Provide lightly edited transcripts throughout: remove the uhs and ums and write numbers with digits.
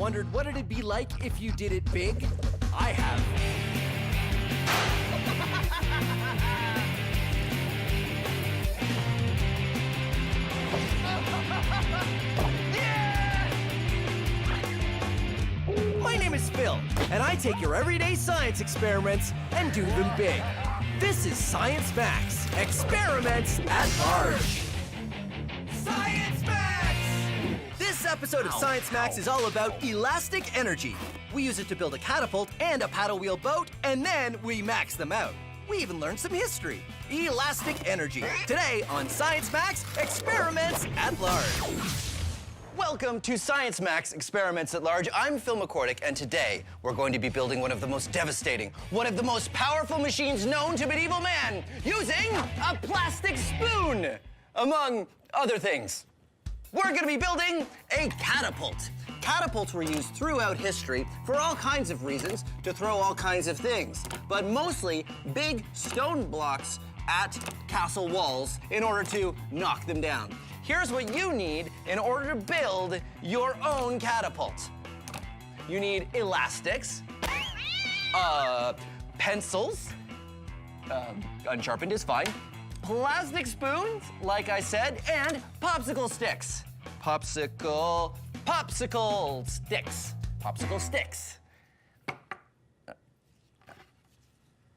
wondered what it'd be like if you did it big? I have. My name is Phil, and I take your everyday science experiments and do them big. This is Science Max, Experiments at Large. Science Max! This episode of Science Max is all about elastic energy. We use it to build a catapult and a paddle wheel boat, and then we max them out. We even learned some history. Elastic energy. Today on Science Max, Experiments at Large. Welcome to Science Max Experiments at Large. I'm Phil McCordick, and today we're going to be building one of the most devastating, one of the most powerful machines known to medieval man, using a plastic spoon, among other things. We're going to be building a catapult. Catapults were used throughout history for all kinds of reasons to throw all kinds of things, but mostly big stone blocks at castle walls in order to knock them down. Here's what you need in order to build your own catapult. You need elastics, pencils, unsharpened is fine, plastic spoons, like I said, and popsicle sticks. Popsicle sticks.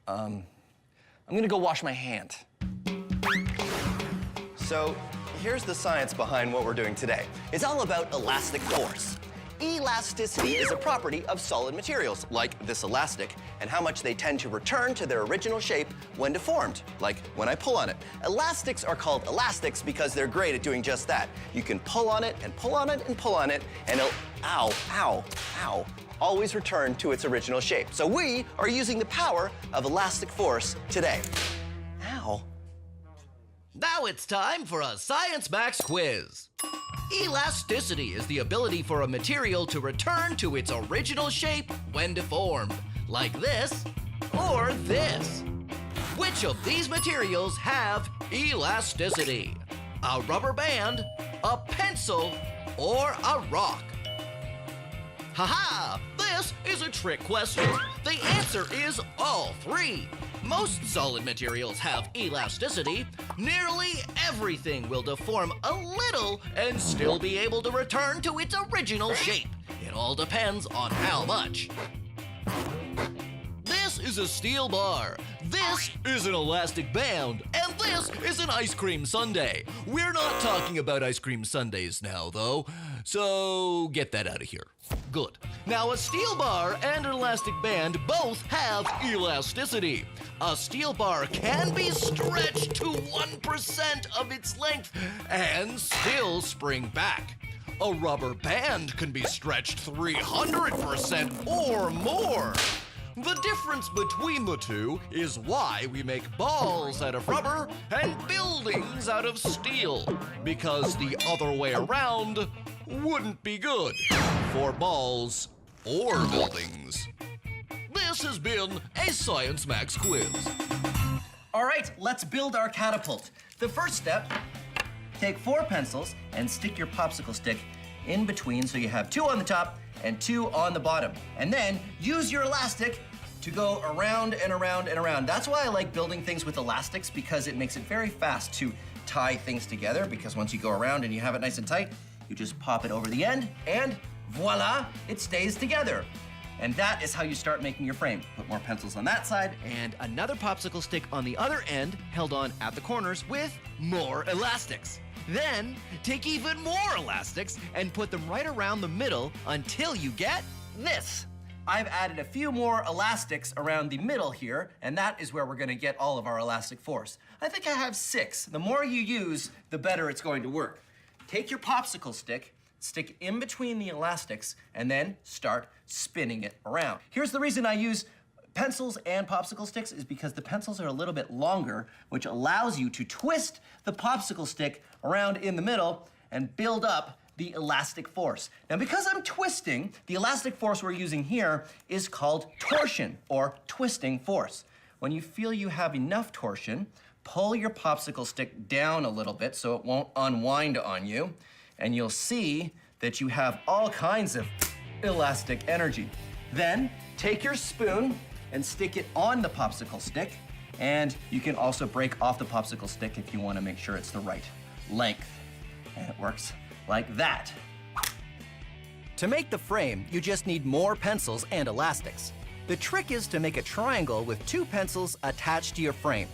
I'm gonna go wash my hand. So, here's the science behind what we're doing today. It's all about elastic force. Elasticity is a property of solid materials, like this elastic, and how much they tend to return to their original shape when deformed, like when I pull on it. Elastics are called elastics because they're great at doing just that. You can pull on it and pull on it and pull on it, and it'll, always return to its original shape. So we are using the power of elastic force today. Ow. Now it's time for a Science Max quiz. Elasticity is the ability for a material to return to its original shape when deformed, like this or this. Which of these materials have elasticity? A rubber band, a pencil, or a rock? Haha! This is a trick question. The answer is all three. Most solid materials have elasticity. Nearly everything will deform a little and still be able to return to its original shape. It all depends on how much. This is a steel bar. This is an elastic band. And this is an ice cream sundae. We're not talking about ice cream sundaes now, though. So get that out of here. Good. Now, a steel bar and an elastic band both have elasticity. A steel bar can be stretched to 1% of its length and still spring back. A rubber band can be stretched 300% or more. The difference between the two is why we make balls out of rubber and buildings out of steel, because the other way around wouldn't be good for balls or buildings. This has been a Science Max quiz. All right, let's build our catapult. The first step, take 4 pencils and stick your popsicle stick in between so you have 2 on the top and 2 on the bottom. And then use your elastic to go around and around and around. That's why I like building things with elastics, because it makes it very fast to tie things together, because once you go around and you have it nice and tight, you just pop it over the end and voila, it stays together. And that is how you start making your frame. Put more pencils on that side and another popsicle stick on the other end, held on at the corners with more elastics. Then take even more elastics and put them right around the middle until you get this. I've added a few more elastics around the middle here, and that is where we're gonna get all of our elastic force. I think I have 6. The more you use, the better it's going to work. Take your popsicle stick, stick in between the elastics, and then start spinning it around. Here's the reason I use pencils and popsicle sticks, is because the pencils are a little bit longer, which allows you to twist the popsicle stick around in the middle and build up the elastic force. Now, because I'm twisting, the elastic force we're using here is called torsion, or twisting force. When you feel you have enough torsion, pull your popsicle stick down a little bit so it won't unwind on you, and you'll see that you have all kinds of elastic energy. Then take your spoon and stick it on the popsicle stick, and you can also break off the popsicle stick if you want to make sure it's the right length. And it works like that. To make the frame, you just need more pencils and elastics. The trick is to make a triangle with 2 pencils attached to your frame.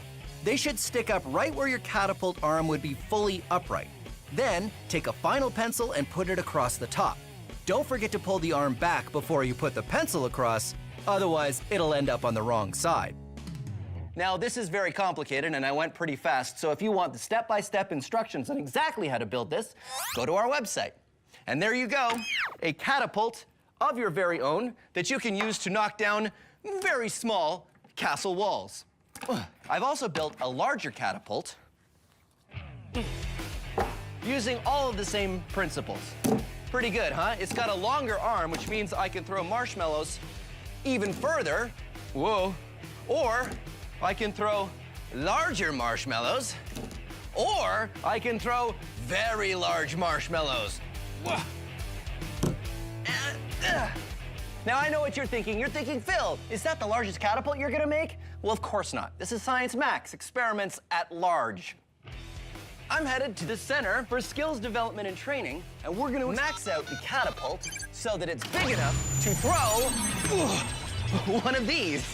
They should stick up right where your catapult arm would be fully upright. Then, take a final pencil and put it across the top. Don't forget to pull the arm back before you put the pencil across, otherwise it'll end up on the wrong side. Now, this is very complicated and I went pretty fast, so if you want the step-by-step instructions on exactly how to build this, go to our website. And there you go, a catapult of your very own that you can use to knock down very small castle walls. I've also built a larger catapult using all of the same principles. Pretty good, huh? It's got a longer arm, which means I can throw marshmallows even further. Whoa. Or I can throw larger marshmallows, or I can throw very large marshmallows. Now I know what you're thinking. You're thinking, Phil, is that the largest catapult you're gonna make? Well, of course not. This is Science Max, experiments at large. I'm headed to the Center for Skills Development and Training, and we're gonna max out the catapult so that it's big enough to throw one of these.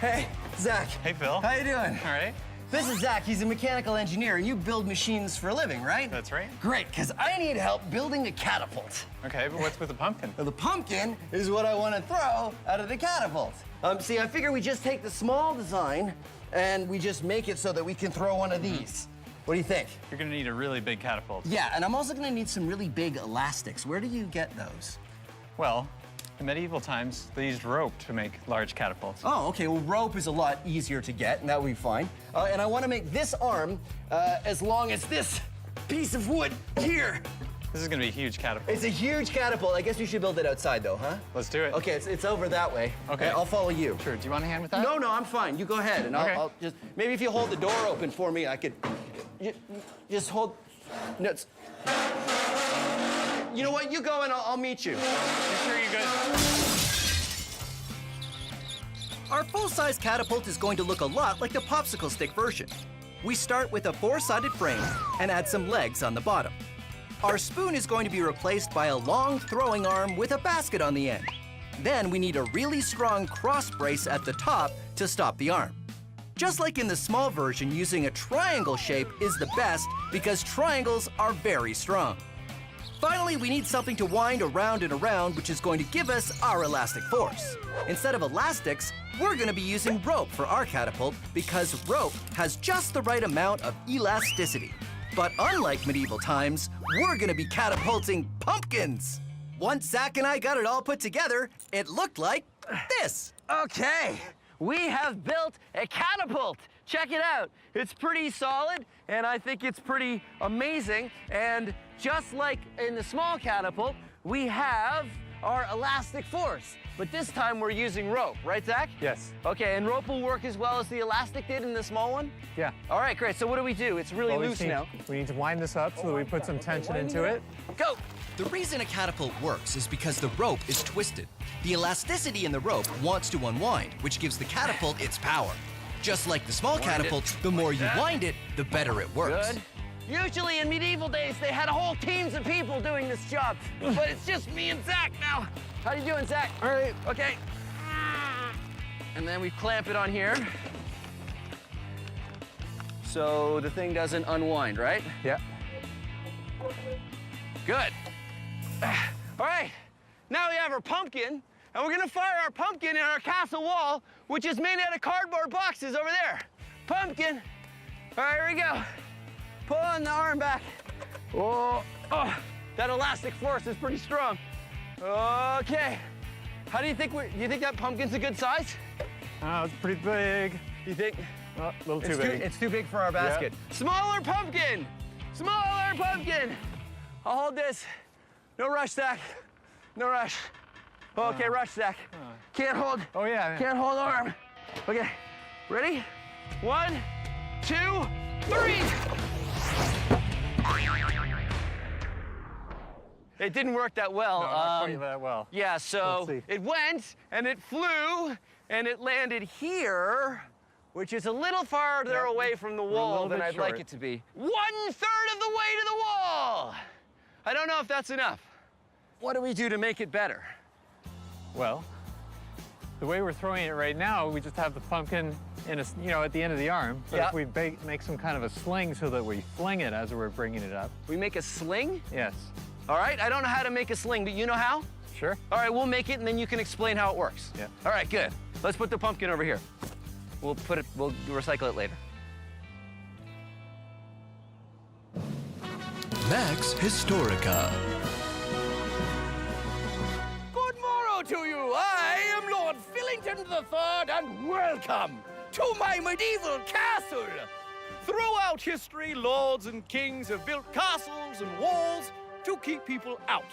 Hey, Zach. Hey, Phil. How you doing? All right. This is Zach. He's a mechanical engineer, and you build machines for a living, right? That's right. Great, because I need help building a catapult. Okay, but what's with the pumpkin? Now, the pumpkin is what I want to throw out of the catapult. See, I figure we just take the small design and we just make it so that we can throw one of these. What do you think? You're gonna need a really big catapult. Yeah, and I'm also gonna need some really big elastics. Where do you get those? Well, in medieval times, they used rope to make large catapults. Oh, okay, well, rope is a lot easier to get, and that would be fine. And I want to make this arm as long as this piece of wood here. This is gonna be a huge catapult. It's a huge catapult. I guess we should build it outside, though, huh? Let's do it. Okay, it's over that way. Okay. I'll follow you. Sure, do you want a hand with that? No, I'm fine. You go ahead, and Okay. I'll just, maybe if you hold the door open for me, I could just hold, no, you know what, you go and I'll meet you. You sure you're good? Our full-size catapult is going to look a lot like the popsicle stick version. We start with a 4-sided frame and add some legs on the bottom. Our spoon is going to be replaced by a long throwing arm with a basket on the end. Then we need a really strong cross brace at the top to stop the arm. Just like in the small version, using a triangle shape is the best because triangles are very strong. Finally, we need something to wind around and around, which is going to give us our elastic force. Instead of elastics, we're going to be using rope for our catapult because rope has just the right amount of elasticity. But unlike medieval times, we're going to be catapulting pumpkins. Once Zach and I got it all put together, it looked like this. Okay, we have built a catapult. Check it out. It's pretty solid, and I think it's pretty amazing. And just like in the small catapult, we have our elastic force. But this time we're using rope, right, Zach? Yes. Okay, and rope will work as well as the elastic did in the small one? Yeah. All right, great. So what do we do? It's really loose now. We need to wind this up so that we put some tension into it. Go! The reason a catapult works is because the rope is twisted. The elasticity in the rope wants to unwind, which gives the catapult its power. Just like the small catapult, the more you wind it, the better it works. Good. Usually in medieval days, they had whole teams of people doing this job, but it's just me and Zach now. How you doing, Zach? All right. Okay. And then we clamp it on here. So the thing doesn't unwind, right? Yeah. Good. All right, now we have our pumpkin, and we're gonna fire our pumpkin in our castle wall, which is made out of cardboard boxes over there. Pumpkin. All right, here we go. Pulling the arm back. Oh, that elastic force is pretty strong. Okay, How do you think that pumpkin's a good size? Oh, it's pretty big. You think? Oh, a little too big. It's too big for our basket. Smaller pumpkin! Smaller pumpkin! I'll hold this. No rush, Zach. No rush. Okay, rush, Zach. Can't hold. Oh, yeah. Can't hold arm. Okay, ready? 1, 2, 3! It didn't work that well. No, not quite that well. Yeah, so Let's see. it went and it flew and it landed here, which is a little farther away from the wall than I'd like it to be. 1/3 of the way to the wall! I don't know if that's enough. What do we do to make it better? Well, the way we're throwing it right now, we just have the pumpkin in at the end of the arm. But if we make some kind of a sling so that we fling it as we're bringing it up. We make a sling? Yes. All right, I don't know how to make a sling, but you know how? Sure. All right, we'll make it and then you can explain how it works. Yeah. All right, good. Let's put the pumpkin over here. We'll recycle it later. Max Historica. Good morrow to you. I am Lord Fillington III, and welcome to my medieval castle. Throughout history, lords and kings have built castles and walls to keep people out.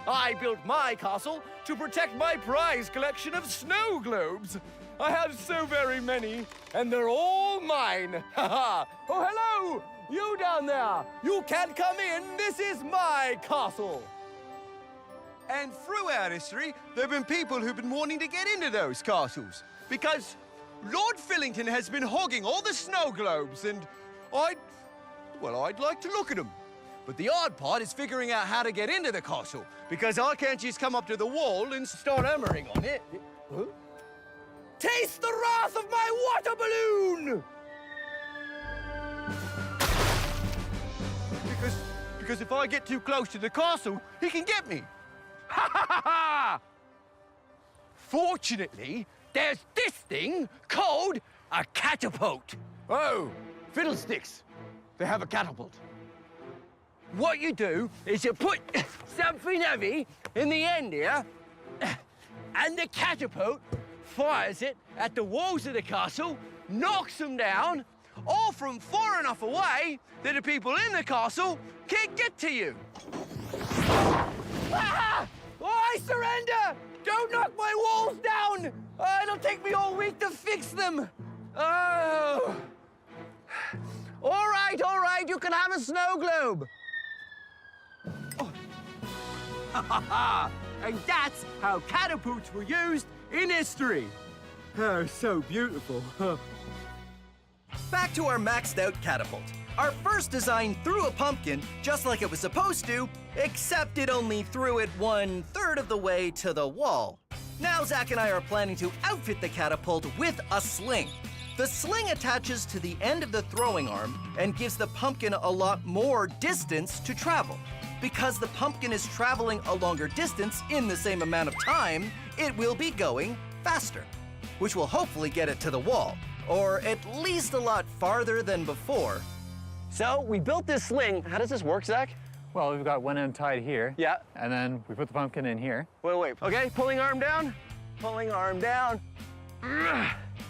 I built my castle to protect my prize collection of snow globes. I have so very many, and they're all mine. Ha ha! Oh, hello! You down there! You can't come in. This is my castle. And throughout history, there have been people who've been wanting to get into those castles because Lord Fillington has been hogging all the snow globes, and I'd like to look at them. But the hard part is figuring out how to get into the castle, because I can't just come up to the wall and start hammering on it. Huh? Taste the wrath of my water balloon! Because if I get too close to the castle, he can get me. Ha ha ha ha! Fortunately, there's this thing called a catapult. Oh, fiddlesticks. They have a catapult. What you do is you put something heavy in the end here, and the catapult fires it at the walls of the castle, knocks them down, all from far enough away that the people in the castle can't get to you. Ah! Oh, I surrender! Don't knock my walls down! It'll take me all week to fix them. Oh. All right, you can have a snow globe. Oh. And that's how catapults were used in history. Oh, so beautiful. Back to our maxed out catapult. Our first design threw a pumpkin just like it was supposed to, except it only threw it 1/3 of the way to the wall. Now Zach and I are planning to outfit the catapult with a sling. The sling attaches to the end of the throwing arm and gives the pumpkin a lot more distance to travel. Because the pumpkin is traveling a longer distance in the same amount of time, it will be going faster, which will hopefully get it to the wall, or at least a lot farther than before. So we built this sling. How does this work, Zach? Well, we've got one end tied here. Yeah. And then we put the pumpkin in here. Wait. Okay, pulling arm down. Pulling arm down.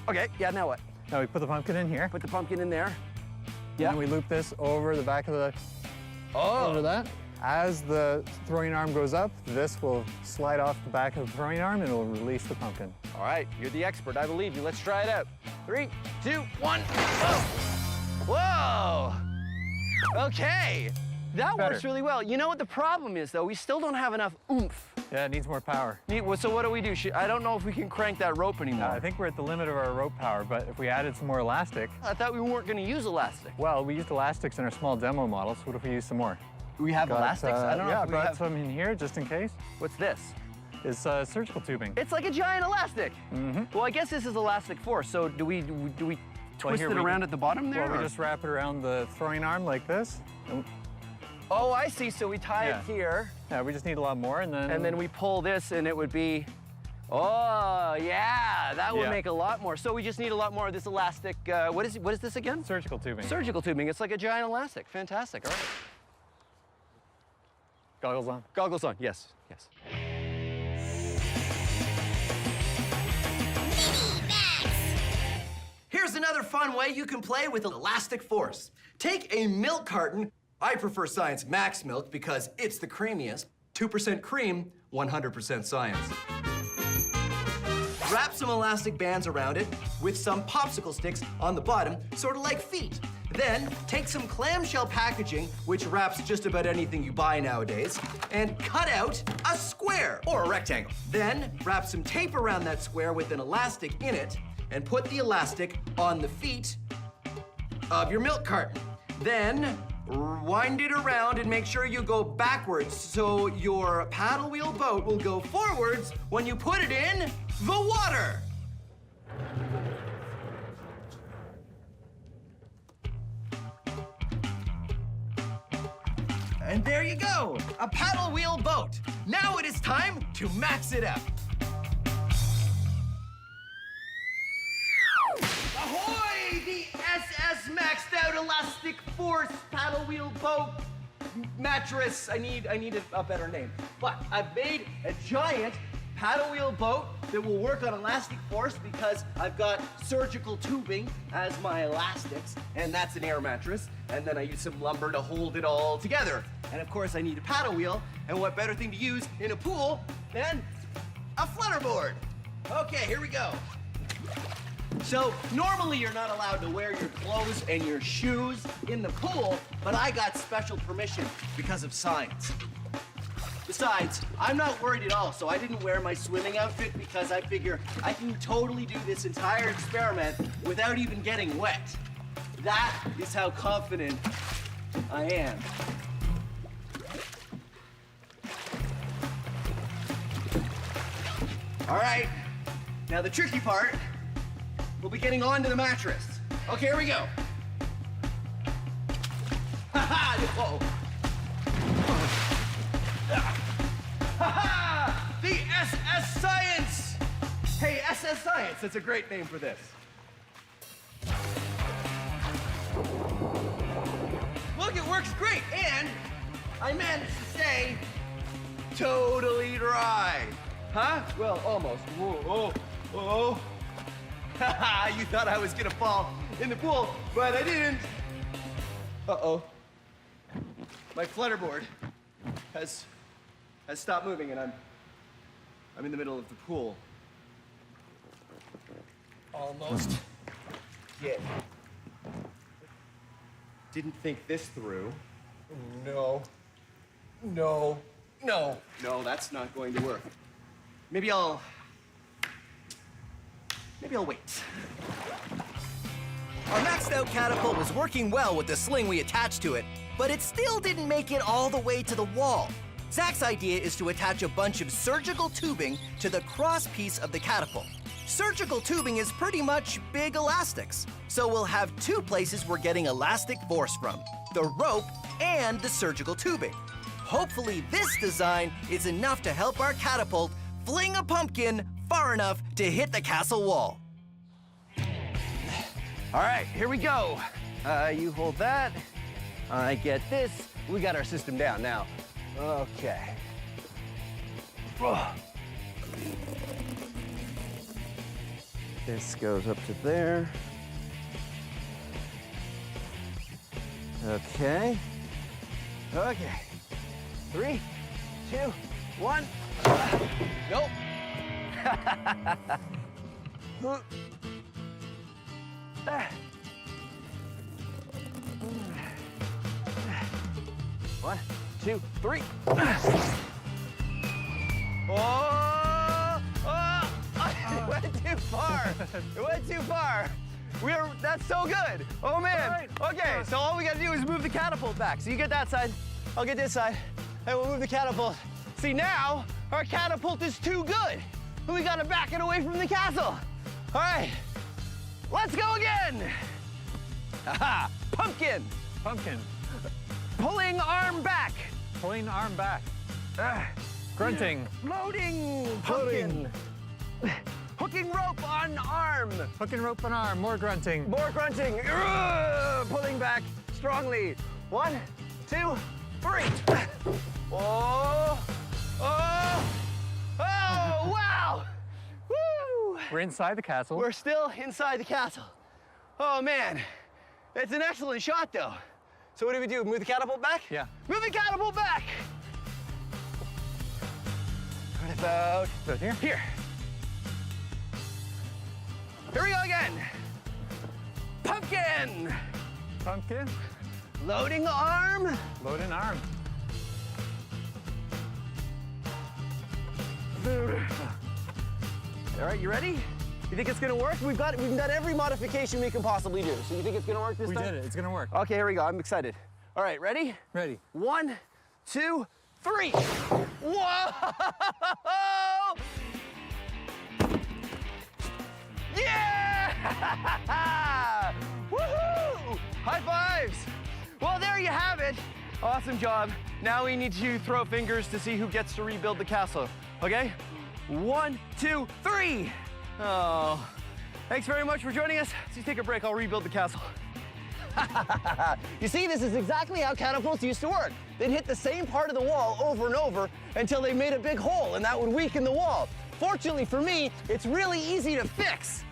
Okay, yeah, now what? Now we put the pumpkin in here. Put the pumpkin in there. Yeah. And then we loop this over the back of the, over that. As the throwing arm goes up, this will slide off the back of the throwing arm and it will release the pumpkin. All right, you're the expert. I believe you. Let's try it out. 3, 2, 1. Whoa! Okay, that works really well. You know what the problem is, though? We still don't have enough oomph. Yeah, it needs more power. So what do we do? I don't know if we can crank that rope anymore. I think we're at the limit of our rope power, but if we added some more elastic. I thought we weren't going to use elastic. Well, we used elastics in our small demo model, so what if we use some more? We have elastics? I don't know yeah, if we I brought have... some in here just in case. What's this? It's surgical tubing. It's like a giant elastic. Mm-hmm. Well, I guess this is elastic force. So do we twist it around at the bottom there? Well, we just wrap it around the throwing arm like this. Oh, I see. So we tie it here. Yeah, we just need a lot more, and then... And then we pull this, and it would be... Oh, yeah, that would make a lot more. So we just need a lot more of this elastic... What is this again? Surgical tubing. Surgical tubing. It's like a giant elastic. Fantastic. All right. Goggles on. Goggles on. Yes. another fun way you can play with elastic force. Take a milk carton. I prefer Science Max Milk because it's the creamiest. 2% cream, 100% science. Wrap some elastic bands around it with some popsicle sticks on the bottom, sort of like feet. Then take some clamshell packaging, which wraps just about anything you buy nowadays, and cut out a square or a rectangle. Then wrap some tape around that square with an elastic in it and put the elastic on the feet of your milk carton. Then wind it around and make sure you go backwards so your paddle wheel boat will go forwards when you put it in the water. And there you go, a paddle wheel boat. Now it is time to max it out. Ahoy, the SS maxed out elastic force paddle wheel boat mattress. I need a better name. But I've made a giant paddle wheel boat that will work on elastic force because I've got surgical tubing as my elastics, and that's an air mattress. And then I use some lumber to hold it all together. And of course I need a paddle wheel, and what better thing to use in a pool than a flutterboard. Okay, here we go. So normally you're not allowed to wear your clothes and your shoes in the pool, but I got special permission because of science. Besides, I'm not worried at all, so I didn't wear my swimming outfit because I figure I can totally do this entire experiment without even getting wet. That is how confident I am. All right, now the tricky part, we'll be getting onto the mattress. Okay, here we go. Ha-ha! Whoa. Ha-ha! The SS Science! Hey, SS Science, that's a great name for this. Look, it works great, and I managed to stay totally dry. Huh? Well, almost. Whoa, oh, oh. Haha, you thought I was gonna fall in the pool, but I didn't. Uh-oh. My flutterboard has stopped moving, and I'm in the middle of the pool. Almost. Yeah. Didn't think this through. No. No. No. No, that's not going to work. Maybe I'll wait. Our maxed out catapult was working well with the sling we attached to it, but it still didn't make it all the way to the wall. Zach's idea is to attach a bunch of surgical tubing to the cross piece of the catapult. Surgical tubing is pretty much big elastics, so we'll have two places we're getting elastic force from, the rope and the surgical tubing. Hopefully this design is enough to help our catapult fling a pumpkin far enough to hit the castle wall. All right, here we go. You hold that. I get this. We got our system down now. Okay. This goes up to there. Okay. Okay. 3, 2, 1. Nope. One, 2, 3. Oh! Oh! It went too far. It went too far. That's so good. Oh man. Right. Okay, so all we gotta do is move the catapult back. So you get that side, I'll get this side, and we'll move the catapult. See, now our catapult is too good. We gotta back it away from the castle. All right, let's go again. Aha, pumpkin. Pumpkin. Pulling arm back. Pulling arm back. Grunting. Loading. Pumpkin. Hooking rope on arm. Hooking rope on arm. More grunting. More grunting. Pulling back strongly. 1, 2, 3. Oh. Oh. Oh, wow. Woo. We're inside the castle. We're still inside the castle. Oh, man. It's an excellent shot, though. So what do we do? Move the catapult back? Yeah. Move the catapult back! What about here? Here. Here we go again. Pumpkin! Pumpkin. Loading arm. Loading arm. All right, you ready? You think it's gonna work? We've done every modification we can possibly do. So you think it's gonna work this time? We did it. It's gonna work. Okay, here we go. I'm excited. All right, ready? Ready. 1, 2, 3. Whoa! Yeah! Woohoo! High fives! Well, there you have it. Awesome job. Now we need to throw fingers to see who gets to rebuild the castle. Okay? 1, 2, 3. Oh, thanks very much for joining us. Let's take a break. I'll rebuild the castle. You see, this is exactly how catapults used to work. They'd hit the same part of the wall over and over until they made a big hole, and that would weaken the wall. Fortunately for me, it's really easy to fix.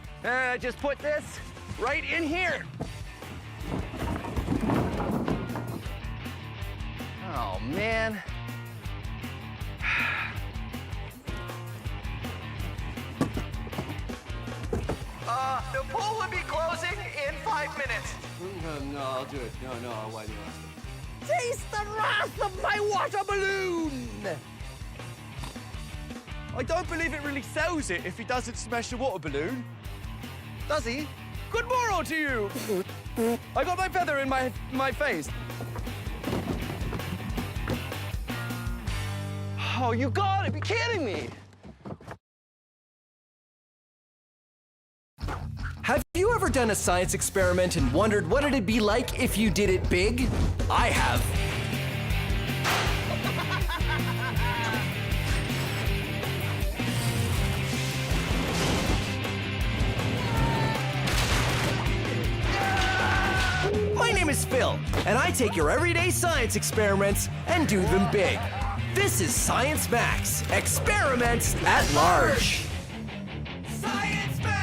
Just put this right in here. Oh, man. The pool will be closing in 5 minutes. No, I'll do it. No, why do you ask? Taste the wrath of my water balloon! I don't believe it really sells it if he doesn't smash the water balloon. Does he? Good morrow to you! I got my feather in my face. Oh, you gotta be kidding me! Have you ever done a science experiment and wondered what it'd be like if you did it big? I have. My name is Phil, and I take your everyday science experiments and do them big. This is Science Max, experiments at large. Science Max!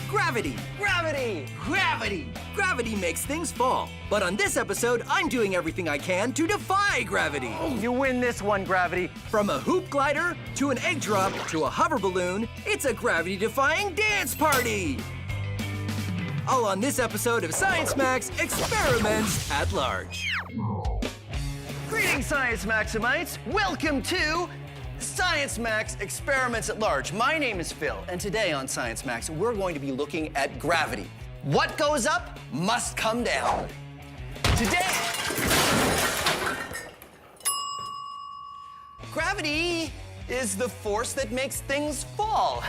Gravity. Gravity. Gravity. Gravity makes things fall. But on this episode, I'm doing everything I can to defy gravity. You win this one, Gravity. From a hoop glider to an egg drop to a hover balloon, it's a gravity-defying dance party. All on this episode of Science Max Experiments at Large. Greetings, Science Maximites. Welcome to Science Max Experiments at Large. My name is Phil, and today on Science Max, we're going to be looking at gravity. What goes up must come down. Today, gravity is the force that makes things fall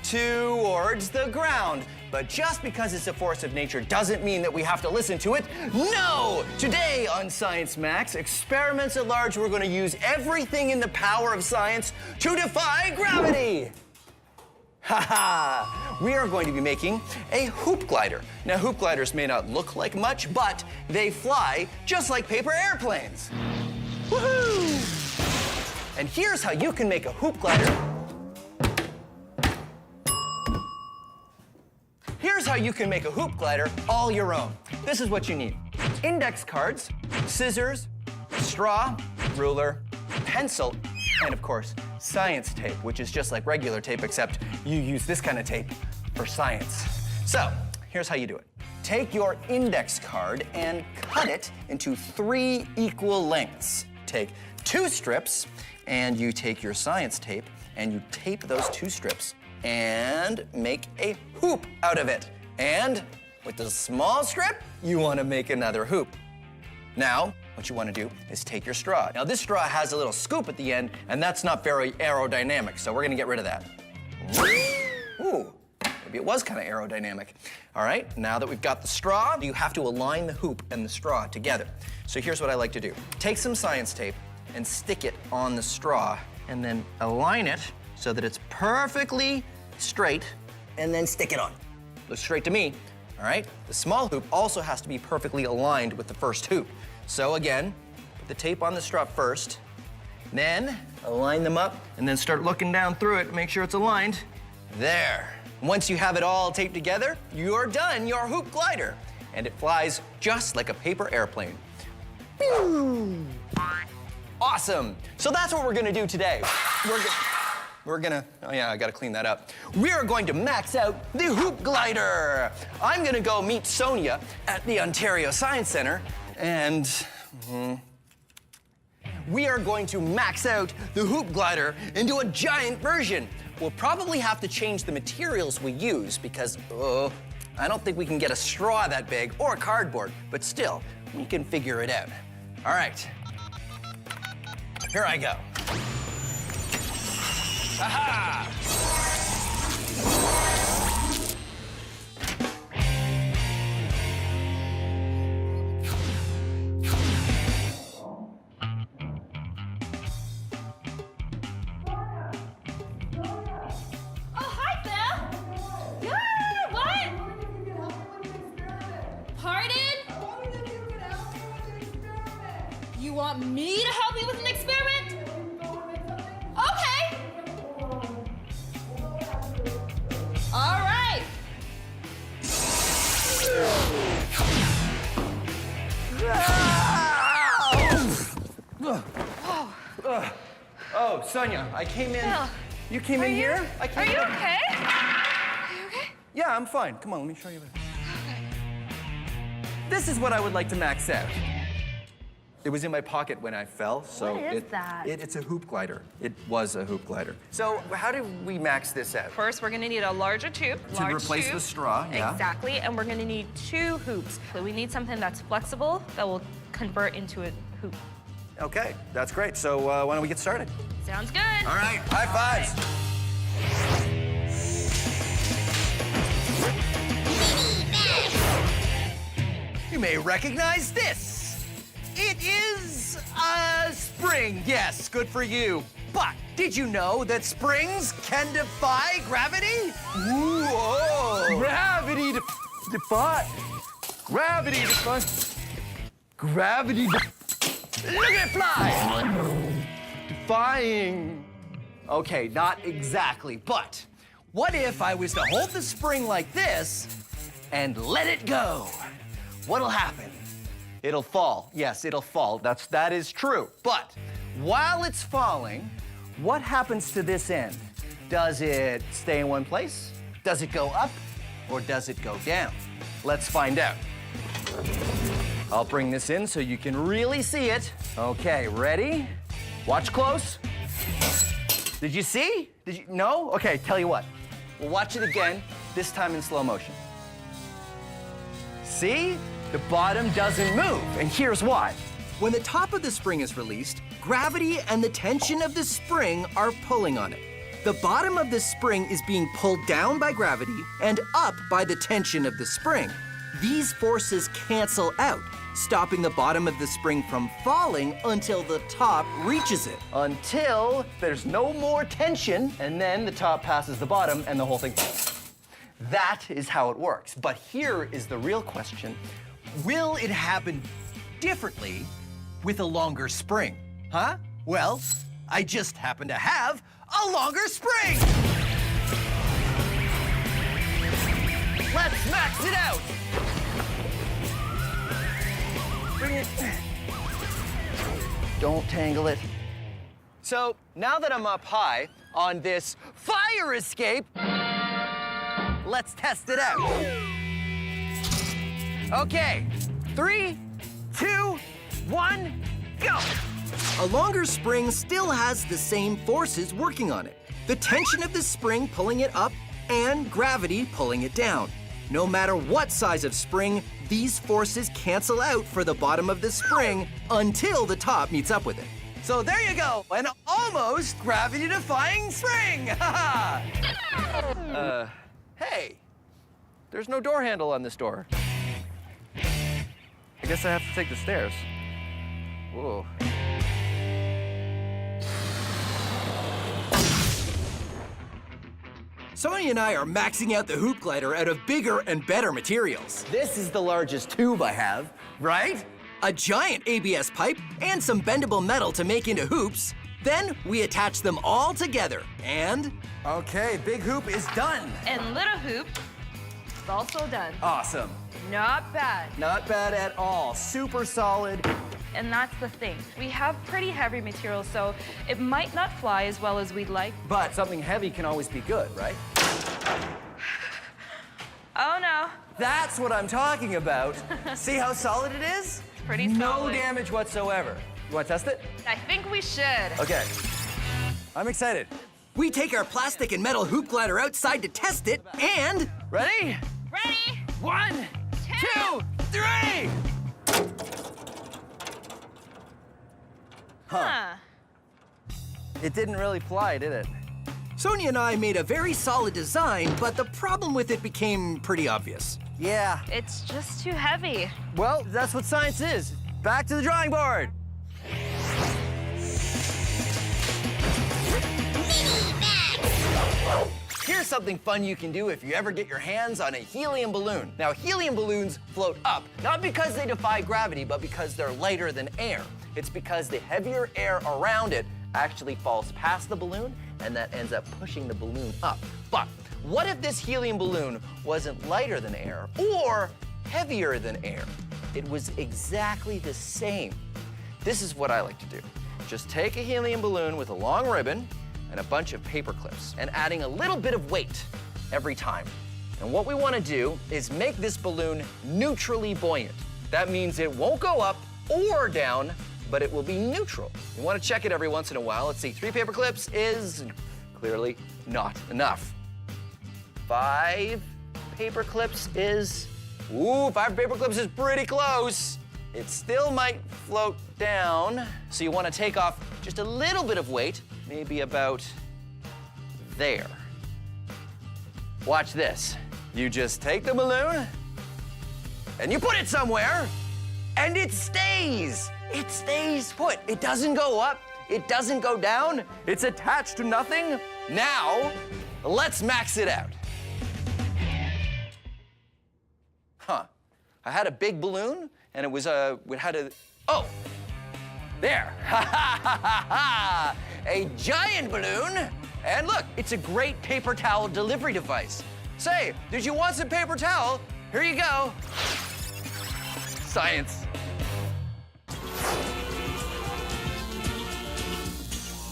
towards the ground. But just because it's a force of nature doesn't mean that we have to listen to it. No! Today on Science Max, Experiments at Large, we're going to use everything in the power of science to defy gravity. We are going to be making a hoop glider. Now, hoop gliders may not look like much, but they fly just like paper airplanes. Woohoo! And here's how you can make a hoop glider. Here's how you can make a hoop glider all your own. This is what you need. Index cards, scissors, straw, ruler, pencil, and of course, science tape, which is just like regular tape, except you use this kind of tape for science. So, here's how you do it. Take your index card and cut it into 3 equal lengths. Take 2 strips, and you take your science tape, and you tape those 2 strips and make a hoop out of it. And with the small strip, you want to make another hoop. Now, what you want to do is take your straw. Now, this straw has a little scoop at the end, and that's not very aerodynamic, so we're going to get rid of that. Ooh, maybe it was kind of aerodynamic. All right, now that we've got the straw, you have to align the hoop and the straw together. So here's what I like to do. Take some science tape and stick it on the straw, and then align it so that it's perfectly straight, and then stick it on. Looks straight to me, all right? The small hoop also has to be perfectly aligned with the first hoop. So again, put the tape on the straw first, then align them up, and then start looking down through it to make sure it's aligned. There. Once you have it all taped together, you're done your hoop glider. And it flies just like a paper airplane. Pew! Awesome. So that's what we're gonna do today. We're gonna, oh yeah, I gotta clean that up. We are going to max out the hoop glider. I'm gonna go meet Sonia at the Ontario Science Center, and we are going to max out the hoop glider into a giant version. We'll probably have to change the materials we use because, I don't think we can get a straw that big or cardboard, but still, we can figure it out. All right, here I go. Aha! You want me to help you with an experiment? Okay. All right. Oh, Sonia, I came in. Phil, You came in here? I Are came you in. okay? Are you okay? Yeah, I'm fine. Come on, let me show you. This is what I would like to max out. It was in my pocket when I fell, so What is that? It's a hoop glider. It was a hoop glider. So how do we max this out? First, we're gonna need a larger tube. To replace the straw, yeah. Exactly, and we're gonna need 2 hoops. So we need something that's flexible that will convert into a hoop. Okay, that's great. So why don't we get started? Sounds good. All right, high fives. You may recognize this. It is a spring. Yes, good for you. But did you know that springs can defy gravity? Whoa! Gravity defy. Gravity defy. Gravity Look at it fly! defying. Okay, not exactly, but what if I was to hold the spring like this and let it go? What'll happen? It'll fall. Yes, it'll fall. That is true. But while it's falling, what happens to this end? Does it stay in one place? Does it go up? Or does it go down? Let's find out. I'll bring this in so you can really see it. Okay, ready? Watch close. Did you see? Did you? No? Okay, tell you what. We'll watch it again, this time in slow motion. See? The bottom doesn't move, and here's why. When the top of the spring is released, gravity and the tension of the spring are pulling on it. The bottom of the spring is being pulled down by gravity and up by the tension of the spring. These forces cancel out, stopping the bottom of the spring from falling until the top reaches it. Until there's no more tension, and then the top passes the bottom and the whole thing. That is how it works. But here is the real question. Will it happen differently with a longer spring? Huh? Well, I just happen to have a longer spring! Let's max it out! Bring it. Don't tangle it. So, now that I'm up high on this fire escape, let's test it out. Okay, 3, 2, 1, go! A longer spring still has the same forces working on it. The tension of the spring pulling it up and gravity pulling it down. No matter what size of spring, these forces cancel out for the bottom of the spring until the top meets up with it. So there you go, an almost gravity-defying spring! Hey, there's no door handle on this door. I guess I have to take the stairs. Whoa. Sonia and I are maxing out the hoop glider out of bigger and better materials. This is the largest tube I have, right? A giant ABS pipe and some bendable metal to make into hoops. Then we attach them all together, and... Okay, big hoop is done. And little hoop is also done. Awesome. Not bad. Not bad at all. Super solid. And that's the thing. We have pretty heavy material, so it might not fly as well as we'd like. But something heavy can always be good, right? Oh no. That's what I'm talking about. See how solid it is? Pretty No solid. damage whatsoever. You want to test it? I think we should. Okay. I'm excited. We take our plastic and metal hoop glider outside to test it, and... Ready? Ready? 1, 2, 3! Huh. It didn't really fly, did it? Sonia and I made a very solid design, but the problem with it became pretty obvious. Yeah. It's just too heavy. Well, that's what science is. Back to the drawing board. Here's something fun you can do if you ever get your hands on a helium balloon. Now, helium balloons float up, not because they defy gravity, but because they're lighter than air. It's because the heavier air around it actually falls past the balloon, and that ends up pushing the balloon up. But what if this helium balloon wasn't lighter than air or heavier than air? It was exactly the same. This is what I like to do. Just take a helium balloon with a long ribbon and a bunch of paper clips, and adding a little bit of weight every time. And what we want to do is make this balloon neutrally buoyant. That means it won't go up or down, but it will be neutral. You want to check it every once in a while. Let's see, 3 paper clips is clearly not enough. 5 paper clips is, 5 paper clips is pretty close. It still might float down, so you want to take off just a little bit of weight, maybe about there. Watch this. You just take the balloon and you put it somewhere, and it stays. It stays put. It doesn't go up. It doesn't go down. It's attached to nothing. Now, let's max it out. I had a big balloon, and it was oh, there. A giant balloon. And look, it's a great paper towel delivery device. Say, did you want some paper towel? Here you go. Science.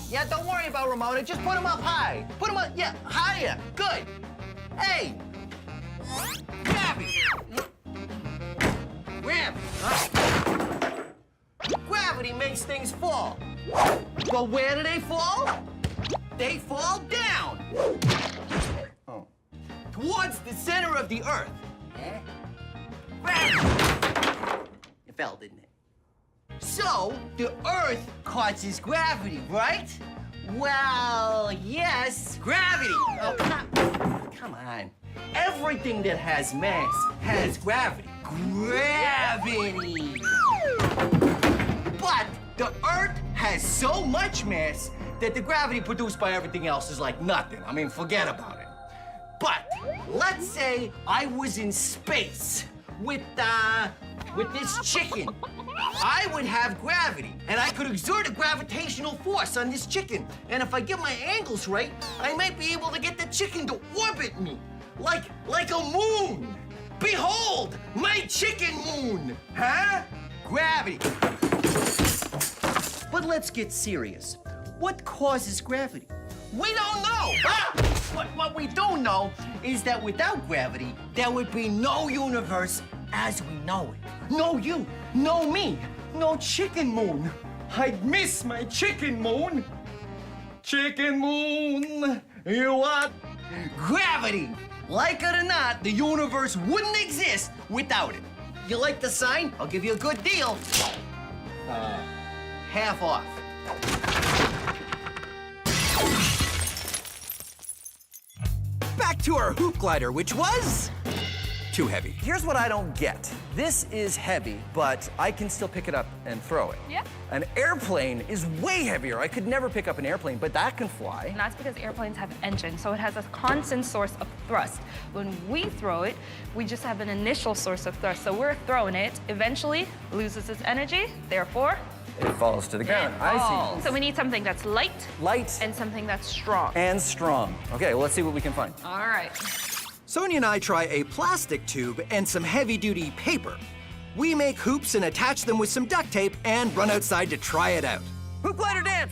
Yeah, don't worry about Ramona. Just put them up high. Put them up, yeah, higher. Good. Hey. Grab it. Grab it. Gravity makes things fall. But where do they fall? They fall down. Towards the center of the Earth. Eh? Gravity. It fell, didn't it? So, the Earth causes gravity, right? Well, yes, gravity. Oh, come on. Everything that has mass has gravity. Gravity. But the Earth has so much mass that the gravity produced by everything else is like nothing. I mean, forget about it. But let's say I was in space with this chicken. I would have gravity, and I could exert a gravitational force on this chicken. And if I get my angles right, I might be able to get the chicken to orbit me, like a moon. Behold, my chicken moon, huh? Gravity. But let's get serious. What causes gravity? We don't know. But what we do know is that without gravity, there would be no universe as we know it. No you, no me, no chicken moon. I'd miss my chicken moon. Chicken moon, you what? Gravity. Like it or not, the universe wouldn't exist without it. You like the sign? I'll give you a good deal. Half off. Back to our hoop glider, which was too heavy. Here's what I don't get. this is heavy, but I can still pick it up and throw it. Yeah. An airplane is way heavier. I could never pick up an airplane, but that can fly. And that's because airplanes have engines, so it has a constant source of thrust. When we throw it, we just have an initial source of thrust. So we're throwing it, eventually loses its energy, therefore, It falls to the ground. it I falls. see. So we need something that's light Light and something that's strong. and strong. Okay, well, let's see what we can find. All right. Sonia and I try a plastic tube and some heavy-duty paper. We make hoops and attach them with some duct tape and run outside to try it out. Hoop glider dance!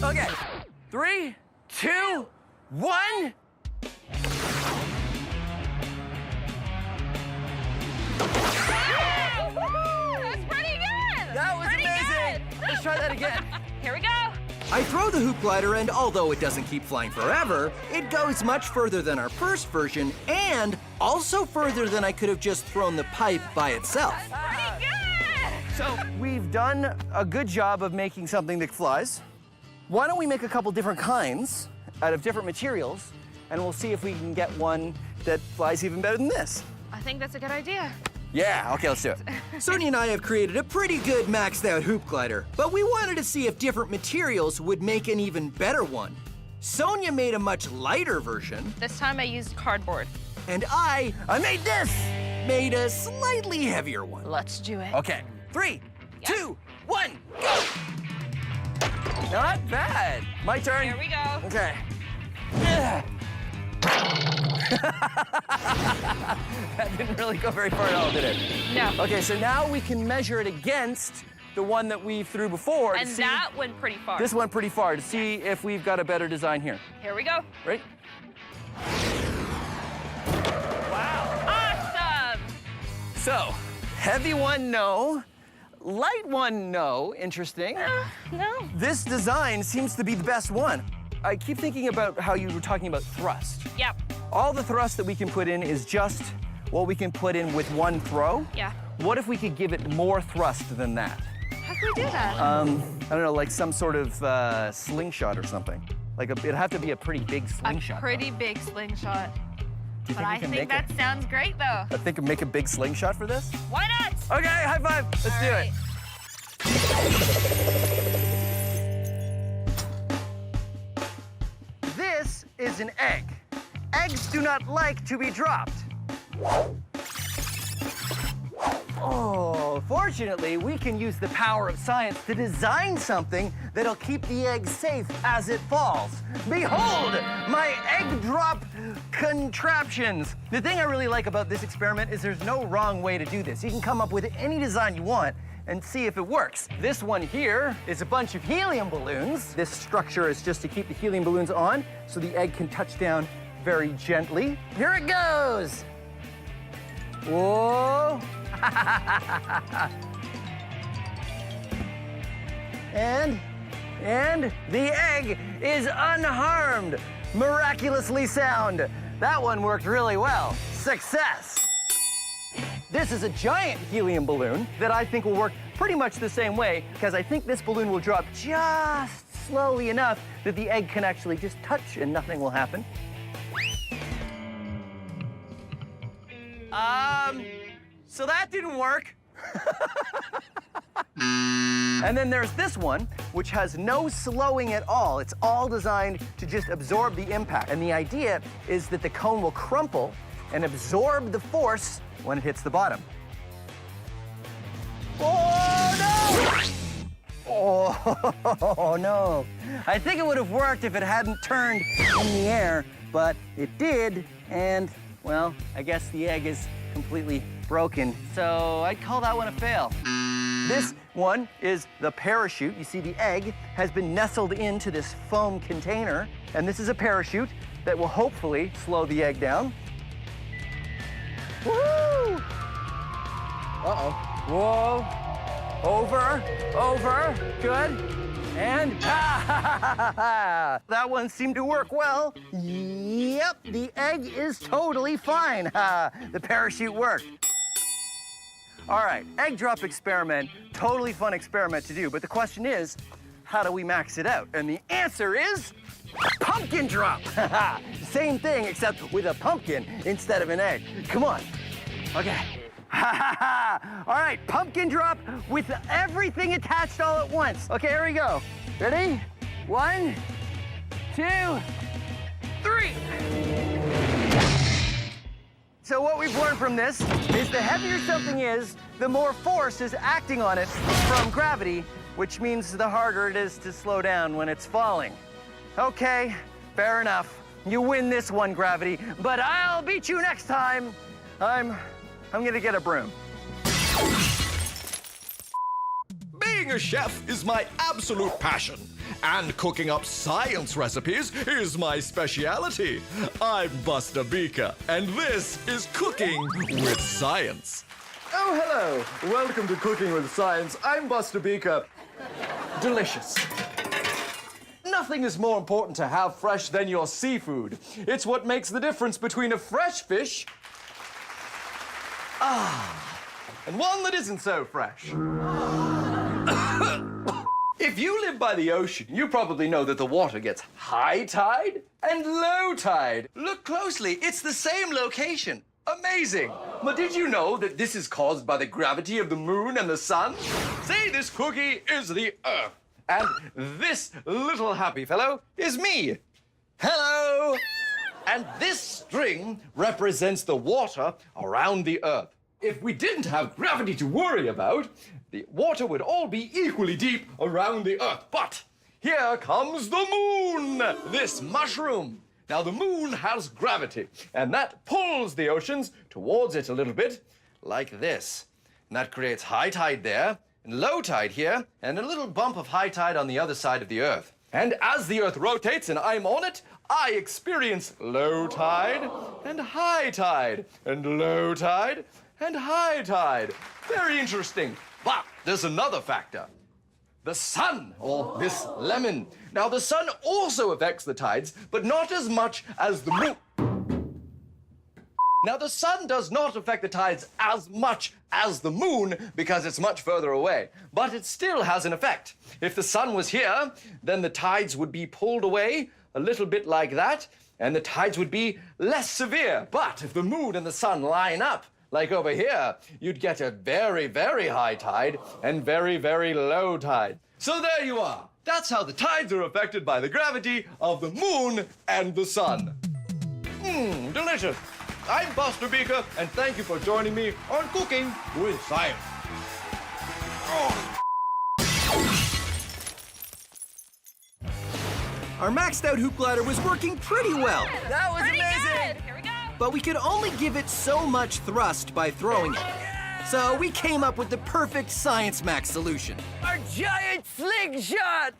Okay, 3, 2, 1. That's pretty good. That was Pretty amazing. good. Let's try that again. Here we go. I throw the hoop glider, and although it doesn't keep flying forever, it goes much further than our first version, and also further than I could have just thrown the pipe by itself. Pretty good. So we've done a good job of making something that flies. Why don't we make a couple different kinds out of different materials, and we'll see if we can get one that flies even better than this. I think that's a good idea. Yeah, okay, let's do it. Sonia and I have created a pretty good maxed out hoop glider, but we wanted to see if different materials would make an even better one. Sonia made a much lighter version, This time I used cardboard. and I made this! Made a slightly heavier one. Let's do it. Okay, 3, Yeah. 2, 1, go! Not bad. My turn. Here we go. Okay. That didn't really go very far at all, did it? No. Okay, so now we can measure it against the one that we threw before. And to see, that went pretty far. this went pretty far to see if we've got a better design here. Here we go. Right? Awesome. So, heavy one, no. Light one, no. Interesting. No. This design seems to be the best one. I keep thinking about how you were talking about thrust. Yep. All the thrust that we can put in is just what we can put in with one throw. Yeah. What if we could give it more thrust than that? How can we do that? I don't know, like some sort of slingshot or something. Like it'd have to be a pretty big slingshot. A pretty big slingshot. Do you But I we can think make that sounds great, though. I think make a big slingshot for this? Why not? Okay, high five. Let's do it. This is an egg. Eggs do not like to be dropped. Oh, fortunately, we can use the power of science to design something that'll keep the egg safe as it falls. Behold, my egg drop contraptions. The thing I really like about this experiment is there's no wrong way to do this. You can come up with any design you want and see if it works. This one here is a bunch of helium balloons. This structure is just to keep the helium balloons on so the egg can touch down very gently. Here it goes. Whoa. and the egg is unharmed, miraculously sound. That one worked really well. Success. This is a giant helium balloon that I think will work pretty much the same way, because I think this balloon will drop just slowly enough that the egg can actually just touch and nothing will happen. So that didn't work. And then there's this one, which has no slowing at all. It's all designed to just absorb the impact. And the idea is that the cone will crumple and absorb the force when it hits the bottom. Oh, no! Oh, no. I think it would have worked if it hadn't turned in the air, but it did, and, well, I guess the egg is completely broken, so I'd call that one a fail. This one is the parachute. You see the egg has been nestled into this foam container, and this is a parachute that will hopefully slow the egg down. Woo! Uh-oh. Whoa. Over, good. And that one seemed to work well. Yep, the egg is totally fine. The parachute worked. All right, egg drop experiment, totally fun experiment to do, but the question is, how do we max it out? And the answer is pumpkin drop. Same thing, except with a pumpkin instead of an egg. Come on. Okay. All right, pumpkin drop with everything attached all at once. Okay, here we go. Ready? 1, 2, 3. So what we've learned from this is the heavier something is, the more force is acting on it from gravity, which means the harder it is to slow down when it's falling. Okay, fair enough. You win this one, gravity, but I'll beat you next time. I'm gonna get a broom. Being a chef is my absolute passion, and cooking up science recipes is my speciality. I'm Buster Beaker, and this is Cooking with Science. Oh, hello. Welcome to Cooking with Science. I'm Buster Beaker. Delicious. Nothing is more important to have fresh than your seafood. It's what makes the difference between a fresh fish and one that isn't so fresh. If you live by the ocean, you probably know that the water gets high tide and low tide. Look closely, it's the same location. Amazing! But did you know that this is caused by the gravity of the moon and the sun? Say this cookie is the Earth, and this little happy fellow is me. Hello! And this string represents the water around the Earth. If we didn't have gravity to worry about, the water would all be equally deep around the Earth. But here comes the moon, this mushroom. Now, the moon has gravity, and that pulls the oceans towards it a little bit, like this. And that creates high tide there, and low tide here, and a little bump of high tide on the other side of the Earth. And as the Earth rotates and I'm on it, I experience low tide and high tide, and low tide and high tide. Very interesting. But there's another factor. The sun, or this lemon. Now, the sun also affects the tides, but not as much as the moon. Now, the sun does not affect the tides as much as the moon because it's much further away, but it still has an effect. If the sun was here, then the tides would be pulled away a little bit like that, and the tides would be less severe. But if the moon and the sun line up, like over here, you'd get a very, very high tide and very, very low tide. So there you are. That's how the tides are affected by the gravity of the moon and the sun. Delicious. I'm Buster Beaker, and thank you for joining me on Cooking with Science. Our maxed out hoop glider was working pretty well. That was amazing. Good. Here we go. But we could only give it so much thrust by throwing it. So we came up with the perfect Science Max solution. Our giant slingshot!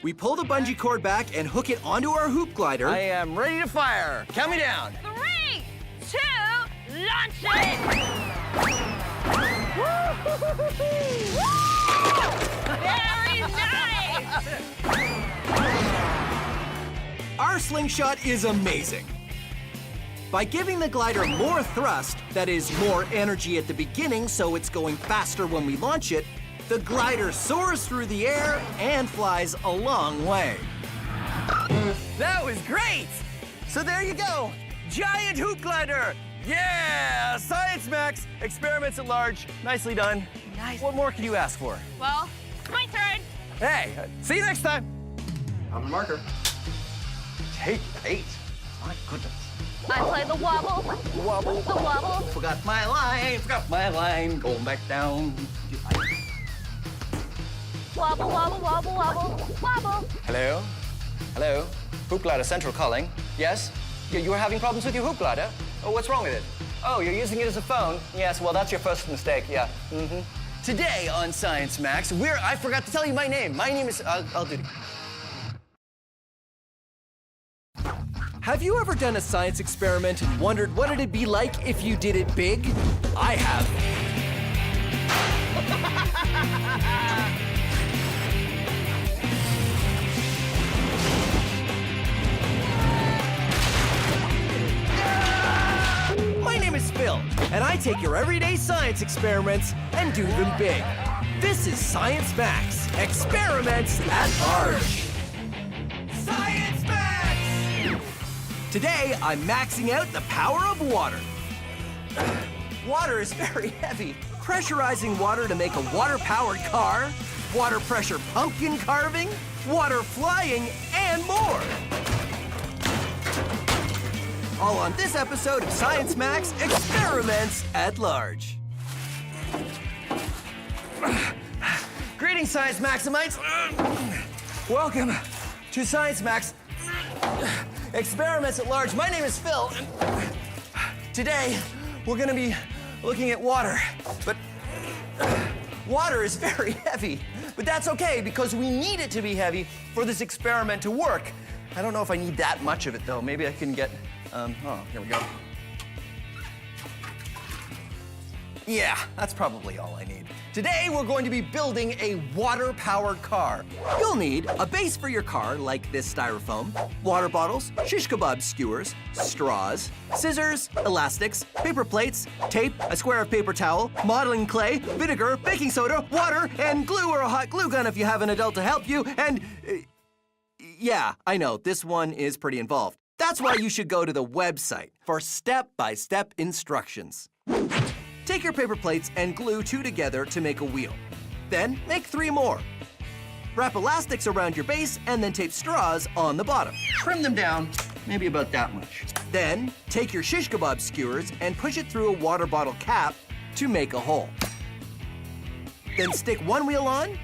We pull the bungee cord back and hook it onto our hoop glider. I am ready to fire. Count me down. 3, 2, launch it! Very nice! Our slingshot is amazing. By giving the glider more thrust, that is, more energy at the beginning so it's going faster when we launch it, the glider soars through the air and flies a long way. That was great! So there you go. Giant hoop glider. Yeah! Science Max. Experiments at large. Nicely done. Nice. What more could you ask for? Well, it's my turn. Hey, see you next time. I'm the marker. Take 8. My goodness. I play the wobble. Wobble. The wobble. Forgot my line, going back down. Wobble, wobble, wobble, wobble, wobble. Hello? Hello? Hoop glider central calling. Yes? You were having problems with your hoop glider? Oh, what's wrong with it? Oh, you're using it as a phone? Yes, well, that's your first mistake, yeah. Today on Science Max, I forgot to tell you my name. My name is, I'll do it. Have you ever done a science experiment and wondered what it'd be like if you did it big? I have. My name is Phil, and I take your everyday science experiments and do them big. This is Science Max, experiments at large. Science Max! Today, I'm maxing out the power of water. Water is very heavy. Pressurizing water to make a water-powered car, water pressure pumpkin carving, water flying, and more. All on this episode of Science Max Experiments at Large. Greetings, Science Maximites. Welcome to Science Max Experiments at Large. My name is Phil, and today we're gonna be looking at water. But water is very heavy, but that's okay because we need it to be heavy for this experiment to work. I don't know if I need that much of it though. Maybe I can get, here we go. Yeah, that's probably all I need. Today, we're going to be building a water-powered car. You'll need a base for your car, like this styrofoam, water bottles, shish kebab skewers, straws, scissors, elastics, paper plates, tape, a square of paper towel, modeling clay, vinegar, baking soda, water, and glue or a hot glue gun if you have an adult to help you, and... yeah, I know, this one is pretty involved. That's why you should go to the website for step-by-step instructions. Take your paper plates and glue 2 together to make a wheel. Then make 3 more. Wrap elastics around your base and then tape straws on the bottom. Trim them down, maybe about that much. Then take your shish kebab skewers and push it through a water bottle cap to make a hole. Then stick one wheel on,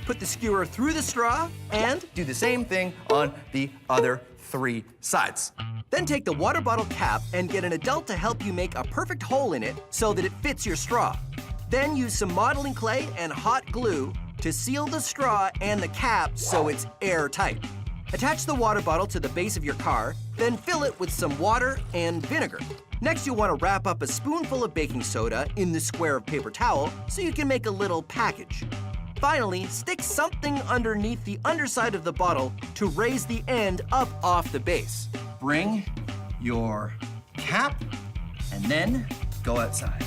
put the skewer through the straw, and do the same thing on the other 3 sides. Then take the water bottle cap and get an adult to help you make a perfect hole in it so that it fits your straw. Then use some modeling clay and hot glue to seal the straw and the cap so it's airtight. Attach the water bottle to the base of your car, then fill it with some water and vinegar. Next, you'll want to wrap up a spoonful of baking soda in the square of paper towel so you can make a little package. Finally, stick something underneath the underside of the bottle to raise the end up off the base. Bring your cap and then go outside.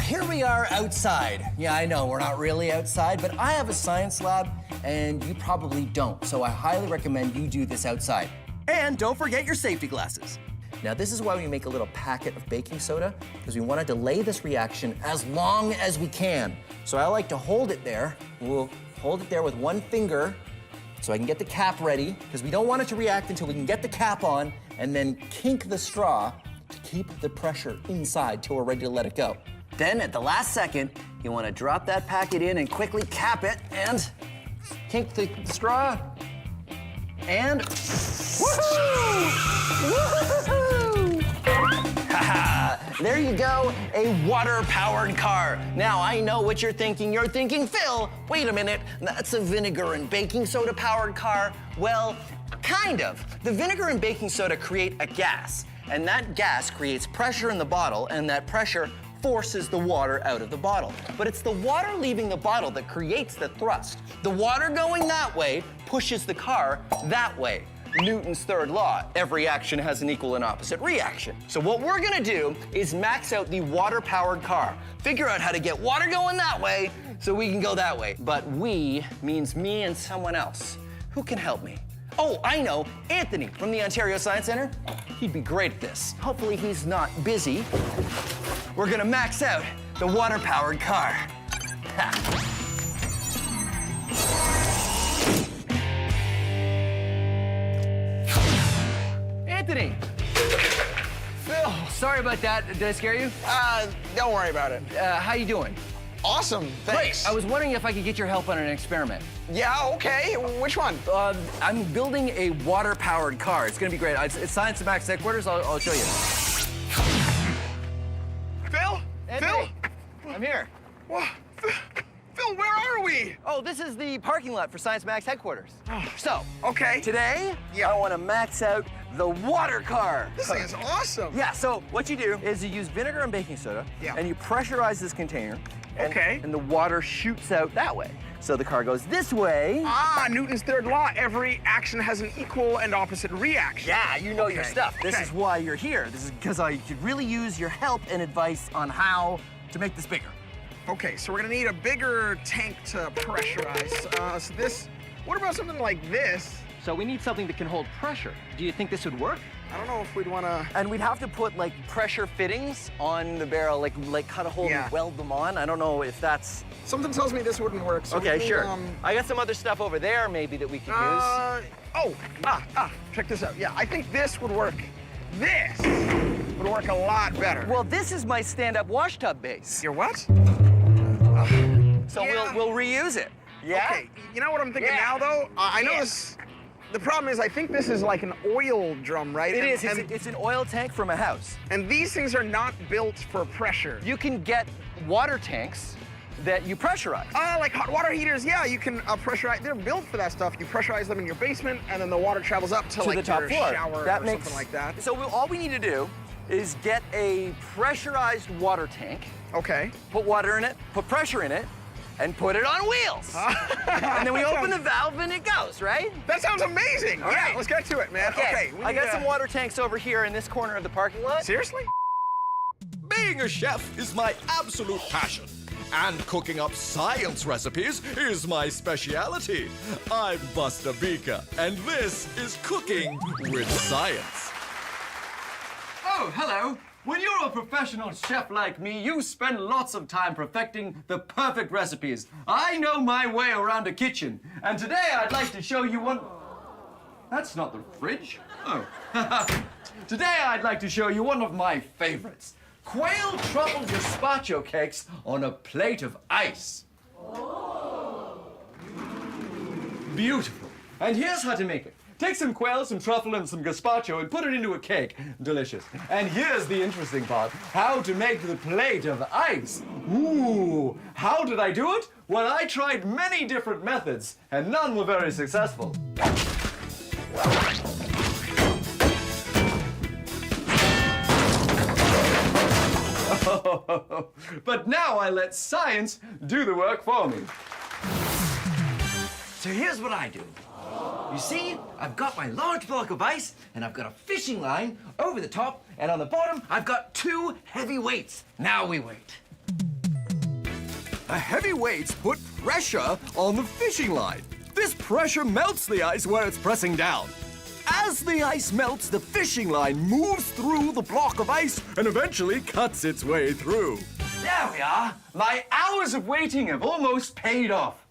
Here we are outside. Yeah, I know, we're not really outside, but I have a science lab and you probably don't, so I highly recommend you do this outside. And don't forget your safety glasses. Now, this is why we make a little packet of baking soda, because we want to delay this reaction as long as we can. So I like to hold it there. We'll hold it there with one finger so I can get the cap ready, because we don't want it to react until we can get the cap on, and then kink the straw to keep the pressure inside till we're ready to let it go. Then, at the last second, you want to drop that packet in and quickly cap it, and kink the straw, and woohoo! Woohoo! There you go, a water-powered car. Now, I know what you're thinking. You're thinking, Phil, wait a minute, that's a vinegar and baking soda-powered car. Well, kind of. The vinegar and baking soda create a gas, and that gas creates pressure in the bottle, and that pressure forces the water out of the bottle. But it's the water leaving the bottle that creates the thrust. The water going that way pushes the car that way. Newton's third law, every action has an equal and opposite reaction. So what we're gonna do is max out the water-powered car. Figure out how to get water going that way so we can go that way. But we means me and someone else. Who can help me? Oh, I know, Anthony from the Ontario Science Centre. He'd be great at this. Hopefully he's not busy. We're gonna max out the water-powered car. Ha. Anthony! Phil, sorry about that. Did I scare you? Don't worry about it. How you doing? Awesome, thanks. Great. I was wondering if I could get your help on an experiment. Yeah, okay. Which one? I'm building a water-powered car. It's gonna be great. It's Science Max headquarters. I'll show you. Phil? Anthony, I'm here. Whoa. Phil, where are we? Oh, this is the parking lot for Science Max headquarters. So, Okay. today, I want to max out the water car. This thing is awesome. Yeah, so what you do is you use vinegar and baking soda, Yeah. and you pressurize this container, and, Okay. and the water shoots out that way. So the car goes this way. Newton's third law. Every action has an equal and opposite reaction. Yeah, you know your Okay. stuff. This Okay. is why you're here. This is because I could really use your help and advice on how to make this bigger. Okay, so we're gonna need a bigger tank to pressurize. So this, what about something like this? So we need something that can hold pressure. Do you think this would work? I don't know if we'd wanna... And we'd have to put like pressure fittings on the barrel, like cut a hole and weld them on. I don't know if that's... Something tells me this wouldn't work. So okay, we need, sure. I got some other stuff over there maybe that we could use. Check this out. Yeah, I think this would work. This would work a lot better. Well, this is my stand-up wash tub base. Your what? So we'll reuse it. Yeah? Okay, you know what I'm thinking now, though? I know this... The problem is, I think this is like an oil drum, right? It is. It's an oil tank from a house. And these things are not built for pressure. You can get water tanks that you pressurize. Like hot water heaters, yeah, you can pressurize. They're built for that stuff. You pressurize them in your basement, and then the water travels up to like the top your floor. shower That or makes, something like that. So all we need to do is get a pressurized water tank. Okay. Put water in it, put pressure in it, and put it on wheels. And then we open the valve and it goes, right? That sounds amazing. All yeah, right. let's get to it, man. Okay. I got some water tanks over here in this corner of the parking lot. Seriously? Being a chef is my absolute passion. And cooking up science recipes is my speciality. I'm Buster Beaker, and this is Cooking with Science. Oh, hello. When you're a professional chef like me, you spend lots of time perfecting the perfect recipes. I know my way around a kitchen, and today I'd like to show you one... That's not the fridge. Oh. Today I'd like to show you one of my favorites. Quail truffle gazpacho cakes on a plate of ice. Beautiful. And here's how to make it. Take some quail, some truffle, and some gazpacho and put it into a cake. Delicious. And here's the interesting part. How to make the plate of ice. Ooh, how did I do it? Well, I tried many different methods, and none were very successful. But now I let science do the work for me. So here's what I do. You see, I've got my large block of ice, and I've got a fishing line over the top, and on the bottom, I've got 2 heavy weights. Now we wait. The heavy weights put pressure on the fishing line. This pressure melts the ice where it's pressing down. As the ice melts, the fishing line moves through the block of ice and eventually cuts its way through. There we are. My hours of waiting have almost paid off.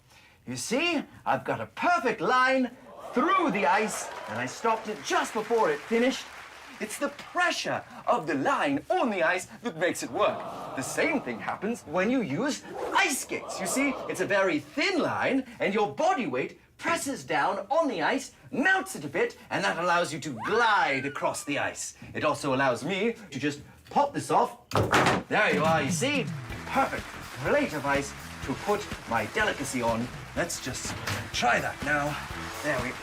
You see, I've got a perfect line through the ice, and I stopped it just before it finished. It's the pressure of the line on the ice that makes it work. The same thing happens when you use ice skates. You see, it's a very thin line, and your body weight presses down on the ice, melts it a bit, and that allows you to glide across the ice. It also allows me to just pop this off. There you are, you see? Perfect plate of ice to put my delicacy on. Let's just try that now. There we go.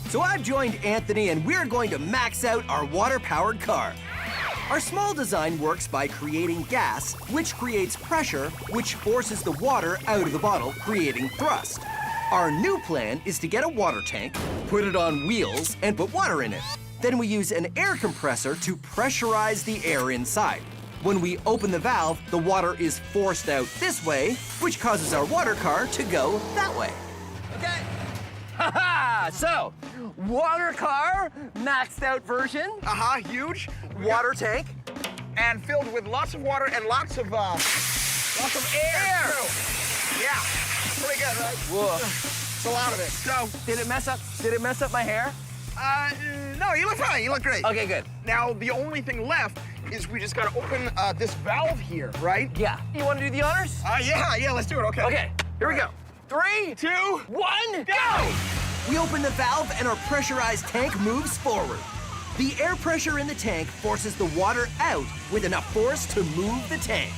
So I've joined Anthony, and we're going to max out our water-powered car. Our small design works by creating gas, which creates pressure, which forces the water out of the bottle, creating thrust. Our new plan is to get a water tank, put it on wheels, and put water in it. Then we use an air compressor to pressurize the air inside. When we open the valve, the water is forced out this way, which causes our water car to go that way. Okay. Ha-ha! So, water car, maxed out version. Huge. Water tank. And filled with lots of water and lots of air. Too. Yeah. Pretty good, right? Whoa. It's a lot of it. So, Did it mess up my hair? no, you look fine. You look great. Okay, good. Now, the only thing left is we just gotta open this valve here, right? Yeah. You want to do the honors? Yeah, let's do it, okay. Okay, here we go. 3, 2, 1, go! We open the valve, and our pressurized tank moves forward. The air pressure in the tank forces the water out with enough force to move the tank.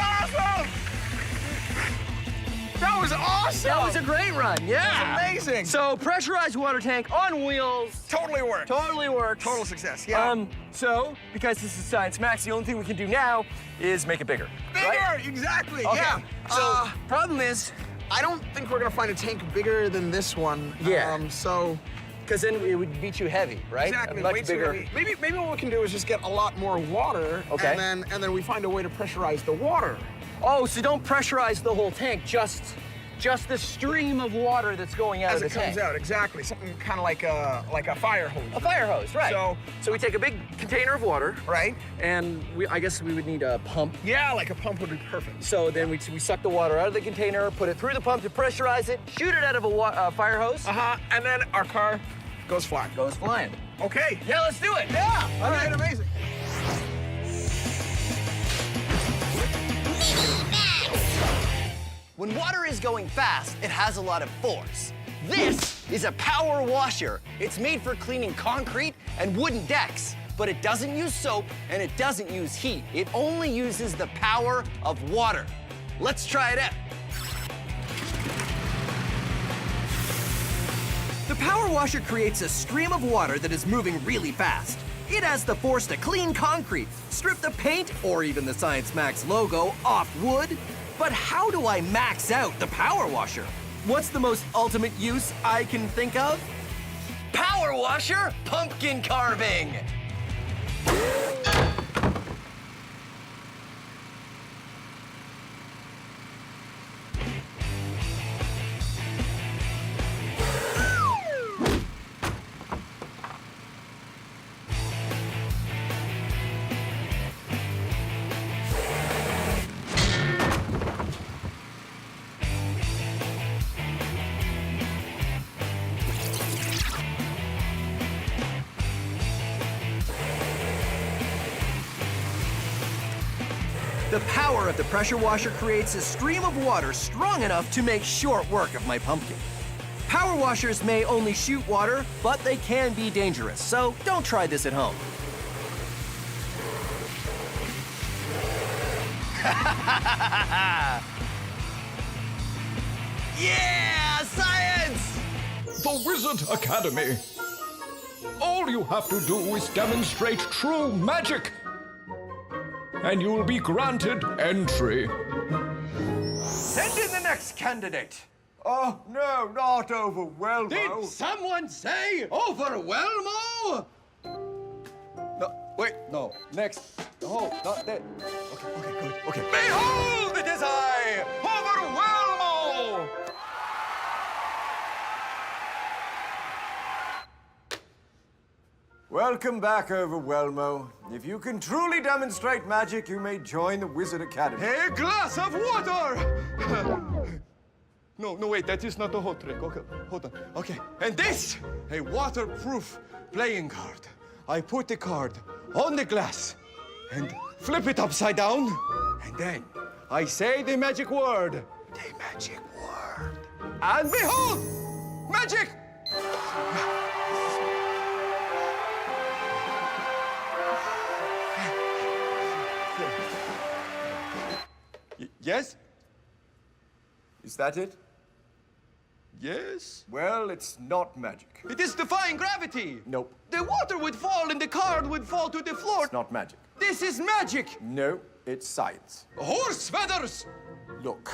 Awesome! That was awesome! That was a great run, yeah. That's amazing. So, pressurized water tank on wheels. Totally worked. Totally works. Total success, yeah. So, because this is Science Max, the only thing we can do now is make it bigger. Bigger, right? exactly, Okay. yeah. So, problem is, I don't think we're gonna find a tank bigger than this one. Yeah. So Because then it would be too heavy, right? Exactly. A much way too bigger. heavy. Maybe what we can do is just get a lot more water, Okay. and then we find a way to pressurize the water. Oh, so don't pressurize the whole tank, just the stream of water that's going out As of it the tank. comes out, exactly. Something kind of like a fire hose. A fire hose, right. So we take a big container of water, right? and I guess we would need a pump. Yeah, like a pump would be perfect. So then we suck the water out of the container, put it through the pump to pressurize it, shoot it out of a fire hose. And then our car goes flying. Goes flying. Okay. Yeah, let's do it. Yeah. All right. Amazing. When water is going fast, it has a lot of force. This is a power washer. It's made for cleaning concrete and wooden decks, but it doesn't use soap and it doesn't use heat. It only uses the power of water. Let's try it out. The power washer creates a stream of water that is moving really fast. It has the force to clean concrete, strip the paint, or even the Science Max logo off wood. But how do I max out the power washer? What's the most ultimate use I can think of? Power washer pumpkin carving! The power of the pressure washer creates a stream of water strong enough to make short work of my pumpkin. Power washers may only shoot water, but they can be dangerous, so don't try this at home. Yeah, science! The Wizard Academy. All you have to do is demonstrate true magic, and you'll be granted entry. Send in the next candidate. Oh, no, not Overwhelmo. Did someone say Overwhelmo? No, wait, no. Next. Oh, not that. Okay, good. Okay. Behold, it is I, Overwhelmo! Welcome back, Overwhelmo. If you can truly demonstrate magic, you may join the Wizard Academy. A glass of water! No, wait, that is not the hot trick. Okay, hold on. Okay, and this, a waterproof playing card. I put the card on the glass and flip it upside down, and then I say the magic word. The magic word. And behold, magic! Yes? Is that it? Yes? Well, it's not magic. It is defying gravity. Nope. The water would fall and the card would fall to the floor. It's not magic. This is magic. No, it's science. Horse feathers. Look,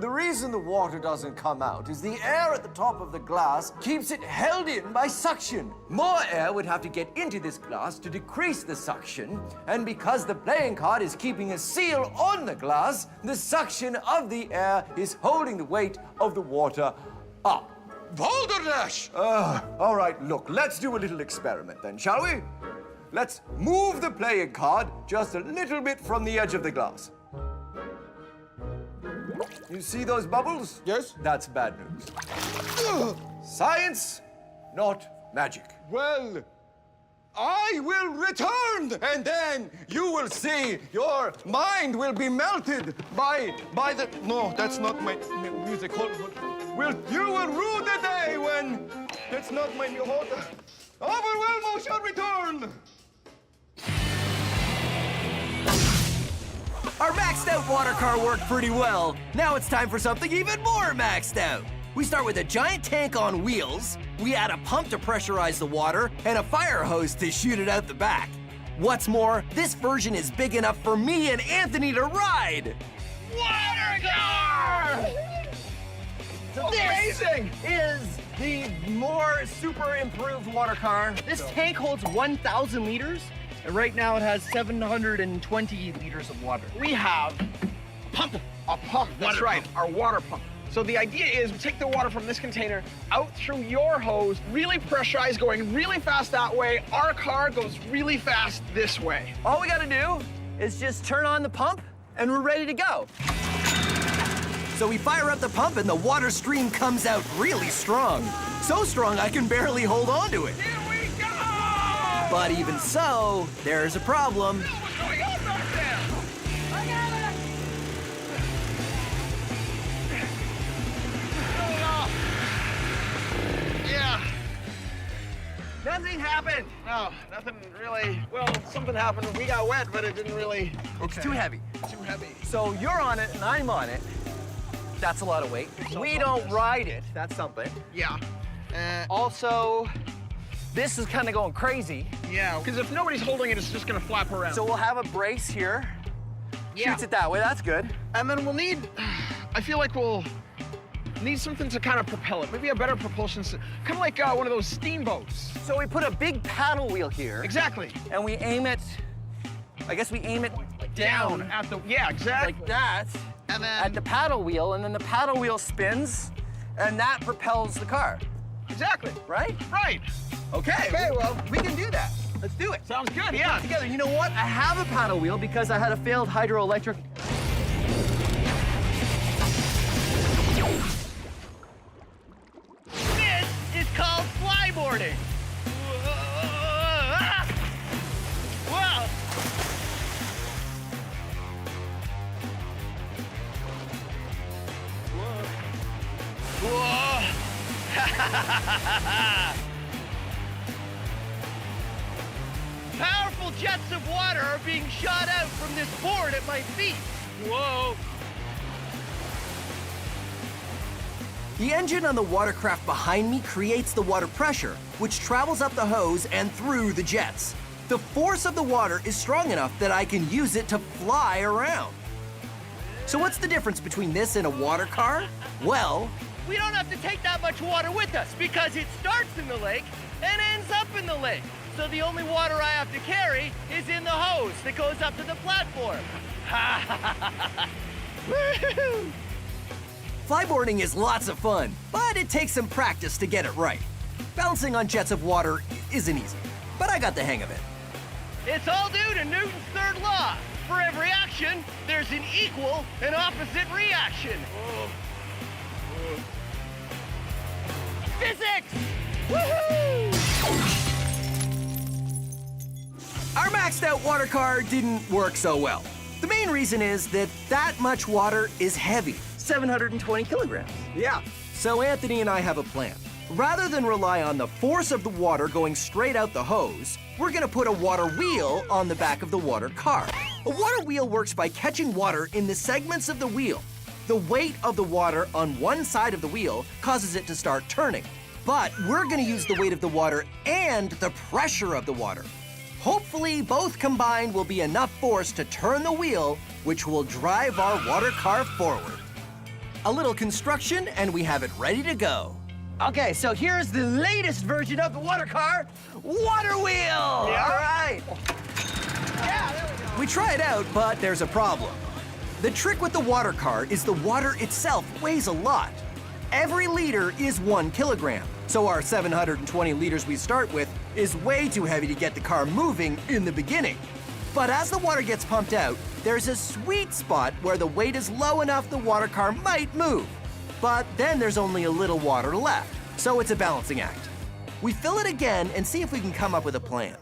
the reason the water doesn't come out is the air at the top of the glass keeps it held in by suction. More air would have to get into this glass to decrease the suction, and because the playing card is keeping a seal on the glass, the suction of the air is holding the weight of the water up. Balderdash. All right, look, let's do a little experiment then, shall we? Let's move the playing card just a little bit from the edge of the glass. You see those bubbles? Yes. That's bad news. Science, not magic. Well, I will return, and then you will see your mind will be melted by the. No, that's not my music. Hold. You will rue the day when. That's not my. Hold. Overwhelmo shall return. Our maxed out water car worked pretty well. Now it's time for something even more maxed out. We start with a giant tank on wheels, we add a pump to pressurize the water, and a fire hose to shoot it out the back. What's more, this version is big enough for me and Anthony to ride. Water car! So amazing! This is the more super improved water car. This tank holds 1,000 liters, and right now it has 720 liters of water. We have a pump, that's right, our water pump. So the idea is we take the water from this container out through your hose, really pressurized, going really fast that way. Our car goes really fast this way. All we gotta do is just turn on the pump, and we're ready to go. So we fire up the pump, and the water stream comes out really strong. So strong, I can barely hold on to it. Here we go! But even so, there's a problem. What's going on back there? I got it! Yeah. Nothing happened. No, nothing really. Well, something happened. We got wet, but it didn't really. It's too heavy. Too heavy. So you're on it, and I'm on it. That's a lot of weight. We don't ride it. That's something. Yeah. Also, this is kind of going crazy. Yeah, because if nobody's holding it, it's just gonna flap around. So we'll have a brace here. Yeah. Shoots it that way. That's good. And then we'll need, I feel like we'll need something to kind of propel it. Maybe a better propulsion system. Kind of like one of those steamboats. So we put a big paddle wheel here. Exactly. And we aim it, I guess we aim it down at the, yeah, exactly. like that. And then at the paddle wheel, and then the paddle wheel spins, and that propels the car. Exactly. Right? Right. Okay. Okay, well, we can do that. Let's do it. Sounds good, Let's yeah. do it together. You know what? I have a paddle wheel because I had a failed hydroelectric. This is called flyboarding. Wow. Whoa. Powerful jets of water are being shot out from this board at my feet. Whoa. The engine on the watercraft behind me creates the water pressure, which travels up the hose and through the jets. The force of the water is strong enough that I can use it to fly around. So what's the difference between this and a water car? Well, We don't have to take that much water with us because it starts in the lake and ends up in the lake. So the only water I have to carry is in the hose that goes up to the platform. Woo-hoo! flyboarding is lots of fun, but it takes some practice to get it right. Balancing on jets of water isn't easy, but I got the hang of it. It's all due to Newton's third law. For every action, there's an equal and opposite reaction. Physics! Woohoo! Our maxed out water car didn't work so well. The main reason is that that much water is heavy, 720 kilograms. Yeah. So Anthony and I have a plan. Rather than rely on the force of the water going straight out the hose, we're gonna put a water wheel on the back of the water car. A water wheel works by catching water in the segments of the wheel. The weight of the water on one side of the wheel causes it to start turning. But we're gonna use the weight of the water and the pressure of the water. Hopefully, both combined will be enough force to turn the wheel, which will drive our water car forward. A little construction, and we have it ready to go. Okay, so here's the latest version of the water car, water wheel! Yeah. All right. Yeah, there we go. We try it out, but there's a problem. The trick with the water car is the water itself weighs a lot. Every liter is 1 kilogram, so our 720 liters we start with is way too heavy to get the car moving in the beginning. But as the water gets pumped out, there's a sweet spot where the weight is low enough the water car might move. But then there's only a little water left, so it's a balancing act. We fill it again and see if we can come up with a plan.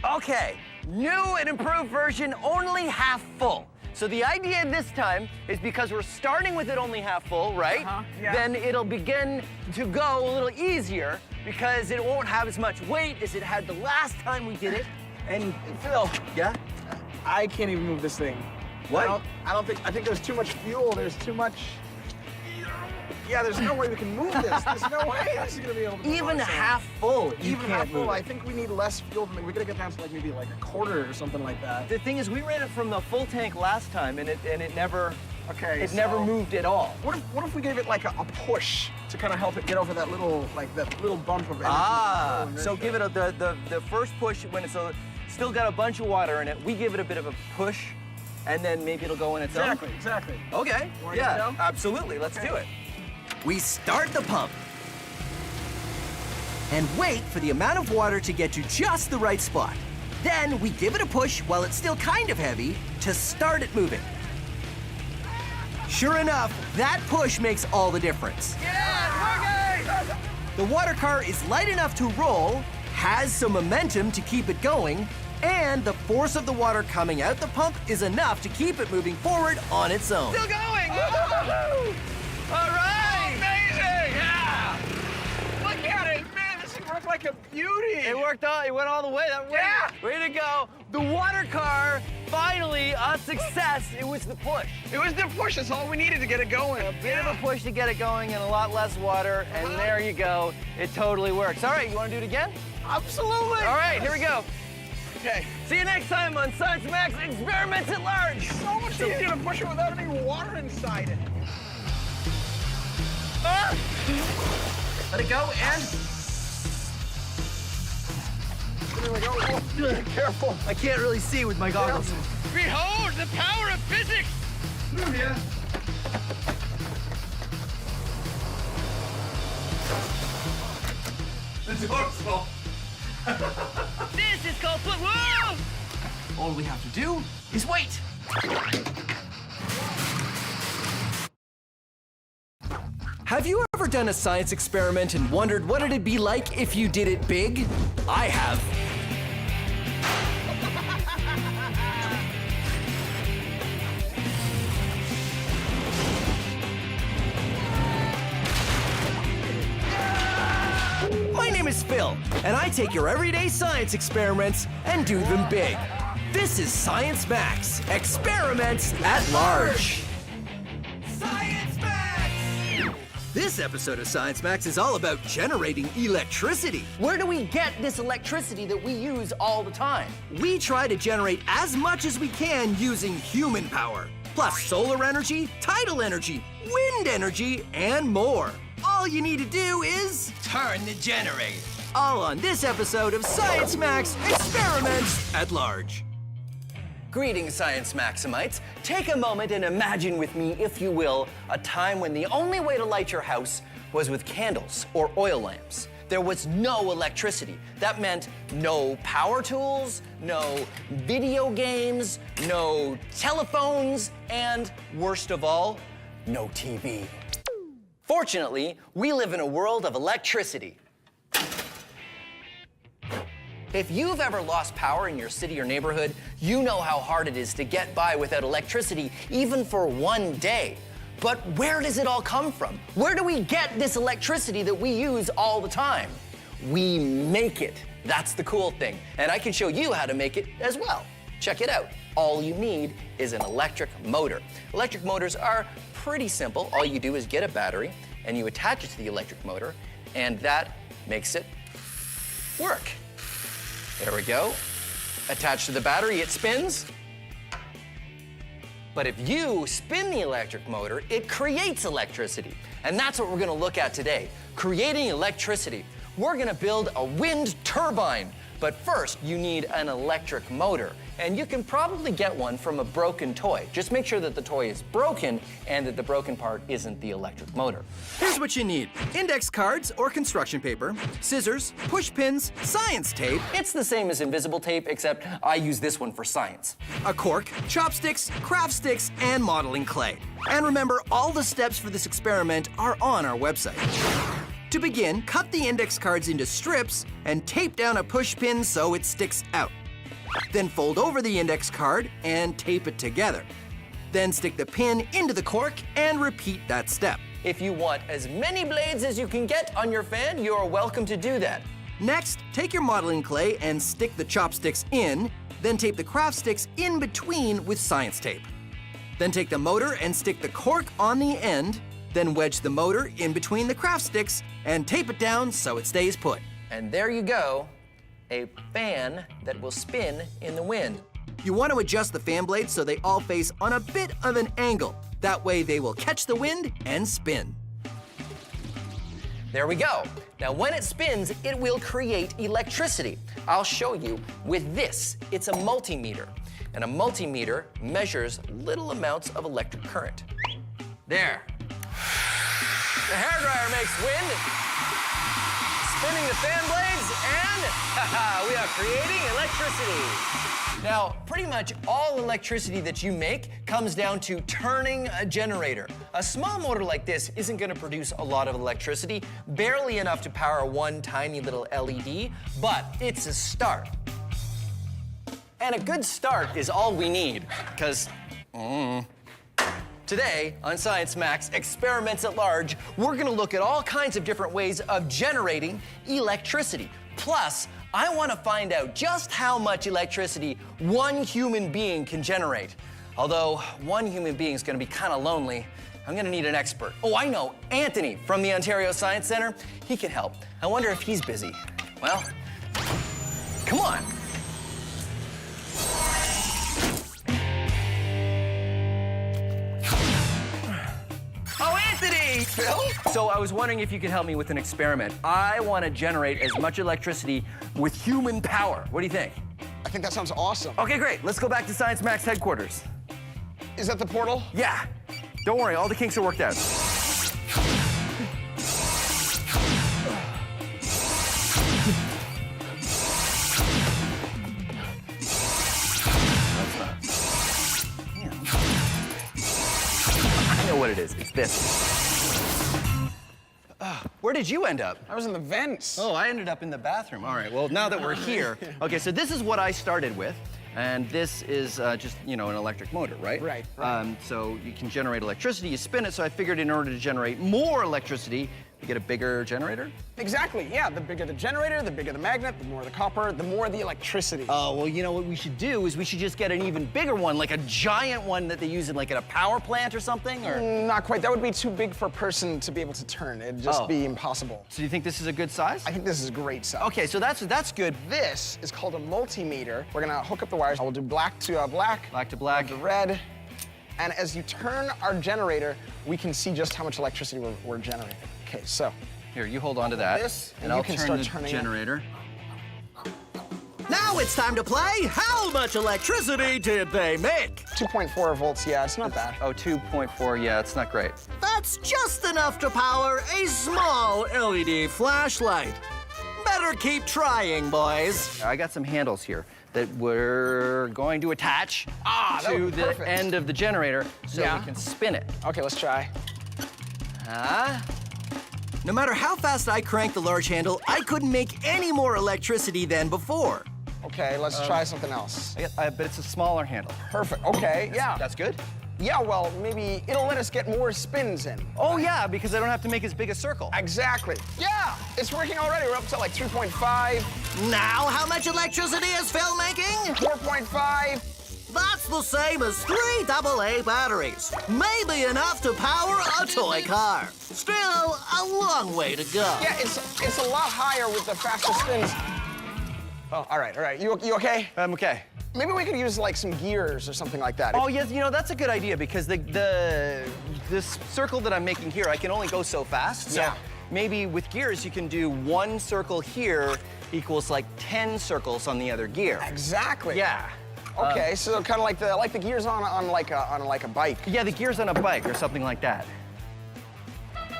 Okay, new and improved version, only half full. So the idea this time is because we're starting with it only half full, right? Yeah. Then it'll begin to go a little easier because it won't have as much weight as it had the last time we did it. And Phil, yeah? I can't even move this thing. What? I think there's too much fuel. There's too much. Yeah, there's no way we can move this. There's no way this is gonna be able to. Even half full, you Even can't half full, move I it. think we need less fuel. We gotta get down to like maybe like a quarter or something like that. The thing is, we ran it from the full tank last time, and it never Okay. It never moved at all. What if we gave it like a push to kind of help it get over that little bump of energy? So give it the first push when it's still got a bunch of water in it. We give it a bit of a push, and then maybe it'll go on its own. Exactly. Okay. Wanna Yeah. get it Absolutely. Let's do it. We start the pump and wait for the amount of water to get to just the right spot. Then we give it a push while it's still kind of heavy to start it moving. Sure enough, that push makes all the difference. The water car is light enough to roll, has some momentum to keep it going, and the force of the water coming out the pump is enough to keep it moving forward on its own. Still going! All right! Amazing! Yeah! Look at it, man! This thing worked like a beauty! It worked all, it went all the way. Yeah! Way to go. The water car, finally, a success. It was the push. It was the push. That's all we needed to get it going. A bit of a push to get it going and a lot less water, and there you go. It totally works. All right, you want to do it again? Absolutely! All right, here we go. Okay. See you next time on Science Max Experiments at Large. So much easier to push it without any water inside it. Let it go, and There we go. Oh, careful. I can't really see with my goggles. Behold the power of physics! The door's full. This is called whoa! All we have to do is wait. Have you ever done a science experiment and wondered what it'd be like if you did it big? I have. My name is Phil, and I take your everyday science experiments and do them big. This is Science Max, Experiments at Large. Science Max! This episode of Science Max is all about generating electricity. Where do we get this electricity that we use all the time? We try to generate as much as we can using human power, plus solar energy, tidal energy, wind energy, and more. All you need to do is turn the generator. All on this episode of Science Max Experiments at Large. Greetings, Science Maximites. Take a moment and imagine with me, if you will, a time when the only way to light your house was with candles or oil lamps. There was no electricity. That meant no power tools, no video games, no telephones, and worst of all, no TV. Fortunately, we live in a world of electricity. If you've ever lost power in your city or neighborhood, you know how hard it is to get by without electricity, even for one day. But where does it all come from? Where do we get this electricity that we use all the time? We make it. That's the cool thing. And I can show you how to make it as well. Check it out. All you need is an electric motor. Electric motors are pretty simple. All you do is get a battery and you attach it to the electric motor, and that makes it work. There we go. Attached to the battery, it spins. But if you spin the electric motor, it creates electricity. And that's what we're gonna look at today, creating electricity. We're gonna build a wind turbine. But first, you need an electric motor. And you can probably get one from a broken toy. Just make sure that the toy is broken and that the broken part isn't the electric motor. Here's what you need: index cards or construction paper, scissors, push pins, science tape. It's the same as invisible tape, except I use this one for science. A cork, chopsticks, craft sticks, and modeling clay. And remember, all the steps for this experiment are on our website. To begin, cut the index cards into strips and tape down a push pin so it sticks out. Then fold over the index card and tape it together. Then stick the pin into the cork and repeat that step. If you want as many blades as you can get on your fan, you're welcome to do that. Next, take your modeling clay and stick the chopsticks in, then tape the craft sticks in between with science tape. Then take the motor and stick the cork on the end, then wedge the motor in between the craft sticks and tape it down so it stays put. And there you go, a fan that will spin in the wind. You want to adjust the fan blades so they all face on a bit of an angle. That way they will catch the wind and spin. There we go. Now when it spins, it will create electricity. I'll show you with this. It's a multimeter. And a multimeter measures little amounts of electric current. There. The hairdryer makes wind, spinning the fan blades, and we are creating electricity. Now, pretty much all electricity that you make comes down to turning a generator. A small motor like this isn't gonna produce a lot of electricity, barely enough to power one tiny little LED, but it's a start. And a good start is all we need, because today on Science Max Experiments at Large, we're gonna look at all kinds of different ways of generating electricity. Plus, I wanna find out just how much electricity one human being can generate. Although one human being is gonna be kinda lonely, I'm gonna need an expert. Oh, I know, Anthony from the Ontario Science Centre. He can help. I wonder if he's busy. Well, come on. Oh, Anthony! Phil? So I was wondering if you could help me with an experiment. I want to generate as much electricity with human power. What do you think? I think that sounds awesome. Okay, great. Let's go back to Science Max headquarters. Is that the portal? Yeah. Don't worry, all the kinks are worked out. I know what it is. It's this. Where did you end up? I was in the vents. Oh, I ended up in the bathroom. All right, well, now that we're here. Okay, so this is what I started with. And this is just, an electric motor, right? Right. So you can generate electricity, you spin it, so I figured in order to generate more electricity, you get a bigger generator? Exactly, yeah. The bigger the generator, the bigger the magnet, the more the copper, the more the electricity. Oh, well, you know what we should do is we should just get an even bigger one, like a giant one that they use in like at a power plant or something, or? Not quite. That would be too big for a person to be able to turn. It'd just be impossible. So you think this is a good size? I think this is a great size. Okay, so that's good. This is called a multimeter. We're gonna hook up the wires. I will do black to black. Black to black. To red. And as you turn our generator, we can see just how much electricity we're generating. Okay, so. Here, you hold on to that. This, and you I'll can turn start the turning generator. Now it's time to play How Much Electricity Did They Make? 2.4 volts, yeah, it's not bad. Oh, 2.4, yeah, it's not great. That's just enough to power a small LED flashlight. Better keep trying, boys. I got some handles here that we're going to attach to the end of the generator so we can spin it. Okay, let's try. No matter how fast I cranked the large handle, I couldn't make any more electricity than before. Okay, let's try something else. But it's a smaller handle. Perfect, okay, yeah. That's good? Yeah, well, maybe it'll let us get more spins in. Oh, yeah, because I don't have to make as big a circle. Exactly. Yeah, it's working already. We're up to like 3.5. Now, how much electricity is Phil making? 4.5. That's the same as 3 AA batteries. Maybe enough to power a toy car. Still a long way to go. Yeah, it's a lot higher with the faster spins. Oh, all right. You okay? I'm okay. Maybe we could use like some gears or something like that. Oh, yes, that's a good idea because this circle that I'm making here, I can only go so fast. So maybe with gears, you can do 1 circle here equals like 10 circles on the other gear. Exactly. Yeah. Okay, so kind of like the gears on like a bike. Yeah, the gears on a bike or something like that.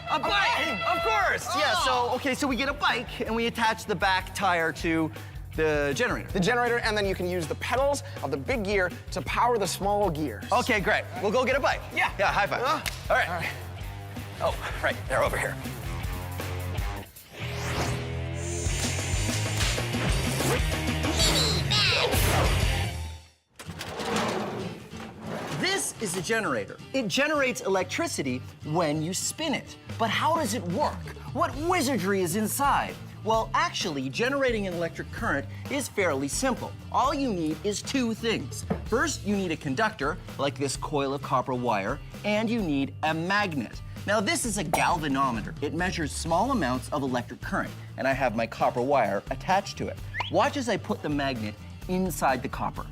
A bike, of course. Yeah. So we get a bike and we attach the back tire to the generator. The generator, and then you can use the pedals of the big gear to power the small gears. Okay, great. We'll go get a bike. Yeah. Yeah, high five. All right. Oh, right, they're over here. This is a generator. It generates electricity when you spin it. But how does it work? What wizardry is inside? Well, actually, generating an electric current is fairly simple. All you need is 2 things. First, you need a conductor, like this coil of copper wire, and you need a magnet. Now, this is a galvanometer. It measures small amounts of electric current, and I have my copper wire attached to it. Watch as I put the magnet inside the copper.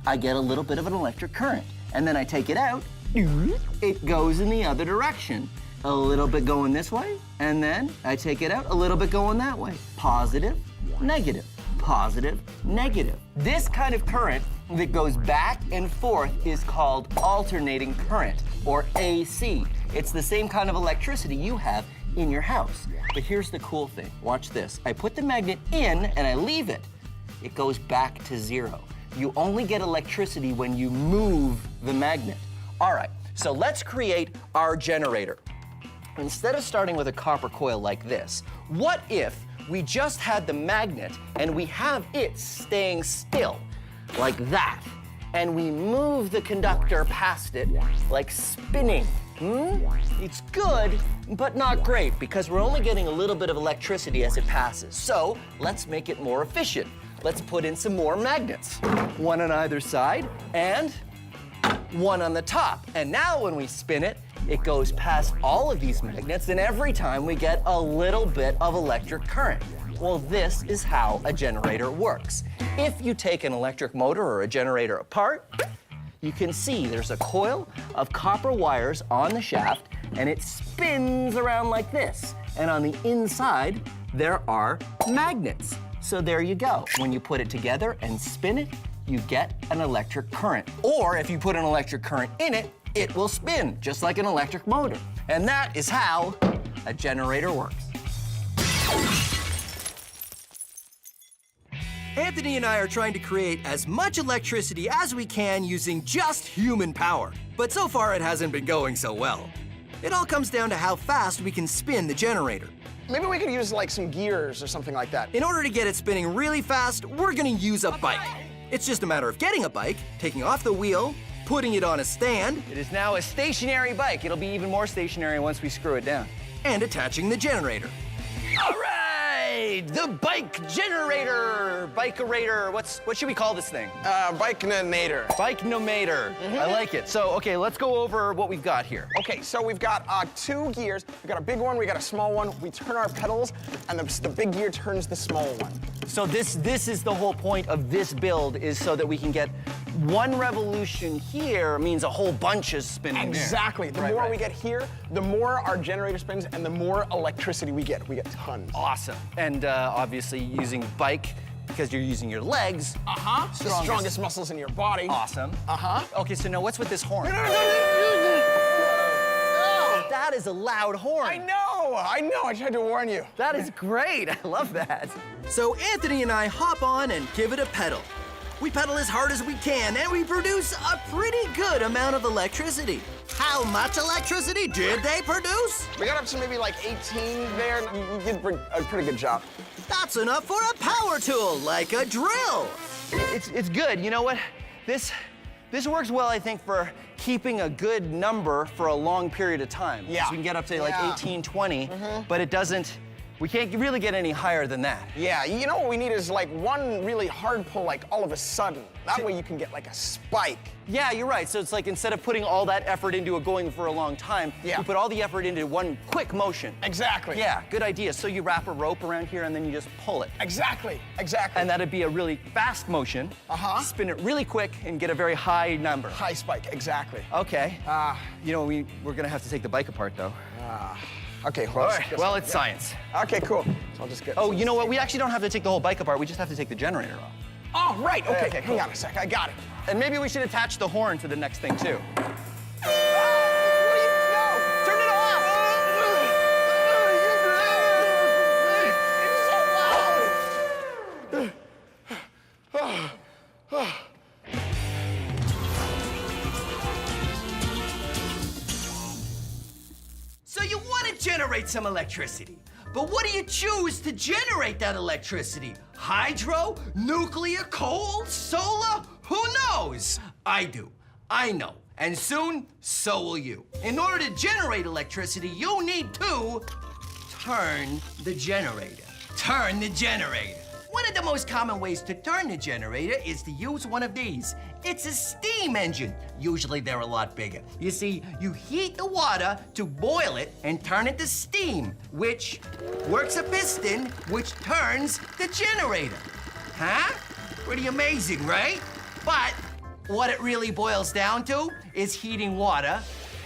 I get a little bit of an electric current, and then I take it out, it goes in the other direction. A little bit going this way, and then I take it out, a little bit going that way. Positive, negative, positive, negative. This kind of current that goes back and forth is called alternating current, or AC. It's the same kind of electricity you have in your house. But here's the cool thing. Watch this. I put the magnet in and I leave it. It goes back to zero. You only get electricity when you move the magnet. All right, so let's create our generator. Instead of starting with a copper coil like this, what if we just had the magnet and we have it staying still, like that, and we move the conductor past it, like spinning? It's good, but not great, because we're only getting a little bit of electricity as it passes. So let's make it more efficient. Let's put in some more magnets. One on either side, and one on the top. And now when we spin it, it goes past all of these magnets, and every time we get a little bit of electric current. Well, this is how a generator works. If you take an electric motor or a generator apart, you can see there's a coil of copper wires on the shaft, and it spins around like this. And on the inside, there are magnets. So there you go. When you put it together and spin it, you get an electric current. Or if you put an electric current in it, it will spin, just like an electric motor. And that is how a generator works. Anthony and I are trying to create as much electricity as we can using just human power. But so far, it hasn't been going so well. It all comes down to how fast we can spin the generator. Maybe we could use like some gears or something like that. In order to get it spinning really fast, we're gonna use a bike. It's just a matter of getting a bike, taking off the wheel, putting it on a stand. It is now a stationary bike. It'll be even more stationary once we screw it down. And attaching the generator. All right, the bike generator. Bike-orator, what should we call this thing? Bike-nomator. Bike-nomator. I like it. So, okay, let's go over what we've got here. Okay, so we've got 2 gears. We've got a big one, we got a small one. We turn our pedals, and the big gear turns the small one. So this is the whole point of this build, is so that we can get one revolution here means a whole bunch is spinning. Exactly. The more we get here, the more our generator spins, and the more electricity we get. We get tons. Awesome. And obviously using bike, because you're using your legs. The strongest muscles in your body. Awesome. Okay, so now what's with this horn? That is a loud horn. I know. I tried to warn you. That is great. I love that. So Anthony and I hop on and give it a pedal. We pedal as hard as we can, and we produce a pretty good amount of electricity. How much electricity did they produce? We got up to maybe like 18 there. You did a pretty good job. That's enough for a power tool, like a drill. It's good. You know what? This works well, I think, for keeping a good number for a long period of time. Yeah. So we can get up to like 18, 20, but it doesn't, we can't really get any higher than that. Yeah, you know what we need is like one really hard pull, like all of a sudden. That way you can get like a spike. Yeah, you're right. So it's like instead of putting all that effort into it going for a long time, you put all the effort into one quick motion. Exactly. Yeah, good idea. So you wrap a rope around here and then you just pull it. Exactly. And that'd be a really fast motion. Spin it really quick and get a very high number. High spike, exactly. Okay. You know, we're gonna have to take the bike apart though. Okay, well, well, it's science. Okay, cool. So I'll just get. Oh, you know what? We actually don't have to take the whole bike apart. We just have to take the generator off. Oh, right. Okay, cool. Hang on a sec. I got it. And maybe we should attach the horn to the next thing too. Turn it off! It's so loud! So you want to generate some electricity, but what do you choose to generate that electricity? Hydro, nuclear, coal, solar? Who knows? I do. I know. And soon, so will you. In order to generate electricity, you need to turn the generator. Turn the generator. One of the most common ways to turn the generator is to use one of these. It's a steam engine. Usually they're a lot bigger. You see, you heat the water to boil it and turn it to steam, which works a piston, which turns the generator. Huh? Pretty amazing, right? But what it really boils down to is heating water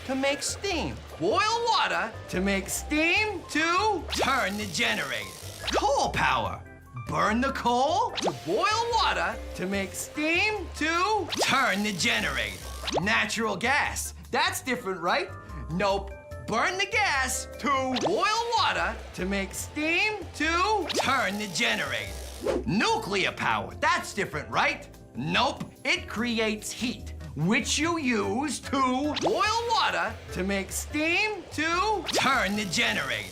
to make steam. Boil water to make steam to turn the generator. Coal power. Burn the coal to boil water to make steam to turn the generator. Natural gas. That's different, right? Nope. Burn the gas to boil water to make steam to turn the generator. Nuclear power. That's different, right? Nope. It creates heat, which you use to boil water to make steam to turn the generator.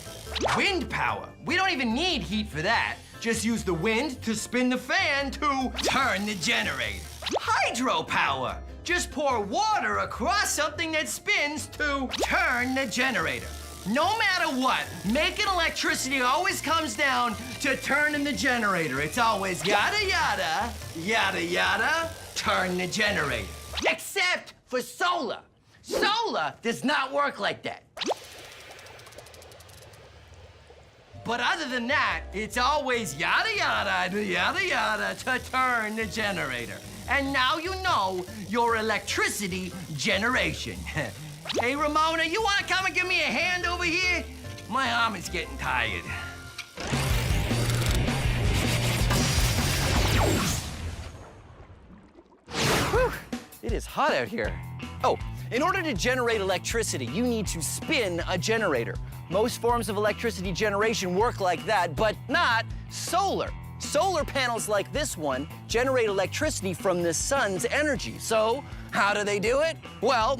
Wind power. We don't even need heat for that. Just use the wind to spin the fan to turn the generator. Hydropower. Just pour water across something that spins to turn the generator. No matter what, making electricity always comes down to turning the generator. It's always yada yada, yada yada, turn the generator. Except for solar. Solar does not work like that. But other than that, it's always yada yada, yada yada to turn the generator. And now you know your electricity generation. Hey, Ramona, you wanna come and give me a hand over here? My arm is getting tired. Whew, it is hot out here. Oh, in order to generate electricity, you need to spin a generator. Most forms of electricity generation work like that, but not solar. Solar panels like this one generate electricity from the sun's energy. So, how do they do it? Well,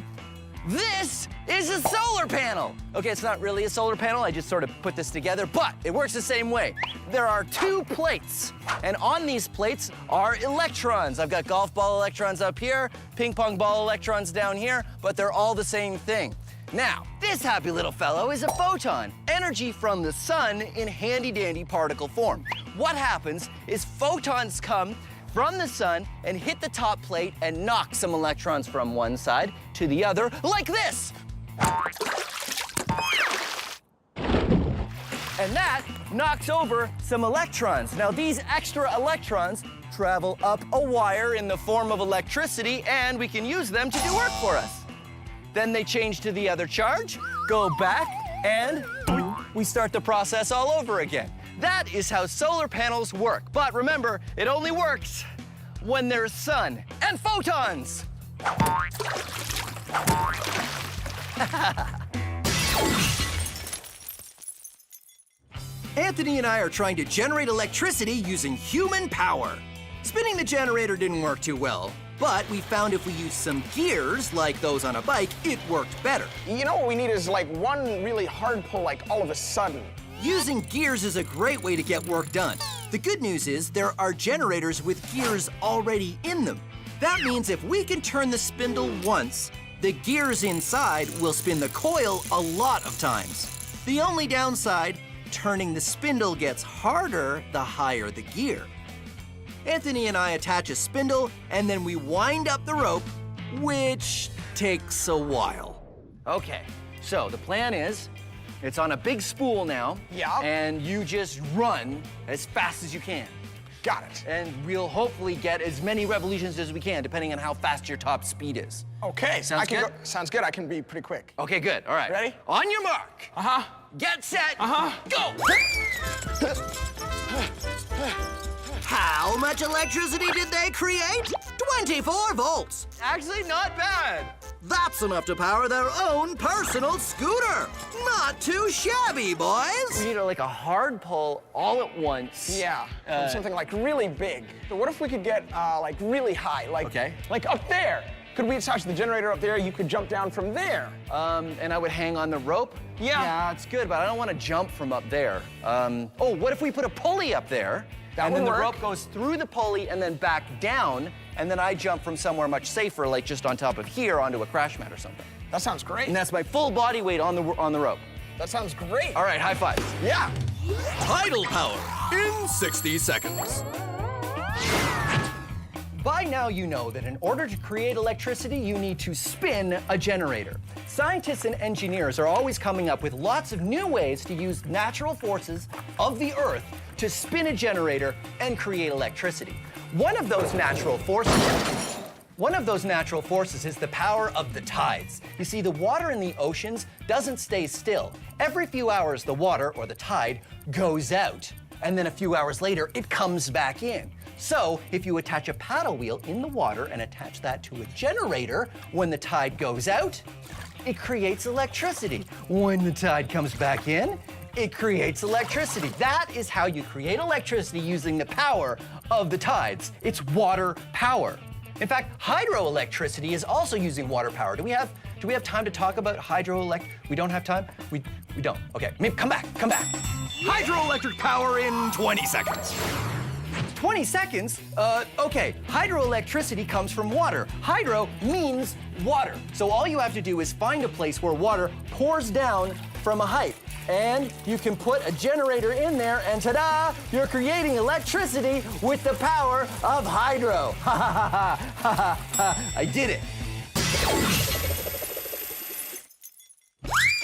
this is a solar panel. Okay, it's not really a solar panel, I just sort of put this together, but it works the same way. There are 2 plates, and on these plates are electrons. I've got golf ball electrons up here, ping pong ball electrons down here, but they're all the same thing. Now, this happy little fellow is a photon, energy from the sun in handy-dandy particle form. What happens is photons come from the sun and hit the top plate and knock some electrons from one side to the other, like this. And that knocks over some electrons. Now, these extra electrons travel up a wire in the form of electricity, and we can use them to do work for us. Then they change to the other charge, go back, and we start the process all over again. That is how solar panels work. But remember, it only works when there's sun and photons. Anthony and I are trying to generate electricity using human power. Spinning the generator didn't work too well, but we found if we used some gears, like those on a bike, it worked better. You know what we need is like one really hard pull, like all of a sudden. Using gears is a great way to get work done. The good news is there are generators with gears already in them. That means if we can turn the spindle once, the gears inside will spin the coil a lot of times. The only downside, turning the spindle gets harder the higher the gear. Anthony and I attach a spindle, and then we wind up the rope, which takes a while. Okay, so the plan is, it's on a big spool now. Yeah. And you just run as fast as you can. Got it. And we'll hopefully get as many revolutions as we can, depending on how fast your top speed is. Okay. Sounds good? Sounds good. I can be pretty quick. Okay, good. All right. Ready? On your mark. Uh-huh. Get set. Uh-huh. Go. How much electricity did they create? 24 volts. Actually, not bad. That's enough to power their own personal scooter. Not too shabby, boys. We need like a hard pull all at once. Yeah, from something like really big. So what if we could get like really high, like up there? Could we attach the generator up there? You could jump down from there. And I would hang on the rope? Yeah. Yeah, it's good, but I don't want to jump from up there. Oh, what if we put a pulley up there? That and would then work. the rope goes through the pulley and then back down, and then I jump from somewhere much safer, like just on top of here onto a crash mat or something. That sounds great. And that's my full body weight on the rope. That sounds great. All right, high fives. Yeah. Tidal power in 60 seconds. By now you know that in order to create electricity, you need to spin a generator. Scientists and engineers are always coming up with lots of new ways to use natural forces of the Earth to spin a generator and create electricity. One of those natural forces One of those natural forces is the power of the tides. You see, the water in the oceans doesn't stay still. Every few hours, the water, or the tide, goes out. And then a few hours later, it comes back in. So, if you attach a paddle wheel in the water and attach that to a generator, when the tide goes out, it creates electricity. When the tide comes back in, it creates electricity. That is how you create electricity using the power of the tides. It's water power. In fact, hydroelectricity is also using water power. Do we have time to talk about hydroelect? We don't have time? We don't. Okay, maybe come back. Hydroelectric power in 20 seconds. 20 seconds? Okay, hydroelectricity comes from water. Hydro means water. So all you have to do is find a place where water pours down from a height. And you can put a generator in there, and ta-da! You're creating electricity with the power of hydro. Ha ha ha ha ha! I did it.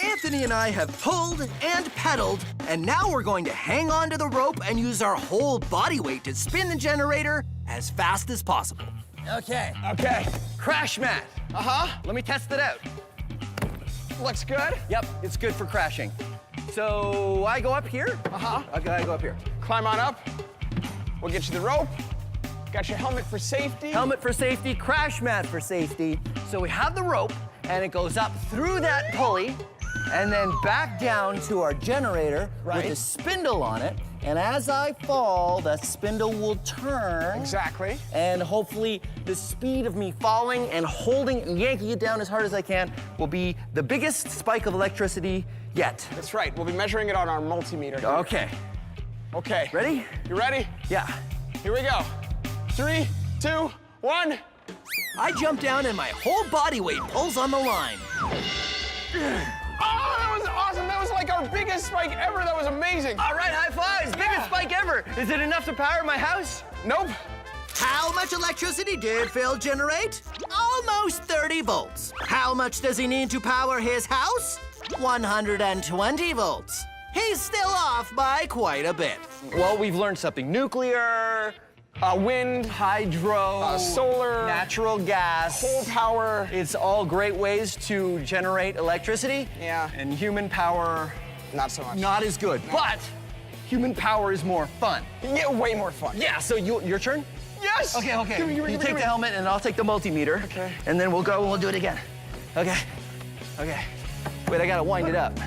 Anthony and I have pulled and pedaled, and now we're going to hang on to the rope and use our whole body weight to spin the generator as fast as possible. Okay. Crash mat. Let me test it out. Looks good. Yep, it's good for crashing. So I go up here? Okay, I go up here. Climb on up. We'll get you the rope. Got your helmet for safety. Helmet for safety, crash mat for safety. So we have the rope, and it goes up through that pulley, and then back down to our generator with a spindle on it. And as I fall, the spindle will turn. Exactly. And hopefully the speed of me falling and holding and yanking it down as hard as I can will be the biggest spike of electricity yet. That's right. We'll be measuring it on our multimeter here. Okay. Ready? You ready? Yeah. Here we go. 3, 2, 1. I jump down and my whole body weight pulls on the line. Oh, that was awesome. That was like our biggest spike ever. That was amazing. All right, high fives. Biggest spike ever. Is it enough to power my house? Nope. How much electricity did Phil generate? Almost 30 volts. How much does he need to power his house? 120 volts. He's still off by quite a bit. Well, we've learned something. Nuclear, Wind, hydro, solar, natural gas, coal power. It's all great ways to generate electricity. Yeah. And human power, not so much. Not as good. No. But human power is more fun. Yeah, way more fun. Yeah, so your turn? Yes! Okay. Give me, you take the helmet and I'll take the multimeter. Okay. And then we'll go and we'll do it again. Okay. Wait, I gotta wind it up.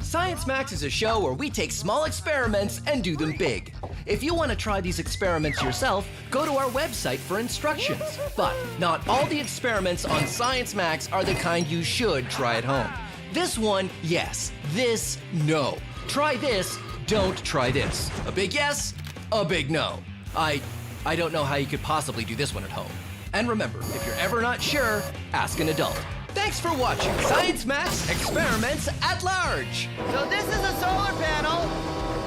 Science Max is a show where we take small experiments and do them big. If you want to try these experiments yourself, go to our website for instructions. But not all the experiments on Science Max are the kind you should try at home. This one, yes. This, no. Try this, don't try this. A big yes, a big no. I don't know how you could possibly do this one at home. And remember, if you're ever not sure, ask an adult. Thanks for watching Science Max Experiments at Large. So this is a solar panel,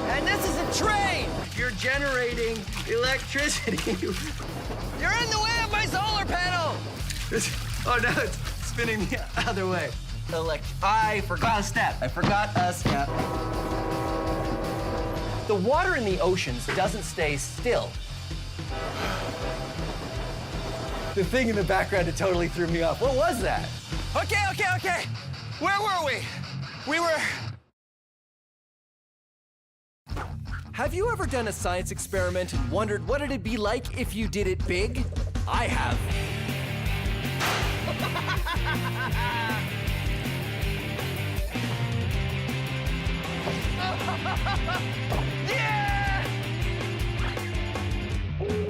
and this is a train. You're generating electricity. You're in the way of my solar panel. Oh, now it's spinning the other way. I forgot a step. The water in the oceans doesn't stay still. The thing in the background, it totally threw me off. What was that? Okay. Where were we? We were... Have you ever done a science experiment and wondered what it'd be like if you did it big? I have. Yeah!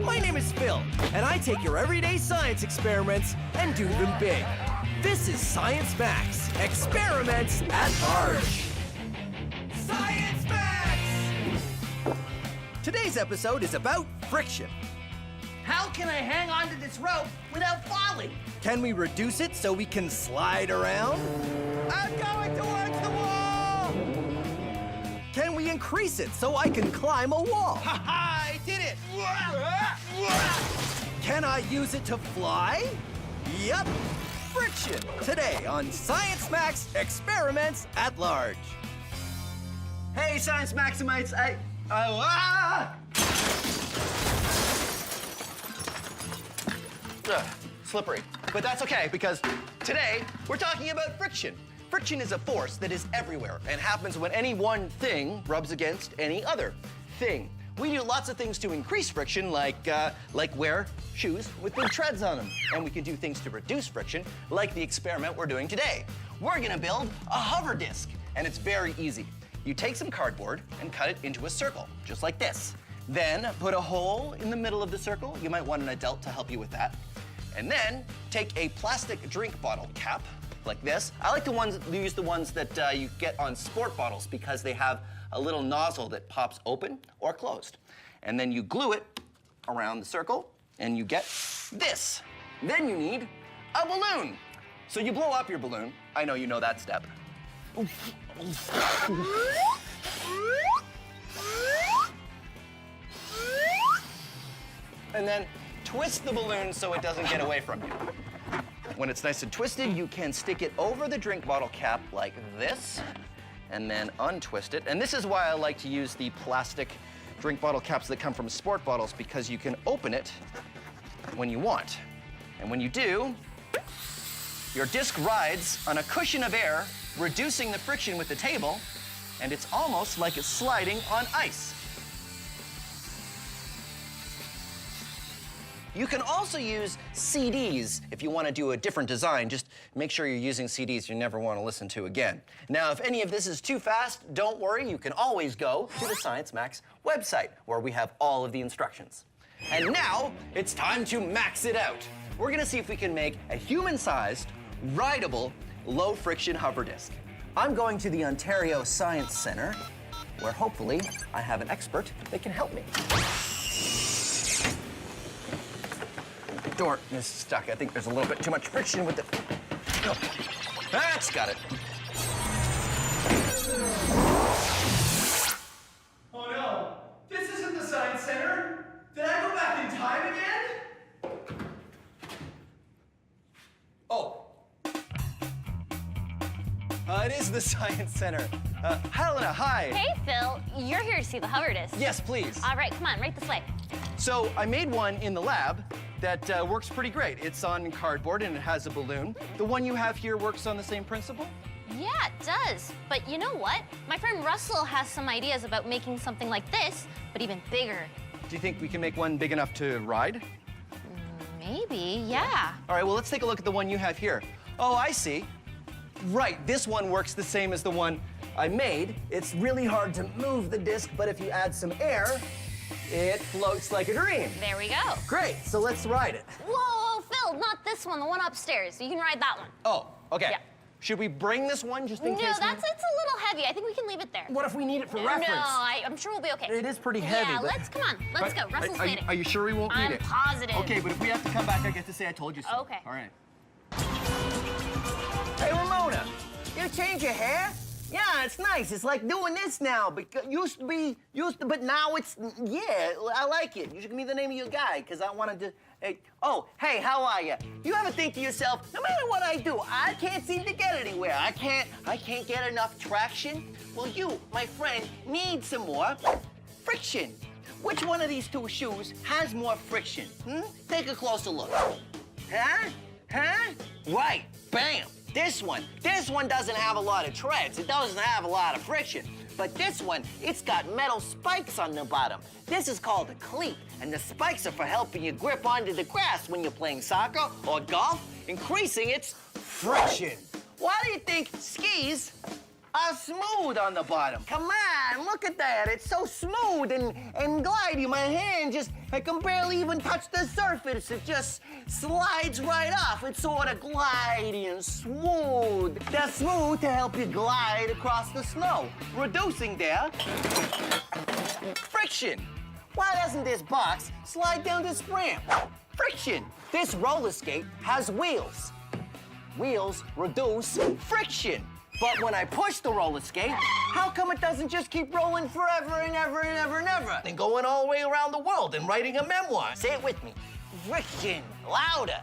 My name is Phil, and I take your everyday science experiments and do them big. This is Science Max, Experiments at Large. Science Max! Today's episode is about friction. How can I hang onto this rope without falling? Can we reduce it so we can slide around? I'm going towards the wall! Can we increase it so I can climb a wall? Ha-ha! I did it! Can I use it to fly? Yep. Friction, today on Science Max Experiments at Large. Hey, Science Maximites, slippery. But that's okay, because today we're talking about friction. Friction is a force that is everywhere and happens when any one thing rubs against any other thing. We do lots of things to increase friction, like wear shoes with big treads on them. And we can do things to reduce friction, like the experiment we're doing today. We're gonna build a hover disc, and it's very easy. You take some cardboard and cut it into a circle, just like this. Then put a hole in the middle of the circle. You might want an adult to help you with that. And then take a plastic drink bottle cap, like this. I like to use the ones that you get on sport bottles because they have a little nozzle that pops open or closed. And then you glue it around the circle and you get this. Then you need a balloon. So you blow up your balloon. I know you know that step. And then twist the balloon so it doesn't get away from you. When it's nice and twisted, you can stick it over the drink bottle cap like this, and then untwist it. And this is why I like to use the plastic drink bottle caps that come from sport bottles, because you can open it when you want. And when you do, your disc rides on a cushion of air, reducing the friction with the table, and it's almost like it's sliding on ice. You can also use CDs if you want to do a different design. Just make sure you're using CDs you never want to listen to again. Now, if any of this is too fast, don't worry. You can always go to the Science Max website, where we have all of the instructions. And now, it's time to max it out. We're going to see if we can make a human-sized, rideable, low-friction hover disc. I'm going to the Ontario Science Centre, where hopefully I have an expert that can help me. Door is stuck. I think there's a little bit too much friction with it. Oh, that's got it. Oh no, this isn't the Science Center. Did I go back in time again? Oh. It is the Science Center. Helena, hi. Hey, Phil. You're here to see the hover disc. Yes, please. All right, come on, right this way. So I made one in the lab that works pretty great. It's on cardboard and it has a balloon. The one you have here works on the same principle? Yeah, it does. But you know what? My friend Russell has some ideas about making something like this, but even bigger. Do you think we can make one big enough to ride? Maybe, yeah. All right, well, let's take a look at the one you have here. Oh, I see. Right, this one works the same as the one I made. It's really hard to move the disc, but if you add some air, it floats like a dream. There we go. Great, so let's ride it. Whoa, Phil, not this one, the one upstairs. You can ride that one. Oh, okay. Yeah. Should we bring this one just in case? No, it's a little heavy. I think we can leave it there. What if we need it for reference? No, I'm sure we'll be okay. It is pretty heavy. Yeah, but... come on. Let's go. Russell's waiting. Are you sure we won't need it? I'm positive. Okay, but if we have to come back, I get to say I told you so. Okay. All right. Hey, Ramona, you change your hair? Yeah, it's nice. It's like doing this now. Because but now it's, yeah, I like it. You should give me the name of your guy, because I wanted to, hey, oh, hey, how are you? You ever think to yourself, no matter what I do, I can't seem to get anywhere. I can't get enough traction? Well, you, my friend, need some more friction. Which one of these two shoes has more friction? Take a closer look. Huh? Right, bam. This one doesn't have a lot of treads. It doesn't have a lot of friction. But this one, it's got metal spikes on the bottom. This is called a cleat, and the spikes are for helping you grip onto the grass when you're playing soccer or golf, increasing its friction. Why do you think skis are smooth on the bottom? Come on, look at that. It's so smooth and glidey. My hand I can barely even touch the surface. It just slides right off. It's sort of glidey and smooth. They're smooth to help you glide across the snow, reducing their friction. Why doesn't this box slide down this ramp? Friction. This roller skate has wheels. Wheels reduce friction. But when I push the roller skate, how come it doesn't just keep rolling forever and ever and ever and ever? And going all the way around the world and writing a memoir. Say it with me. Friction. Louder.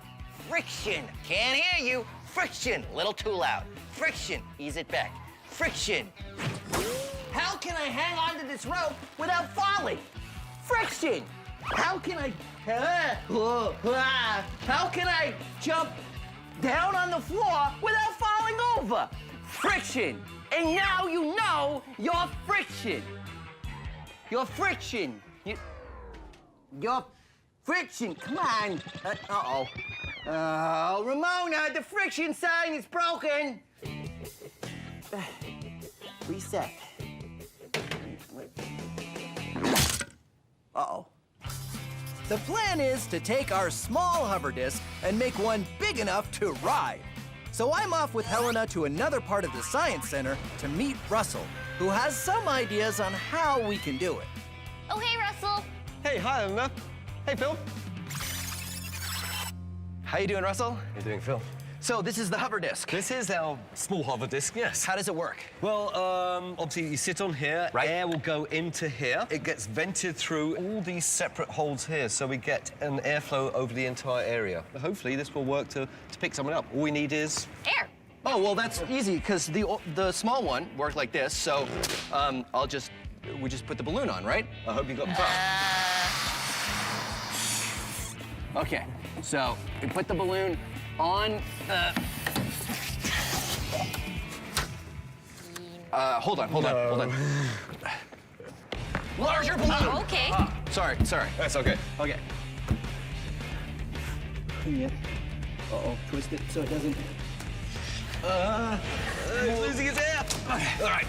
Friction. Can't hear you. Friction. A little too loud. Friction. Ease it back. Friction. How can I hang onto this rope without falling? Friction. How can I jump down on the floor without falling over? Friction. And now you know your friction. Your friction. Your friction. Come on. Uh-oh. Oh, Ramona, the friction sign is broken. Reset. Uh-oh. The plan is to take our small hover disc and make one big enough to ride. So I'm off with Helena to another part of the Science Center to meet Russell, who has some ideas on how we can do it. Oh, hey, Russell. Hey, hi, Helena. Hey, Phil. How you doing, Russell? How you doing, Phil? So this is the hover disc. This is our small hover disc, yes. How does it work? Well, obviously you sit on here, right. Air will go into here. It gets vented through all these separate holes here, so we get an airflow over the entire area. Hopefully this will work to pick someone up. All we need is... Air. Oh, well, that's easy, because the small one worked like this, so we just put the balloon on, right? I hope you got the Okay, so we put the balloon on the... hold on. Larger balloon! Oh, okay. Sorry. That's okay. Okay. Yeah. Uh-oh, twist it so it doesn't... He's losing his air! Okay. All right.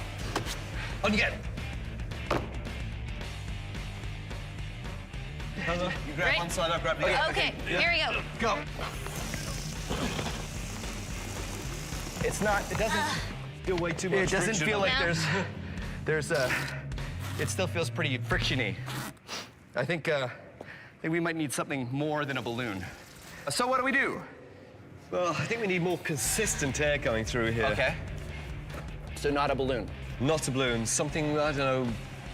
On you get. You grab Right? one side, I'll grab the other. Okay, here we go. Go. It doesn't Feel way too much It doesn't friction feel on like No. it still feels pretty frictiony. I think we might need something more than a balloon. So what do we do? Well, I think we need more consistent air going through here. Okay. So not a balloon. Not a balloon, something, I don't know,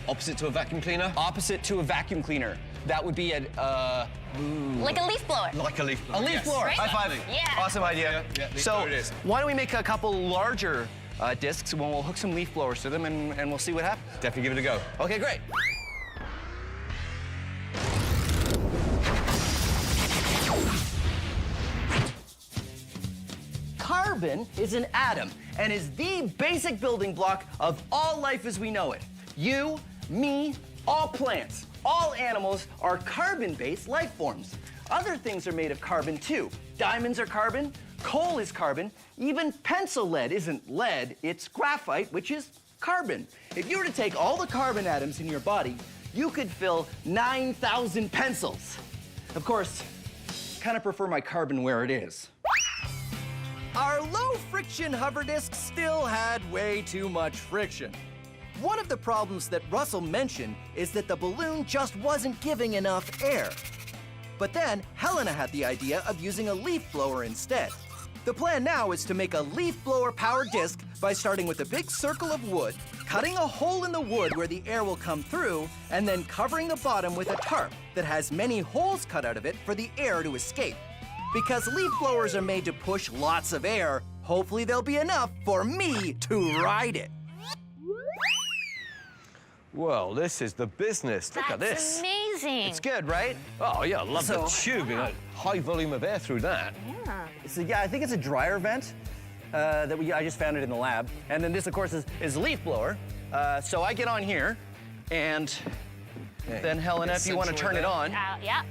opposite to a vacuum cleaner? Opposite to a vacuum cleaner. That would be Like a leaf blower. Like a leaf blower. a leaf yes. blower. Right? High five. Yeah. Awesome idea. Yeah, leaf so blower it is. why don't we make a couple larger discs and we'll hook some leaf blowers to them and we'll see what happens. Definitely give it a go. Okay, great. Carbon is an atom and is the basic building block of all life as we know it. You, me, all plants, all animals are carbon-based life forms. Other things are made of carbon too. Diamonds are carbon, coal is carbon, even pencil lead isn't lead, it's graphite, which is carbon. If you were to take all the carbon atoms in your body, you could fill 9,000 pencils. Of course, kind of prefer my carbon where it is. Our low-friction hover disc still had way too much friction. One of the problems that Russell mentioned is that the balloon just wasn't giving enough air. But then Helena had the idea of using a leaf blower instead. The plan now is to make a leaf blower powered disc by starting with a big circle of wood, cutting a hole in the wood where the air will come through, and then covering the bottom with a tarp that has many holes cut out of it for the air to escape. Because leaf blowers are made to push lots of air, hopefully there'll be enough for me to ride it. Well, this is the business. Look at this. That's amazing. It's good, right? Oh, yeah, I love the So- tubing. A high volume of air through that. Yeah. So yeah, I think it's a dryer vent I just found it in the lab. And then this, of course, is leaf blower. So I get on here, and then Helena, if you want to turn it on. Yeah.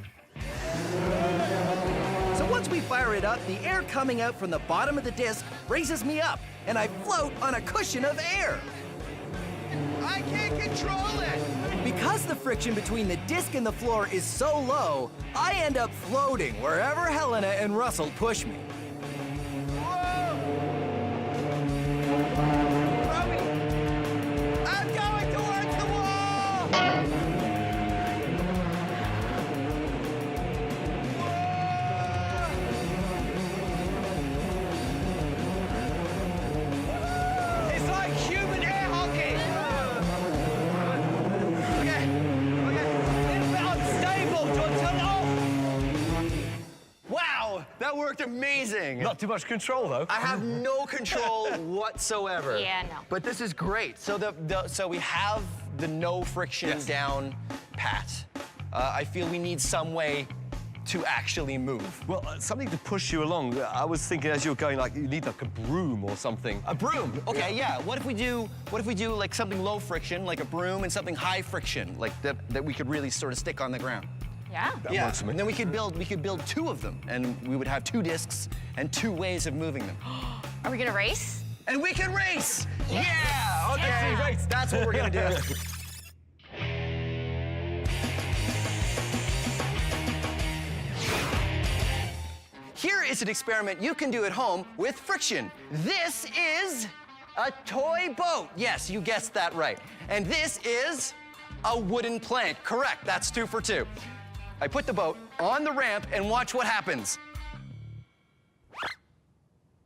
So once we fire it up, the air coming out from the bottom of the disc raises me up, and I float on a cushion of air. I can't control it! Because the friction between the disc and the floor is so low, I end up floating wherever Helena and Russell push me. I'm going towards the wall! It's like human air hockey! Okay. A little bit unstable. Do you want to turn it off? Wow, that worked amazing. Not too much control, though. I have no control whatsoever. Yeah, no. But this is great. So so we have the no friction Yes. down pat. I feel we need some way to actually move. Well, something to push you along. I was thinking as you were going, like, you need like a broom or something. A broom? Okay, yeah. What if we do like something low friction, like a broom, and something high friction, like that we could really sort of stick on the ground? Yeah. That Yeah, works for me. and then we could build 2 of them, and we would have 2 discs and 2 ways of moving them. Are we gonna race? And we can race! Yes. Yeah! Okay, Yeah. race. That's what we're gonna do. Here is an experiment you can do at home with friction. This is a toy boat. Yes, you guessed that right. And this is a wooden plank. Correct, that's 2 for 2. I put the boat on the ramp and watch what happens.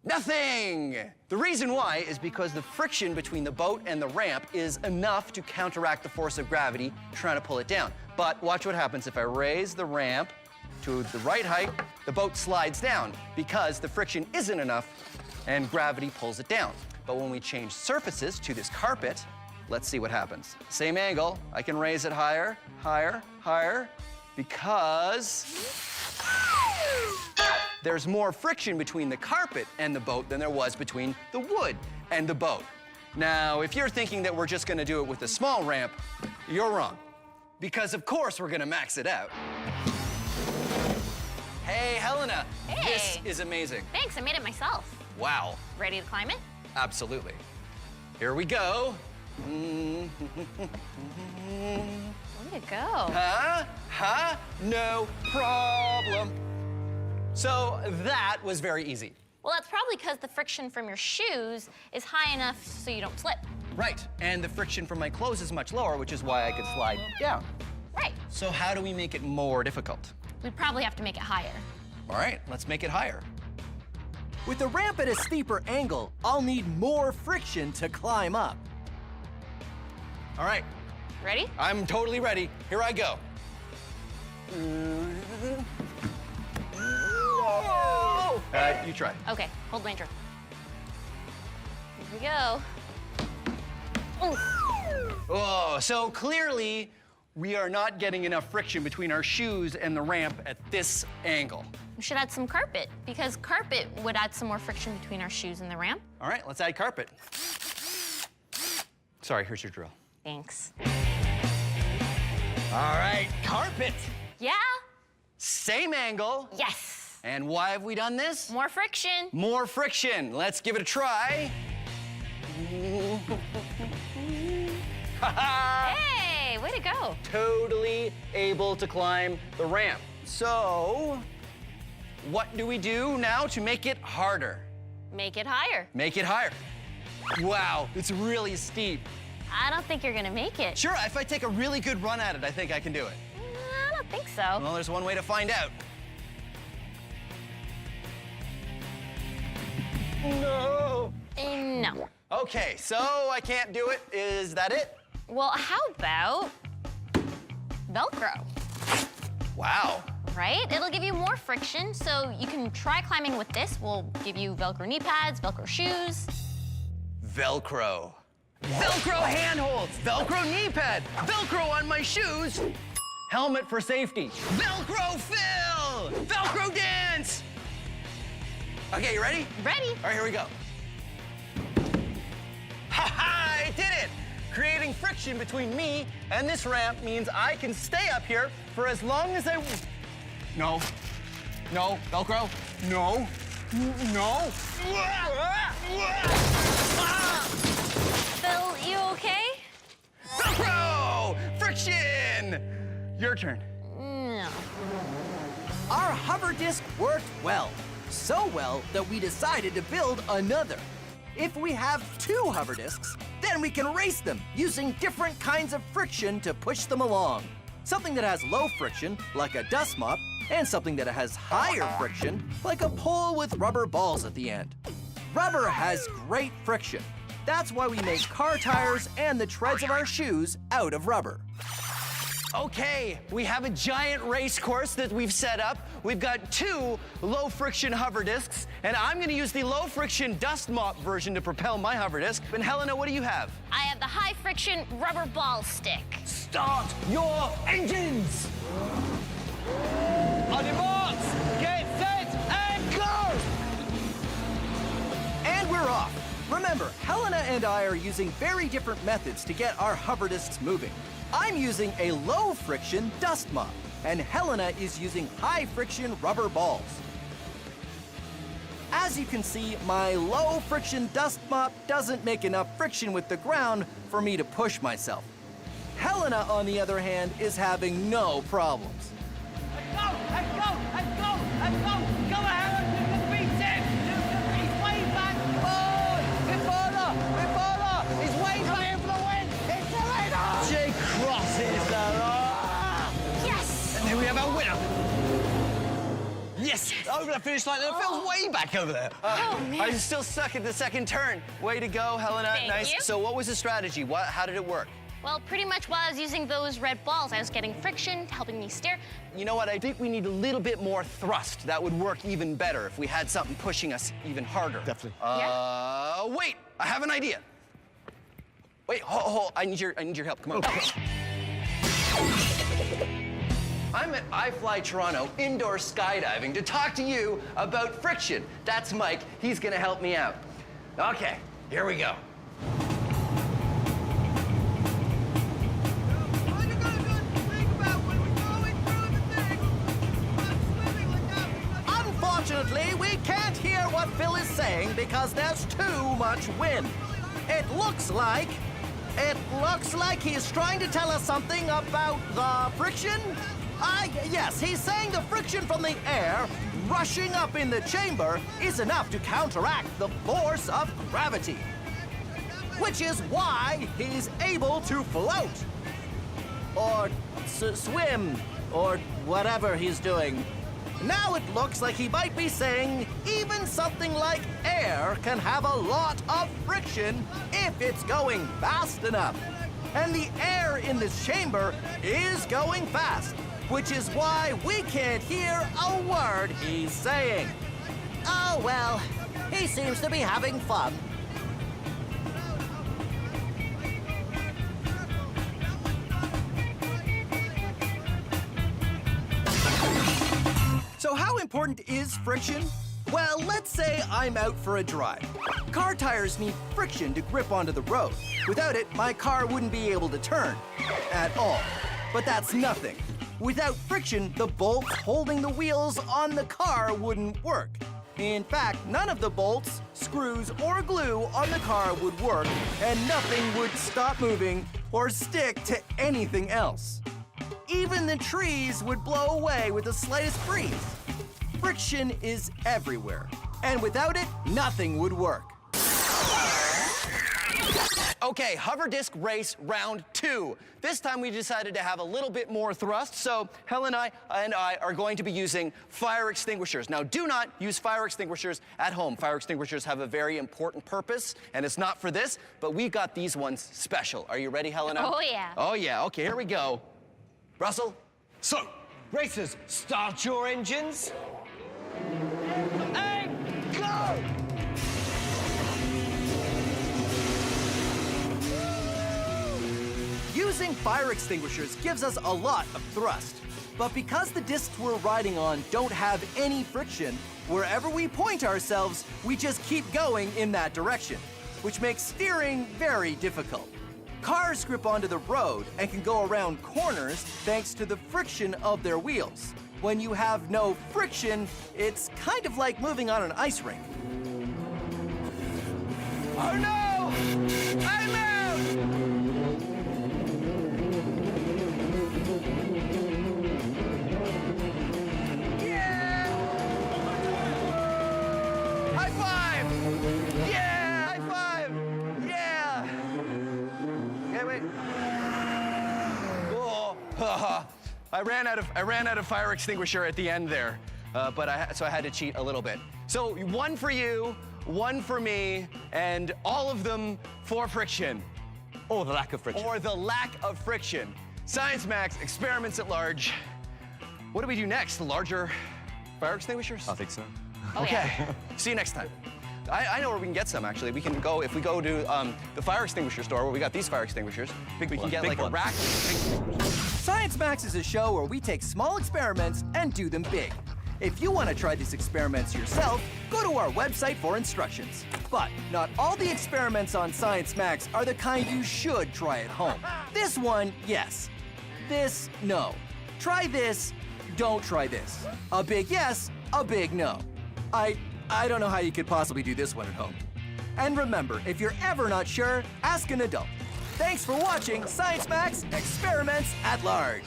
Nothing! The reason why is because the friction between the boat and the ramp is enough to counteract the force of gravity trying to pull it down. But watch what happens if I raise the ramp to the right height, the boat slides down because the friction isn't enough and gravity pulls it down. But when we change surfaces to this carpet, let's see what happens. Same angle, I can raise it higher, higher, higher, because there's more friction between the carpet and the boat than there was between the wood and the boat. Now, if you're thinking that we're just gonna do it with a small ramp, you're wrong. Because of course we're gonna max it out. Hey, Helena. Hey. This is amazing. Thanks, I made it myself. Wow. Ready to climb it? Absolutely. Here we go. Way to go. Huh? No problem. So that was very easy. Well, that's probably because the friction from your shoes is high enough so you don't slip. Right, and the friction from my clothes is much lower, which is why I could slide down. Right. So how do we make it more difficult? We'd probably have to make it higher. All right, let's make it higher. With the ramp at a steeper angle, I'll need more friction to climb up. All right, Ready? I'm totally ready. Here I go. You try. Okay, hold Ranger. Here we go. Ooh. Oh, so clearly we are not getting enough friction between our shoes and the ramp at this angle. We should add some carpet, because carpet would add some more friction between our shoes and the ramp. All right, let's add carpet. Sorry, here's your drill. Thanks. All right, carpet. Yeah? Same angle. Yes. And why have we done this? More friction. More friction. Let's give it a try. Hey, way to go. Totally able to climb the ramp. So, what do we do now to make it harder? Make it higher. Make it higher. Wow, it's really steep. I don't think you're gonna make it. Sure, if I take a really good run at it, I think I can do it. I don't think so. Well, there's one way to find out. No. No. Okay, so I can't do it. Is that it? Well, how about Velcro? Wow. Right? It'll give you more friction, so you can try climbing with this. We'll give you Velcro knee pads, Velcro shoes. Velcro. Velcro handholds, Velcro knee pad, Velcro on my shoes, helmet for safety, Velcro fill, Velcro dance. Okay, you ready? Ready. All right, here we go. Ha-ha, I did it! Creating friction between me and this ramp means I can stay up here for as long as I... No. No, Velcro. No. No. Phil, you okay? Velcro! Friction! Your turn. No. Our hover disc worked well. So well that we decided to build another. If we have 2 hover discs, then we can race them using different kinds of friction to push them along. Something that has low friction, like a dust mop, and something that has higher friction, like a pole with rubber balls at the end. Rubber has great friction. That's why we make car tires and the treads of our shoes out of rubber. Okay, we have a giant race course that we've set up. We've got 2 low-friction hover discs, and I'm gonna use the low-friction dust mop version to propel my hover disc. And Helena, what do you have? I have the high friction rubber ball stick. Stop! start your engines! On your marks, get set, and go! And we're off. Remember, Helena and I are using very different methods to get our hover discs moving. I'm using a low-friction dust mop, and Helena is using high-friction rubber balls. As you can see, my low-friction dust mop doesn't make enough friction with the ground for me to push myself. Helena, on the other hand, is having no problems. Go, and go, and go, and go! Go ahead, you can beat him! He's way back! Oh, bit further! He's way back for the win! It's the leader! Jay crosses the Yes! And here we have our winner! Yes! Over the finish line, and it feels way back over there. I'm still stuck at the second turn. Way to go, Helena. Thank Nice. you. So what was the strategy? How did it work? Well, pretty much while I was using those red balls, I was getting friction, helping me steer. You know what? I think we need a little bit more thrust. That would work even better if we had something pushing us even harder. Definitely. Wait! I have an idea. Wait, hold. I need your help. Come on. Okay. I'm at iFly Toronto indoor skydiving to talk to you about friction. That's Mike. He's gonna help me out. Okay, here we go. Unfortunately, we can't hear what Phil is saying because there's too much wind. It looks like he's trying to tell us something about the friction. Yes, he's saying the friction from the air rushing up in the chamber is enough to counteract the force of gravity, which is why he's able to float, or swim, or whatever he's doing. Now it looks like he might be saying even something like air can have a lot of friction if it's going fast enough. And the air in this chamber is going fast, which is why we can't hear a word he's saying. Oh, well, he seems to be having fun. So how important is friction? Well, let's say I'm out for a drive. Car tires need friction to grip onto the road. Without it, my car wouldn't be able to turn at all. But that's nothing. Without friction, the bolts holding the wheels on the car wouldn't work. In fact, none of the bolts, screws, or glue on the car would work, and nothing would stop moving or stick to anything else. Even the trees would blow away with the slightest breeze. Friction is everywhere, and without it, nothing would work. Okay, hover disc race round 2. This time we decided to have a little bit more thrust, so Helen and I are going to be using fire extinguishers. Now, do not use fire extinguishers at home. Fire extinguishers have a very important purpose, and it's not for this, but we've got these ones special. Are you ready, Helena? Oh, yeah. Oh, yeah. Okay, here we go. Russell? So, racers, start your engines. And go! Using fire extinguishers gives us a lot of thrust. But because the discs we're riding on don't have any friction, wherever we point ourselves, we just keep going in that direction, which makes steering very difficult. Cars grip onto the road and can go around corners thanks to the friction of their wheels. When you have no friction, it's kind of like moving on an ice rink. Oh no! I'm out! Yeah! High five! Yeah! High five! Yeah! Okay, wait. Oh, I ran out of fire extinguisher at the end there, so I had to cheat a little bit. So 1 for you, 1 for me, and all of them for friction. Or the lack of friction. Or the lack of friction. Science Max, experiments at large. What do we do next? Larger fire extinguishers? I think so. Oh, Okay. yeah. See you next time. I know where we can get some, actually. We can go, if we go to the fire extinguisher store where we got these fire extinguishers, we can get like a rack of extinguishers. Science Max is a show where we take small experiments and do them big. If you want to try these experiments yourself, go to our website for instructions. But not all the experiments on Science Max are the kind you should try at home. This one, yes. This, no. Try this, don't try this. A big yes, a big no. I don't know how you could possibly do this one at home. And remember, if you're ever not sure, ask an adult. Thanks for watching Science Max Experiments at Large.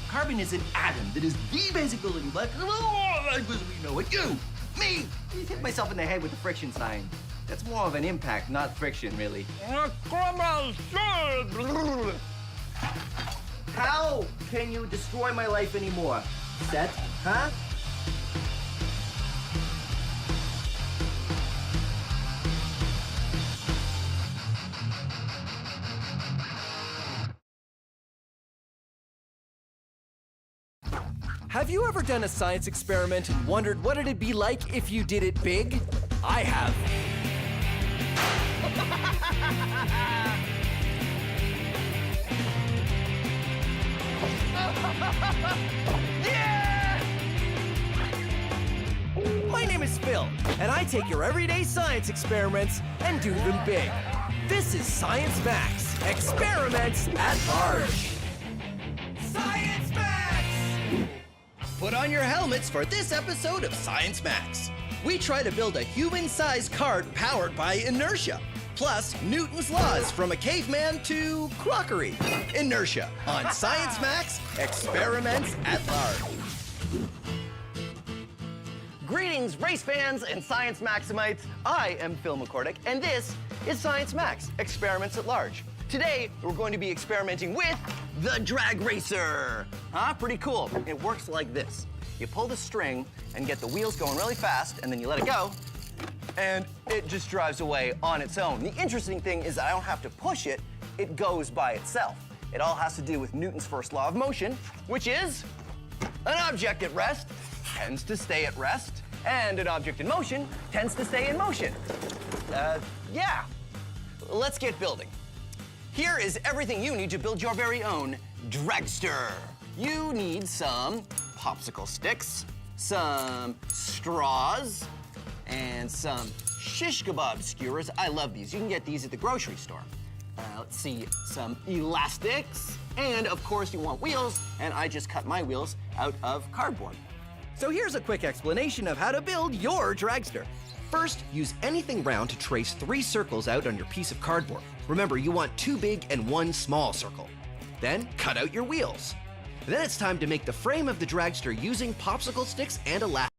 Carbon is an atom that is the basic building block of all life as we know it. You, me, I hit myself in the head with the friction sign. That's more of an impact, not friction, really. How can you destroy my life anymore? Set, huh? Have you ever done a science experiment and wondered what it'd be like if you did it big? I have. Yeah! My name is Phil, and I take your everyday science experiments and do them big. This is Science Max, Experiments at Large. Science Max! Put on your helmets for this episode of Science Max. We try to build a human-sized cart powered by inertia, plus Newton's laws from a caveman to crockery. Inertia on Science Max, Experiments at Large. Greetings, race fans and Science Maximites. I am Phil McCordick, and this is Science Max, Experiments at Large. Today, we're going to be experimenting with the drag racer. Huh? Pretty cool. It works like this. You pull the string and get the wheels going really fast, and then you let it go, and it just drives away on its own. The interesting thing is that I don't have to push it, it goes by itself. It all has to do with Newton's first law of motion, which is an object at rest tends to stay at rest, and an object in motion tends to stay in motion. Yeah. Let's get building. Here is everything you need to build your very own dragster. You need some popsicle sticks, some straws, and some shish kebab skewers. I love these. You can get these at the grocery store. Let's see, some elastics, and of course you want wheels, and I just cut my wheels out of cardboard. So here's a quick explanation of how to build your dragster. First, use anything round to trace 3 circles out on your piece of cardboard. Remember, you want 2 big and 1 small circle. Then, cut out your wheels. Then it's time to make the frame of the dragster using popsicle sticks and elastic.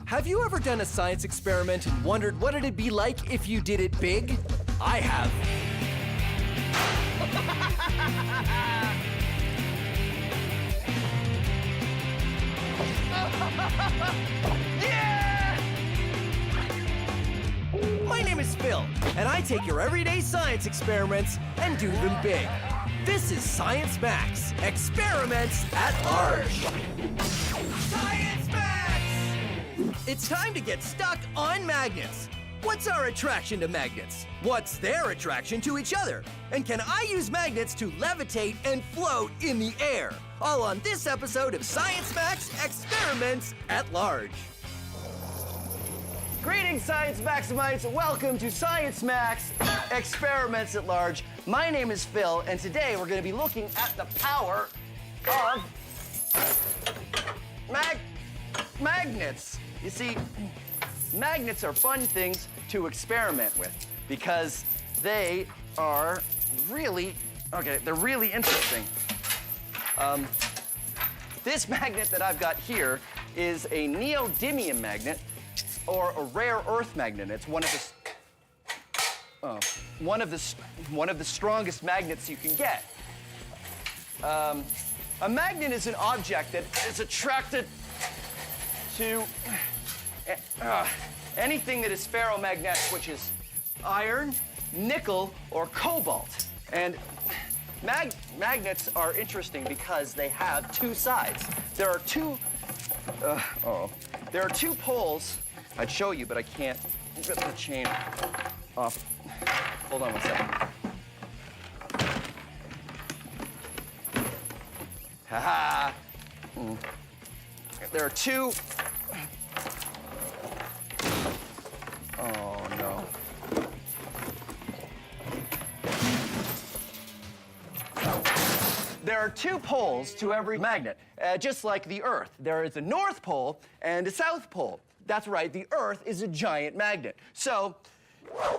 Have you ever done a science experiment and wondered what it'd be like if you did it big? I have. Yeah! My name is Phil, and I take your everyday science experiments and do them big. This is Science Max, Experiments at Large. Science Max! It's time to get stuck on magnets. What's our attraction to magnets? What's their attraction to each other? And can I use magnets to levitate and float in the air? All on this episode of Science Max, Experiments at Large. Greetings, Science Maximites. Welcome to Science Max, Experiments at Large. My name is Phil, and today we're going to be looking at the power of magnets. You see, magnets are fun things to experiment with because they are really, they're really interesting. This magnet that I've got here is a neodymium magnet, or a rare earth magnet. It's one of the strongest magnets you can get. A magnet is an object that is attracted to anything that is ferromagnetic, which is iron, nickel, or cobalt. And magnets are interesting because they have 2 sides. There There are two poles. I'd show you, but I can't rip the chain off. Hold on one second. Ha-ha! There are two. Oh, no. There are two poles to every magnet, just like the Earth. There is a North Pole and a South Pole. That's right, the Earth is a giant magnet. So,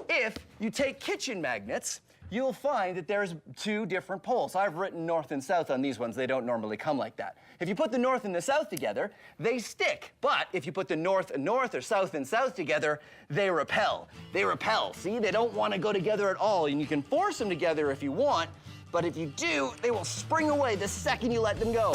if you take kitchen magnets, you'll find that there's two different poles. I've written north and south on these ones. They don't normally come like that. If you put the north and the south together, they stick. But if you put the north and north or south and south together, they repel. They repel, see? They don't want to go together at all. And you can force them together if you want, but if you do, they will spring away the second you let them go.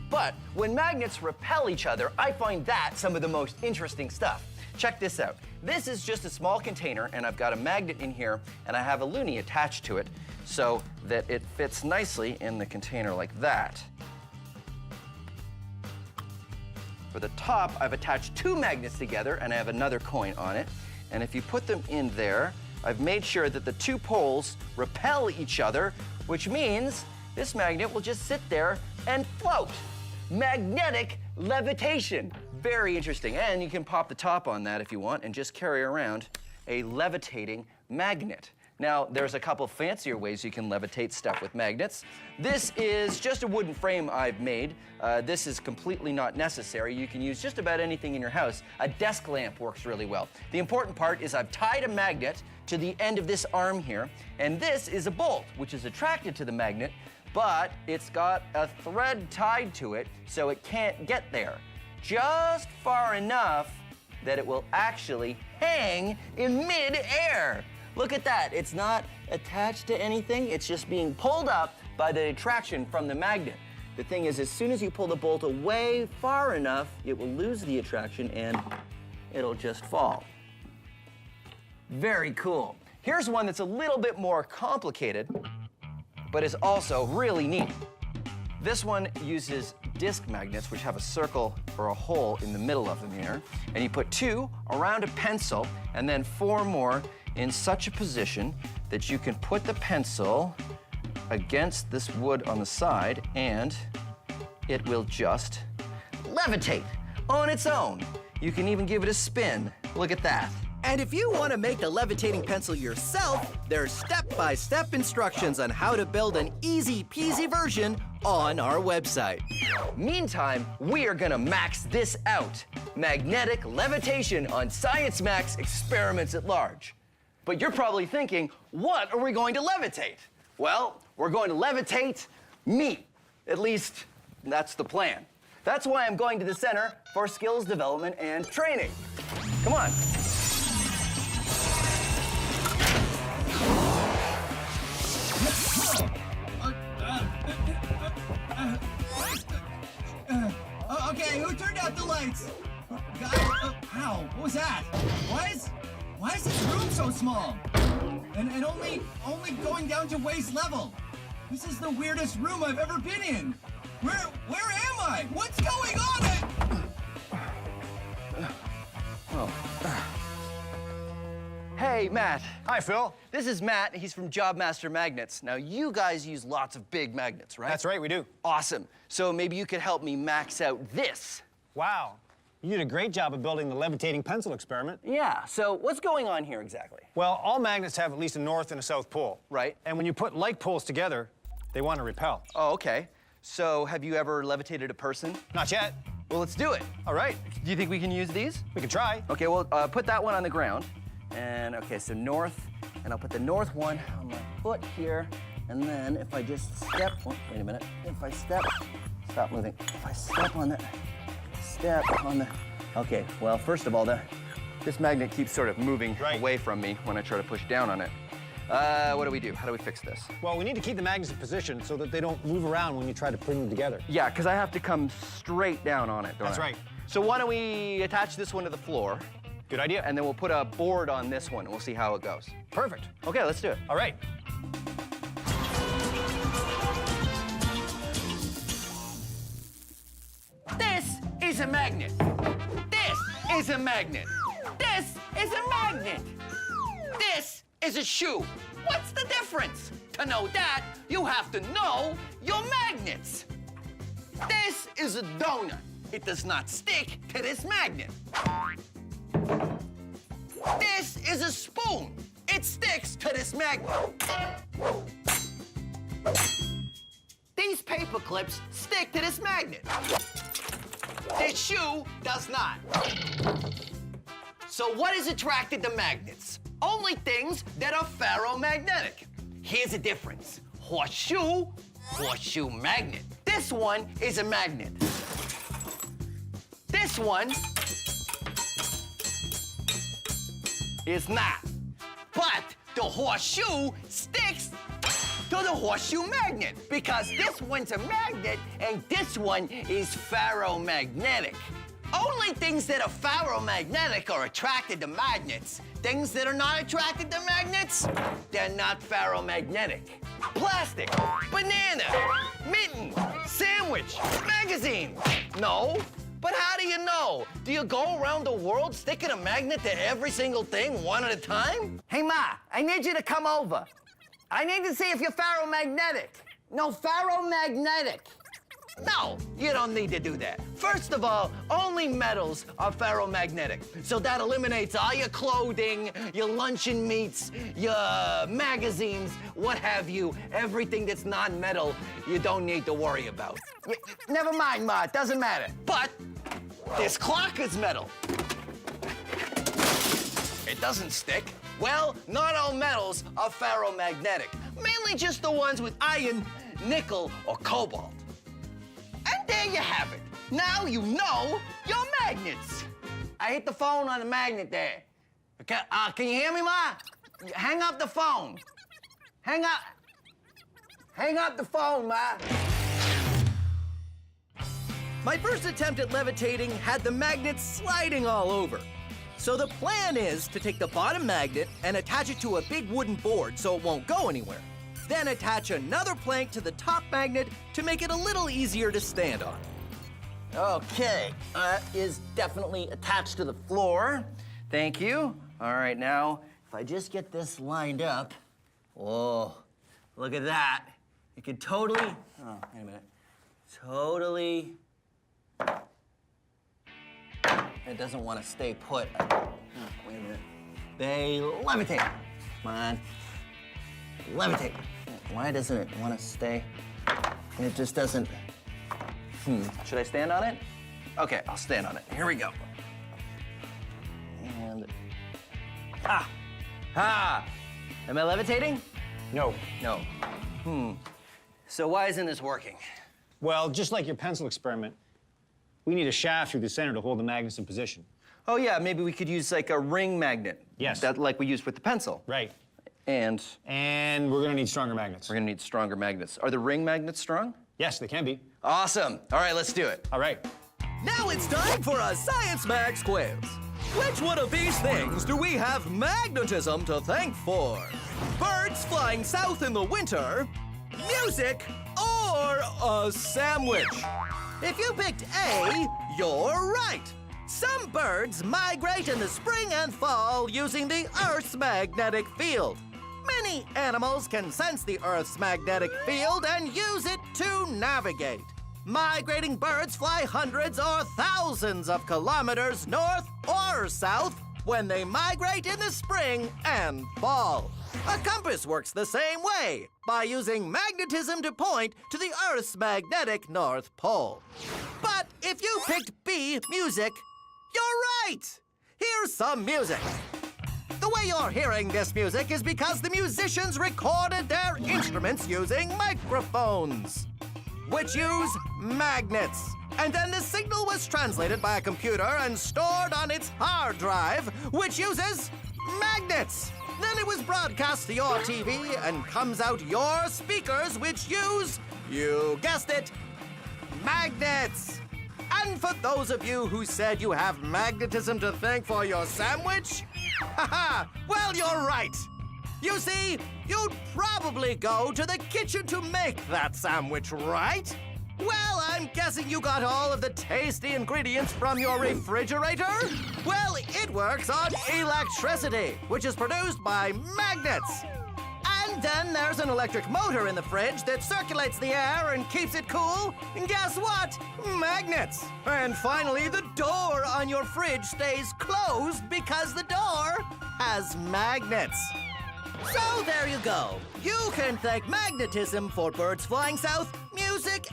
But when magnets repel each other, I find that some of the most interesting stuff. Check this out. This is just a small container, and I've got a magnet in here, and I have a loonie attached to it so that it fits nicely in the container like that. For the top, I've attached two magnets together, and I have another coin on it. And if you put them in there, I've made sure that the two poles repel each other, which means this magnet will just sit there and float. Magnetic levitation. Very interesting. And you can pop the top on that if you want and just carry around a levitating magnet. Now, there's a couple fancier ways you can levitate stuff with magnets. This is just a wooden frame I've made. This is completely not necessary. You can use just about anything in your house. A desk lamp works really well. The important part is I've tied a magnet to the end of this arm here, and this is a bolt, which is attracted to the magnet, but it's got a thread tied to it, so it can't get there. Just far enough that it will actually hang in mid-air. Look at that. It's not attached to anything. It's just being pulled up by the attraction from the magnet. The thing is, as soon as you pull the bolt away far enough, it will lose the attraction and it'll just fall. Very cool. Here's one that's a little bit more complicated, but is also really neat. This one uses disc magnets, which have a circle or a hole in the middle of them here. And you put two around a pencil and then four more in such a position that you can put the pencil against this wood on the side and it will just levitate on its own. You can even give it a spin. Look at that. And if you want to make a levitating pencil yourself, there's step-by-step instructions on how to build an easy-peasy version on our website. Meantime, we are gonna max this out. Magnetic levitation on Science Max Experiments at Large. But you're probably thinking, what are we going to levitate? Well, we're going to levitate meat. At least, that's the plan. That's why I'm going to the Center for Skills Development and Training. Come on. Okay, who turned out the lights? Ow, what was that? Why is this room so small? And only going down to waist level. This is the weirdest room I've ever been in. Where am I? What's going on? Hey, Matt. Hi, Phil. This is Matt. He's from Jobmaster Magnets. Now, you guys use lots of big magnets, right? That's right, we do. Awesome. So maybe you could help me max out this. Wow. You did a great job of building the levitating pencil experiment. Yeah, so what's going on here exactly? Well, all magnets have at least a north and a south pole. Right. And when you put like poles together, they want to repel. Oh, okay. So have you ever levitated a person? Not yet. Well, let's do it. All right. Do you think we can use these? We can try. Okay, well, put that one on the ground. And, okay, so north, and I'll put the north one on my foot here. And then if I just step, oh, wait a minute. If I step, stop moving. If I step on the, okay, well, first of all, this magnet keeps sort of moving away from me when I try to push down on it. What do we do? How do we fix this? Well, we need to keep the magnets in position so that they don't move around when you try to bring them together. Yeah, because I have to come straight down on it, don't I? That's right. So why don't we attach this one to the floor? Good idea. And then we'll put a board on this one, and we'll see how it goes. Perfect. Okay, let's do it. All right. This a magnet. This is a magnet. This is a magnet. This is a shoe. What's the difference? To know that, you have to know your magnets. This is a donut. It does not stick to this magnet. This is a spoon. It sticks to this magnet. These paper clips stick to this magnet. This shoe does not. So what is attracted to magnets? Only things that are ferromagnetic. Here's the difference. Horseshoe, horseshoe magnet. This one is a magnet. This one is not. But the horseshoe sticks to the horseshoe magnet because this one's a magnet and this one is ferromagnetic. Only things that are ferromagnetic are attracted to magnets. Things that are not attracted to magnets, they're not ferromagnetic. Plastic, banana, mitten, sandwich, magazine. No, but how do you know? Do you go around the world sticking a magnet to every single thing one at a time? Hey, Ma, I need you to come over. I need to see if you're ferromagnetic. No, ferromagnetic. No, you don't need to do that. First of all, only metals are ferromagnetic. So that eliminates all your clothing, your luncheon meats, your magazines, what have you. Everything that's non-metal, you don't need to worry about. Never mind, Ma, it doesn't matter. But this clock is metal. It doesn't stick. Well, not all metals are ferromagnetic. Mainly just the ones with iron, nickel, or cobalt. And there you have it. Now you know your magnets. I hit the phone on the magnet there. Okay, can you hear me, Ma? Hang up the phone. Hang up the phone, Ma. My first attempt at levitating had the magnets sliding all over. So the plan is to take the bottom magnet and attach it to a big wooden board so it won't go anywhere. Then attach another plank to the top magnet to make it a little easier to stand on. Okay, is definitely attached to the floor. Thank you. All right, now, if I just get this lined up. Whoa, look at that. It could totally, oh, wait a minute. Totally, it doesn't want to stay put. Oh, wait a minute. They levitate. Come on. Levitate. Why doesn't it want to stay? It just doesn't. Should I stand on it? Okay, I'll stand on it. Here we go. And am I levitating? No. No. So why isn't this working? Well, just like your pencil experiment, we need a shaft through the center to hold the magnets in position. Oh yeah, maybe we could use like a ring magnet. Yes. That like we used with the pencil. Right. And we're gonna need stronger magnets. We're gonna need stronger magnets. Are the ring magnets strong? Yes, they can be. Awesome. All right, let's do it. All right. Now it's time for a Science Max quiz. Which one of these things do we have magnetism to thank for? Birds flying south in the winter, music, or a sandwich? If you picked A, you're right. Some birds migrate in the spring and fall using the Earth's magnetic field. Many animals can sense the Earth's magnetic field and use it to navigate. Migrating birds fly hundreds or thousands of kilometers north or south when they migrate in the spring and fall. A compass works the same way, by using magnetism to point to the Earth's magnetic North Pole. But if you picked B, music, you're right! Here's some music. The way you're hearing this music is because the musicians recorded their instruments using microphones, which use magnets. And then the signal was translated by a computer and stored on its hard drive, which uses magnets. Then it was broadcast to your TV and comes out your speakers, which use, you guessed it, magnets. And for those of you who said you have magnetism to thank for your sandwich, well, you're right. You see, you'd probably go to the kitchen to make that sandwich, right? Well, I'm guessing you got all of the tasty ingredients from your refrigerator? Well, it works on electricity, which is produced by magnets. And then there's an electric motor in the fridge that circulates the air and keeps it cool. And guess what? Magnets. And finally, the door on your fridge stays closed because the door has magnets. So there you go. You can thank magnetism for birds flying south, music,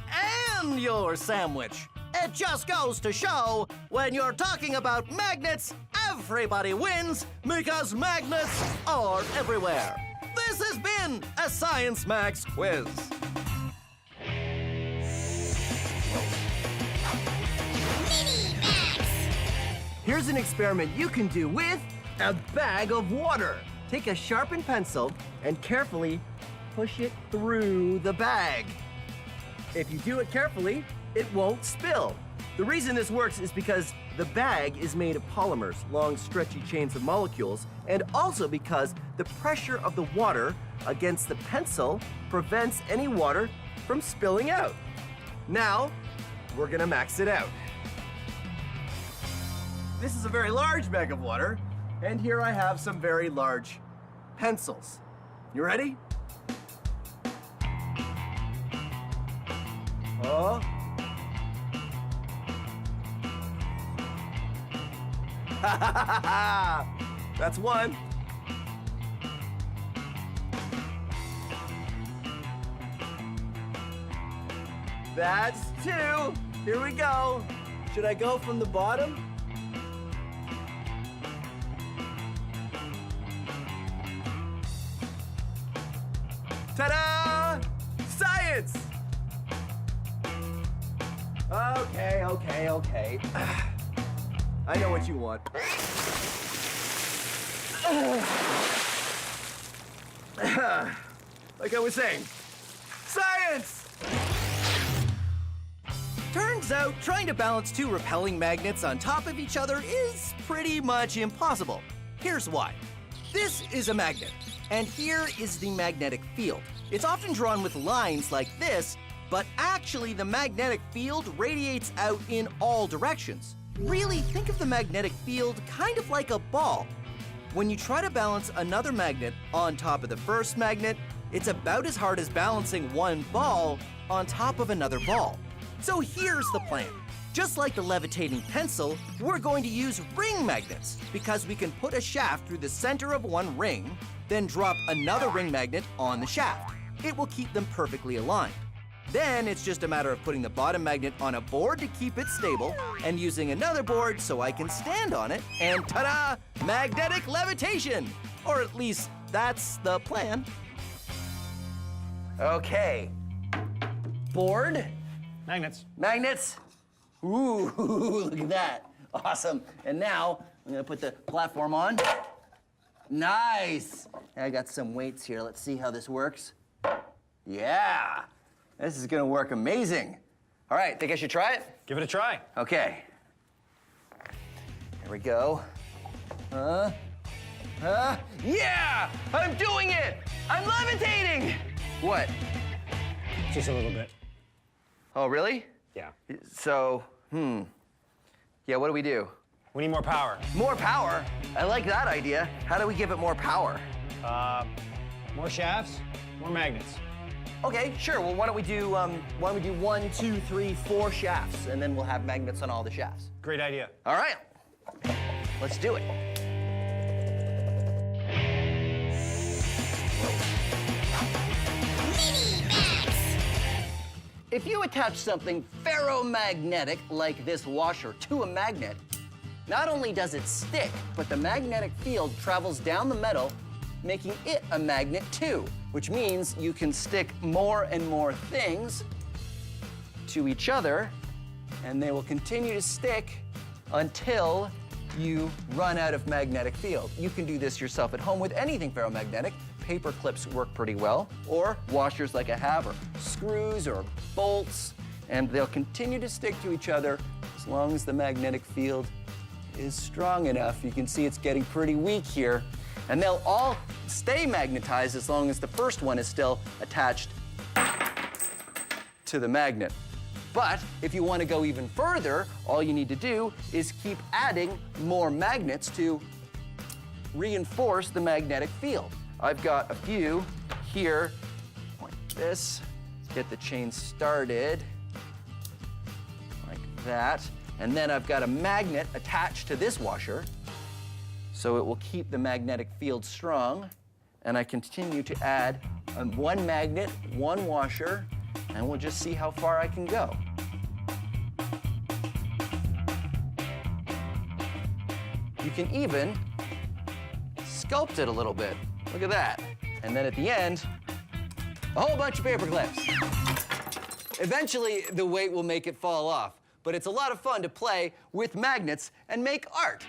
and your sandwich. It just goes to show, when you're talking about magnets, everybody wins because magnets are everywhere. This has been a Science Max quiz. Here's an experiment you can do with a bag of water. Take a sharpened pencil and carefully push it through the bag. If you do it carefully, it won't spill. The reason this works is because the bag is made of polymers, long stretchy chains of molecules, and also because the pressure of the water against the pencil prevents any water from spilling out. Now, we're gonna max it out. This is a very large bag of water, and here I have some very large pencils. You ready? Oh. That's one. That's two. Here we go. Should I go from the bottom? Ta-da! Science! Okay. I know what you want. Like I was saying, science! Turns out trying to balance two repelling magnets on top of each other is pretty much impossible. Here's why. This is a magnet, and here is the magnetic field. It's often drawn with lines like this, but actually the magnetic field radiates out in all directions. Really, think of the magnetic field kind of like a ball. When you try to balance another magnet on top of the first magnet, it's about as hard as balancing one ball on top of another ball. So here's the plan. Just like the levitating pencil, we're going to use ring magnets because we can put a shaft through the center of one ring, then drop another ring magnet on the shaft. It will keep them perfectly aligned. Then it's just a matter of putting the bottom magnet on a board to keep it stable and using another board so I can stand on it, and ta-da! Magnetic levitation! Or at least that's the plan. Okay. Board. Magnets. Magnets. Ooh, look at that. Awesome. And now I'm gonna put the platform on. Nice. I got some weights here. Let's see how this works. Yeah. This is gonna work amazing. All right, think I should try it? Give it a try. Okay. Here we go. Yeah! I'm doing it! I'm levitating! What? Just a little bit. Oh, really? Yeah. So, yeah, what do we do? We need more power. More power? I like that idea. How do we give it more power? More shafts, more magnets. Okay, sure. Well, why don't we do 1, 2, 3, 4 shafts, and then we'll have magnets on all the shafts. Great idea. All right. Let's do it. If you attach something ferromagnetic like this washer to a magnet, not only does it stick, but the magnetic field travels down the metal, making it a magnet too, which means you can stick more and more things to each other, and they will continue to stick until you run out of magnetic field. You can do this yourself at home with anything ferromagnetic. Paper clips work pretty well, or washers like I have, or screws or bolts, and they'll continue to stick to each other as long as the magnetic field is strong enough. You can see it's getting pretty weak here, and they'll all stay magnetized as long as the first one is still attached to the magnet. But if you want to go even further, all you need to do is keep adding more magnets to reinforce the magnetic field. I've got a few here, like this. Let's get the chain started, like that. And then I've got a magnet attached to this washer, so it will keep the magnetic field strong. And I continue to add one magnet, one washer, and we'll just see how far I can go. You can even sculpt it a little bit. Look at that. And then at the end, a whole bunch of paper clips. Eventually, the weight will make it fall off, but it's a lot of fun to play with magnets and make art.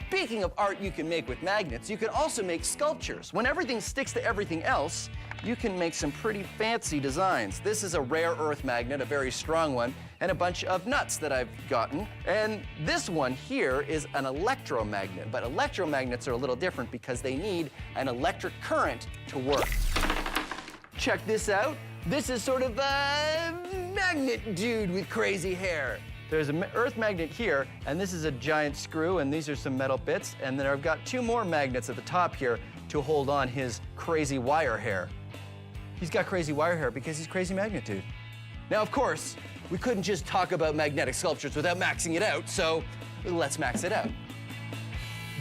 Speaking of art you can make with magnets, you can also make sculptures. When everything sticks to everything else, you can make some pretty fancy designs. This is a rare earth magnet, a very strong one, and a bunch of nuts that I've gotten. And this one here is an electromagnet, but electromagnets are a little different because they need an electric current to work. Check this out. This is sort of a magnet dude with crazy hair. There's an earth magnet here, and this is a giant screw, and these are some metal bits, and then I've got two more magnets at the top here to hold on his crazy wire hair. He's got crazy wire hair because he's crazy magnet dude. Now, of course, we couldn't just talk about magnetic sculptures without maxing it out, so let's max it out.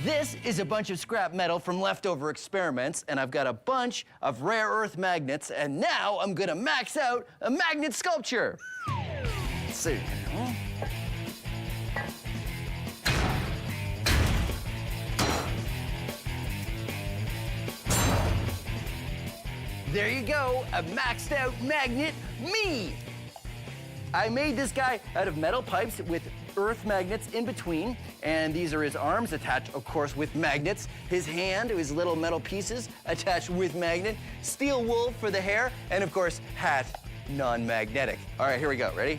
This is a bunch of scrap metal from leftover experiments, and I've got a bunch of rare earth magnets, and now I'm gonna max out a magnet sculpture. Let's see. There you go, a maxed out magnet, me! I made this guy out of metal pipes with earth magnets in between, and these are his arms attached, of course, with magnets. His hand, his little metal pieces attached with magnet. Steel wool for the hair, and of course, hat, non-magnetic. All right, here we go, ready?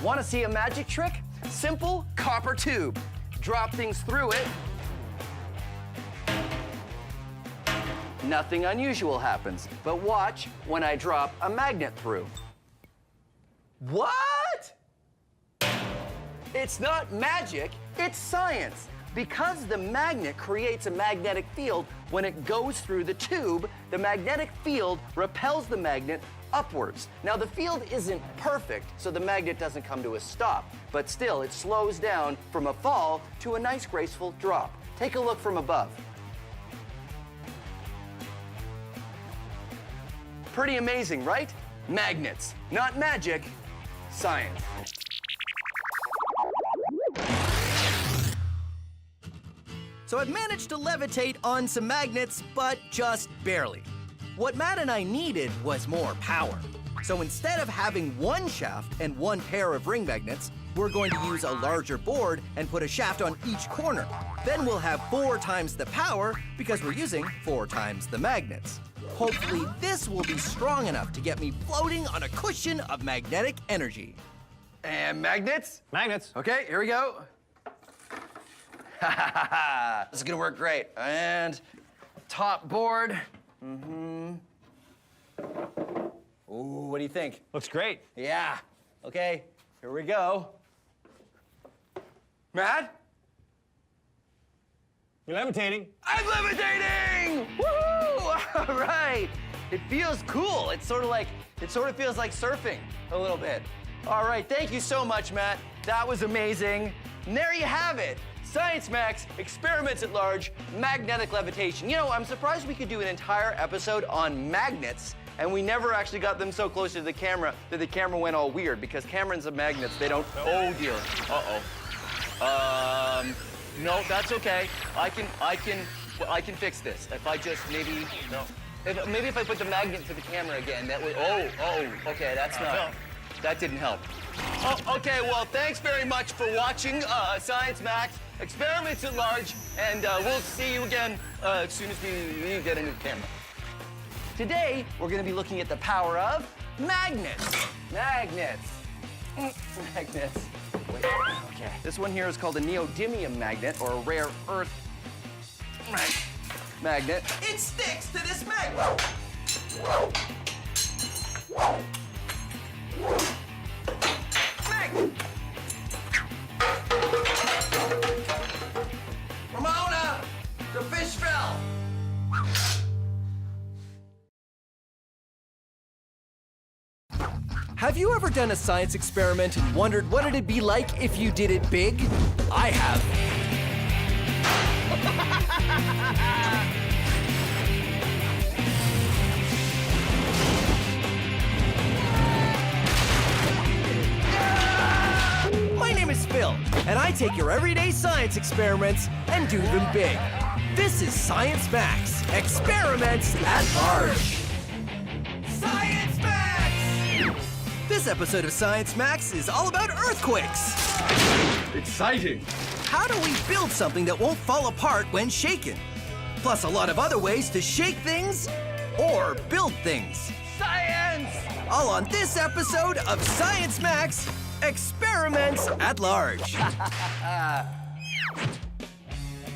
Want to see a magic trick? Simple copper tube. Drop things through it. Nothing unusual happens, but watch when I drop a magnet through. What? It's not magic, it's science. Because the magnet creates a magnetic field, when it goes through the tube, the magnetic field repels the magnet upwards. Now, the field isn't perfect, so the magnet doesn't come to a stop, but still, it slows down from a fall to a nice, graceful drop. Take a look from above. Pretty amazing, right? Magnets. Not magic, science. So I've managed to levitate on some magnets, but just barely. What Matt and I needed was more power. So instead of having one shaft and one pair of ring magnets, we're going to use a larger board and put a shaft on each corner. Then we'll have 4 times the power because we're using 4 times the magnets. Hopefully this will be strong enough to get me floating on a cushion of magnetic energy. And magnets? Magnets. Okay, here we go. This is gonna work great. And top board. Ooh, what do you think? Looks great. Yeah. Okay, here we go. Matt? You're levitating. I'm levitating! Woohoo! All right. It feels cool. It sort of feels like surfing a little bit. All right, thank you so much, Matt. That was amazing. And there you have it. Science Max, experiments at large, magnetic levitation. You know, I'm surprised we could do an entire episode on magnets, and we never actually got them so close to the camera that the camera went all weird, because cameras and magnets, they don't, oh dear, no, that's okay. I can fix this. If I just maybe, maybe if I put the magnet to the camera again, that would, okay, that's not, that didn't help. Oh, okay, well, thanks very much for watching Science Max, experiments at large, and we'll see you again as soon as we get a new camera. Today, we're gonna be looking at the power of magnets. Magnets. Magnets. Wait, okay. This one here is called a neodymium magnet, or a rare earth magnet. magnet. It sticks to this magnet. Magnet! Ramona! The fish fell! Have you ever done a science experiment and wondered what it'd be like if you did it big? I have. My name is Phil, and I take your everyday science experiments and do them big. This is Science Max, experiments at large. Science Max! This episode of Science Max is all about earthquakes. Exciting. How do we build something that won't fall apart when shaken? Plus a lot of other ways to shake things or build things. Science! All on this episode of Science Max, experiments at large.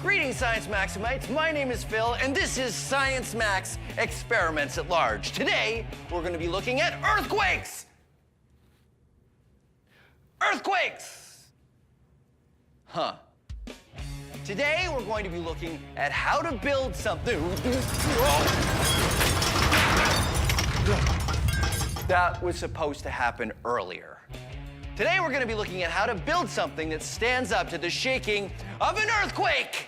Greetings, Science Maximites. My name is Phil, and this is Science Max Experiments at Large. Today, we're going to be looking at earthquakes. Earthquakes! Huh. Today, we're going to be looking at how to build something. That was supposed to happen earlier. Today, we're going to be looking at how to build something that stands up to the shaking of an earthquake.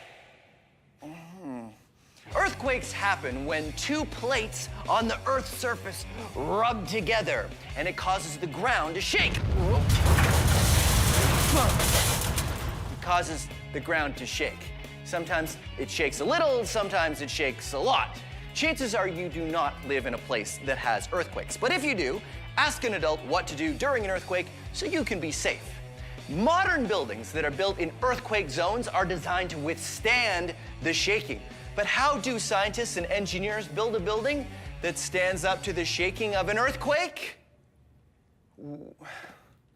Earthquakes happen when two plates on the Earth's surface rub together, and it causes the ground to shake. It causes the ground to shake. Sometimes it shakes a little, sometimes it shakes a lot. Chances are you do not live in a place that has earthquakes. But if you do, ask an adult what to do during an earthquake so you can be safe. Modern buildings that are built in earthquake zones are designed to withstand the shaking. But how do scientists and engineers build a building that stands up to the shaking of an earthquake?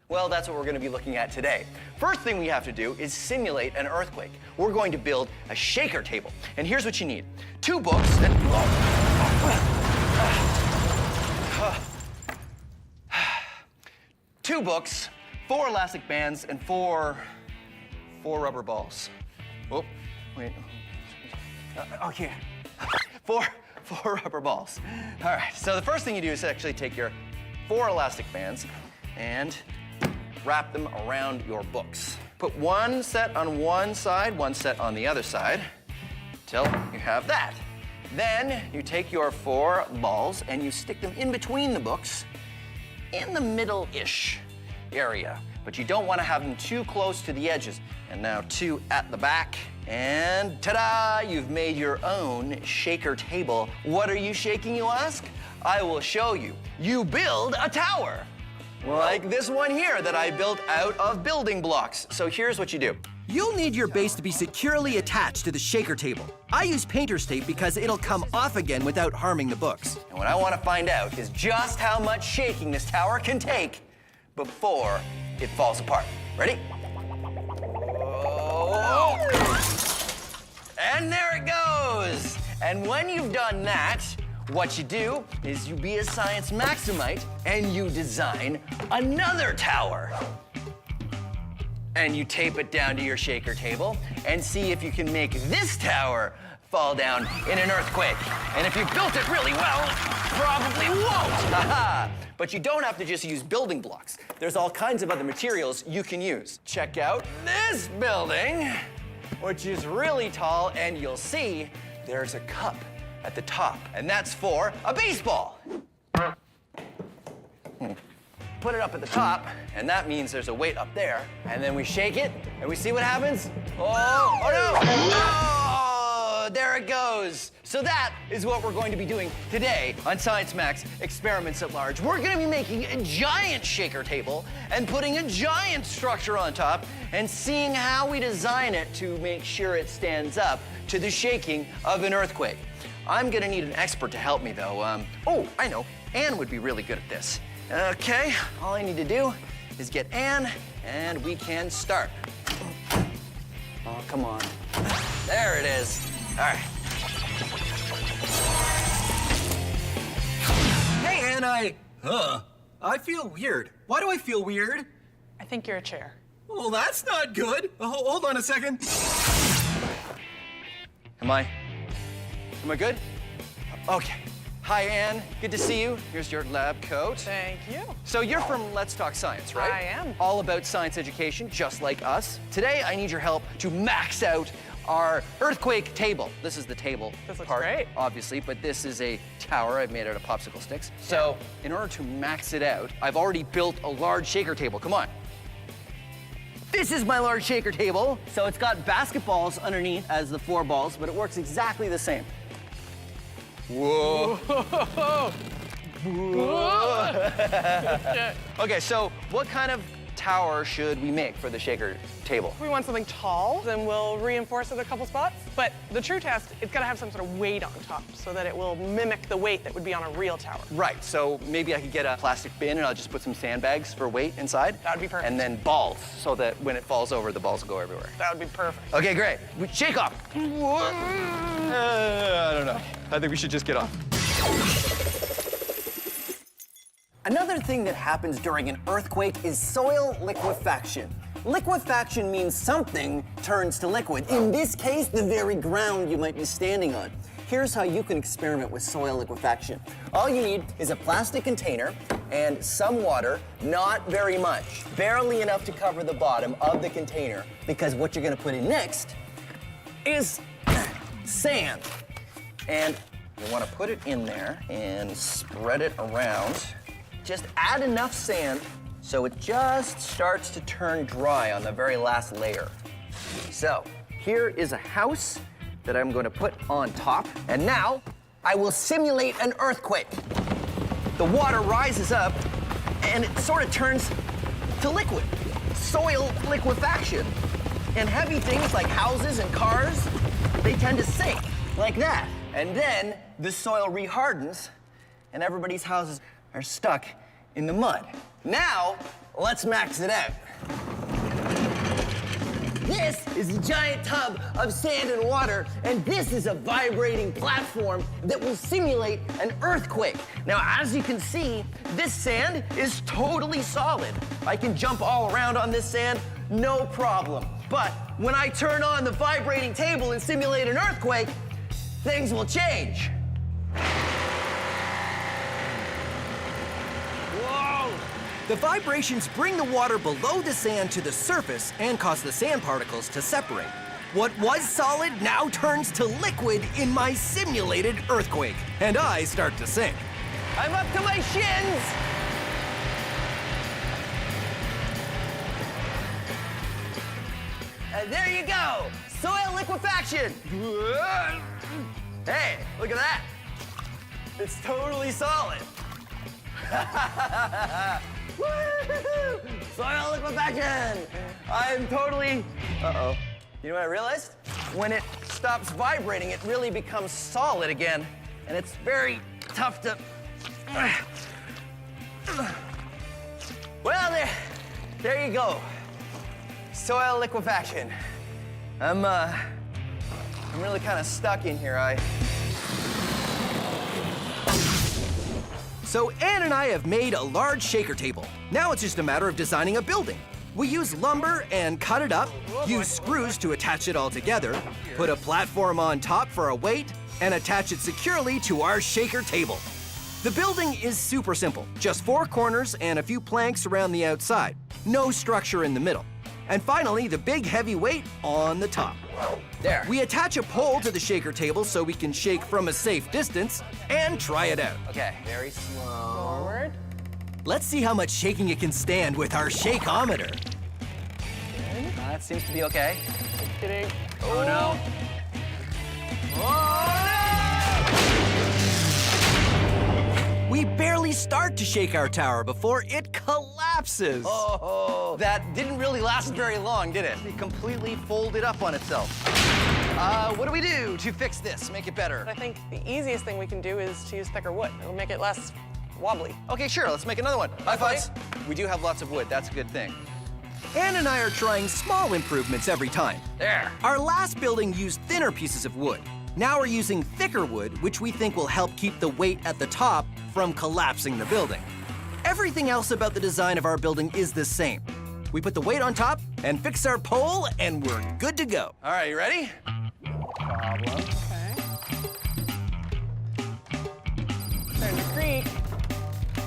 Well, that's what we're going to be looking at today. First thing we have to do is simulate an earthquake. We're going to build a shaker table. And here's what you need. 2 books and... 2 books, 4 elastic bands, and 4 rubber balls. Oh, wait. Okay. 4 rubber balls. All right, so the first thing you do is actually take your 4 elastic bands and wrap them around your books. Put 1 set on one side, 1 set on the other side, till you have that. Then you take your 4 balls and you stick them in between the books in the middle-ish area. But you don't want to have them too close to the edges. And now 2 at the back. And ta-da! You've made your own shaker table. What are you shaking, you ask? I will show you. You build a tower. Like this one here that I built out of building blocks. So here's what you do. You'll need your base to be securely attached to the shaker table. I use painter's tape because it'll come off again without harming the books. And what I want to find out is just how much shaking this tower can take before it falls apart. Ready? Oh. And there it goes. And when you've done that, what you do is you be a Science Maximite and you design another tower. And you tape it down to your shaker table and see if you can make this tower fall down in an earthquake. And if you built it really well, probably won't. But you don't have to just use building blocks. There's all kinds of other materials you can use. Check out this building, which is really tall, and you'll see there's a cup at the top, and that's for a baseball. Put it up at the top, and that means there's a weight up there, and then we shake it, and we see what happens. Oh no! Oh, there it goes. So that is what we're going to be doing today on Science Max Experiments at Large. We're going to be making a giant shaker table and putting a giant structure on top and seeing how we design it to make sure it stands up to the shaking of an earthquake. I'm gonna need an expert to help me though. Oh, I know, Anne would be really good at this. Okay, all I need to do is get Anne and we can start. Oh, come on. There it is. All right. and I feel weird. Why do I feel weird? I think you're a chair. Well, that's not good. Hold on a second. Am I good? Okay. Hi, Anne. Good to see you. Here's your lab coat. Thank you. So you're from Let's Talk Science, right? I am. All about science education, just like us. Today, I need your help to max out our earthquake table. This is the table This looks part, great. obviously, but this is a tower I've made out of popsicle sticks. So in order to max it out, I've already built a large shaker table. Come on. This is my large shaker table. So it's got basketballs underneath as the 4 balls, but it works exactly the same. Whoa. Okay, so what kind of tower should we make for the shaker table? If we want something tall, then we'll reinforce it a couple spots. But the true test, it's got to have some sort of weight on top so that it will mimic the weight that would be on a real tower. Right, so maybe I could get a plastic bin and I'll just put some sandbags for weight inside. That would be perfect. And then balls, so that when it falls over, the balls will go everywhere. That would be perfect. Okay, great. Shake off. I don't know. I think we should just get off. Another thing that happens during an earthquake is soil liquefaction. Liquefaction means something turns to liquid. In this case, the very ground you might be standing on. Here's how you can experiment with soil liquefaction. All you need is a plastic container and some water, not very much, barely enough to cover the bottom of the container, because what you're gonna put in next is sand. And you wanna put it in there and spread it around. Just add enough sand so it just starts to turn dry on the very last layer. So here is a house that I'm going to put on top. And now I will simulate an earthquake. The water rises up and it sort of turns to liquid. Soil liquefaction. And heavy things like houses and cars, they tend to sink like that. And then the soil rehardens and everybody's houses are stuck in the mud. Now, let's max it out. This is a giant tub of sand and water, and this is a vibrating platform that will simulate an earthquake. Now, as you can see, this sand is totally solid. I can jump all around on this sand, no problem. But when I turn on the vibrating table and simulate an earthquake, things will change. The vibrations bring the water below the sand to the surface and cause the sand particles to separate. What was solid now turns to liquid in my simulated earthquake, and I start to sink. I'm up to my shins! And there you go, soil liquefaction. Hey, look at that. It's totally solid. Woo-hoo-hoo! Soil liquefaction! I'm totally... Uh-oh. You know what I realized? When it stops vibrating, it really becomes solid again. And it's very tough to... Well, there you go. Soil liquefaction. I'm really kind of stuck in here. So Anne and I have made a large shaker table. Now it's just a matter of designing a building. We use lumber and cut it up, use screws to attach it all together, put a platform on top for a weight, and attach it securely to our shaker table. The building is super simple, just 4 corners and a few planks around the outside. No structure in the middle. And finally, the big heavy weight on the top. There. We attach a pole to the shaker table so we can shake from a safe distance and try it out. Okay, very slow. Forward. Let's see how much shaking it can stand with our shakeometer. That seems to be okay. Just kidding. Oh no. We barely start to shake our tower before it collapses. Oh, that didn't really last very long, did it? It completely folded up on itself. What do we do to fix this, make it better? I think the easiest thing we can do is to use thicker wood. It'll make it less wobbly. Okay, sure, let's make another one. High fives. We do have lots of wood, that's a good thing. Anne and I are trying small improvements every time. There. Our last building used thinner pieces of wood. Now we're using thicker wood, which we think will help keep the weight at the top from collapsing the building. Everything else about the design of our building is the same. We put the weight on top and fix our pole, and we're good to go. All right, you ready? Okay. Starting to creak.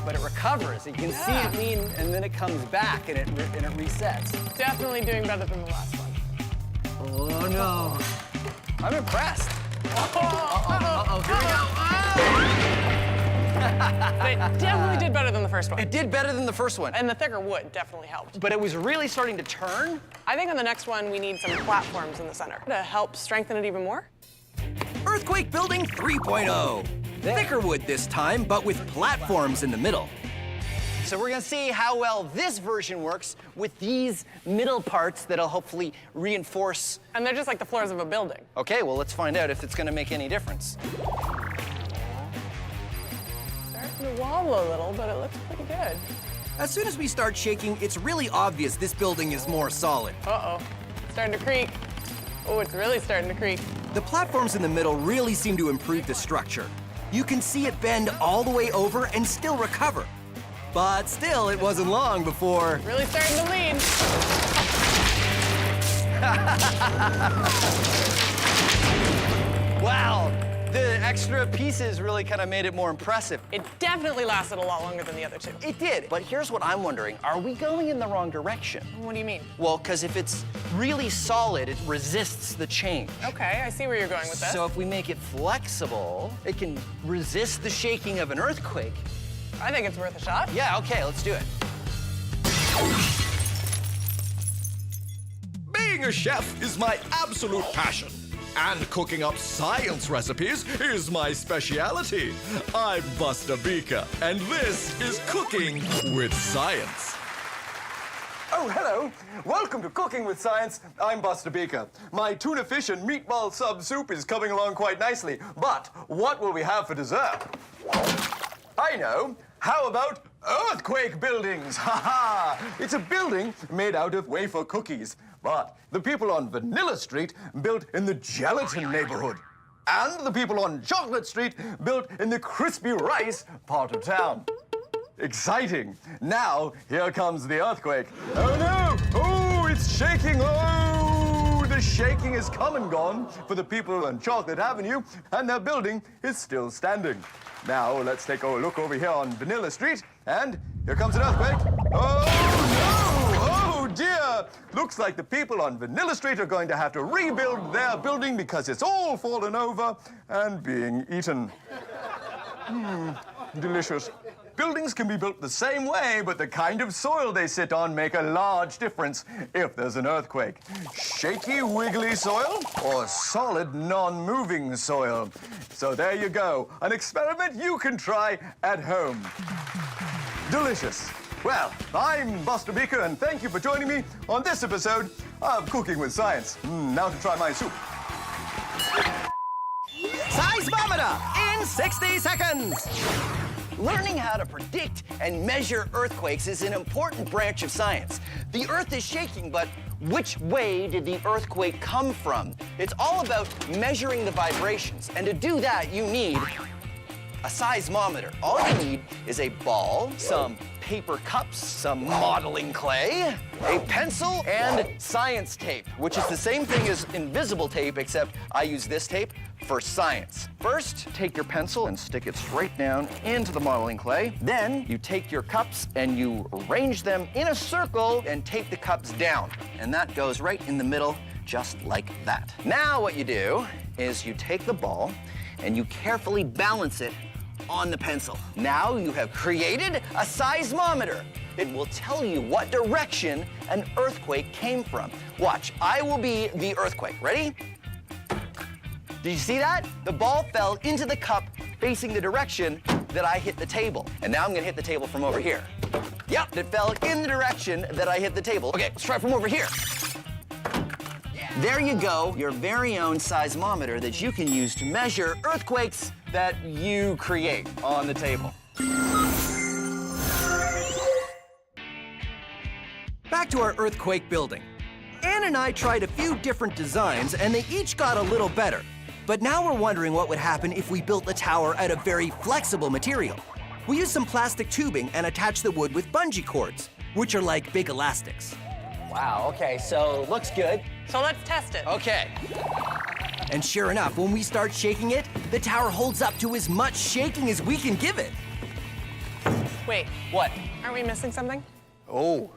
But it recovers. You can see it lean, and then it comes back, and it resets. Definitely doing better than the last one. Oh, no. I'm impressed. Uh-oh, here we go. But it definitely did better than the first one. It did better than the first one. And the thicker wood definitely helped. But it was really starting to turn. I think on the next one, we need some platforms in the center to help strengthen it even more. Earthquake Building 3.0. Thicker wood this time, but with platforms in the middle. So we're gonna see how well this version works with these middle parts that'll hopefully reinforce. And they're just like the floors of a building. Okay, well, let's find out if it's gonna make any difference. Starting to wobble a little, but it looks pretty good. As soon as we start shaking, it's really obvious this building is more solid. Uh-oh, starting to creak. Oh, it's really starting to creak. The platforms in the middle really seem to improve the structure. You can see it bend all the way over and still recover. But still, it wasn't long before... Really starting to lean. Wow, the extra pieces really kind of made it more impressive. It definitely lasted a lot longer than the other two. It did, but here's what I'm wondering. Are we going in the wrong direction? What do you mean? Well, because if it's really solid, it resists the change. Okay, I see where you're going with this. So if we make it flexible, it can resist the shaking of an earthquake. I think it's worth a shot. Yeah, okay, let's do it. Being a chef is my absolute passion. And cooking up science recipes is my speciality. I'm Buster Beaker, and this is Cooking with Science. Oh, hello. Welcome to Cooking with Science. I'm Buster Beaker. My tuna fish and meatball sub soup is coming along quite nicely. But what will we have for dessert? I know. How about earthquake buildings? Ha ha! It's a building made out of wafer cookies. But the people on Vanilla Street built in the gelatin neighborhood. And the people on Chocolate Street built in the crispy rice part of town. Exciting. Now, here comes the earthquake. Oh no! Oh, it's shaking! Oh, the shaking is come and gone for the people on Chocolate Avenue, and their building is still standing. Now, let's take a look over here on Vanilla Street, and here comes an earthquake. Oh no! Oh dear! Looks like the people on Vanilla Street are going to have to rebuild their building because it's all fallen over and being eaten. Delicious. Buildings can be built the same way, but the kind of soil they sit on make a large difference if there's an earthquake. Shaky, wiggly soil or solid, non-moving soil. So there you go, an experiment you can try at home. Delicious. Well, I'm Buster Beaker, and thank you for joining me on this episode of Cooking with Science. Now to try my soup. Seismometer in 60 seconds! Learning how to predict and measure earthquakes is an important branch of science. The Earth is shaking, but which way did the earthquake come from? It's all about measuring the vibrations, and to do that, you need a seismometer. All you need is a ball, some paper cups, some modeling clay, a pencil, and science tape, which is the same thing as invisible tape, except I use this tape for science. First, take your pencil and stick it straight down into the modeling clay. Then, you take your cups and you arrange them in a circle and tape the cups down. And that goes right in the middle, just like that. Now what you do is you take the ball and you carefully balance it on the pencil. Now you have created a seismometer. It will tell you what direction an earthquake came from. Watch, I will be the earthquake. Ready? Did you see that? The ball fell into the cup facing the direction that I hit the table. And now I'm gonna hit the table from over here. Yep, it fell in the direction that I hit the table. Okay, let's try from over here. There you go, your very own seismometer that you can use to measure earthquakes that you create on the table. Back to our earthquake building. Ann and I tried a few different designs, and they each got a little better. But now we're wondering what would happen if we built the tower out of very flexible material. We used some plastic tubing and attached the wood with bungee cords, which are like big elastics. Wow, okay, so looks good. So let's test it. Okay. And sure enough, when we start shaking it, the tower holds up to as much shaking as we can give it. Wait. What? Aren't we missing something? Oh.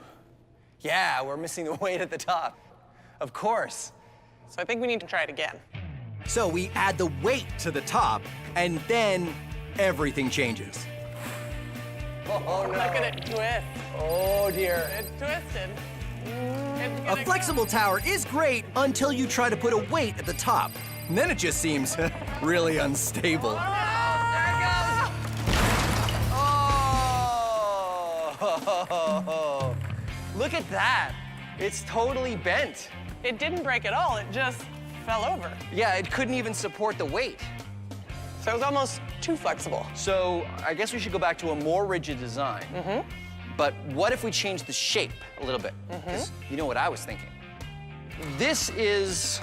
Yeah, we're missing the weight at the top. Of course. So I think we need to try it again. So we add the weight to the top, and then everything changes. Oh, no. Look at it twist. Oh, dear. It's twisted. A flexible tower is great until you try to put a weight at the top. And then it just seems really unstable. Oh, look at that. It's totally bent. It didn't break at all. It just fell over. Yeah, it couldn't even support the weight. So it was almost too flexible. So I guess we should go back to a more rigid design. Mm-hmm. But what if we change the shape a little bit? Mm-hmm. You know what I was thinking? This is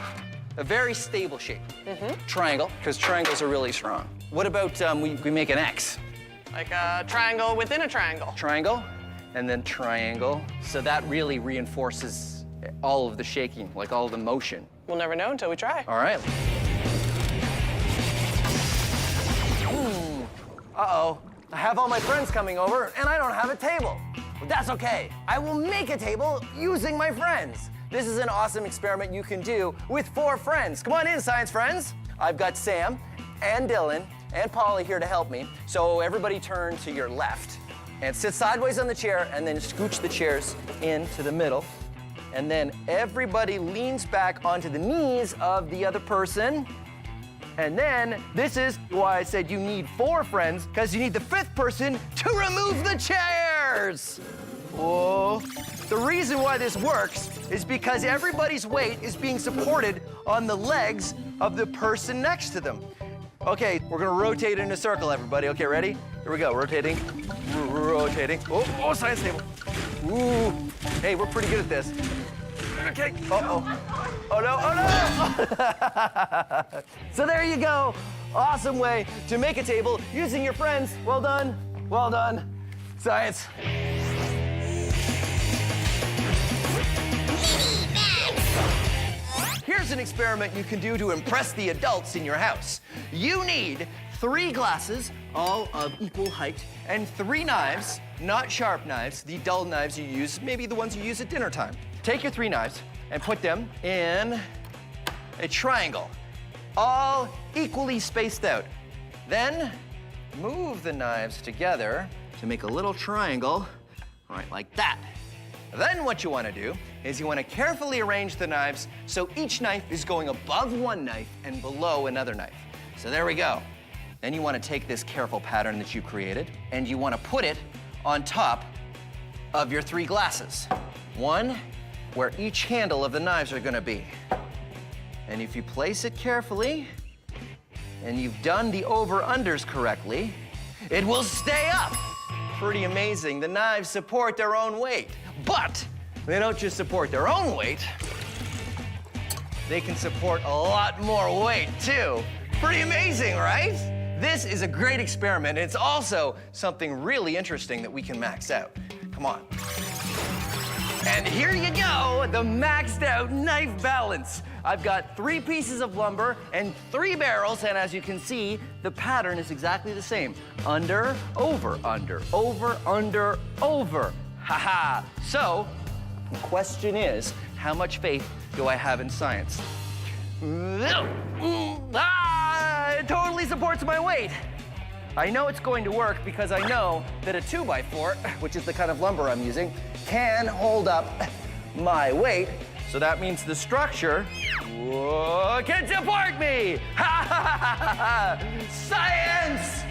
a very stable shape. Mm-hmm. Triangle, because triangles are really strong. What about we make an X? Like a triangle within a triangle. Triangle, and then triangle. So that really reinforces all of the shaking, like all of the motion. We'll never know until we try. All right. Uh-oh. I have all my friends coming over, and I don't have a table. But that's okay. I will make a table using my friends. This is an awesome experiment you can do with 4 friends. Come on in, science friends. I've got Sam and Dylan and Polly here to help me. So everybody turn to your left and sit sideways on the chair, and then scooch the chairs into the middle. And then everybody leans back onto the knees of the other person. And then, this is why I said you need 4 friends, because you need the 5th person to remove the chairs. Whoa. The reason why this works is because everybody's weight is being supported on the legs of the person next to them. Okay, we're gonna rotate in a circle, everybody. Okay, ready? Here we go, rotating, rotating. Oh, science table. Ooh, hey, we're pretty good at this. Okay, uh-oh. Oh no, oh no! So there you go. Awesome way to make a table using your friends. Well done, science. Here's an experiment you can do to impress the adults in your house. You need 3 glasses, all of equal height, and 3 knives, not sharp knives, the dull knives you use, maybe the ones you use at dinner time. Take your 3 knives and put them in a triangle, all equally spaced out. Then move the knives together to make a little triangle, right like that. Then what you want to do is you want to carefully arrange the knives so each knife is going above one knife and below another knife. So there we go. Then you want to take this careful pattern that you created and you want to put it on top of your 3 glasses. One where each handle of the knives are going to be. And if you place it carefully and you've done the over-unders correctly, it will stay up. Pretty amazing. The knives support their own weight. But they don't just support their own weight, they can support a lot more weight too. Pretty amazing, right? This is a great experiment. It's also something really interesting that we can max out. Come on. And here you go, the maxed out knife balance. I've got 3 pieces of lumber and 3 barrels, and as you can see, the pattern is exactly the same. Under, over, under, over, under, over. Ha-ha. So, the question is, how much faith do I have in science? It totally supports my weight. I know it's going to work because I know that a 2x4, which is the kind of lumber I'm using, can hold up my weight. So that means the structure can support me. Science!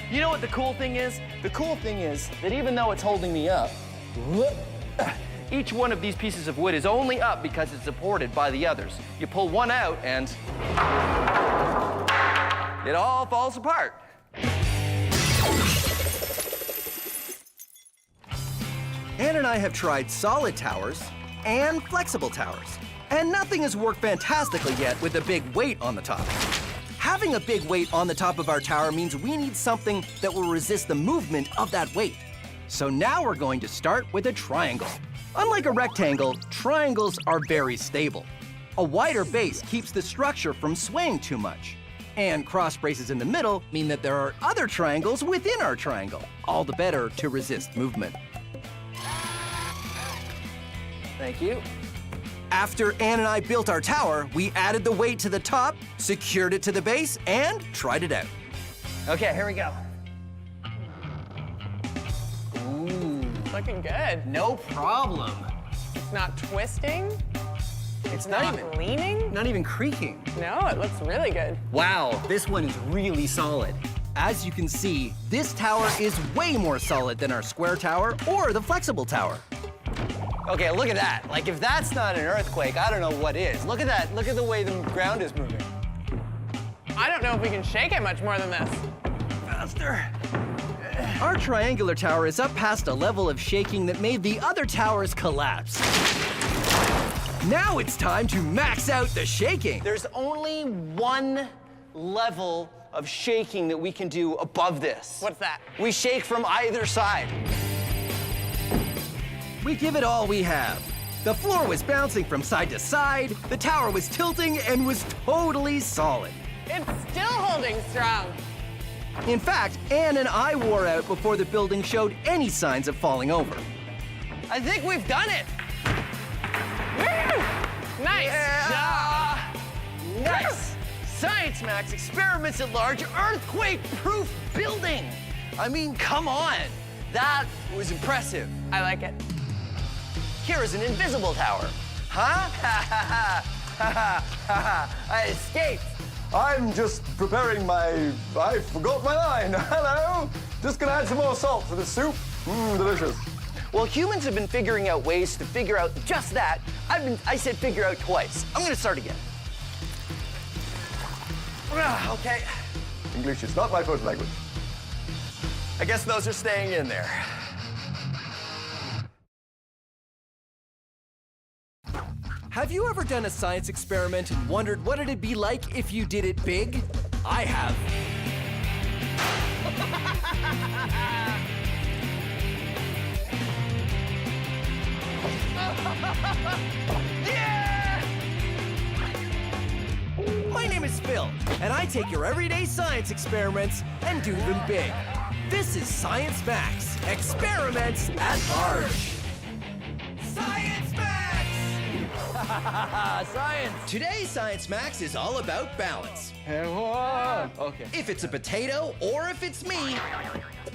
You know what the cool thing is? The cool thing is that even though it's holding me up, each one of these pieces of wood is only up because it's supported by the others. You pull one out and it all falls apart. Ann and I have tried solid towers and flexible towers, and nothing has worked fantastically yet with a big weight on the top. Having a big weight on the top of our tower means we need something that will resist the movement of that weight. So now we're going to start with a triangle. Unlike a rectangle, triangles are very stable. A wider base keeps the structure from swaying too much. And cross braces in the middle mean that there are other triangles within our triangle, all the better to resist movement. Thank you. After Ann and I built our tower, we added the weight to the top, secured it to the base, and tried it out. Okay, here we go. Looking good. No problem. It's not twisting. It's not leaning. Not even creaking. No, it looks really good. Wow, this one is really solid. As you can see, this tower is way more solid than our square tower or the flexible tower. Okay, look at that. Like, if that's not an earthquake, I don't know what is. Look at that. Look at the way the ground is moving. I don't know if we can shake it much more than this. Faster. Our triangular tower is up past a level of shaking that made the other towers collapse. Now it's time to max out the shaking. There's only one level of shaking that we can do above this. What's that? We shake from either side. We give it all we have. The floor was bouncing from side to side, the tower was tilting, and was totally solid. It's still holding strong. In fact, Ann and I wore out before the building showed any signs of falling over. I think we've done it. Woo! Nice job. Nice. Science Max experiments at large earthquake-proof building. I mean, come on. That was impressive. I like it. Here is an invisible tower. Huh? Ha ha ha ha ha ha. I escaped. I'm just preparing I forgot my line. Hello. Just gonna add some more salt to the soup. Delicious. Well, humans have been figuring out ways to figure out just that. I said figure out twice. I'm gonna start again. Okay. English is not my first language. I guess those are staying in there. Have you ever done a science experiment and wondered what it'd be like if you did it big? I have. Yeah! My name is Phil, and I take your everyday science experiments and do them big. This is Science Max, experiments at large. Science Max! Science! Today's Science Max is all about balance. Okay. If it's a potato or if it's me,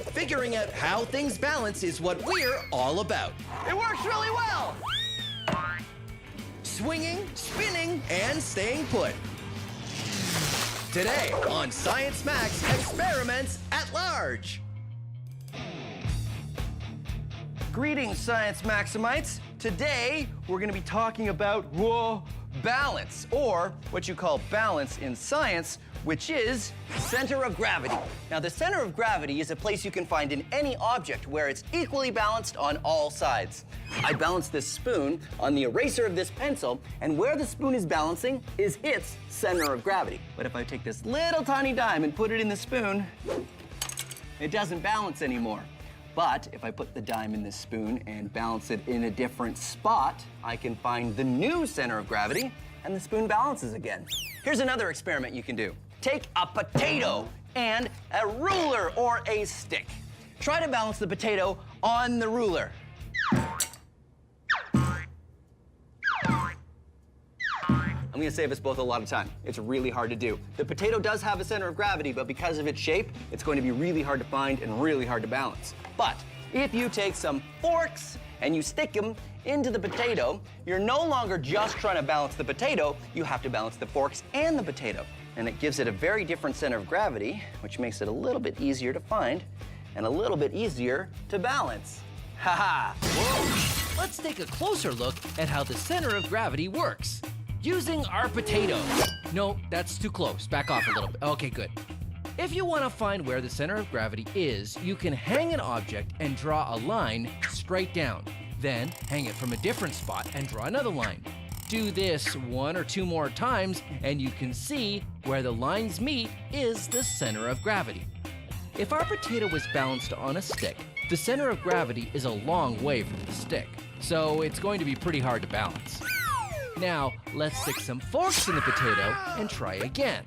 figuring out how things balance is what we're all about. It works really well! Swinging, spinning, and staying put. Today on Science Max, experiments at large. Greetings, Science Maximites. Today, we're gonna be talking about, balance, or what you call balance in science, which is center of gravity. Now, the center of gravity is a place you can find in any object where it's equally balanced on all sides. I balanced this spoon on the eraser of this pencil, and where the spoon is balancing is its center of gravity. But if I take this little tiny dime and put it in the spoon, it doesn't balance anymore. But if I put the dime in this spoon and balance it in a different spot, I can find the new center of gravity, and the spoon balances again. Here's another experiment you can do. Take a potato and a ruler or a stick. Try to balance the potato on the ruler. I'm gonna save us both a lot of time. It's really hard to do. The potato does have a center of gravity, but because of its shape, it's going to be really hard to find and really hard to balance. But if you take some forks and you stick them into the potato, you're no longer just trying to balance the potato, you have to balance the forks and the potato. And it gives it a very different center of gravity, which makes it a little bit easier to find and a little bit easier to balance. Ha-ha! Whoa! Let's take a closer look at how the center of gravity works. Using our potato. No, that's too close. Back off a little bit. Okay, good. If you want to find where the center of gravity is, you can hang an object and draw a line straight down. Then hang it from a different spot and draw another line. Do this 1 or 2 more times, and you can see where the lines meet is the center of gravity. If our potato was balanced on a stick, the center of gravity is a long way from the stick, so it's going to be pretty hard to balance. Now, let's stick some forks in the potato and try again.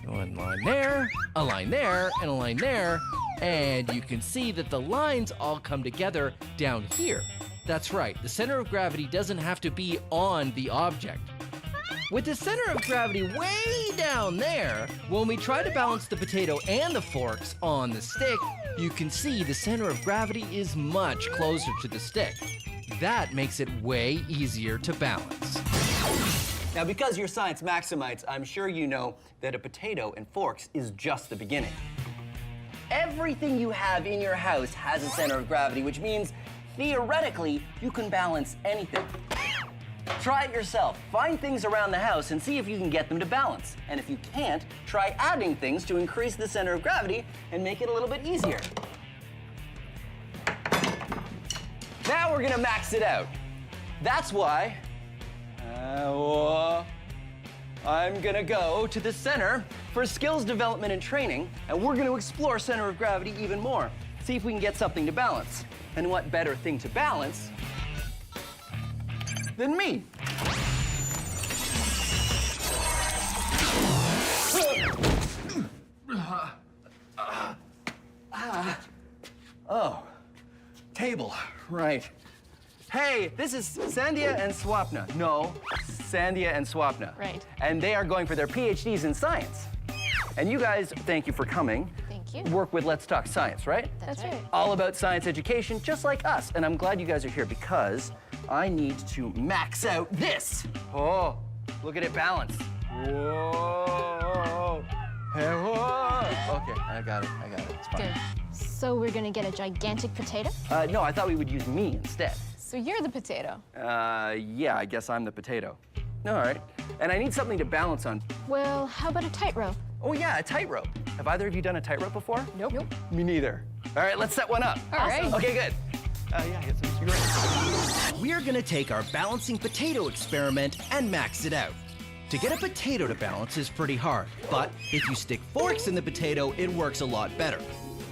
One line there, a line there, and a line there, and you can see that the lines all come together down here. That's right, the center of gravity doesn't have to be on the object. With the center of gravity way down there, when we try to balance the potato and the forks on the stick, you can see the center of gravity is much closer to the stick. That makes it way easier to balance. Now, because you're science maximites, I'm sure you know that a potato and forks is just the beginning. Everything you have in your house has a center of gravity, which means theoretically, you can balance anything. Try it yourself. Find things around the house and see if you can get them to balance. And if you can't, try adding things to increase the center of gravity and make it a little bit easier. Now we're gonna max it out. That's why I'm gonna go to the center for skills development and training, and we're gonna explore center of gravity even more. See if we can get something to balance. And what better thing to balance than me? Oh, table, right. Hey, this is Sandia and Swapna. No, Sandia and Swapna. Right. And they are going for their PhDs in science. And you guys, thank you for coming. Thank you. Work with Let's Talk Science, right? That's right. All about science education, just like us. And I'm glad you guys are here because I need to max out this. Oh, look at it balance. Whoa. Hey, whoa. Okay, I got it. It's fine. Good. So we're gonna get a gigantic potato? No, I thought we would use me instead. So you're the potato? Yeah, I guess I'm the potato. All right. And I need something to balance on. Well, how about a tightrope? Oh, yeah, a tightrope. Have either of you done a tightrope before? Nope. Me neither. All right, let's set one up. All right. Okay, good. Yeah, get some cigarettes. We're gonna take our balancing potato experiment and max it out. To get a potato to balance is pretty hard, but if you stick forks in the potato, it works a lot better.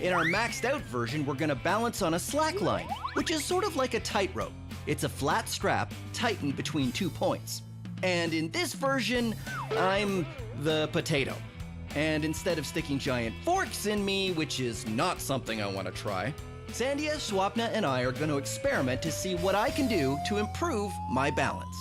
In our maxed out version, we're gonna balance on a slack line, which is sort of like a tightrope. It's a flat strap tightened between 2 points. And in this version, I'm the potato. And instead of sticking giant forks in me, which is not something I want to try, Sandia, Swapna, and I are going to experiment to see what I can do to improve my balance.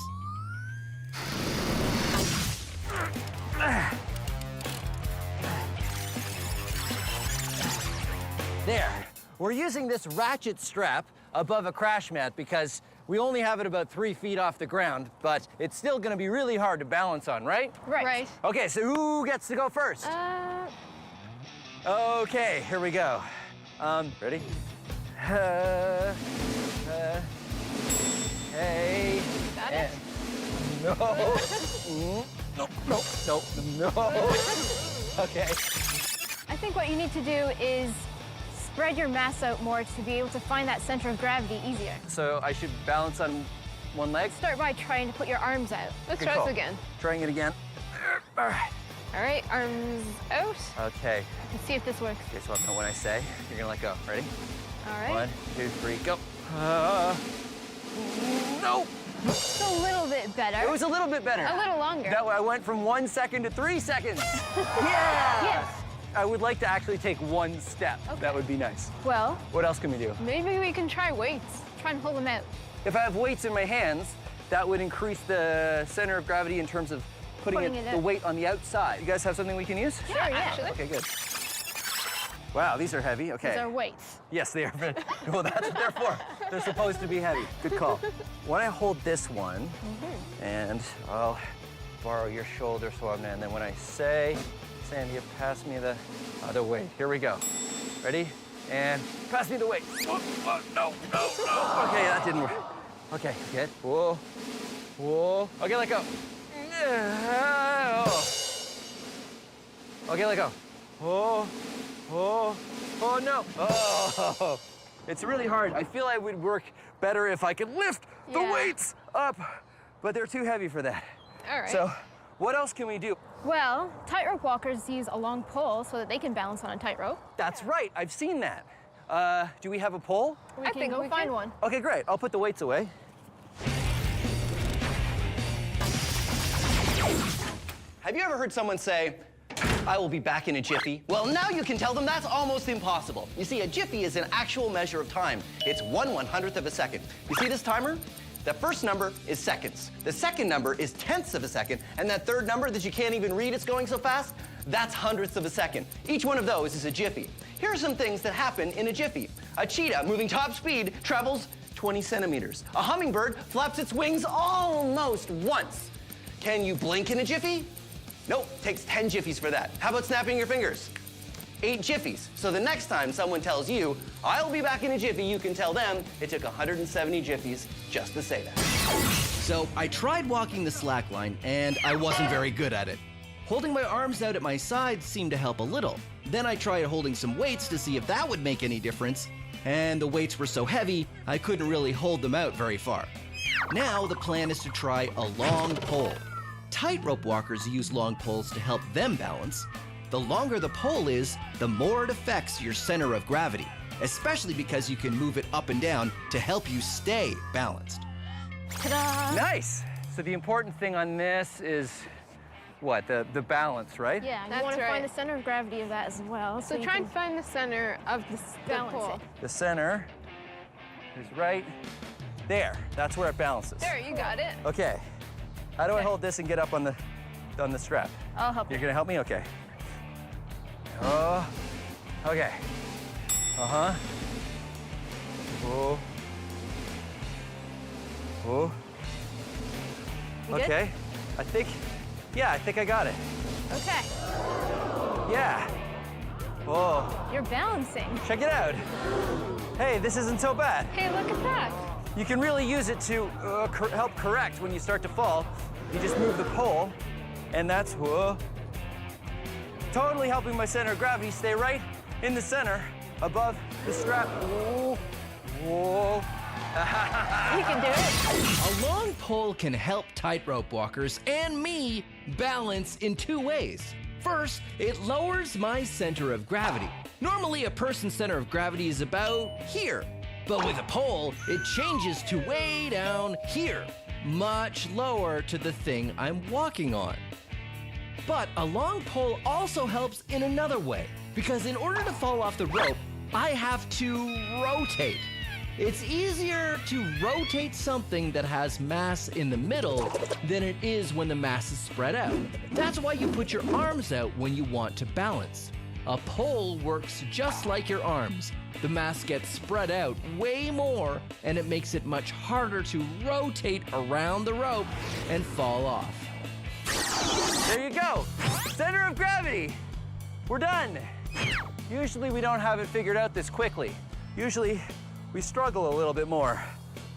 There. We're using this ratchet strap above a crash mat because we only have it about 3 feet off the ground, but it's still gonna be really hard to balance on, right? Right. Okay, so who gets to go first? Okay, here we go. Ready? Hey. Got it? No. No. Okay. I think what you need to do is spread your mass out more to be able to find that center of gravity easier. So I should balance on one leg? Start by trying to put your arms out. Let's Good try call. this again. Trying it again. All right. All right, arms out. Okay. Let's see if this works. Okay, so when I say, you're gonna let go. Ready? All right. 1, 2, 3, go. No! It's a little bit better. It was a little bit better. A little longer. That I went from 1 second to 3 seconds. Yeah! Yes. I would like to actually take 1 step. Okay. That would be nice. Well, What else can we do? maybe we can try weights. Try and hold them out. If I have weights in my hands, that would increase the center of gravity in terms of putting it the out. weight on the outside. You guys have something we can use? Sure, yeah. actually. Okay, good. Wow, these are heavy. Okay. These are weights. Yes, they are. Well, that's what they're for. They're supposed to be heavy. Good call. When I hold this one, and I'll borrow your shoulder, Swabna, and then when I say, Sandy, pass me the other weight. Here we go. Ready? And pass me the weight. No. Okay, that didn't work. Okay, good. Whoa. Okay, let go. Okay, let go. Oh, no. Oh, it's really hard. I feel I would work better if I could lift the weights up but they're too heavy for that. All right. So what else can we do? Well, tightrope walkers use a long pole so that they can balance on a tightrope. That's right, I've seen that. Do we have a pole? I think we'll find one. Okay, great. I'll put the weights away. Have you ever heard someone say, I will be back in a jiffy? Well, now you can tell them that's almost impossible. You see, a jiffy is an actual measure of time. It's 1/100th of a second. You see this timer? The first number is seconds. The second number is tenths of a second. And that third number that you can't even read, it's going so fast, that's hundredths of a second. Each one of those is a jiffy. Here are some things that happen in a jiffy. A cheetah moving top speed travels 20 centimeters. A hummingbird flaps its wings almost once. Can you blink in a jiffy? Nope, takes 10 jiffies for that. How about snapping your fingers? 8 jiffies. So the next time someone tells you, I'll be back in a jiffy, you can tell them it took 170 jiffies just to say that. So I tried walking the slack line, and I wasn't very good at it. Holding my arms out at my sides seemed to help a little. Then I tried holding some weights to see if that would make any difference, and the weights were so heavy, I couldn't really hold them out very far. Now the plan is to try a long pole. Tightrope walkers use long poles to help them balance. The longer the pole is, the more it affects your center of gravity, especially because you can move it up and down to help you stay balanced. Ta-da! Nice. So the important thing on this is what? The balance, right? Yeah, you That's want to right. find the center of gravity of that as well. So you try can and find the center of the balance pole. it. The center is right there. That's where it balances. There, you got it. Okay. How do I hold this and get up on the strap? I'll help you. You're gonna help me? Okay. Oh, okay. Uh-huh. Oh. Oh. You good? Okay. I think I got it. Okay. Yeah. Oh. You're balancing. Check it out. Hey, this isn't so bad. Hey, look at that. You can really use it to help correct when you start to fall. You just move the pole, and that's totally helping my center of gravity stay right in the center above the strap. Whoa. Whoa. You can do it. A long pole can help tightrope walkers and me balance in 2 ways. First, it lowers my center of gravity. Normally, a person's center of gravity is about here. But with a pole, it changes to way down here, much lower to the thing I'm walking on. But a long pole also helps in another way, because in order to fall off the rope, I have to rotate. It's easier to rotate something that has mass in the middle than it is when the mass is spread out. That's why you put your arms out when you want to balance. A pole works just like your arms. The mass gets spread out way more, and it makes it much harder to rotate around the rope and fall off. There you go. Center of gravity. We're done. Usually we don't have it figured out this quickly. Usually we struggle a little bit more.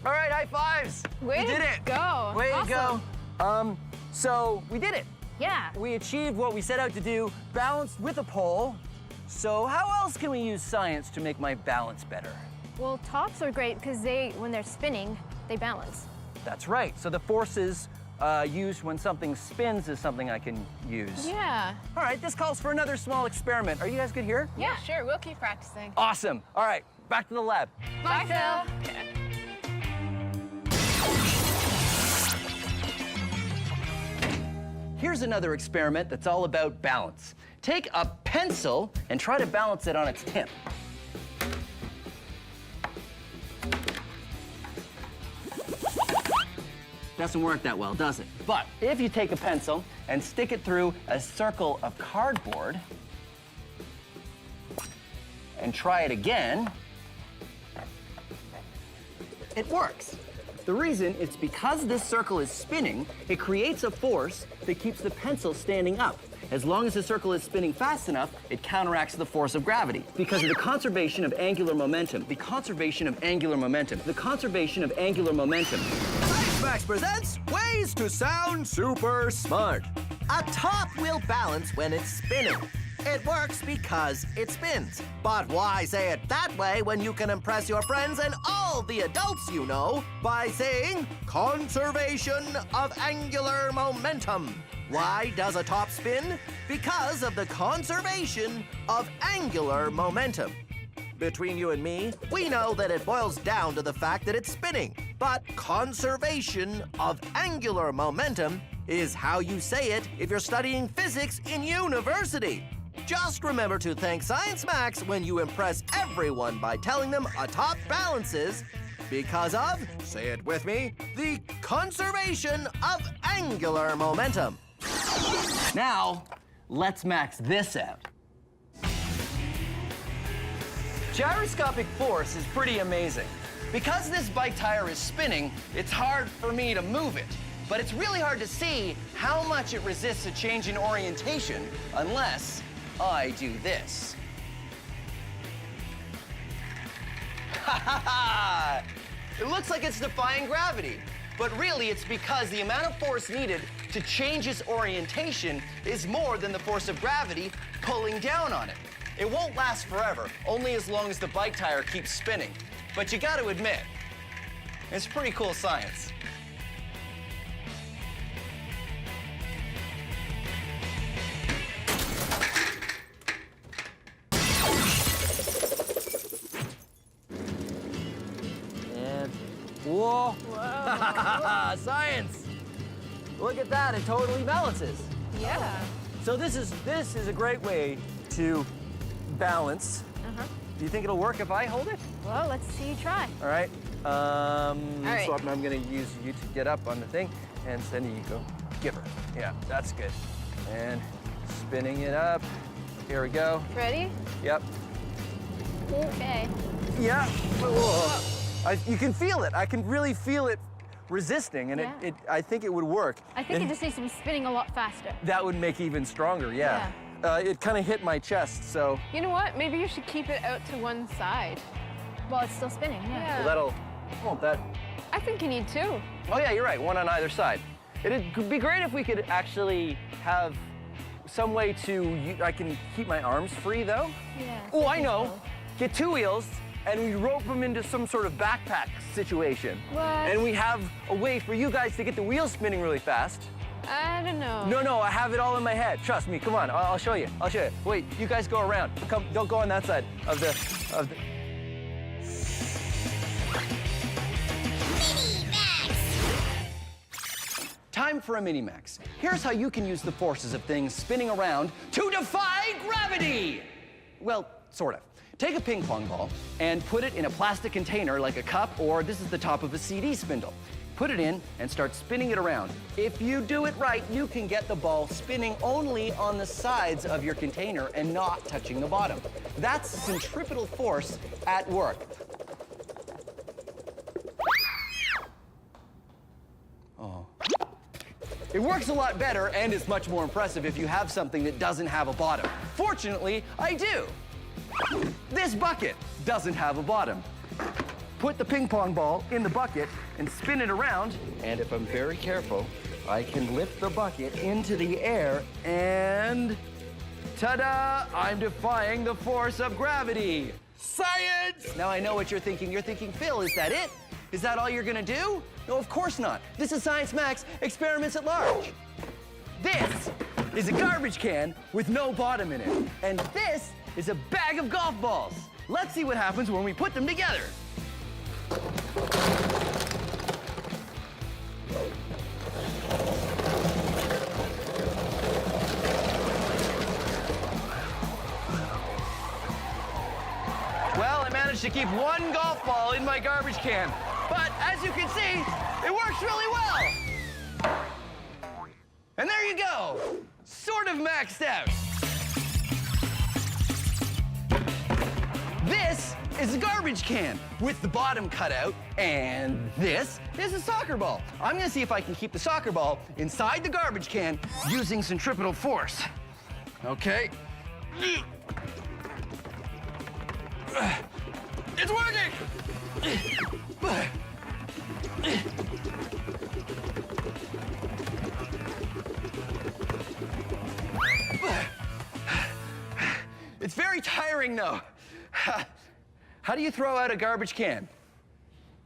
All right, high fives. Way we did to it. go. Way Awesome. to go. So we did it. Yeah. We achieved what we set out to do, balanced with a pole. So how else can we use science to make my balance better? Well, tops are great because when they're spinning, they balance. That's right. So the forces used when something spins is something I can use. Yeah. All right, this calls for another small experiment. Are you guys good here? Yeah, sure. We'll keep practicing. Awesome. All right, back to the lab. Bye, Phil. Here's another experiment that's all about balance. Take a pencil and try to balance it on its tip. Doesn't work that well, does it? But if you take a pencil and stick it through a circle of cardboard and try it again, it works. The reason is because this circle is spinning, it creates a force that keeps the pencil standing up. As long as the circle is spinning fast enough, it counteracts the force of gravity because of the conservation of angular momentum. The conservation of angular momentum. The conservation of angular momentum. Science Max presents Ways to Sound Super Smart. A top will balance when it's spinning. It works because it spins. But why say it that way when you can impress your friends and all the adults you know by saying conservation of angular momentum? Why does a top spin? Because of the conservation of angular momentum. Between you and me, we know that it boils down to the fact that it's spinning. But conservation of angular momentum is how you say it if you're studying physics in university. Just remember to thank Science Max when you impress everyone by telling them a top balances because of, say it with me, the conservation of angular momentum. Now, let's max this out. Gyroscopic force is pretty amazing. Because this bike tire is spinning, it's hard for me to move it. But it's really hard to see how much it resists a change in orientation unless I do this. Ha ha ha! It looks like it's defying gravity, but really it's because the amount of force needed to change its orientation is more than the force of gravity pulling down on it. It won't last forever, only as long as the bike tire keeps spinning. But you gotta admit, it's pretty cool science. And whoa! Science! Look at that, it totally balances. Yeah. So this is a great way to balance. Do you think it'll work if I hold it? Well, let's see you try. All right. right. So I'm gonna use you to get up on the thing, and Cindy, you go give her. Yeah, that's good. And spinning it up. Here we go. Ready? Yep. Okay. Yeah. Whoa. You can feel it. I can really feel it resisting, and Yeah. I think it would work. I think it just needs to be spinning a lot faster. That would make it even stronger, yeah. It kind of hit my chest, so. You know what? Maybe you should keep it out to one side. While it's still spinning, Well, won't that? I think you need two. Oh yeah, you're right, one on either side. It'd be great if we could actually have some way to, I can keep my arms free though. Yeah. Oh, I know. Get two wheels and we rope them into some sort of backpack situation. What? And we have a way for you guys to get the wheels spinning really fast. I don't know. No, I have it all in my head. Trust me, come on, I'll show you. I'll show you. Wait, you guys go around. Come, don't go on that side of the. Time for a mini-max. Here's how you can use the forces of things spinning around to defy gravity! Well, sort of. Take a ping pong ball and put it in a plastic container like a cup, or this is the top of a CD spindle. Put it in and start spinning it around. If you do it right, you can get the ball spinning only on the sides of your container and not touching the bottom. That's centripetal force at work. Oh. It works a lot better and is much more impressive if you have something that doesn't have a bottom. Fortunately, I do. This bucket doesn't have a bottom. Put the ping pong ball in the bucket and spin it around, and if I'm very careful, I can lift the bucket into the air and ta-da! I'm defying the force of gravity. Science! Now I know what you're thinking. You're thinking, Phil, is that it? Is that all you're gonna do? No, of course not. This is Science Max Experiments at Large. This is a garbage can with no bottom in it. And this is a bag of golf balls. Let's see what happens when we put them together. Well, I managed to keep one golf ball in my garbage can. But as you can see, it works really well. And there you go, sort of maxed out. This is a garbage can with the bottom cut out, and this is a soccer ball. I'm gonna see if I can keep the soccer ball inside the garbage can using centripetal force. Okay. It's working! thing, though. How do you throw out a garbage can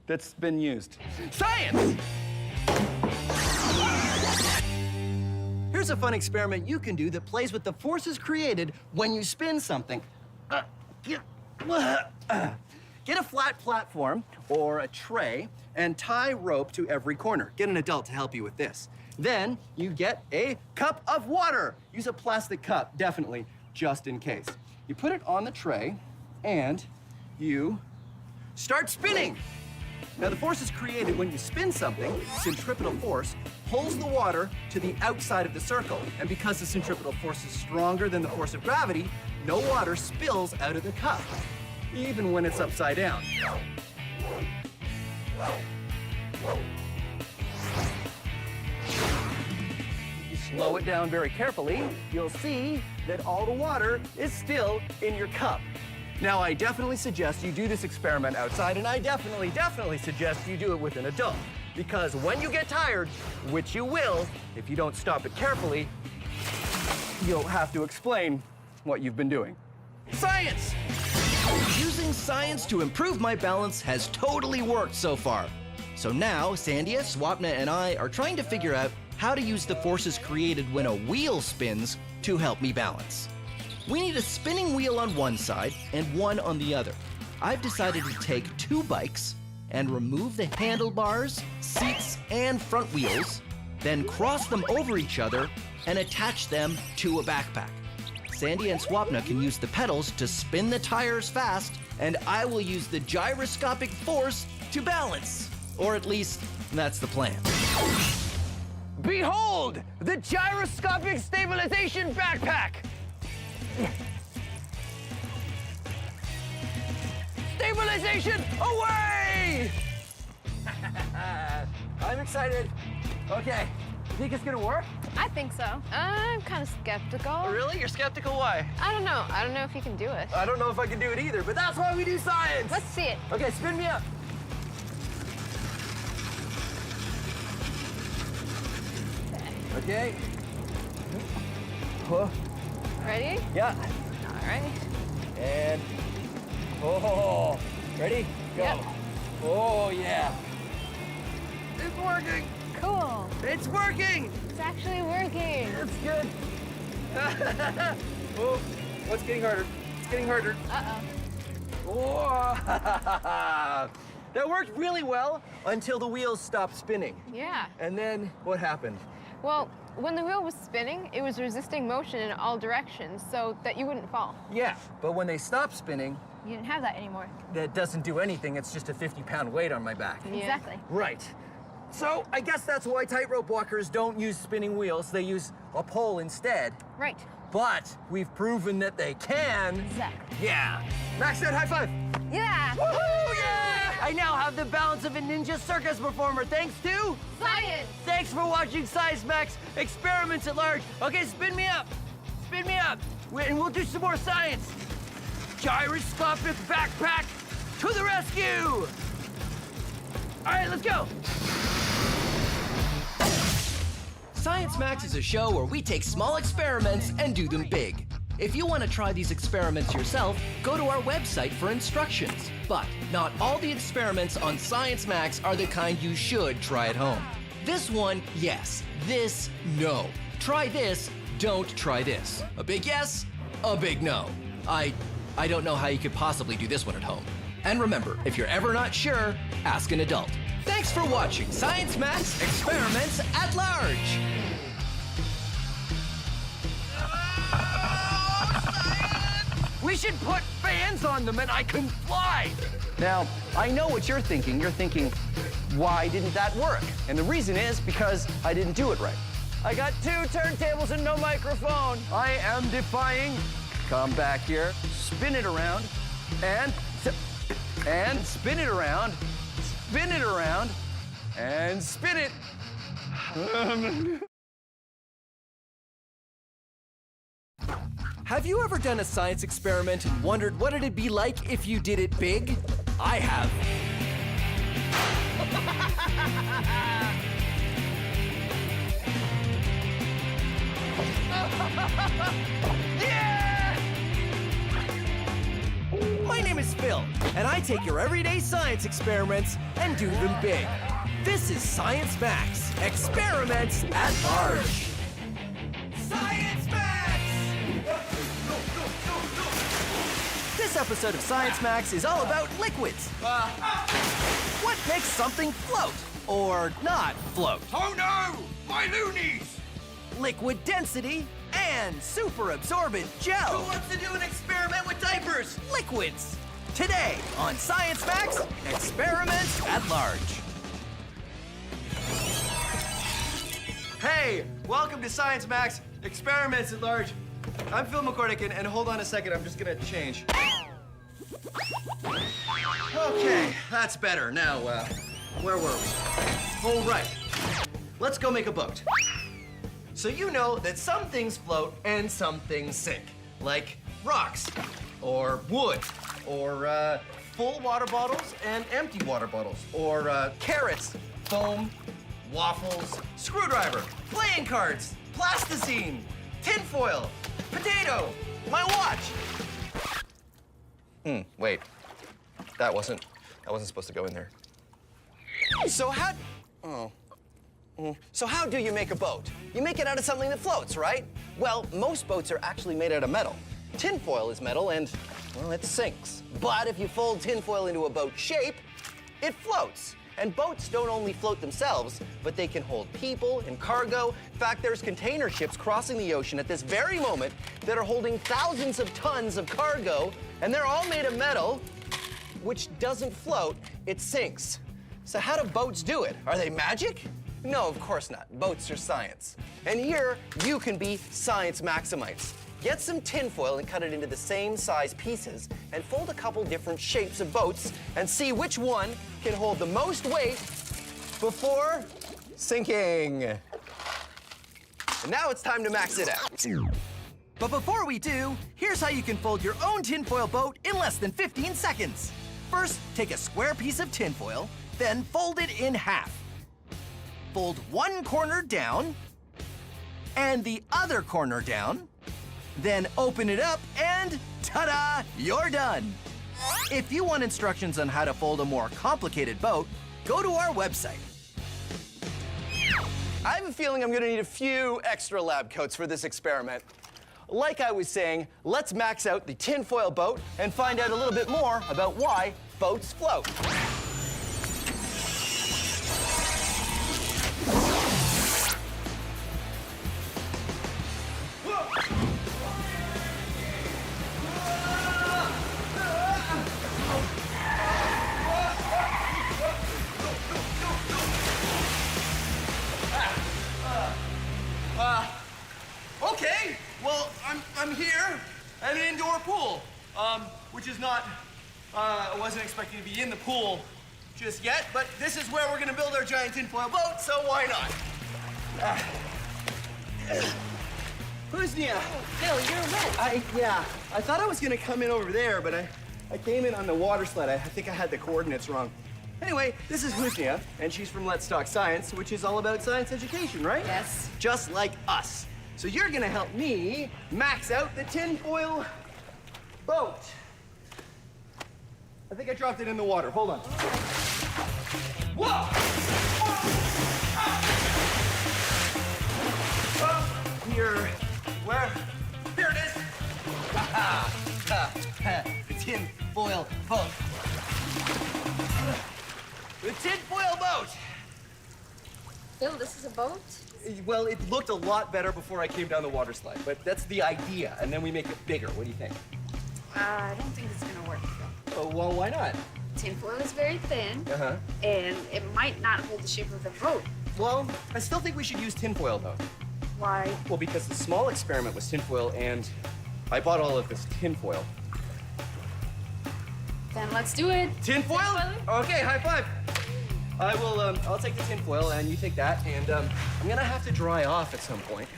that's been used? Science! Here's a fun experiment you can do that plays with the forces created when you spin something. Get a flat platform or a tray and tie rope to every corner. Get an adult to help you with this. Then you get a cup of water. Use a plastic cup, definitely, just in case. You put it on the tray and you start spinning. Now, the force is created when you spin something. Centripetal force pulls the water to the outside of the circle. And because the centripetal force is stronger than the force of gravity, no water spills out of the cup, even when it's upside down. If you slow it down very carefully, you'll see that all the water is still in your cup. Now, I definitely suggest you do this experiment outside, and I definitely suggest you do it with an adult. Because when you get tired, which you will, if you don't stop it carefully, you'll have to explain what you've been doing. Science! Using science to improve my balance has totally worked so far. So now, Sandia, Swapna, and I are trying to figure out how to use the forces created when a wheel spins to help me balance. We need a spinning wheel on one side and one on the other. I've decided to take 2 bikes and remove the handlebars, seats, and front wheels, then cross them over each other and attach them to a backpack. Sandy and Swapna can use the pedals to spin the tires fast, and I will use the gyroscopic force to balance. Or at least, that's the plan. Behold, the gyroscopic stabilization backpack! Stabilization away! I'm excited. Okay, you think it's gonna work? I think so. I'm kind of skeptical. Really? You're skeptical? Why? I don't know. I don't know if you can do it. I don't know if I can do it either, but that's why we do science! Let's see it. Okay, spin me up. Okay. Oh. Ready? Yeah. All right. And, oh, ready? Go. Yep. Oh, yeah. It's working. Cool. It's working. It's actually working. It's good. Oh, it's getting harder. It's getting harder. Uh-oh. Oh. That worked really well until the wheels stopped spinning. Yeah. And then what happened? Well, when the wheel was spinning, it was resisting motion in all directions so that you wouldn't fall. Yeah, but when they stopped spinning, You didn't have that anymore. that doesn't do anything. It's just a 50-pound weight on my back. Yeah. Exactly. Right. So I guess that's why tightrope walkers don't use spinning wheels. They use a pole instead. Right. But we've proven that they can. Exactly. Yeah. Max out, high five. Yeah. Woohoo! Yeah! I now have the balance of a ninja circus performer thanks to Science. Thanks for watching Science Max Experiments at Large. Okay, spin me up. Spin me up. And we'll do some more science. Gyroscopic backpack to the rescue. All right, let's go. Science Max is a show where we take small experiments and do them big. If you want to try these experiments yourself, go to our website for instructions. But not all the experiments on Science Max are the kind you should try at home. This one, yes. This, no. Try this, don't try this. A big yes, a big no. I don't know how you could possibly do this one at home. And remember, if you're ever not sure, ask an adult. Thanks for watching Science Max Experiments at Large. We should put fans on them and I can fly. Now, I know what you're thinking. You're thinking, why didn't that work? And the reason is because I didn't do it right. I got 2 turntables and no microphone. I am defying. Come back here, spin it around, and spin it around, spin it around, and spin it. Have you ever done a science experiment and wondered what it'd be like if you did it big? I have. Yeah! name is Phil, and I take your everyday science experiments and do them big. This is Science Max, experiments at large. Science Max! This episode of Science Max is all about liquids. What makes something float or not float? Oh no! My loonies! Liquid density and superabsorbent gel. Who wants to do an experiment with diapers? Liquids. Today on Science Max, experiments at large. Hey, welcome to Science Max, experiments at large. I'm Phil McCordick, and hold on a second, I'm just gonna change. Okay, that's better. Now, where were we? Oh, right. Let's go make a boat. So you know that some things float and some things sink, like rocks, or wood, or full water bottles and empty water bottles, or carrots, foam, waffles, screwdriver, playing cards, plasticine, tinfoil, potato, my watch. Wait, that wasn't supposed to go in there. So how do you make a boat? You make it out of something that floats, right? Well, most boats are actually made out of metal. Tinfoil is metal and, well, it sinks. But if you fold tinfoil into a boat shape, it floats. And boats don't only float themselves, but they can hold people and cargo. In fact, there's container ships crossing the ocean at this very moment that are holding thousands of tons of cargo, and they're all made of metal, which doesn't float, it sinks. So how do boats do it? Are they magic? No, of course not. Boats are science. And here, you can be science maximites. Get some tinfoil and cut it into the same size pieces and fold a couple different shapes of boats and see which one can hold the most weight before sinking. And now it's time to max it out. But before we do, here's how you can fold your own tinfoil boat in less than 15 seconds. First, take a square piece of tinfoil, then fold it in half. Fold one corner down and the other corner down. Then open it up and ta-da, you're done. If you want instructions on how to fold a more complicated boat, go to our website. I have a feeling I'm gonna need a few extra lab coats for this experiment. Like I was saying, let's max out the tinfoil boat and find out a little bit more about why boats float. Okay, well, I'm here at an indoor pool, which is not, I wasn't expecting to be in the pool just yet, but this is where we're gonna build our giant tinfoil boat, so why not? Huznia. Phil, you're wet. Yeah, I thought I was gonna come in over there, but I came in on the water sled. I think I had the coordinates wrong. Anyway, this is Huznia, and she's from Let's Talk Science, which is all about science education, right? Yes. Just like us. So you're gonna help me max out the tinfoil boat. I think I dropped it in the water. Hold on. Whoa! Here, where? Here it is. The tinfoil boat. The tinfoil boat. Phil, this is a boat? Well, it looked a lot better before I came down the water slide, but that's the idea, and then we make it bigger. What do you think? I don't think it's gonna work, Phil. Oh, well, why not? Tinfoil is very thin, and it might not hold the shape of the boat. Well, I still think we should use tinfoil, though. Why? Well, because the small experiment was tinfoil, and I bought all of this tinfoil. Then let's do it. Tinfoil? Okay, high five. I will, I'll take the tinfoil, and you take that, and I'm gonna have to dry off at some point.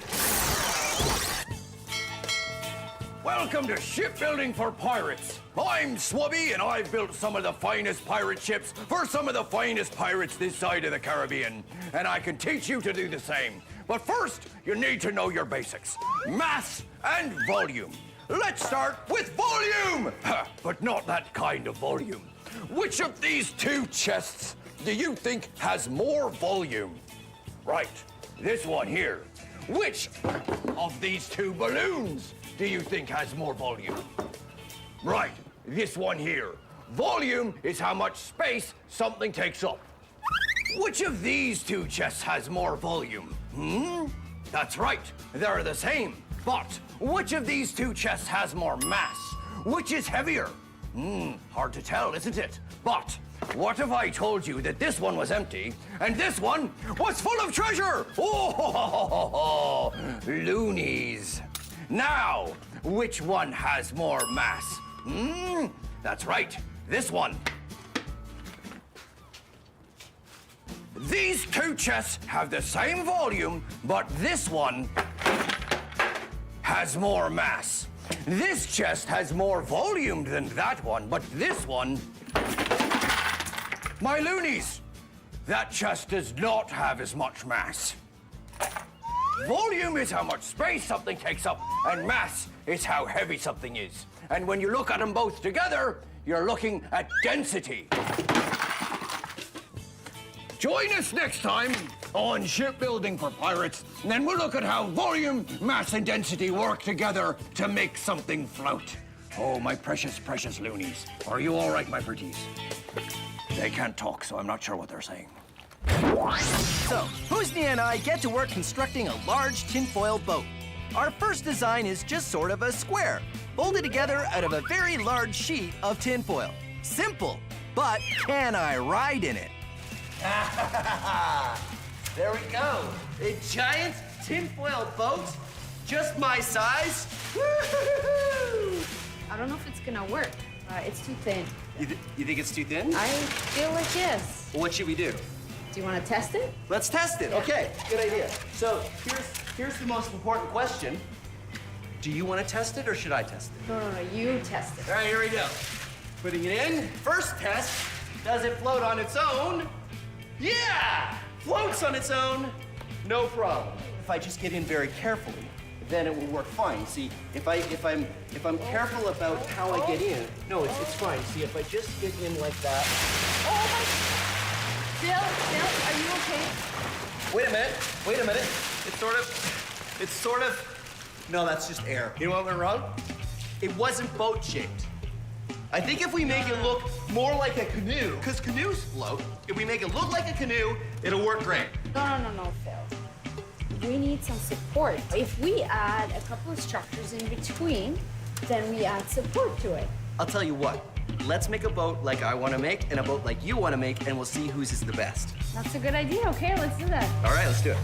Welcome to Shipbuilding for Pirates. I'm Swubby, and I've built some of the finest pirate ships for some of the finest pirates this side of the Caribbean. And I can teach you to do the same. But first, you need to know your basics. Mass and volume. let's start with volume! But not that kind of volume. Which of these two chests do you think has more volume? Right, this one here. Which of these two balloons do you think has more volume? Right, this one here. Volume is how much space something takes up. Which of these two chests has more volume? That's right, they're the same. But which of these two chests has more mass? Which is heavier? Hard to tell, isn't it? But what if I told you that this one was empty and this one was full of treasure? Oh, loonies. Now, which one has more mass? That's right, this one. These two chests have the same volume, but this one has more mass. This chest has more volume than that one, but this one... My loonies! That chest does not have as much mass. Volume is how much space something takes up, and mass is how heavy something is. And when you look at them both together, you're looking at density. Join us next time on Shipbuilding for Pirates, and then we'll look at how volume, mass, and density work together to make something float. Oh, my precious, precious loonies. Are you all right, my pretties? They can't talk, so I'm not sure what they're saying. So, Husni and I get to work constructing a large tinfoil boat. Our first design is just sort of a square, bolted together out of a very large sheet of tinfoil. Simple, but can I ride in it? There we go. A giant tinfoil boat, just my size. Woo-hoo-hoo-hoo! I don't know if it's gonna work. It's too thin. You think it's too thin? I feel like yes. What should we do? Do you want to test it? Let's test it. Okay, good idea. So here's the most important question. Do you want to test it or should I test it? No, you test it. All right, here we go. Putting it in. First test, does it float on its own? Yeah! Floats on its own, no problem. If I just get in very carefully, then it will work fine. See, if I'm careful about how I get in, no, it's fine. See, if I just get in like that. Oh my! Bill, are you okay? Wait a minute. It's sort of. No, that's just air. You know what went wrong? It wasn't boat shaped. I think if we make it look more like a canoe, because canoes float, if we make it look like a canoe, it'll work great. No, Phil. We need some support. If we add a couple of structures in between, then we add support to it. I'll tell you what. Let's make a boat like I want to make and a boat like you want to make, and we'll see whose is the best. That's a good idea. Okay, let's do that. All right, let's do it.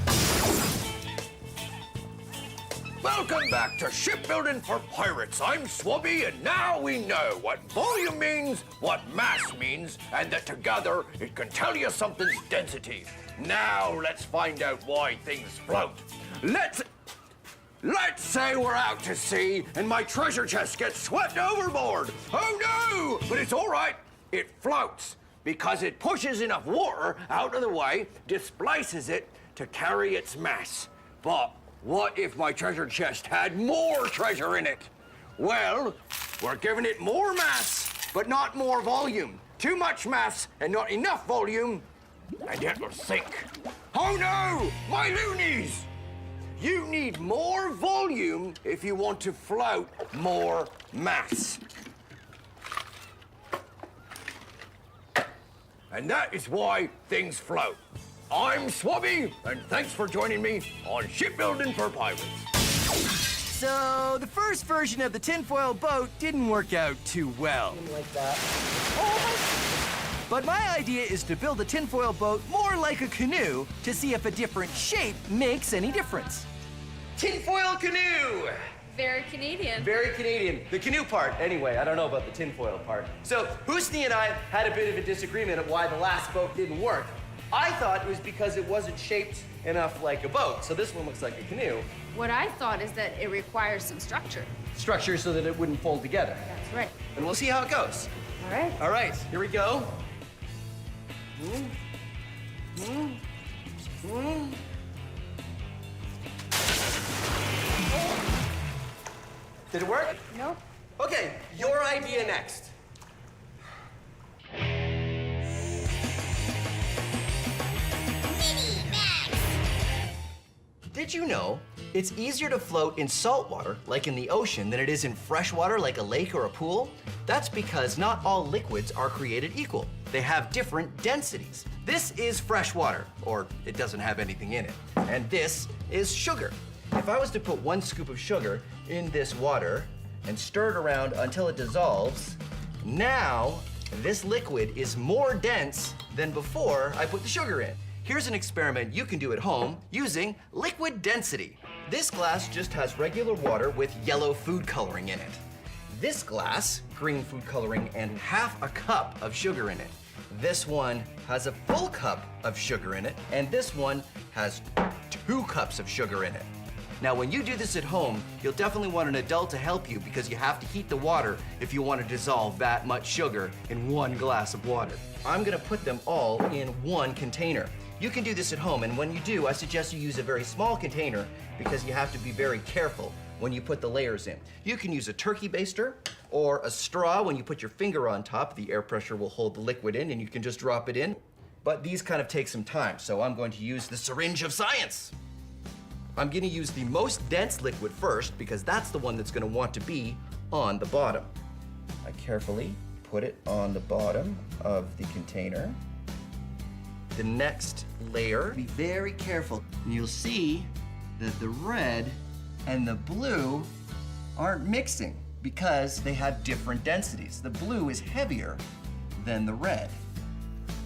Welcome back to Shipbuilding for Pirates. I'm Swabby, and now we know what volume means, what mass means, and that together it can tell you something's density. Now let's find out why things float. Let's say we're out to sea and my treasure chest gets swept overboard. Oh no! But it's all right. It floats because it pushes enough water out of the way, displaces it to carry its mass. But what if my treasure chest had more treasure in it? Well, we're giving it more mass, but not more volume. Too much mass and not enough volume, and it will sink. Oh no, my loonies! You need more volume if you want to float more mass. And that is why things float. I'm Swabby, and thanks for joining me on Shipbuilding for Pirates. So, the first version of the tinfoil boat didn't work out too well. Like that. But my idea is to build a tinfoil boat more like a canoe to see if a different shape makes any difference. Tinfoil canoe! Very Canadian. Very Canadian. The canoe part, anyway. I don't know about the tinfoil part. So, Husni and I had a bit of a disagreement of why the last boat didn't work. I thought it was because it wasn't shaped enough like a boat. So this one looks like a canoe. What I thought is that it requires some structure. Structure so that it wouldn't fold together. That's right. And we'll see how it goes. All right. All right, here we go. Did it work? Nope. Okay, your idea next. Did you know it's easier to float in salt water, like in the ocean, than it is in fresh water, like a lake or a pool? That's because not all liquids are created equal. They have different densities. This is fresh water, or it doesn't have anything in it. And this is sugar. If I was to put 1 scoop of sugar in this water and stir it around until it dissolves, now this liquid is more dense than before I put the sugar in. Here's an experiment you can do at home using liquid density. This glass just has regular water with yellow food coloring in it. This glass, green food coloring and half a cup of sugar in it. This one has a full cup of sugar in it, and this one has 2 cups of sugar in it. Now, when you do this at home, you'll definitely want an adult to help you because you have to heat the water if you want to dissolve that much sugar in 1 glass of water. I'm gonna put them all in 1 container. You can do this at home, and when you do, I suggest you use a very small container because you have to be very careful when you put the layers in. You can use a turkey baster or a straw. When you put your finger on top, the air pressure will hold the liquid in and you can just drop it in. But these kind of take some time, so I'm going to use the syringe of science. I'm gonna use the most dense liquid first because that's the one that's gonna want to be on the bottom. I carefully put it on the bottom of the container. The next layer, be very careful. And you'll see that the red and the blue aren't mixing because they have different densities. The blue is heavier than the red.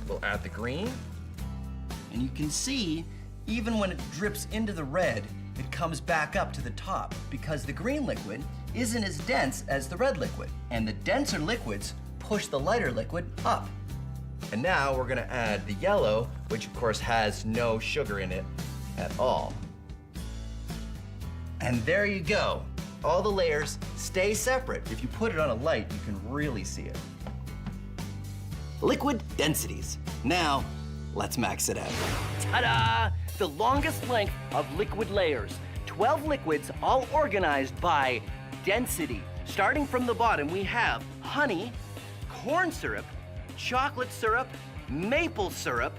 We'll add the green, and you can see even when it drips into the red, it comes back up to the top because the green liquid isn't as dense as the red liquid, and the denser liquids push the lighter liquid up. And now we're gonna add the yellow, which of course has no sugar in it at all. And there you go. All the layers stay separate. If you put it on a light, you can really see it. Liquid densities. Now, let's max it out. Ta-da! The longest length of liquid layers. 12 liquids all organized by density. Starting from the bottom, we have honey, corn syrup, chocolate syrup, maple syrup,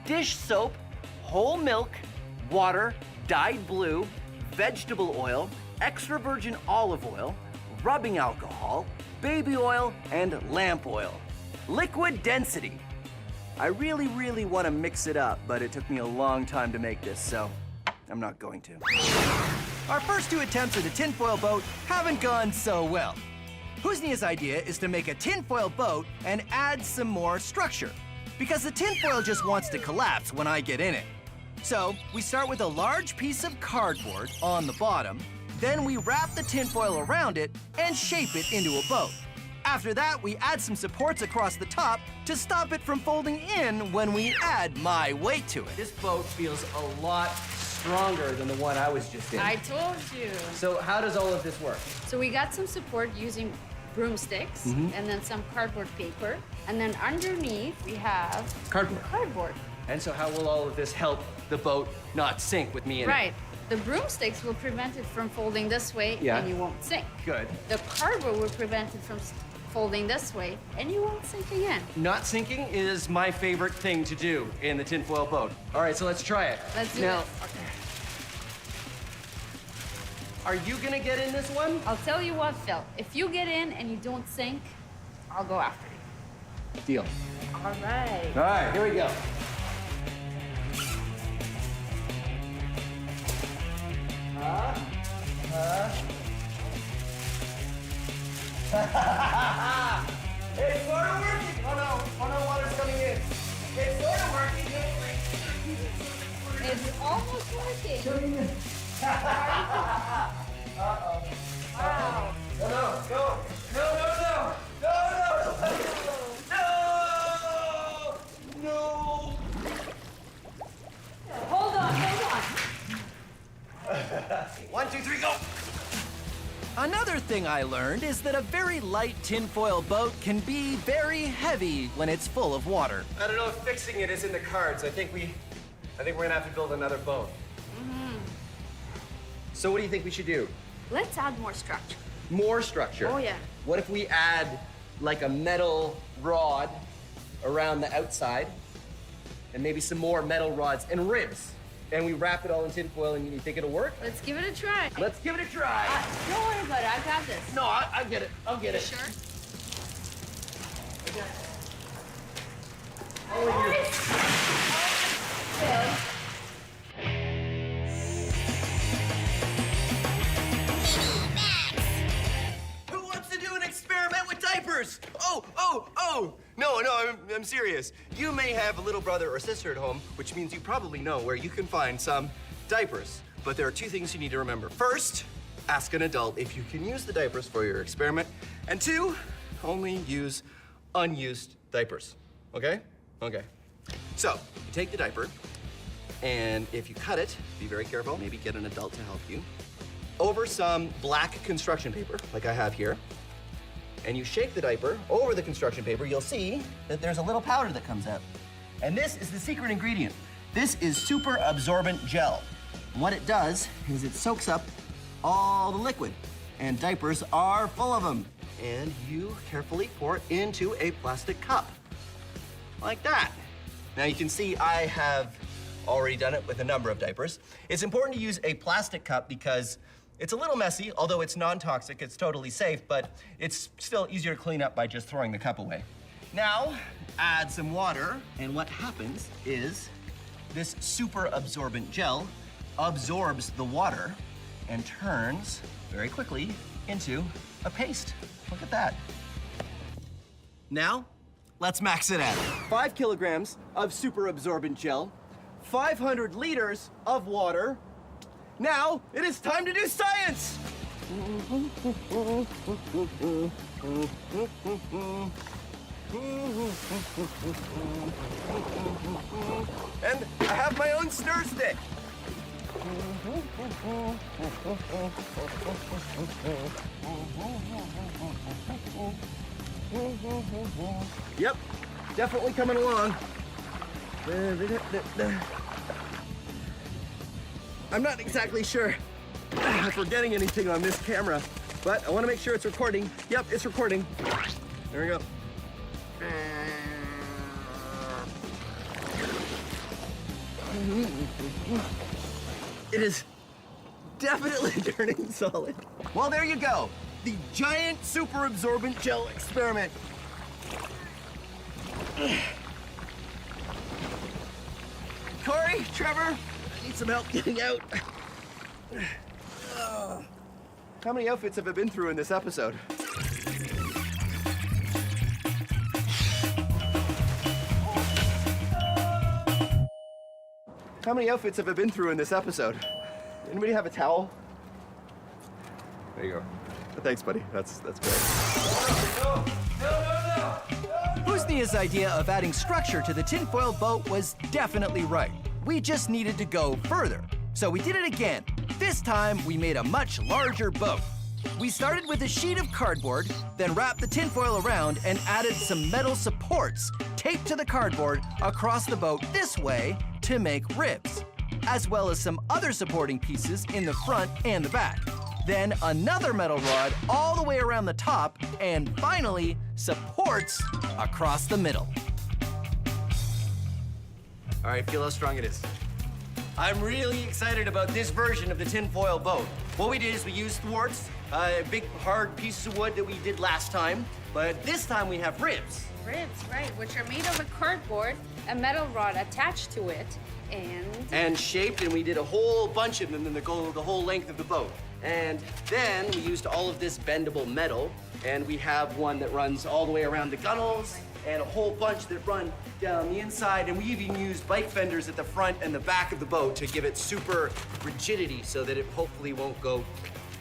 dish soap, whole milk, water, dyed blue, vegetable oil, extra virgin olive oil, rubbing alcohol, baby oil, and lamp oil. Liquid density. I really, really want to mix it up, but it took me a long time to make this, so I'm not going to. Our first 2 attempts at a tinfoil boat haven't gone so well. Husnia's idea is to make a tinfoil boat and add some more structure, because the tinfoil just wants to collapse when I get in it. So we start with a large piece of cardboard on the bottom, then we wrap the tinfoil around it and shape it into a boat. After that, we add some supports across the top to stop it from folding in when we add my weight to it. This boat feels a lot stronger than the one I was just in. I told you. So how does all of this work? So we got some support using broomsticks and then some cardboard paper. And then underneath we have cardboard. And so how will all of this help the boat not sink with me in it? Right. The broomsticks will prevent it from folding this way and you won't sink. Good. The cardboard will prevent it from folding this way and you won't sink again. Not sinking is my favorite thing to do in the tinfoil boat. All right, so let's try it. Let's do now, it. Are you gonna get in this one? I'll tell you what, Phil. If you get in and you don't sink, I'll go after you. Deal. All right. All right, here we go. It's sort of working. Oh no, water's coming in. It's sort of working. It's almost working. Uh-oh. Wow. No. Hold on. 1, 2, 3, go. Another thing I learned is that a very light tinfoil boat can be very heavy when it's full of water. I don't know if fixing it is in the cards. I think we're gonna have to build another boat. So what do you think we should do? Let's add more structure. more structure. Oh, yeah. What if we add like a metal rod around the outside and maybe some more metal rods and ribs? And we wrap it all in tinfoil, and you think it'll work? Let's give it a try. Let's give it a try. Don't worry about it. I got this. No, I get it. I'll get it. Sure. Who wants to do an experiment with diapers? Oh! No, I'm serious. You may have a little brother or sister at home, which means you probably know where you can find some diapers. But there are two things you need to remember. First, ask an adult if you can use the diapers for your experiment. And two, only use unused diapers, okay? Okay. So, you take the diaper, and if you cut it, be very careful, maybe get an adult to help you, over some black construction paper, like I have here, and you shake the diaper over the construction paper, you'll see that there's a little powder that comes out. And this is the secret ingredient. This is Superabsorbent gel. What it does is it soaks up all the liquid, and diapers are full of them. And you carefully pour it into a plastic cup, like that. Now you can see I have already done it with a number of diapers. It's important to use a plastic cup because it's a little messy, although it's non-toxic, it's totally safe, but it's still easier to clean up by just throwing the cup away. Now, add some water, and what happens is this Superabsorbent gel absorbs the water and turns very quickly into a paste. Look at that. Now, let's max it out. 5 kilograms of Superabsorbent gel, 500 liters of water. Now, it is time to do science! And I have my own stir stick. Yep, definitely coming along. I'm not exactly sure if we're getting anything on this camera, but I want to make sure it's recording. Yep, it's recording. There we go. It is definitely turning solid. Well, there you go. The giant Superabsorbent gel experiment. Corey, Trevor, I need some help getting out. How many outfits have I been through in this episode? How many outfits have I been through in this episode? Anybody have a towel? There you go. Thanks, buddy. That's great. Husnia's idea of adding structure to the tinfoil boat was definitely right. We just needed to go further. So we did it again. This time, we made a much larger boat. We started with a sheet of cardboard, then wrapped the tinfoil around and added some metal supports taped to the cardboard across the boat this way to make ribs, as well as some other supporting pieces in the front and the back. Then another metal rod all the way around the top, and finally, supports across the middle. All right, feel how strong it is. I'm really excited about this version of the tinfoil boat. What we did is we used thwarts, big hard pieces of wood that we did last time, but this time we have ribs. Ribs, right, which are made of a cardboard, a metal rod attached to it, and shaped, and we did a whole bunch of them that go the whole length of the boat. And then we used all of this bendable metal, and we have one that runs all the way around the gunnels, and a whole bunch that run down the inside, and we even used bike fenders at the front and the back of the boat to give it super rigidity so that it hopefully won't go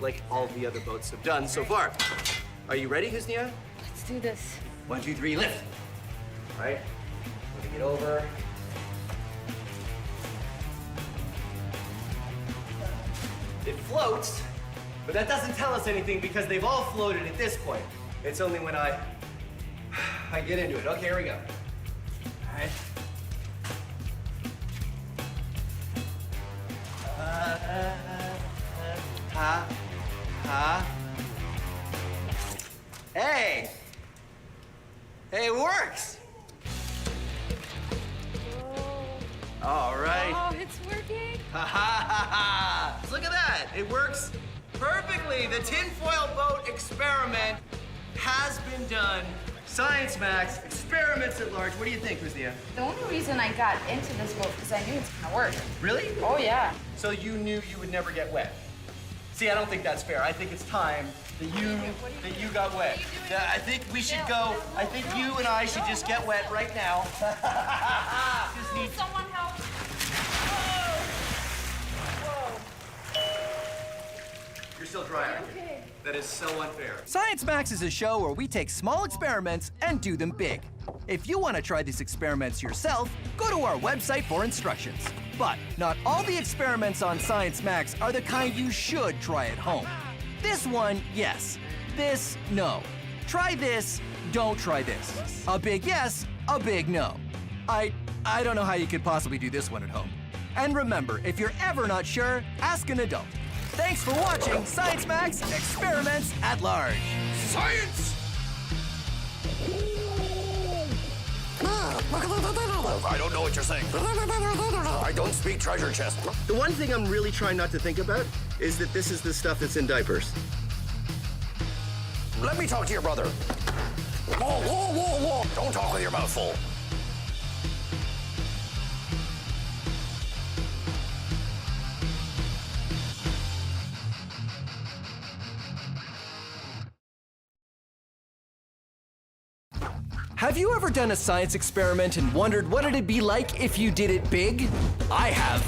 like all the other boats have done so far. Are you ready, Husnia? Let's do this. 1, 2, 3, lift. All right, moving it over. It floats, but that doesn't tell us anything because they've all floated at this point. It's only when I get into it. Okay, here we go. All right. right. Oh, it's working. Ha ha ha ha! Look at that. It works perfectly. The tinfoil boat experiment has been done. Science Max, experiments at large. What do you think, Christina? The only reason I got into this boat because I knew it's gonna work. Really? Oh, yeah. So you knew you would never get wet? See, I don't think that's fair. I think it's time that you got wet. I think we should go. I think you and I should just get wet right now. Just need someone help. You're still dry, aren't you? That is so unfair. Science Max is a show where we take small experiments and do them big. If you want to try these experiments yourself, go to our website for instructions. But not all the experiments on Science Max are the kind you should try at home. This one, yes. This, no. Try this, don't try this. A big yes, a big no. I don't know how you could possibly do this one at home. And remember, if you're ever not sure, ask an adult. Thanks for watching Science Max Experiments at Large. Science! I don't know what you're saying. I don't speak treasure chest. The one thing I'm really trying not to think about is that this is the stuff that's in diapers. Let me talk to your brother. Whoa, whoa, whoa, whoa. Don't talk with your mouth full. Have you ever done a science experiment and wondered what it'd be like if you did it big? I have.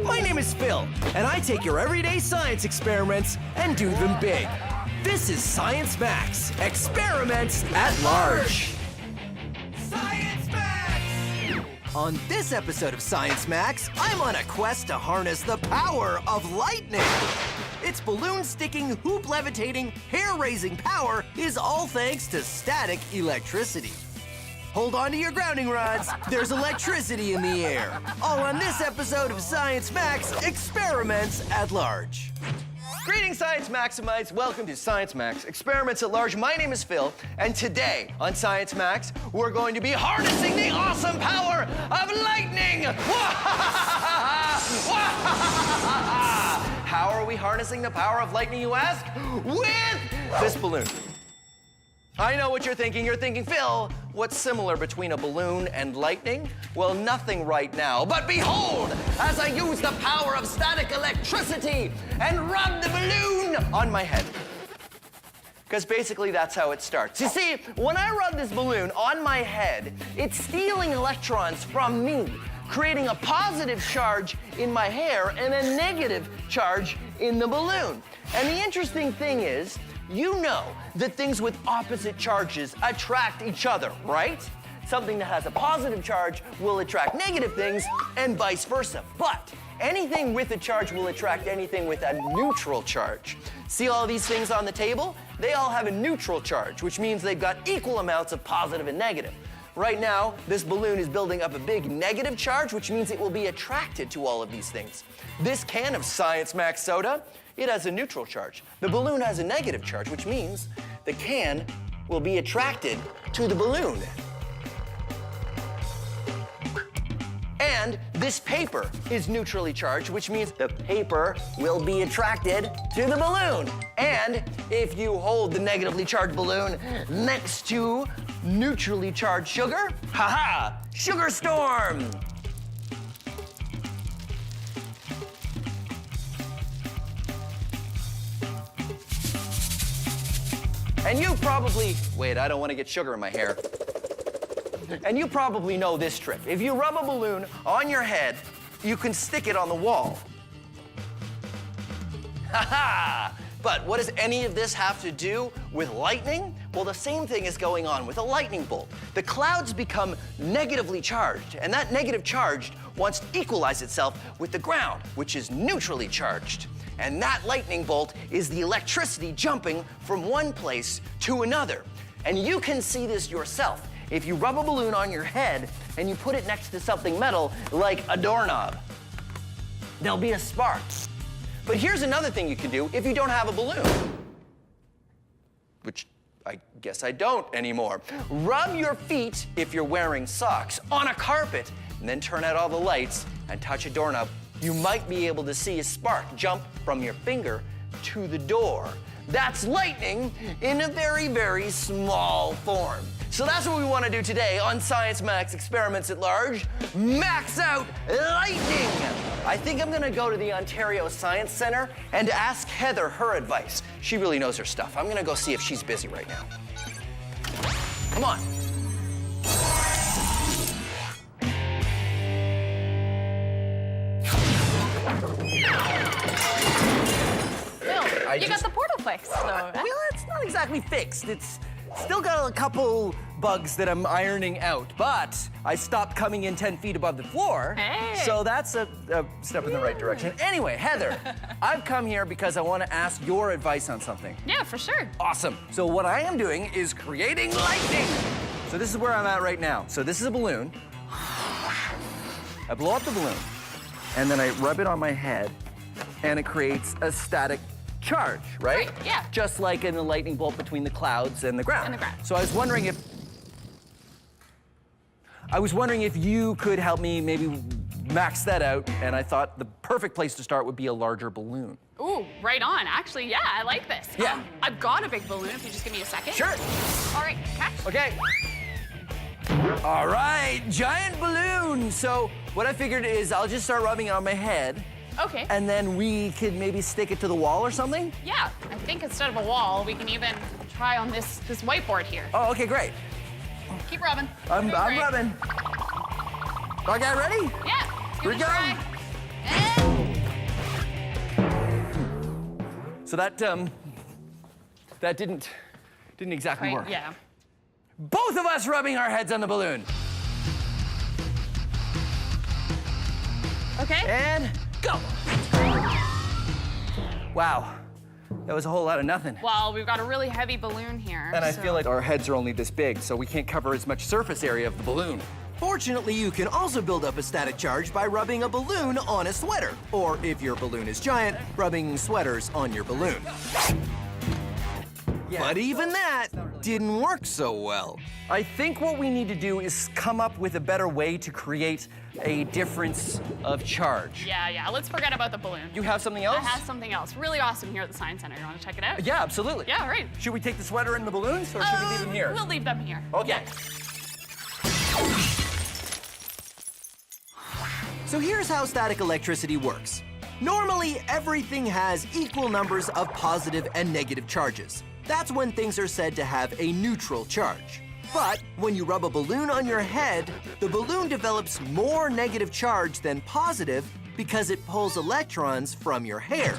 My name is Phil, and I take your everyday science experiments and do them big. This is Science Max, Experiments at Large. Science Max! On this episode of Science Max, I'm on a quest to harness the power of lightning. Its balloon-sticking, hoop-levitating, hair-raising power is all thanks to static electricity. Hold on to your grounding rods. There's electricity in the air. All on this episode of Science Max Experiments at Large. Greetings, Science Maximites. Welcome to Science Max Experiments at Large. My name is Phil, and today on Science Max, we're going to be harnessing the awesome power of lightning. How are we harnessing the power of lightning, you ask? With this balloon. I know what you're thinking. You're thinking, Phil, what's similar between a balloon and lightning? Well, nothing right now. But behold, as I use the power of static electricity and rub the balloon on my head. Because basically that's how it starts. You see, when I rub this balloon on my head, it's stealing electrons from me, creating a positive charge in my hair and a negative charge in the balloon. And the interesting thing is, you know that things with opposite charges attract each other, right? Something that has a positive charge will attract negative things and vice versa. But anything with a charge will attract anything with a neutral charge. See all these things on the table? They all have a neutral charge, which means they've got equal amounts of positive and negative. Right now, this balloon is building up a big negative charge, which means it will be attracted to all of these things. This can of Science Max soda, it has a neutral charge. The balloon has a negative charge, which means the can will be attracted to the balloon. And this paper is neutrally charged, which means the paper will be attracted to the balloon. And if you hold the negatively charged balloon next to neutrally charged sugar, haha, sugar storm. And you probably, wait, I don't want to get sugar in my hair. And you probably know this trick. If you rub a balloon on your head, you can stick it on the wall. Ha-ha! But what does any of this have to do with lightning? Well, the same thing is going on with a lightning bolt. The clouds become negatively charged, and that negative charge wants to equalize itself with the ground, which is neutrally charged. And that lightning bolt is the electricity jumping from one place to another. And you can see this yourself. If you rub a balloon on your head and you put it next to something metal, like a doorknob, there'll be a spark. But here's another thing you can do if you don't have a balloon. Which I guess I don't anymore. Rub your feet, if you're wearing socks, on a carpet, and then turn out all the lights and touch a doorknob. You might be able to see a spark jump from your finger to the door. That's lightning in a very, very small form. So that's what we want to do today on Science Max Experiments at Large. Max out lightning! I think I'm gonna go to the Ontario Science Centre and ask Heather her advice. She really knows her stuff. I'm gonna go see if she's busy right now. Come on. Phil, you got the portal fixed, so. Well, it's not exactly fixed. It's still got a couple bugs that I'm ironing out, but I stopped coming in 10 feet above the floor. Hey. So that's a step in the right direction. Anyway, Heather, I've come here because I want to ask your advice on something. Yeah, for sure. Awesome. So what I am doing is creating lightning. So this is where I'm at right now. So this is a balloon. I blow up the balloon, and then I rub it on my head, and it creates a static charge, right? Yeah. Just like in a lightning bolt between the clouds and the ground. And the ground. So I was wondering if you could help me maybe max that out, and I thought the perfect place to start would be a larger balloon. Ooh, right on. Actually, yeah, I like this. Yeah. I've got a big balloon, if you just give me a second. Sure. All right, catch. Okay. All right, giant balloon. So what I figured is I'll just start rubbing it on my head. Okay. And then we could maybe stick it to the wall or something? Yeah, I think instead of a wall, we can even try on this whiteboard here. Oh, okay, great. Keep rubbing. I'm You're doing great. rubbing. Okay, ready? Yeah. Here we go. So that didn't exactly work. Yeah. Both of us rubbing our heads on the balloon. Okay. And go. Wow, that was a whole lot of nothing. Well, we've got a really heavy balloon here. And I so- feel like our heads are only this big, so we can't cover as much surface area of the balloon. Fortunately, you can also build up a static charge by rubbing a balloon on a sweater. Or if your balloon is giant, rubbing sweaters on your balloon. But even that didn't work so well. I think what we need to do is come up with a better way to create a difference of charge. Yeah, let's forget about the balloon. You have something else? I have something else really awesome here at the Science Center. You want to check it out? Yeah, absolutely. Yeah, all right. Should we take the sweater and the balloons, or should we leave them here? We'll leave them here. Okay. So here's how static electricity works. Normally, everything has equal numbers of positive and negative charges. That's when things are said to have a neutral charge. But when you rub a balloon on your head, the balloon develops more negative charge than positive because it pulls electrons from your hair.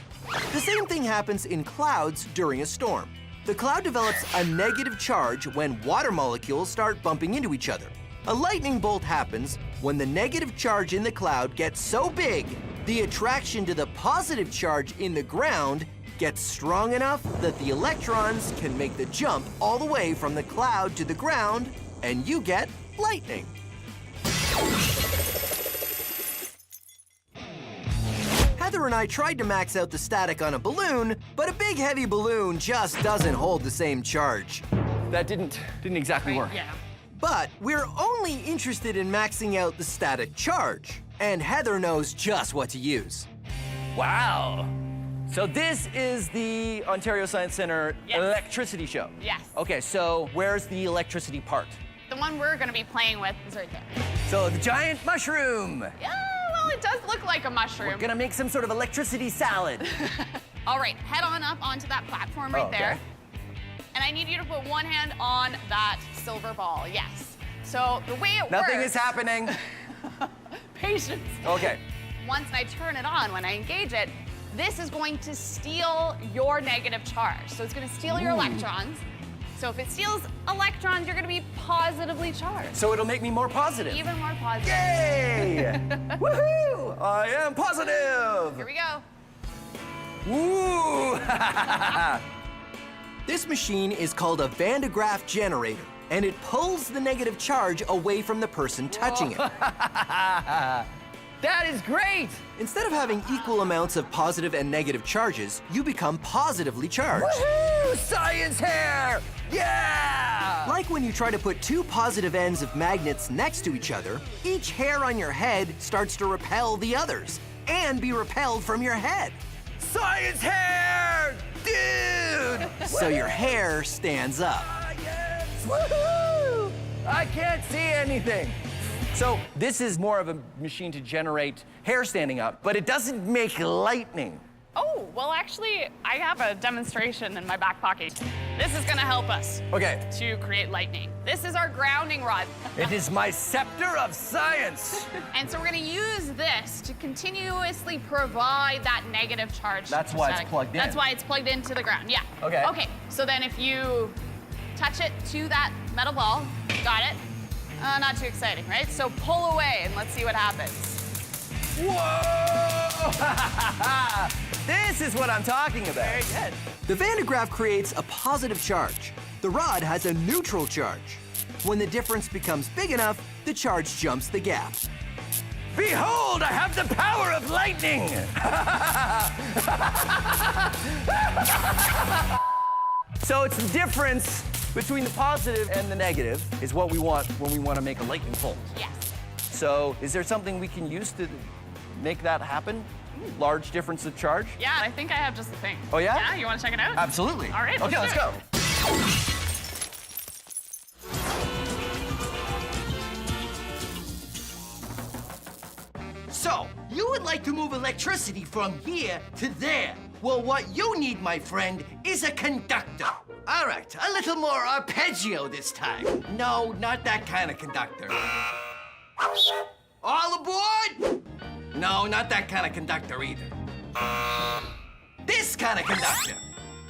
The same thing happens in clouds during a storm. The cloud develops a negative charge when water molecules start bumping into each other. A lightning bolt happens when the negative charge in the cloud gets so big, the attraction to the positive charge in the ground gets strong enough that the electrons can make the jump all the way from the cloud to the ground, and you get lightning. Heather and I tried to max out the static on a balloon, but a big heavy balloon just doesn't hold the same charge. That didn't exactly work. Yeah. But we're only interested in maxing out the static charge, and Heather knows just what to use. Wow. So this is the Ontario Science Centre electricity show? Yes. Okay, so where's the electricity part? The one we're going to be playing with is right there. So the giant mushroom. Yeah, well, it does look like a mushroom. We're gonna make some sort of electricity salad. All right, head on up onto that platform right there. And I need you to put one hand on that silver ball, yes. So the way it works... Nothing is happening. Patience. Okay. Once I turn it on, when I engage it, this is going to steal your negative charge. So it's going to steal your electrons. So if it steals electrons, you're going to be positively charged. So it'll make me more positive. Even more positive. Yay! Woohoo! I am positive! Here we go. Woo! This machine is called a Van de Graaff generator, and it pulls the negative charge away from the person touching it. That is great! Instead of having equal amounts of positive and negative charges, you become positively charged. Woohoo! Science hair! Yeah! Like when you try to put two positive ends of magnets next to each other, each hair on your head starts to repel the others and be repelled from your head. Science hair! Dude! So your hair stands up. Woohoo! I can't see anything. So this is more of a machine to generate hair standing up, but it doesn't make lightning. Oh, well, actually, I have a demonstration in my back pocket. This is gonna help us to create lightning. This is our grounding rod. It is my scepter of science. And so we're gonna use this to continuously provide that negative charge. That's why it's plugged in. That's why it's plugged into the ground, yeah. Okay. Okay, so then if you touch it to that metal ball, got it? Not too exciting, right? So pull away and let's see what happens. Whoa! This is what I'm talking about. Very good. The Van de Graaff creates a positive charge. The rod has a neutral charge. When the difference becomes big enough, the charge jumps the gap. Behold, I have the power of lightning! So it's the difference between the positive and the negative is what we want when we want to make a lightning bolt. Yes. So is there something we can use to make that happen? Large difference of charge? Yeah, I think I have just the thing. Oh, yeah? Yeah, you want to check it out? Absolutely. All right, Okay, let's go. So, you would like to move electricity from here to there. Well, what you need, my friend, is a conductor. All right, a little more arpeggio this time. No, not that kind of conductor. All aboard? No, not that kind of conductor either. This kind of conductor.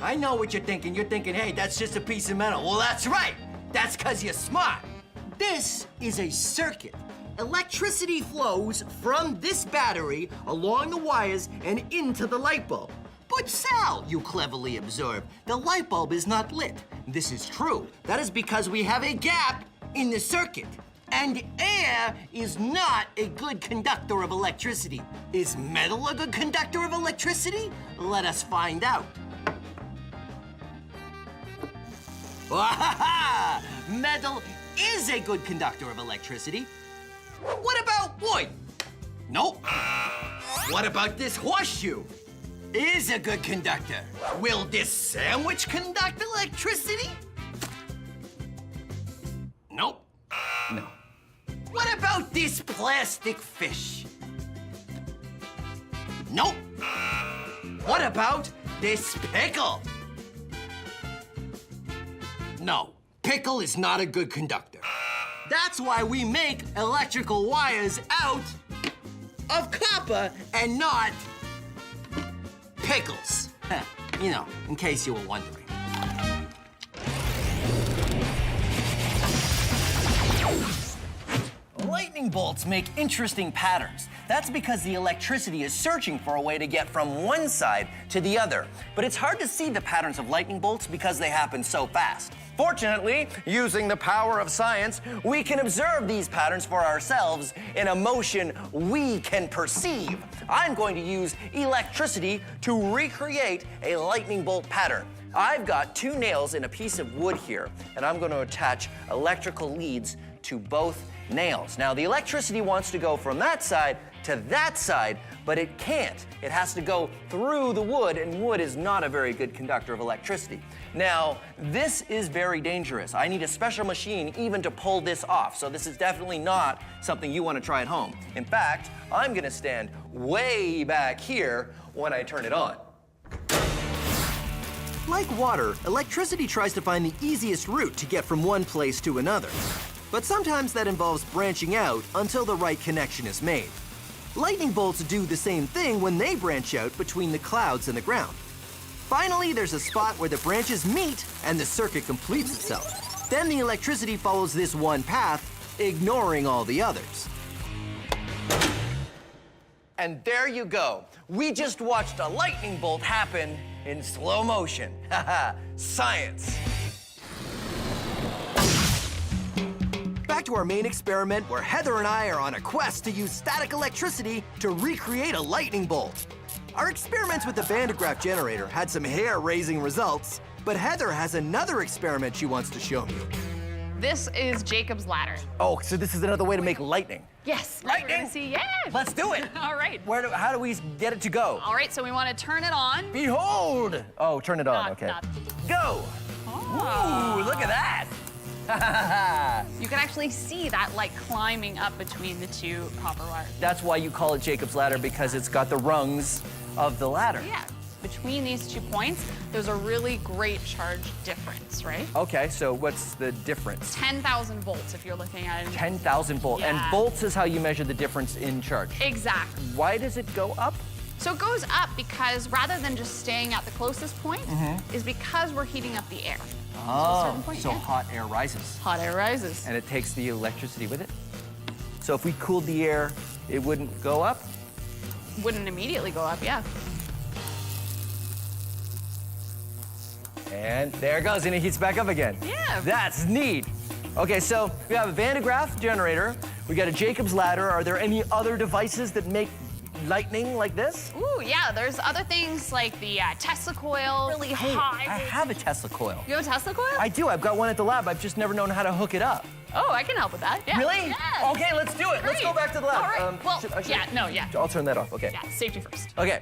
I know what you're thinking. You're thinking, hey, that's just a piece of metal. Well, that's right. That's because you're smart. This is a circuit. Electricity flows from this battery along the wires and into the light bulb. But Sal, you cleverly observe, the light bulb is not lit. This is true. That is because we have a gap in the circuit. And air is not a good conductor of electricity. Is metal a good conductor of electricity? Let us find out. Wahaha! Metal is a good conductor of electricity. What about wood? Nope. What about this horseshoe? Is a good conductor. Will this sandwich conduct electricity? Nope. No. What about this plastic fish? Nope. What about this pickle? No, pickle is not a good conductor. That's why we make electrical wires out of copper and not pickles. You know, in case you were wondering. Lightning bolts make interesting patterns. That's because the electricity is searching for a way to get from one side to the other. But it's hard to see the patterns of lightning bolts because they happen so fast. Fortunately, using the power of science, we can observe these patterns for ourselves in a motion we can perceive. I'm going to use electricity to recreate a lightning bolt pattern. I've got 2 nails in a piece of wood here, and I'm going to attach electrical leads to both nails. Now, the electricity wants to go from that side to that side, but it can't. It has to go through the wood, and wood is not a very good conductor of electricity. Now, this is very dangerous. I need a special machine even to pull this off, so this is definitely not something you want to try at home. In fact, I'm gonna stand way back here when I turn it on. Like water, electricity tries to find the easiest route to get from one place to another. But sometimes that involves branching out until the right connection is made. Lightning bolts do the same thing when they branch out between the clouds and the ground. Finally, there's a spot where the branches meet and the circuit completes itself. Then the electricity follows this one path, ignoring all the others. And there you go. We just watched a lightning bolt happen in slow motion. Haha, science. Back to our main experiment where Heather and I are on a quest to use static electricity to recreate a lightning bolt. Our experiments with the Van de Graaff generator had some hair-raising results, but Heather has another experiment she wants to show me. This is Jacob's ladder. Oh, so this is another way to make lightning. Yes. Lightning? See, yeah. Let's do it. All right. How do we get it to go? All right, so we want to turn it on. Behold! Oh, turn it on, Not- okay. not- Go! Ooh, look at that! You can actually see that light climbing up between the two copper wires. That's why you call it Jacob's ladder, because it's got the rungs of the ladder. Yeah. Between these 2 points, there's a really great charge difference, right? Okay, so what's the difference? 10,000 volts if you're looking at it. 10,000 volts. Yeah. And volts is how you measure the difference in charge. Exactly. Why does it go up? So it goes up because rather than just staying at the closest point, is because we're heating up the air. Oh, point, so yeah. hot air rises. Hot air rises. And it takes the electricity with it? So if we cooled the air, it wouldn't go up? Wouldn't immediately go up, yeah. And there it goes, and it heats back up again. Yeah. That's neat. Okay, so we have a Van de Graaff generator. We got a Jacob's ladder. Are there any other devices that make lightning like this? Ooh, yeah, there's other things like the Tesla coil, really high. I have a Tesla coil. You have a Tesla coil? I do. I've got one at the lab. I've just never known how to hook it up. Oh, I can help with that. Yeah. Really? Yeah. Okay, let's do it. Let's go back to the lab. All right. Well, yeah. I'll turn that off. Okay. Yeah, safety first. Okay.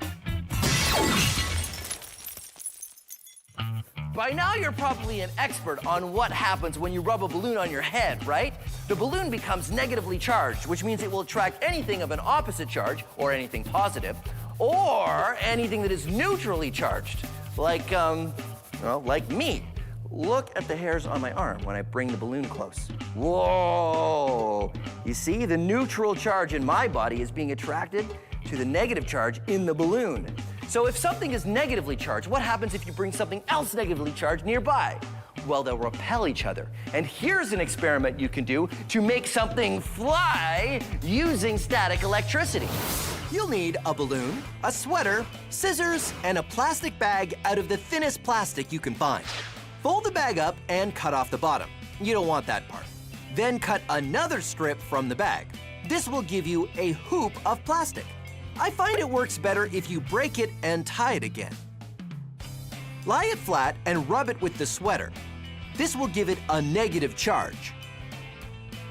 By now, you're probably an expert on what happens when you rub a balloon on your head, right? The balloon becomes negatively charged, which means it will attract anything of an opposite charge, or anything positive, or anything that is neutrally charged, like, well, like me. Look at the hairs on my arm when I bring the balloon close. Whoa! You see, the neutral charge in my body is being attracted to the negative charge in the balloon. So if something is negatively charged, what happens if you bring something else negatively charged nearby? Well, they'll repel each other. And here's an experiment you can do to make something fly using static electricity. You'll need a balloon, a sweater, scissors, and a plastic bag out of the thinnest plastic you can find. Fold the bag up and cut off the bottom. You don't want that part. Then cut another strip from the bag. This will give you a hoop of plastic. I find it works better if you break it and tie it again. Lie it flat and rub it with the sweater. This will give it a negative charge.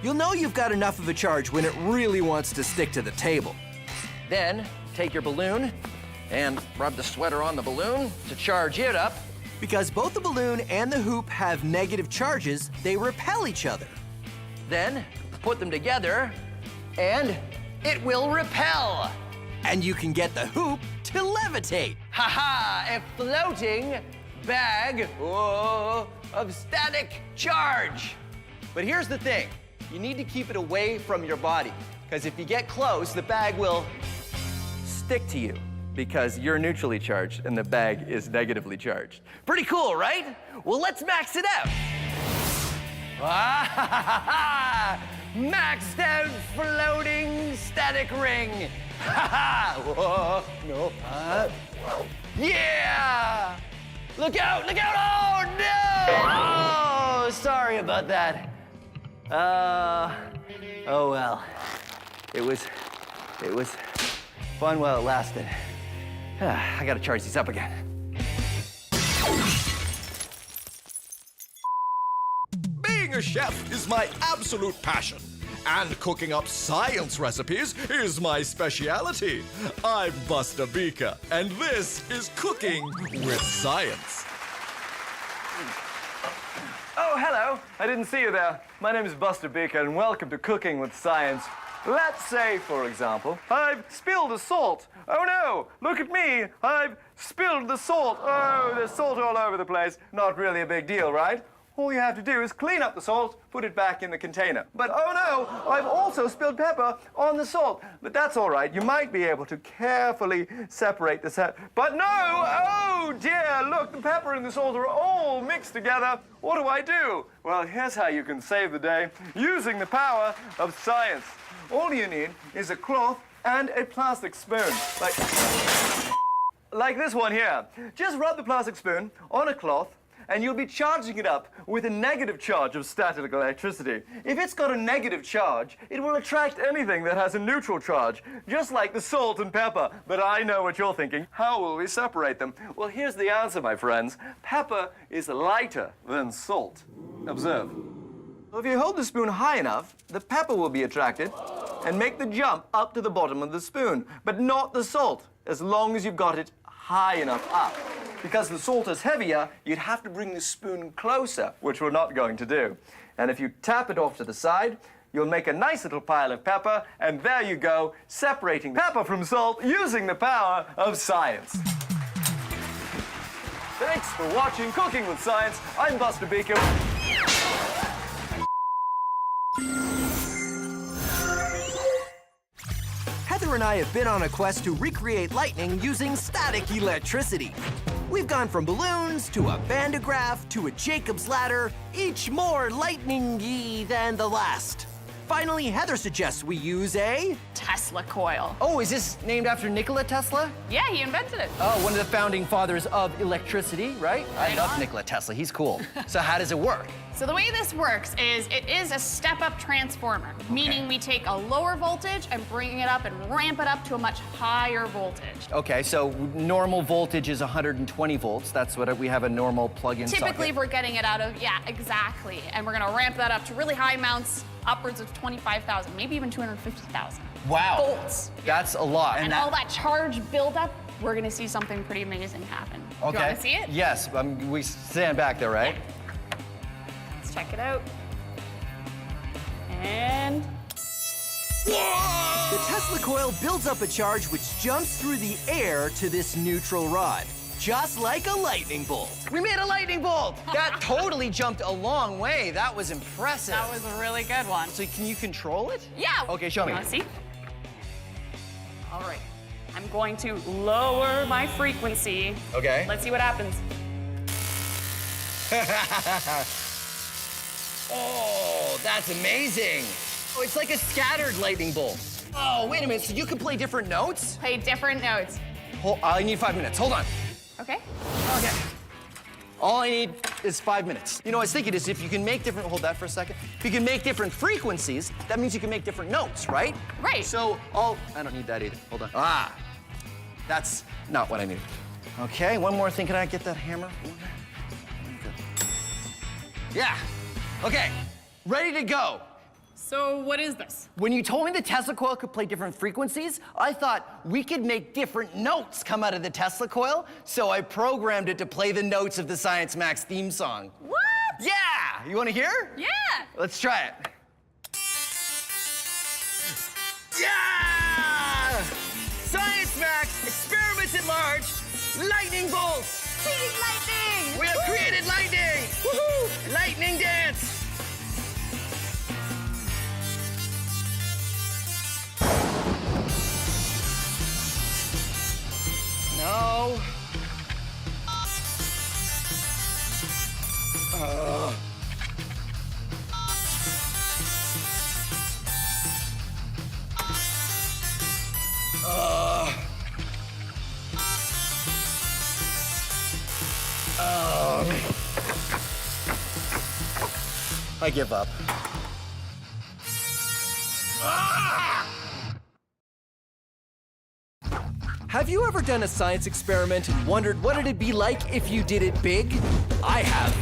You'll know you've got enough of a charge when it really wants to stick to the table. Then, take your balloon and rub the sweater on the balloon to charge it up. Because both the balloon and the hoop have negative charges, they repel each other. Then, put them together, and it will repel. And you can get the hoop to levitate. Ha-ha, a floating bag of static charge. But here's the thing, you need to keep it away from your body, because if you get close, the bag will stick to you, because you're neutrally charged and the bag is negatively charged. Pretty cool, right? Well, let's max it out. Maxed out floating static ring. Whoa, no. Yeah! Look out, look out! Oh, no! Oh, sorry about that. Oh, well. It was fun while it lasted. I gotta charge these up again. Being a chef is my absolute passion. And cooking up science recipes is my speciality. I'm Buster Beaker, and this is Cooking with Science. Oh, hello. I didn't see you there. My name is Buster Beaker, and welcome to Cooking with Science. Let's say, for example, I've spilled the salt. Oh no, look at me. I've spilled the salt. Oh, there's salt all over the place. Not really a big deal, right? All you have to do is clean up the salt, put it back in the container. But oh no, I've also spilled pepper on the salt. But that's all right. You might be able to carefully separate the set. But no! Oh dear, look, the pepper and the salt are all mixed together. What do? Well, here's how you can save the day using the power of science. All you need is a cloth and a plastic spoon. Like this one here. Just rub the plastic spoon on a cloth and you'll be charging it up with a negative charge of static electricity. If it's got a negative charge, it will attract anything that has a neutral charge, just like the salt and pepper. But I know what you're thinking. How will we separate them? Well, here's the answer, my friends. Pepper is lighter than salt. Observe. So if you hold the spoon high enough, the pepper will be attracted and make the jump up to the bottom of the spoon, but not the salt, as long as you've got it high enough up. Because the salt is heavier, you'd have to bring the spoon closer, which we're not going to do. And if you tap it off to the side, you'll make a nice little pile of pepper, and there you go, separating pepper from salt using the power of science. Thanks for watching Cooking with Science. I'm Buster Beaker. Heather and I have been on a quest to recreate lightning using static electricity. We've gone from balloons to a bandograph to a Jacob's ladder, each more lightning-y than the last. Finally, Heather suggests we use a Tesla coil. Oh, is this named after Nikola Tesla? Yeah, he invented it. Oh, one of the founding fathers of electricity, right? I love Nikola Tesla. He's cool. So how does it work? So the way this works is it is a step-up transformer, meaning we take a lower voltage and bring it up and ramp it up to a much higher voltage. Okay, so normal voltage is 120 volts. That's what we have a normal plug-in socket. Typically, we're getting it out of, yeah, exactly. And we're gonna ramp that up to really high amounts, upwards of 25,000, maybe even 250,000. Wow. Volts. That's a lot. And all that charge buildup, we're gonna see something pretty amazing happen. Okay. Do you wanna see it? Yes, we stand back there, right? Let's check it out. And... The Tesla coil builds up a charge which jumps through the air to this neutral rod. Just like a lightning bolt. We made a lightning bolt! That totally jumped a long way. That was impressive. That was a really good one. So can you control it? Yeah. Okay, show me. You wanna see? All right. I'm going to lower my frequency. Okay. Let's see what happens. Oh, that's amazing. Oh, it's like a scattered lightning bolt. Oh, wait a minute. So you can play different notes? Play different notes. I need 5 minutes. Hold on. Okay. Okay. All I need is 5 minutes. You know, I was thinking is if you can make different, hold that for a second. If you can make different frequencies, that means you can make different notes, right? Right. So I don't need that either. Hold on. Ah, that's not what I need. Okay, one more thing. Can I get that hammer? Yeah. Okay, ready to go. So what is this? When you told me the Tesla coil could play different frequencies, I thought we could make different notes come out of the Tesla coil, so I programmed it to play the notes of the Science Max theme song. What? Yeah! You wanna hear? Yeah! Let's try it. Yeah! Science Max, experiments at large, lightning bolts! Speeding lightning! We have created lightning! Woohoo! Lightning dance! No. I give up. Have you ever done a science experiment and wondered what it'd be like if you did it big? I have.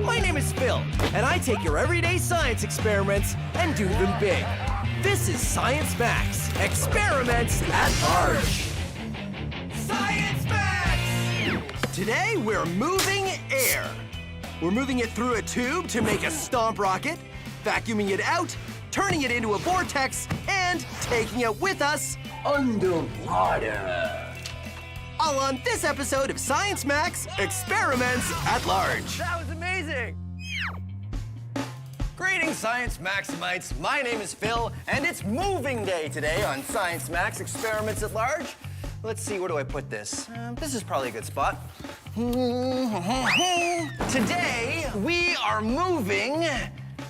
My name is Phil, and I take your everyday science experiments and do them big. This is Science Max, experiments at large. Science Max! Today, we're moving air. We're moving it through a tube to make a Stomp rocket, vacuuming it out, turning it into a vortex, and taking it with us underwater. All on this episode of Science Max, experiments at large. That was amazing! Greetings, Science Maximites. My name is Phil, and it's moving day today on Science Max Experiments at Large. Let's see, where do I put this? This is probably a good spot. Today, we are moving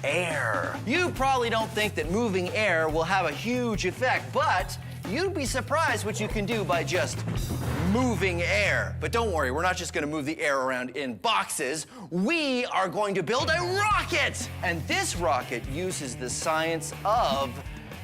air. You probably don't think that moving air will have a huge effect, but you'd be surprised what you can do by just moving air. But don't worry, we're not just gonna move the air around in boxes. We are going to build a rocket! And this rocket uses the science of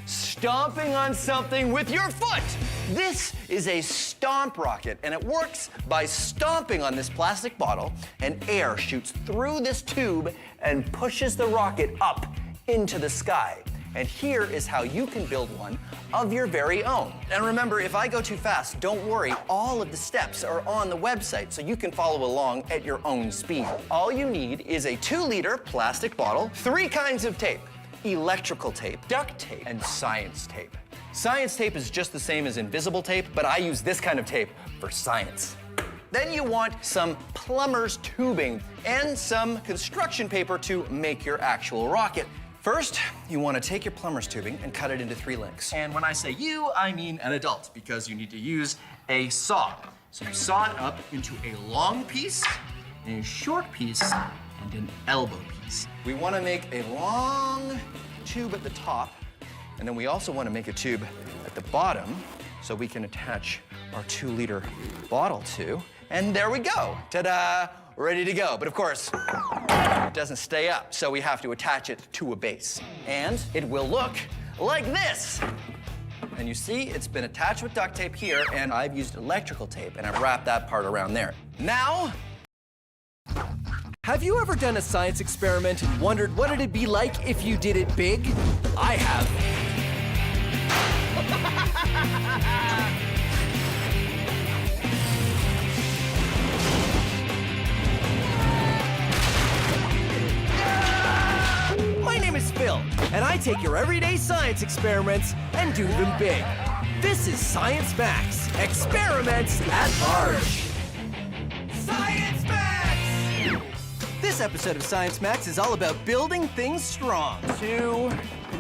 stomping on something with your foot. This is a Stomp rocket, and it works by stomping on this plastic bottle, and air shoots through this tube and pushes the rocket up into the sky. And here is how you can build one of your very own. And remember, if I go too fast, don't worry, all of the steps are on the website, so you can follow along at your own speed. All you need is a 2-liter plastic bottle, 3 kinds of tape: electrical tape, duct tape, and science tape. Science tape is just the same as invisible tape, but I use this kind of tape for science. Then you want some plumber's tubing and some construction paper to make your actual rocket. First, you want to take your plumber's tubing and cut it into 3 lengths. And when I say you, I mean an adult, because you need to use a saw. So you saw it up into a long piece, a short piece, and an elbow piece. We want to make a long tube at the top, and then we also want to make a tube at the bottom so we can attach our 2-liter bottle to. And there we go. Ta-da! Ready to go. But of course, it doesn't stay up, so we have to attach it to a base. And it will look like this. And you see, it's been attached with duct tape here, and I've used electrical tape, and I've wrapped that part around there. Now, have you ever done a science experiment and wondered what it'd be like if you did it big? I have. My name is Phil, and I take your everyday science experiments and do them big. This is Science Max, experiments at large. Science Max! This episode of Science Max is all about building things strong. 2.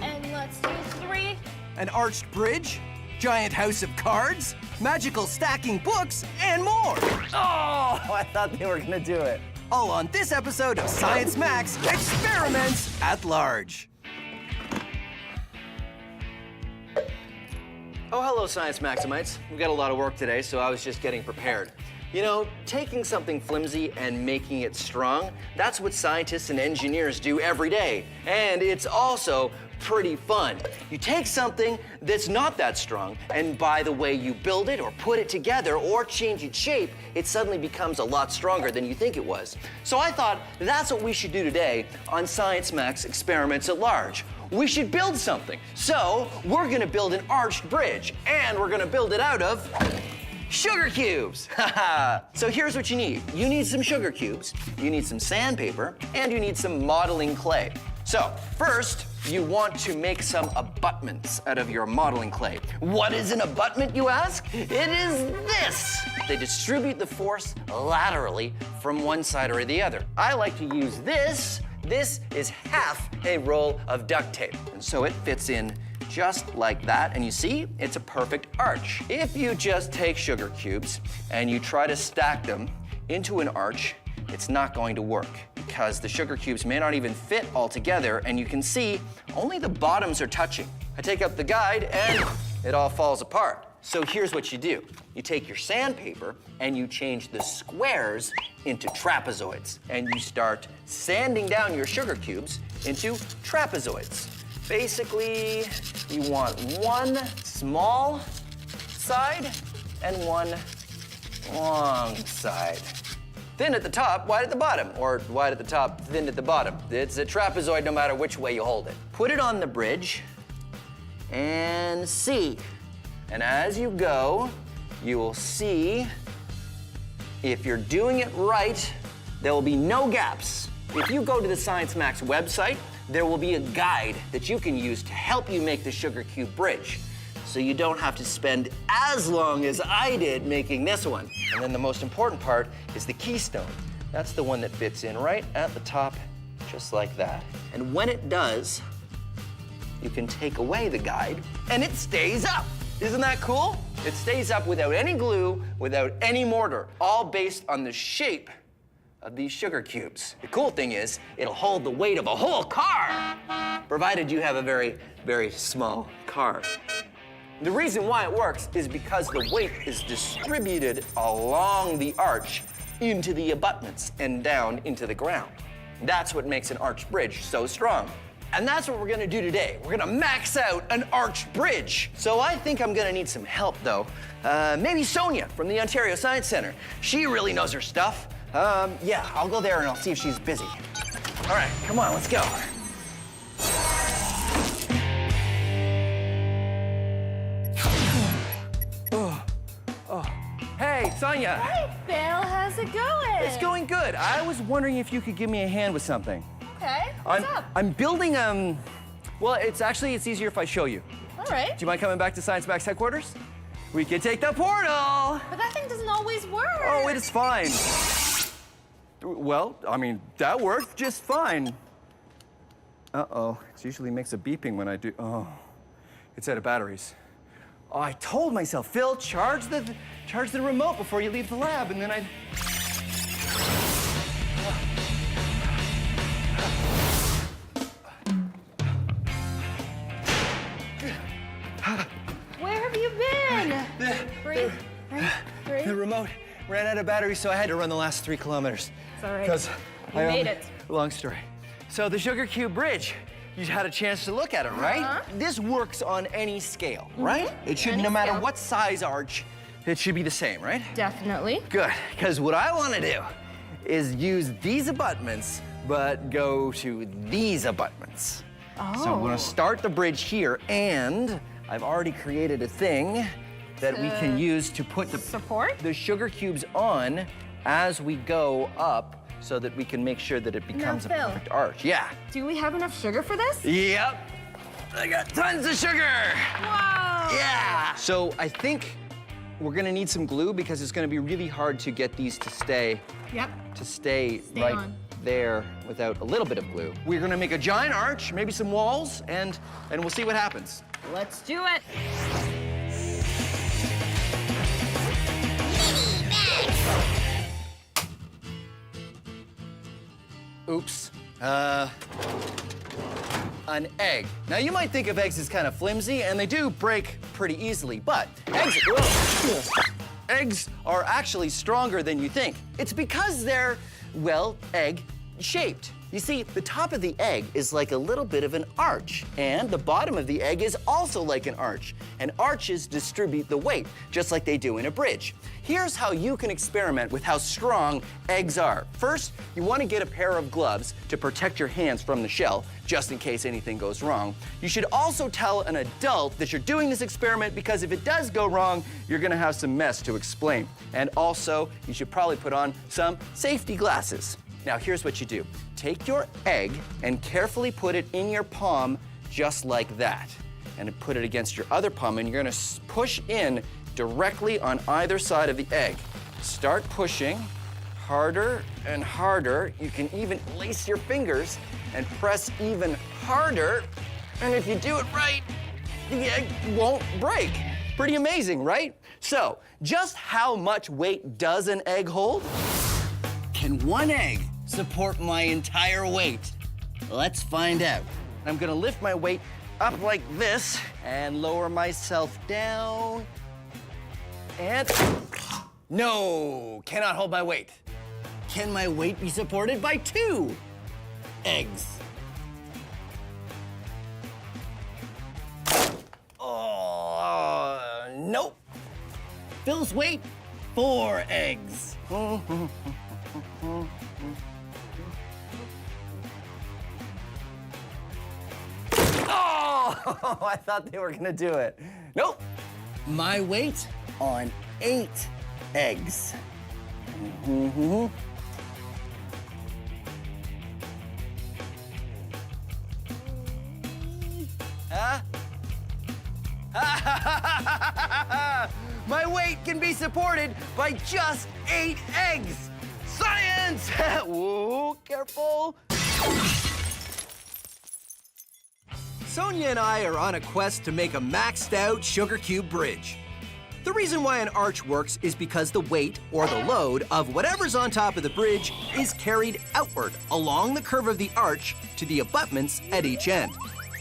And let's do 3. An arched bridge, giant house of cards, magical stacking books, and more. Oh, I thought they were gonna do it. All on this episode of Science Max, experiments at large. Oh, hello, Science Maximites. We've got a lot of work today, so I was just getting prepared. You know, taking something flimsy and making it strong, that's what scientists and engineers do every day. And it's also pretty fun. You take something that's not that strong, and by the way you build it or put it together or change its shape, it suddenly becomes a lot stronger than you think it was. So I thought that's what we should do today on Science Max Experiments at Large. We should build something. So we're gonna build an arched bridge, and we're gonna build it out of sugar cubes. So here's what you need. You need some sugar cubes, you need some sandpaper, and you need some modeling clay. So first, you want to make some abutments out of your modeling clay. What is an abutment, you ask? It is this. They distribute the force laterally from one side or the other. I like to use this. This is half a roll of duct tape. And so it fits in just like that, and you see, it's a perfect arch. If you just take sugar cubes and you try to stack them into an arch, it's not going to work because the sugar cubes may not even fit all together, and you can see only the bottoms are touching. I take out the guide and it all falls apart. So here's what you do. You take your sandpaper and you change the squares into trapezoids, and you start sanding down your sugar cubes into trapezoids. Basically, you want one small side and one long side. Thin at the top, wide at the bottom, or wide at the top, thin at the bottom. It's a trapezoid no matter which way you hold it. Put it on the bridge and see. And as you go, you will see if you're doing it right, there will be no gaps. If you go to the Science Max website, there will be a guide that you can use to help you make the sugar cube bridge, so you don't have to spend as long as I did making this one. And then the most important part is the keystone. That's the one that fits in right at the top, just like that. And when it does, you can take away the guide, and it stays up. Isn't that cool? It stays up without any glue, without any mortar, all based on the shape of these sugar cubes. The cool thing is, it'll hold the weight of a whole car, provided you have a very, very small car. The reason why it works is because the weight is distributed along the arch into the abutments and down into the ground. That's what makes an arch bridge so strong. And that's what we're gonna do today. We're gonna max out an arch bridge. So I think I'm gonna need some help though. Maybe Sonia from the Ontario Science Center. She really knows her stuff. Yeah, I'll go there and I'll see if she's busy. All right, come on, let's go. Hey, Sonia. Hi, Phil. How's it going? It's going good. I was wondering if you could give me a hand with something. Okay. What's up? I'm building, well, it's easier if I show you. All right. Do you mind coming back to Science Max headquarters? We can take the portal. But that thing doesn't always work. Oh, it is fine. Well, I mean, that worked just fine. Uh-oh, it usually makes a beeping when I do, oh, it's out of batteries. Oh, I told myself, Phil, charge the remote before you leave the lab, and then I... Where have you been? Breathe. Breathe. The remote ran out of batteries, so I had to run the last 3 kilometers. It's all right. Because You made it. Long story. So the Sugar Cube Bridge, you had a chance to look at it, right? This works on any scale, right? It should, no matter what size arch, it should be the same, right? Definitely. Good, because what I want to do is use these abutments, but go to these abutments. Oh. So I'm going to start the bridge here, and I've already created a thing that we can use to put the sugar cubes on as we go up, so that we can make sure that it becomes a Phil, perfect arch. Yeah. Do we have enough sugar for this? Yep. I got tons of sugar. Wow. Yeah. So I think we're gonna need some glue because it's gonna be really hard to get these to stay. Yep. To stay right on. there without a little bit of glue. We're gonna make a giant arch, maybe some walls, and we'll see what happens. Let's do it. Oops. An egg. Now you might think of eggs as kind of flimsy, and they do break pretty easily, but eggs are actually stronger than you think. It's because they're, well, egg-shaped. You see, the top of the egg is like a little bit of an arch, and the bottom of the egg is also like an arch. And arches distribute the weight, just like they do in a bridge. Here's how you can experiment with how strong eggs are. First, you want to get a pair of gloves to protect your hands from the shell, just in case anything goes wrong. You should also tell an adult that you're doing this experiment because if it does go wrong, you're gonna have some mess to explain. And also, you should probably put on some safety glasses. Now, here's what you do. Take your egg and carefully put it in your palm just like that. And put it against your other palm, and you're gonna push in directly on either side of the egg. Start pushing harder and harder. You can even lace your fingers and press even harder. And if you do it right, the egg won't break. Pretty amazing, right? So, just how much weight does an egg hold? Can one egg support my entire weight? Let's find out. I'm gonna lift my weight up like this and lower myself down. And no, cannot hold my weight. Can my weight be supported by 2 eggs? Oh, nope. Phil's weight, 4 eggs. Oh, I thought they were gonna do it. Nope. My weight on 8 eggs. Huh? My weight can be supported by just 8 eggs. Science! Whoa, careful. Sonia and I are on a quest to make a maxed out sugar cube bridge. The reason why an arch works is because the weight, or the load, of whatever's on top of the bridge is carried outward along the curve of the arch to the abutments at each end,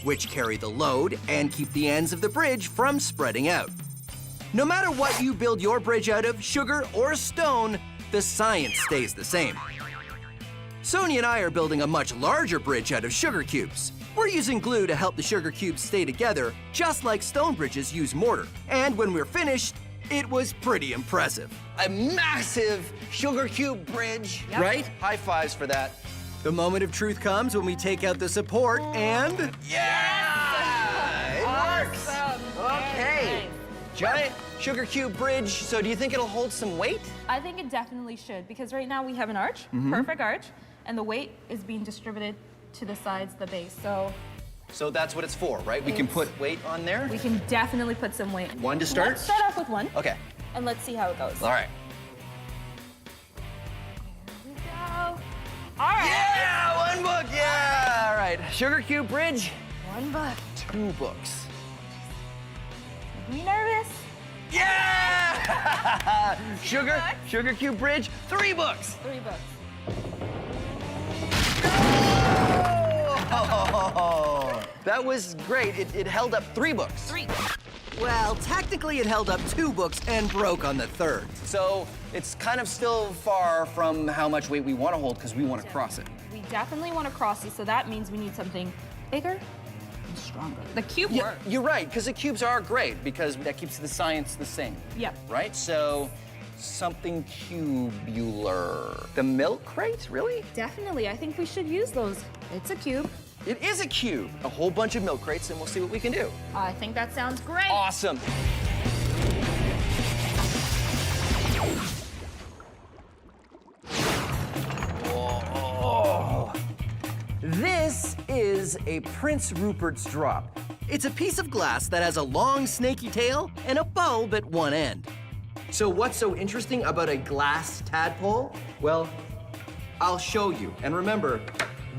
which carry the load and keep the ends of the bridge from spreading out. No matter what you build your bridge out of, sugar or stone, the science stays the same. Sonia and I are building a much larger bridge out of sugar cubes. We're using glue to help the sugar cubes stay together, just like stone bridges use mortar. And when we're finished, it was pretty impressive. A massive sugar cube bridge. Yep. Right? High fives for that. The moment of truth comes when we take out the support and... Yeah! It works! Okay. Giant sugar cube bridge. So do you think it'll hold some weight? I think it definitely should, because right now we have an arch, perfect arch, and the weight is being distributed to the sides, the base. So that's what it's for, right? We can put weight on there? We can definitely put some weight. One to start? Let's start off with one. Okay. And let's see how it goes. All right. Here we go. All right. Yeah, one book, yeah! All right, sugar cube bridge. 1 book. 2 books. Are you nervous? Yeah! Sugar cube bridge, 3 books. 3 books. Oh, that was great. It held up 3 books. 3. Well, technically it held up 2 books and broke on the 3rd. So it's kind of still far from how much weight we want to hold because we want to cross it. We definitely want to cross it, so that means we need something bigger and stronger. The cube works. You're right, because the cubes are great because that keeps the science the same. Yep. Right? So something cubular. The milk crate, really? Definitely. I think we should use those. It's a cube. It is a cube. A whole bunch of milk crates, and we'll see what we can do. I think that sounds great. Awesome. Whoa. This is a Prince Rupert's drop. It's a piece of glass that has a long snaky tail and a bulb at one end. So what's so interesting about a glass tadpole? Well, I'll show you. And remember,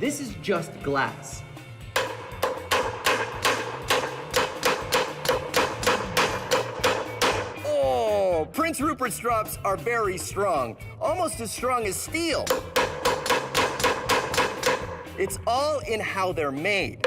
this is just glass. Oh, Prince Rupert's drops are very strong, almost as strong as steel. It's all in how they're made.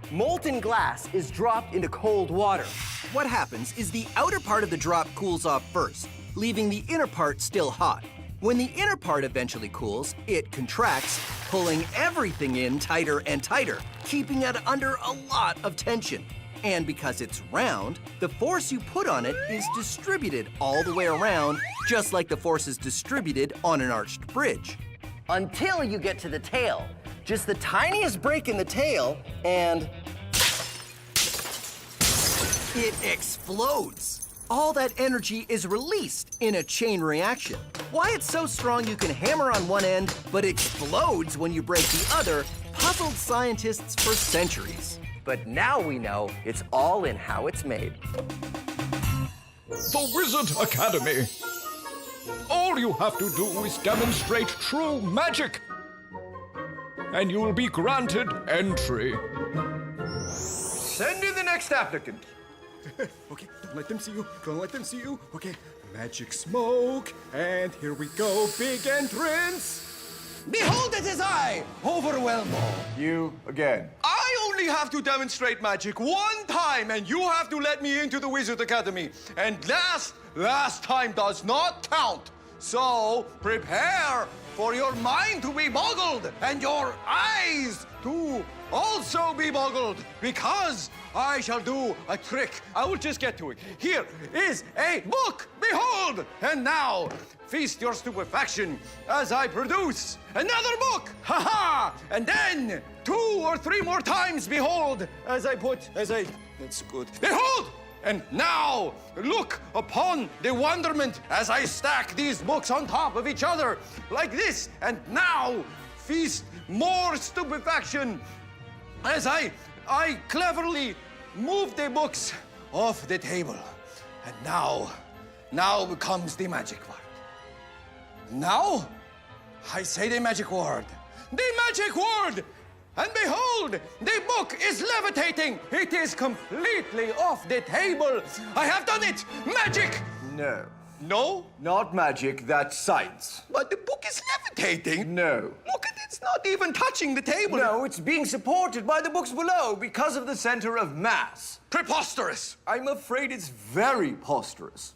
Molten glass is dropped into cold water. What happens is the outer part of the drop cools off first, leaving the inner part still hot. When the inner part eventually cools, it contracts, pulling everything in tighter and tighter, keeping it under a lot of tension. And because it's round, the force you put on it is distributed all the way around, just like the force is distributed on an arched bridge. Until you get to the tail. Just the tiniest break in the tail, and it explodes. All that energy is released in a chain reaction. Why it's so strong you can hammer on one end, but explodes when you break the other, puzzled scientists for centuries. But now we know it's all in how it's made. The Wizard Academy. All you have to do is demonstrate true magic, and you will be granted entry. Send in the next applicant. Okay, don't let them see you. Don't let them see you. Okay, magic smoke, and here we go. Big entrance. Behold, it is I, Overwhelmo. You again. I only have to demonstrate magic one time, and you have to let me into the Wizard Academy. And last time does not count. So prepare for your mind to be boggled and your eyes to also be boggled, because I shall do a trick. I will just get to it. Here is a book, behold! And now, feast your stupefaction as I produce another book, ha-ha! And then 2 or 3 more times, behold, that's good. Behold! And now, look upon the wonderment as I stack these books on top of each other, like this. And now, feast more stupefaction as I cleverly move the books off the table. And now comes the magic word. Now, I say the magic word. The magic word! And behold, the book is levitating. It is completely off the table. I have done it. Magic. No. No? Not magic, that's science. But the book is levitating. No. Look at it, it's not even touching the table. No, it's being supported by the books below because of the center of mass. Preposterous. I'm afraid it's very posterous.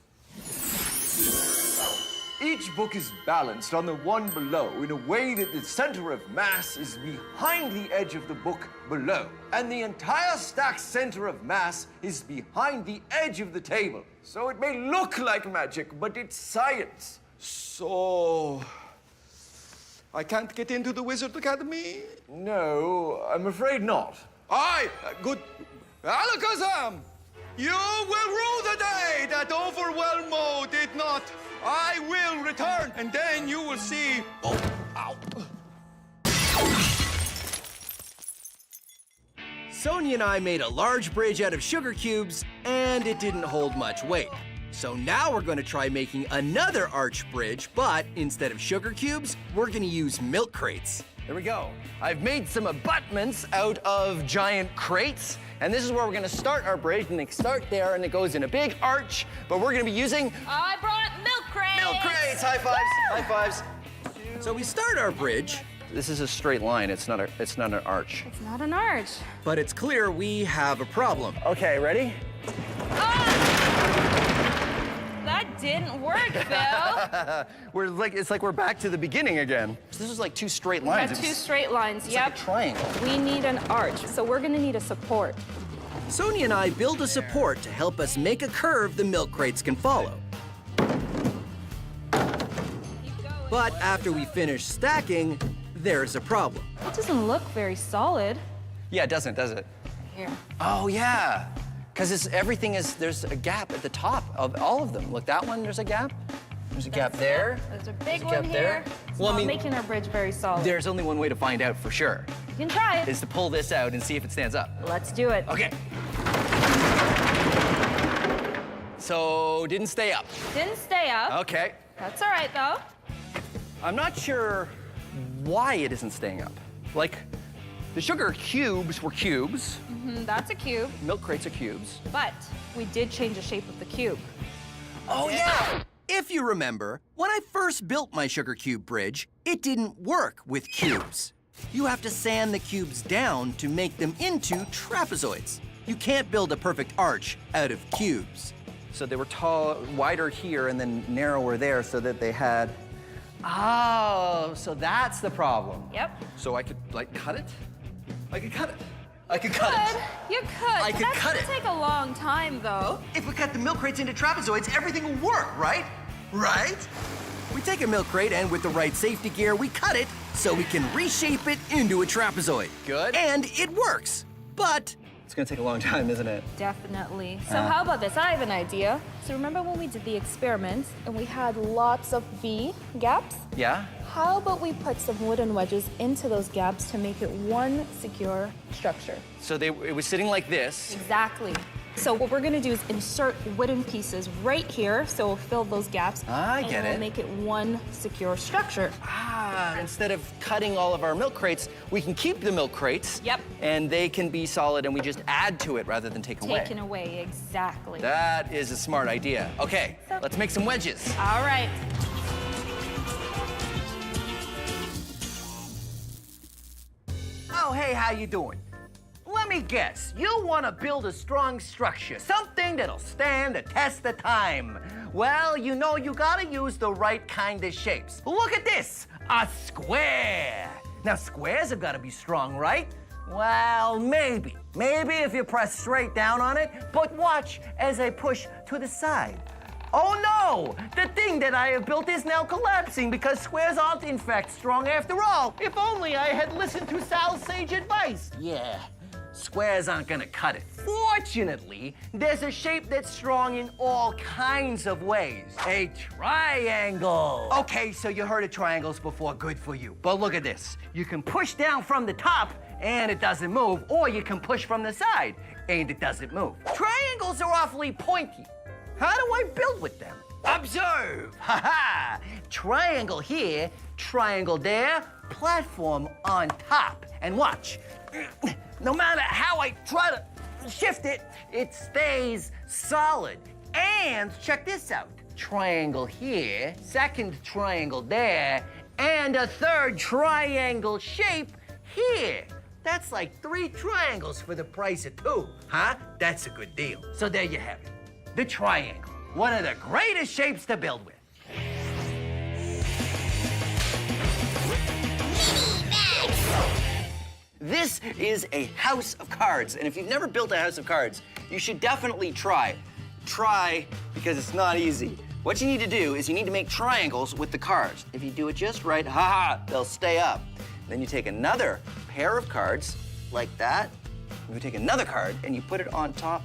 Each book is balanced on the one below in a way that the center of mass is behind the edge of the book below. And the entire stack's center of mass is behind the edge of the table. So it may look like magic, but it's science. So... I can't get into the Wizard Academy? No, I'm afraid not. Aye, good. Alakazam! You will rue the day that Overwhelmo did not. I will return, and then you will see. Oh, ow. Sonia and I made a large bridge out of sugar cubes, and it didn't hold much weight. So now we're going to try making another arch bridge, but instead of sugar cubes, we're going to use milk crates. There we go. I've made some abutments out of giant crates, and this is where we're gonna start our bridge, and they start there, and it goes in a big arch, but we're gonna be using... I brought milk crates! Milk crates! High fives! High fives! So we start our bridge. This is a straight line, it's not an arch. It's not an arch. But it's clear we have a problem. Okay, ready? That didn't work, Phil. It's like we're back to the beginning again. So this is like two straight lines. We got two straight lines, it's yep. like a triangle. We need an arch, so we're gonna need a support. Sonia and I build a support to help us make a curve the milk crates can follow. But after we finish stacking, there's a problem. It doesn't look very solid. Yeah, it doesn't, does it? Here. Oh, yeah. Because there's a gap at the top of all of them. Look, that one, there's a gap. There's a gap there. There's a big There's a one gap here. there. It's Well, I not mean, making our bridge very solid. There's only one way to find out for sure. You can try it. Is to pull this out and see if it stands up. Let's do it. Okay. So, didn't stay up. Didn't stay up. Okay. That's all right, though. I'm not sure why it isn't staying up. Like, the sugar cubes were cubes. That's a cube. Milk crates are cubes. But we did change the shape of the cube. Oh, yeah! If you remember, when I first built my sugar cube bridge, it didn't work with cubes. You have to sand the cubes down to make them into trapezoids. You can't build a perfect arch out of cubes. So they were tall, wider here and then narrower there so that they had... Oh, so that's the problem. Yep. So I could, like, cut it? I could cut it. I could cut it. You could. I could That's cut gonna it. take a long time, though. If we cut the milk crates into trapezoids, everything will work, right? Right? We take a milk crate and with the right safety gear, we cut it so we can reshape it into a trapezoid. Good. And it works. But it's gonna take a long time, isn't it? Definitely. So how about this? I have an idea. So remember when we did the experiments and we had lots of V gaps? Yeah? How about we put some wooden wedges into those gaps to make it one secure structure? So it was sitting like this. Exactly. So what we're gonna do is insert wooden pieces right here, so we'll fill those gaps. I get and we'll it. make it one secure structure. Ah, instead of cutting all of our milk crates, we can keep the milk crates. Yep. And they can be solid and we just add to it rather than take away. Taken away, exactly. That is a smart idea. Okay, let's make some wedges. All right. Oh, hey, how you doing? Let me guess, you want to build a strong structure, something that'll stand the test of time. Well, you know you gotta use the right kind of shapes. Look at this, a square. Now, squares have gotta be strong, right? Well, maybe. Maybe if you press straight down on it, but watch as I push to the side. Oh no! The thing that I have built is now collapsing because squares aren't in fact strong after all. If only I had listened to Sal's sage advice. Yeah, squares aren't gonna cut it. Fortunately, there's a shape that's strong in all kinds of ways. A triangle. Okay, so you heard of triangles before, good for you. But look at this. You can push down from the top and it doesn't move, or you can push from the side and it doesn't move. Triangles are awfully pointy. How do I build with them? Observe! Ha-ha! Triangle here, triangle there, platform on top. And watch. No matter how I try to shift it, it stays solid. And check this out. triangle here, second triangle there, and a third triangle shape here. That's like 3 triangles for the price of 2, huh? That's a good deal. So there you have it. The triangle, one of the greatest shapes to build with. This is a house of cards, and if you've never built a house of cards, you should definitely try. Try, because it's not easy. What you need to do is you need to make triangles with the cards. If you do it just right, they'll stay up. Then you take another pair of cards, like that. You take another card, and you put it on top.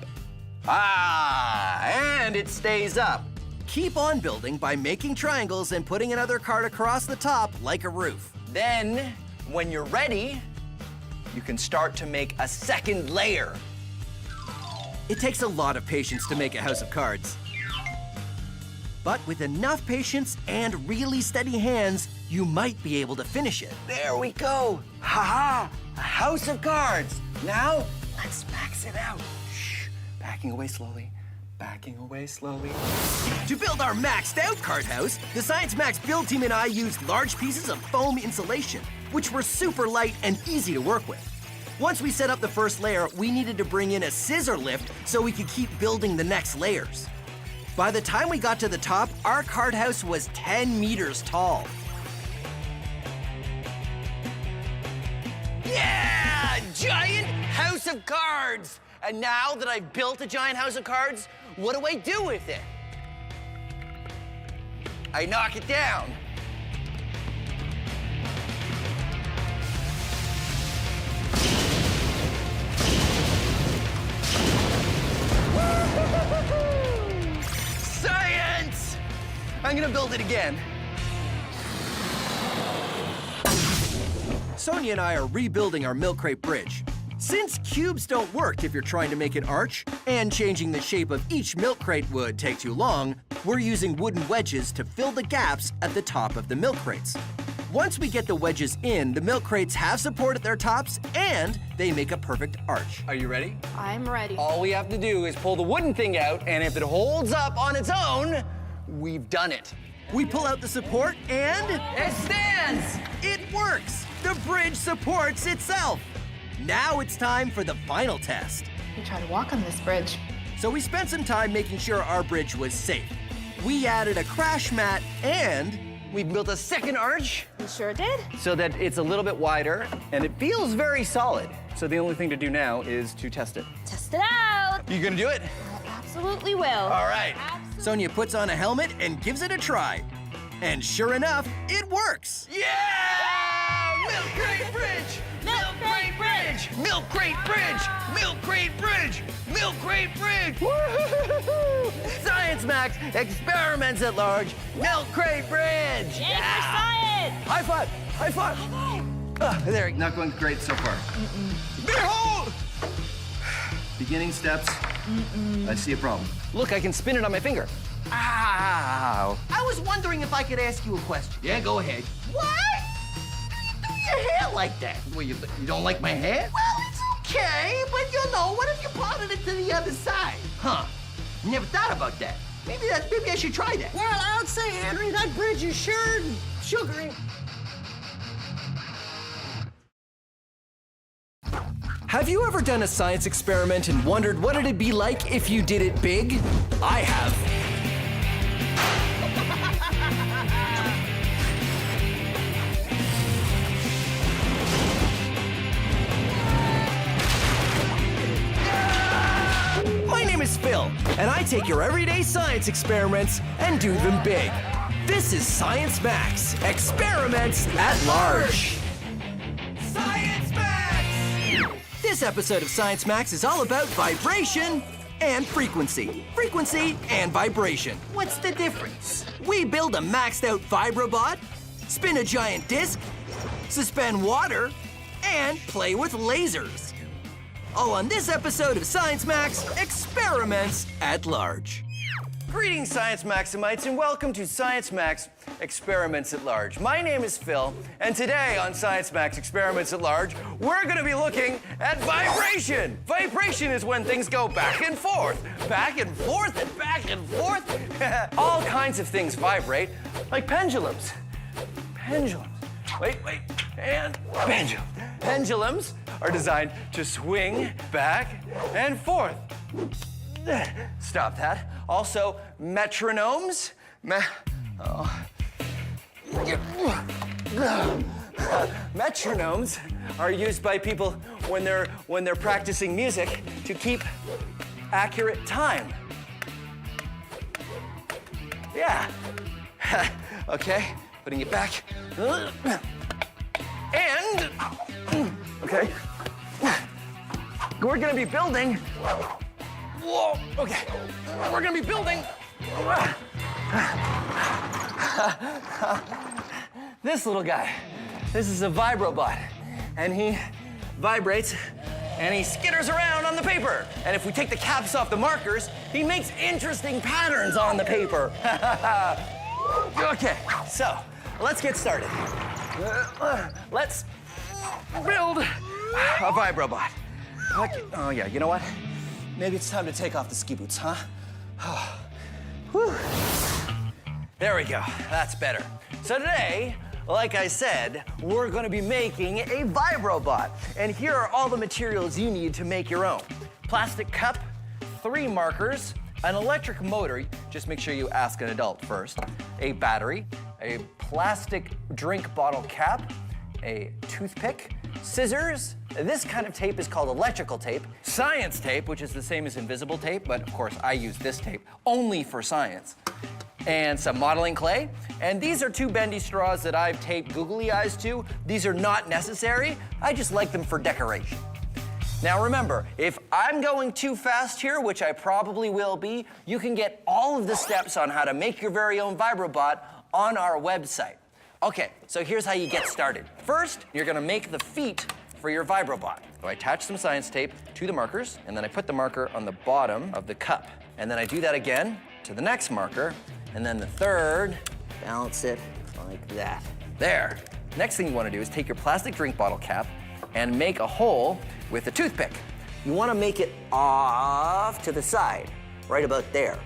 And it stays up. Keep on building by making triangles and putting another card across the top like a roof. Then, when you're ready, you can start to make a second layer. It takes a lot of patience to make a house of cards. But with enough patience and really steady hands, you might be able to finish it. There we go. A house of cards. Now, let's max it out. Shh, backing away slowly. Backing away slowly. To build our maxed out card house, the Science Max build team and I used large pieces of foam insulation, which were super light and easy to work with. Once we set up the first layer, we needed to bring in a scissor lift so we could keep building the next layers. By the time we got to the top, our card house was 10 meters tall. Yeah! Giant house of cards! And now that I've built a giant house of cards, what do I do with it? I knock it down. Science! I'm gonna build it again. Sonia and I are rebuilding our milk crate bridge. Since cubes don't work if you're trying to make an arch, and changing the shape of each milk crate would take too long, we're using wooden wedges to fill the gaps at the top of the milk crates. Once we get the wedges in, the milk crates have support at their tops, and they make a perfect arch. Are you ready? I'm ready. All we have to do is pull the wooden thing out, and if it holds up on its own, we've done it. We pull out the support, and it stands! It works! The bridge supports itself! Now it's time for the final test. We try to walk on this bridge. So we spent some time making sure our bridge was safe. We added a crash mat, and we built a second arch. We sure did. So that it's a little bit wider, and it feels very solid. So the only thing to do now is to test it. Test it out. You gonna do it? I absolutely will. All right. Absolutely. Sonia puts on a helmet and gives it a try. And sure enough, it works. Yeah! Milk crate bridge! Milk crate bridge! Milk crate bridge! Milk crate bridge! Milk crate bridge! Woo-hoo-hoo-hoo! Science Max experiments at large. Milk crate bridge! Yay for science! High five! High five! There. Not going great so far. Behold! Beginning steps. I see a problem. Look, I can spin it on my finger. Ow! I was wondering if I could ask you a question. Yeah, go ahead. What? Do your hair like that? Well, you don't like my hair? Well, it's okay, but you know, what if you parted it to the other side? Huh. Never thought about that. Maybe I should try that. Well, I would say, Henry, that bridge is sure sugary. Have you ever done a science experiment and wondered what it'd be like if you did it big? I have. My name is Phil, and I take your everyday science experiments and do them big. This is Science Max, experiments at large. Science Max! This episode of Science Max is all about vibration and frequency. Frequency and vibration. What's the difference? We build a maxed out Vibro-bot, spin a giant disc, suspend water, and play with lasers. All on this episode of Science Max, experiments at large. Greetings, Science Maximites, and welcome to Science Max Experiments at Large. My name is Phil, and today on Science Max Experiments at Large, we're going to be looking at vibration. Vibration is when things go back and forth, and back and forth. All kinds of things vibrate, like pendulums. Pendulums. Wait, and pendulum. Pendulums are designed to swing back and forth. Stop that. Also, metronomes. Metronomes are used by people when they're practicing music to keep accurate time. Yeah. Okay, putting it back. And okay, we're gonna be building. Whoa, okay. We're gonna be building this little guy. This is a Vibro-bot, and he vibrates and he skitters around on the paper. And if we take the caps off the markers, he makes interesting patterns on the paper. Okay, so let's get started. Let's build a Vibro-bot. Okay. Oh yeah, you know what? Maybe it's time to take off the ski boots, huh? Whew. There we go, that's better. So today, like I said, we're gonna be making a Vibro-bot. And here are all the materials you need to make your own. Plastic cup, 3 markers, an electric motor, just make sure you ask an adult first, a battery, a plastic drink bottle cap, a toothpick, scissors. This kind of tape is called electrical tape. Science tape, which is the same as invisible tape, but of course I use this tape only for science. And some modeling clay. And these are 2 bendy straws that I've taped googly eyes to. These are not necessary. I just like them for decoration. Now remember, if I'm going too fast here, which I probably will be, you can get all of the steps on how to make your very own Vibro-bot on our website. Okay, so here's how you get started. First, you're gonna make the feet for your Vibro-bot. So I attach some science tape to the markers, and then I put the marker on the bottom of the cup. And then I do that again to the next marker, and then the third, balance it like that. There. Next thing you wanna do is take your plastic drink bottle cap and make a hole with a toothpick. You wanna make it off to the side, right about there.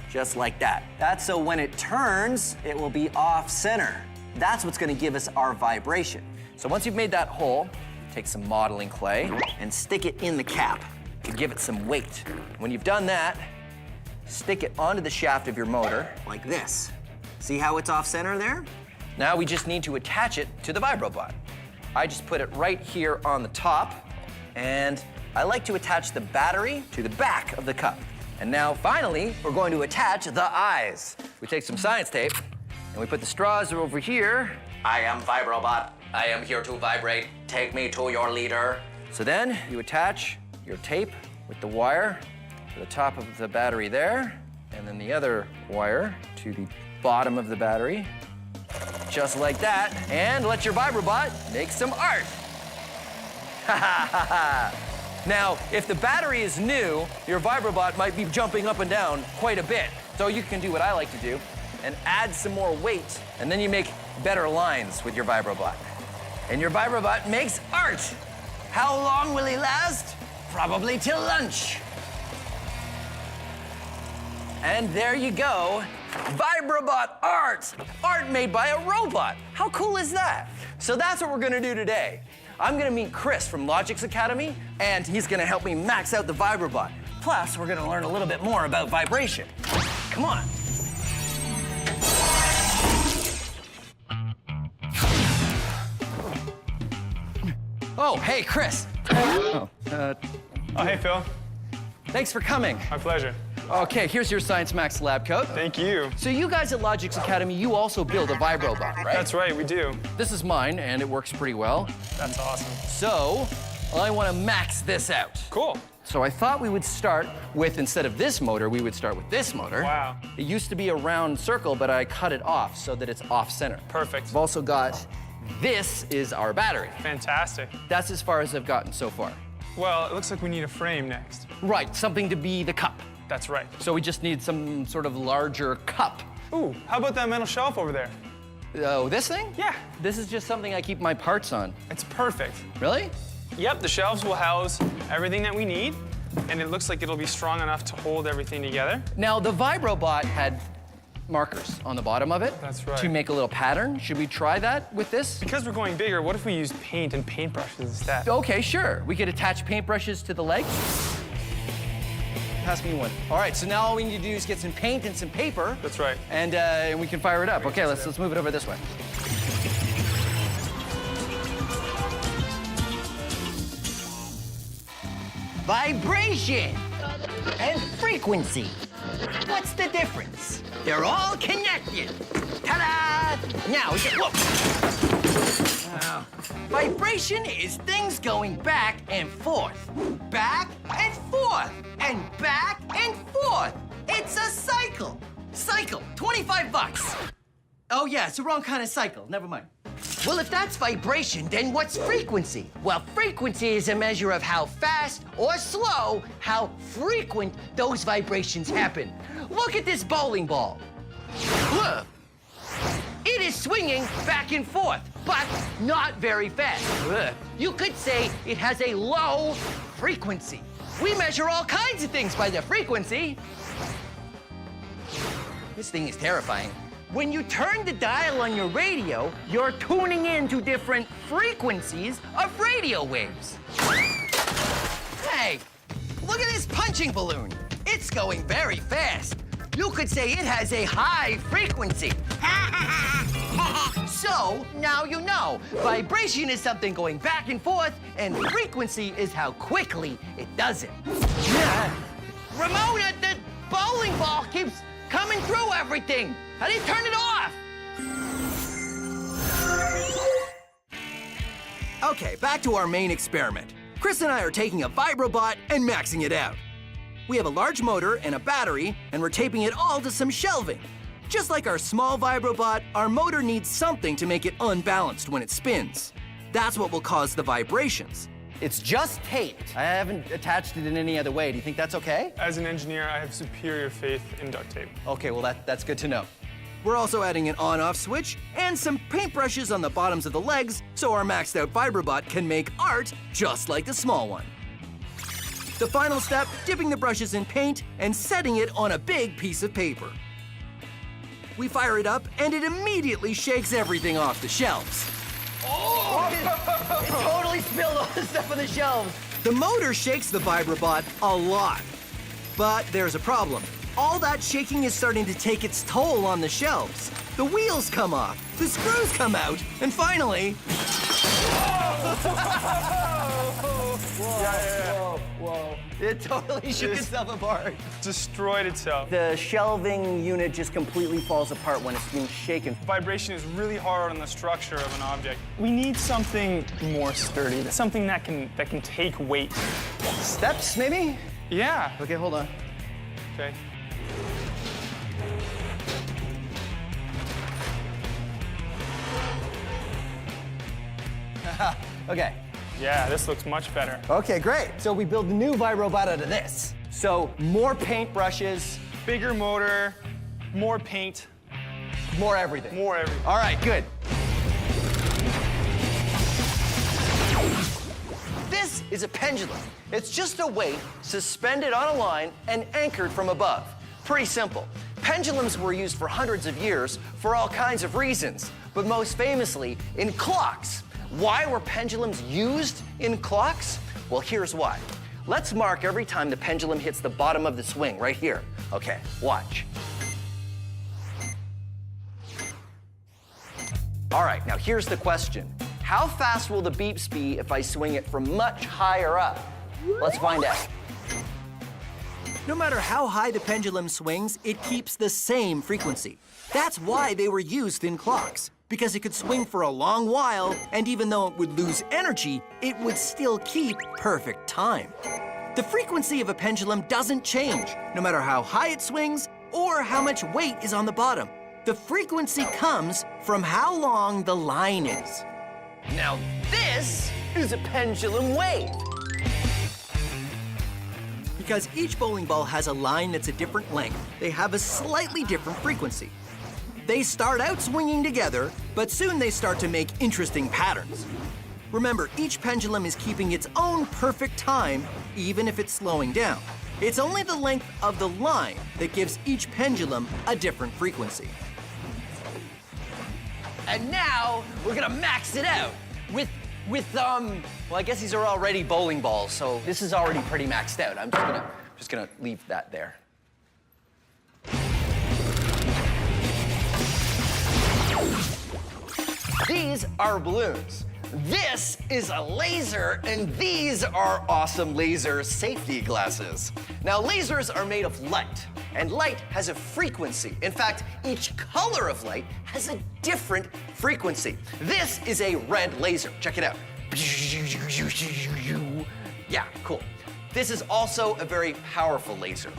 Just like that. That's so when it turns, it will be off center. That's what's gonna give us our vibration. So once you've made that hole, take some modeling clay and stick it in the cap to give it some weight. When you've done that, stick it onto the shaft of your motor like this. See how it's off center there? Now we just need to attach it to the Vibro-bot. I just put it right here on the top, and I like to attach the battery to the back of the cup. And now finally, we're going to attach the eyes. We take some science tape, and we put the straws over here. I am Vibro-bot. I am here to vibrate. Take me to your leader. So then you attach your tape with the wire to the top of the battery there, and then the other wire to the bottom of the battery, just like that, and let your Vibro-bot make some art. Now, if the battery is new, your Vibro-bot might be jumping up and down quite a bit. So you can do what I like to do and add some more weight, and then you make better lines with your Vibro-bot. And your Vibro-bot makes art. How long will he last? Probably till lunch. And there you go, Vibro-bot art. Art made by a robot. How cool is that? So that's what we're gonna do today. I'm gonna meet Chris from Logix Academy, and he's gonna help me max out the Vibro-bot. Plus, we're gonna learn a little bit more about vibration. Come on. Oh, hey, Chris. Oh, hey, Phil. Thanks for coming. My pleasure. Okay, here's your Science Max lab coat. Thank you. So you guys at Logix Academy, you also build a Vibro-bot, right? That's right, we do. This is mine, and it works pretty well. That's awesome. So, I want to max this out. Cool. So I thought we would start with, instead of this motor, we would start with this motor. Wow. It used to be a round circle, but I cut it off so that it's off center. Perfect. I've also got, this is our battery. Fantastic. That's as far as I've gotten so far. Well, it looks like we need a frame next. Right, something to be the cup. That's right. So we just need some sort of larger cup. Ooh, how about that metal shelf over there? Oh, this thing? Yeah. This is just something I keep my parts on. It's perfect. Really? Yep, the shelves will house everything that we need, and it looks like it'll be strong enough to hold everything together. Now, the Vibro-bot had markers on the bottom of it. That's right. To make a little pattern. Should we try that with this? Because we're going bigger, what if we use paint and paintbrushes instead? Okay, sure. We could attach paintbrushes to the legs. Pass me one. All right, so now all we need to do is get some paint and some paper. That's right. And we can fire it up. Okay, let's move it over this way. Vibration and frequency. What's the difference? They're all connected. Ta-da! Now, whoa. Vibration is things going back and forth. Back and forth. And back and forth. It's a cycle. Cycle, 25 bucks. Oh yeah, it's the wrong kind of cycle. Never mind. Well, if that's vibration, then what's frequency? Well, frequency is a measure of how fast or slow, how frequent those vibrations happen. Look at this bowling ball. Look. It is swinging back and forth, but not very fast. You could say it has a low frequency. We measure all kinds of things by the frequency. This thing is terrifying. When you turn the dial on your radio, you're tuning in to different frequencies of radio waves. Hey, look at this punching balloon. It's going very fast. You could say it has a high frequency. So, now you know. Vibration is something going back and forth, and frequency is how quickly it does it. Ramona, the bowling ball keeps coming through everything. How do you turn it off? Okay, back to our main experiment. Chris and I are taking a Vibro-bot and maxing it out. We have a large motor and a battery, and we're taping it all to some shelving. Just like our small Vibro-bot, our motor needs something to make it unbalanced when it spins. That's what will cause the vibrations. It's just taped. I haven't attached it in any other way. Do you think that's okay? As an engineer, I have superior faith in duct tape. Okay, well, that's good to know. We're also adding an on-off switch and some paintbrushes on the bottoms of the legs so our maxed-out Vibro-bot can make art just like the small one. The final step, dipping the brushes in paint and setting it on a big piece of paper. We fire it up, and it immediately shakes everything off the shelves. Oh! It totally spilled all the stuff on the shelves. The motor shakes the Vibro-bot a lot. But there's a problem. All that shaking is starting to take its toll on the shelves. The wheels come off, the screws come out, and finally... Whoa. It totally shook itself apart. Destroyed itself. The shelving unit just completely falls apart when it's being shaken. Vibration is really hard on the structure of an object. We need something more sturdy, something that can take weight. Steps, maybe? Yeah. Okay, hold on. Okay. Okay. Yeah, this looks much better. Okay, great. So we build the new Vibro-bot out of this. So more paintbrushes. Bigger motor, more paint. More everything. More everything. All right, good. This is a pendulum. It's just a weight suspended on a line and anchored from above. Pretty simple. Pendulums were used for hundreds of years for all kinds of reasons, but most famously in clocks. Why were pendulums used in clocks? Well, here's why. Let's mark every time the pendulum hits the bottom of the swing, right here. Okay, watch. All right, now here's the question. How fast will the beeps be if I swing it from much higher up? Let's find out. No matter how high the pendulum swings, it keeps the same frequency. That's why they were used in clocks, because it could swing for a long while, and even though it would lose energy, it would still keep perfect time. The frequency of a pendulum doesn't change, no matter how high it swings or how much weight is on the bottom. The frequency comes from how long the line is. Now this is a pendulum wave. Because each bowling ball has a line that's a different length, they have a slightly different frequency. They start out swinging together, but soon they start to make interesting patterns. Remember, each pendulum is keeping its own perfect time, even if it's slowing down. It's only the length of the line that gives each pendulum a different frequency. And now we're gonna max it out with well, I guess these are already bowling balls, so this is already pretty maxed out. I'm just gonna leave that there. These are balloons. This is a laser, and these are awesome laser safety glasses. Now, lasers are made of light, and light has a frequency. In fact, each color of light has a different frequency. This is a red laser. Check it out. Yeah, cool. This is also a very powerful laser.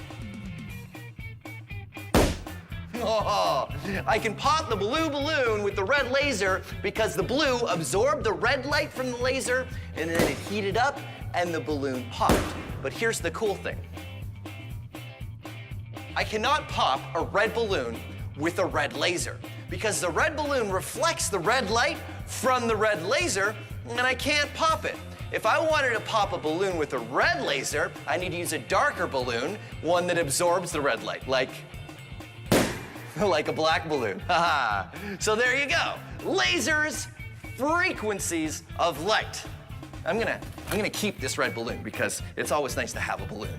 Oh, I can pop the blue balloon with the red laser because the blue absorbed the red light from the laser and then it heated up and the balloon popped. But here's the cool thing. I cannot pop a red balloon with a red laser because the red balloon reflects the red light from the red laser and I can't pop it. If I wanted to pop a balloon with a red laser, I need to use a darker balloon, one that absorbs the red light, like a black balloon. So there you go. Lasers, frequencies of light. I'm gonna keep this red balloon because it's always nice to have a balloon.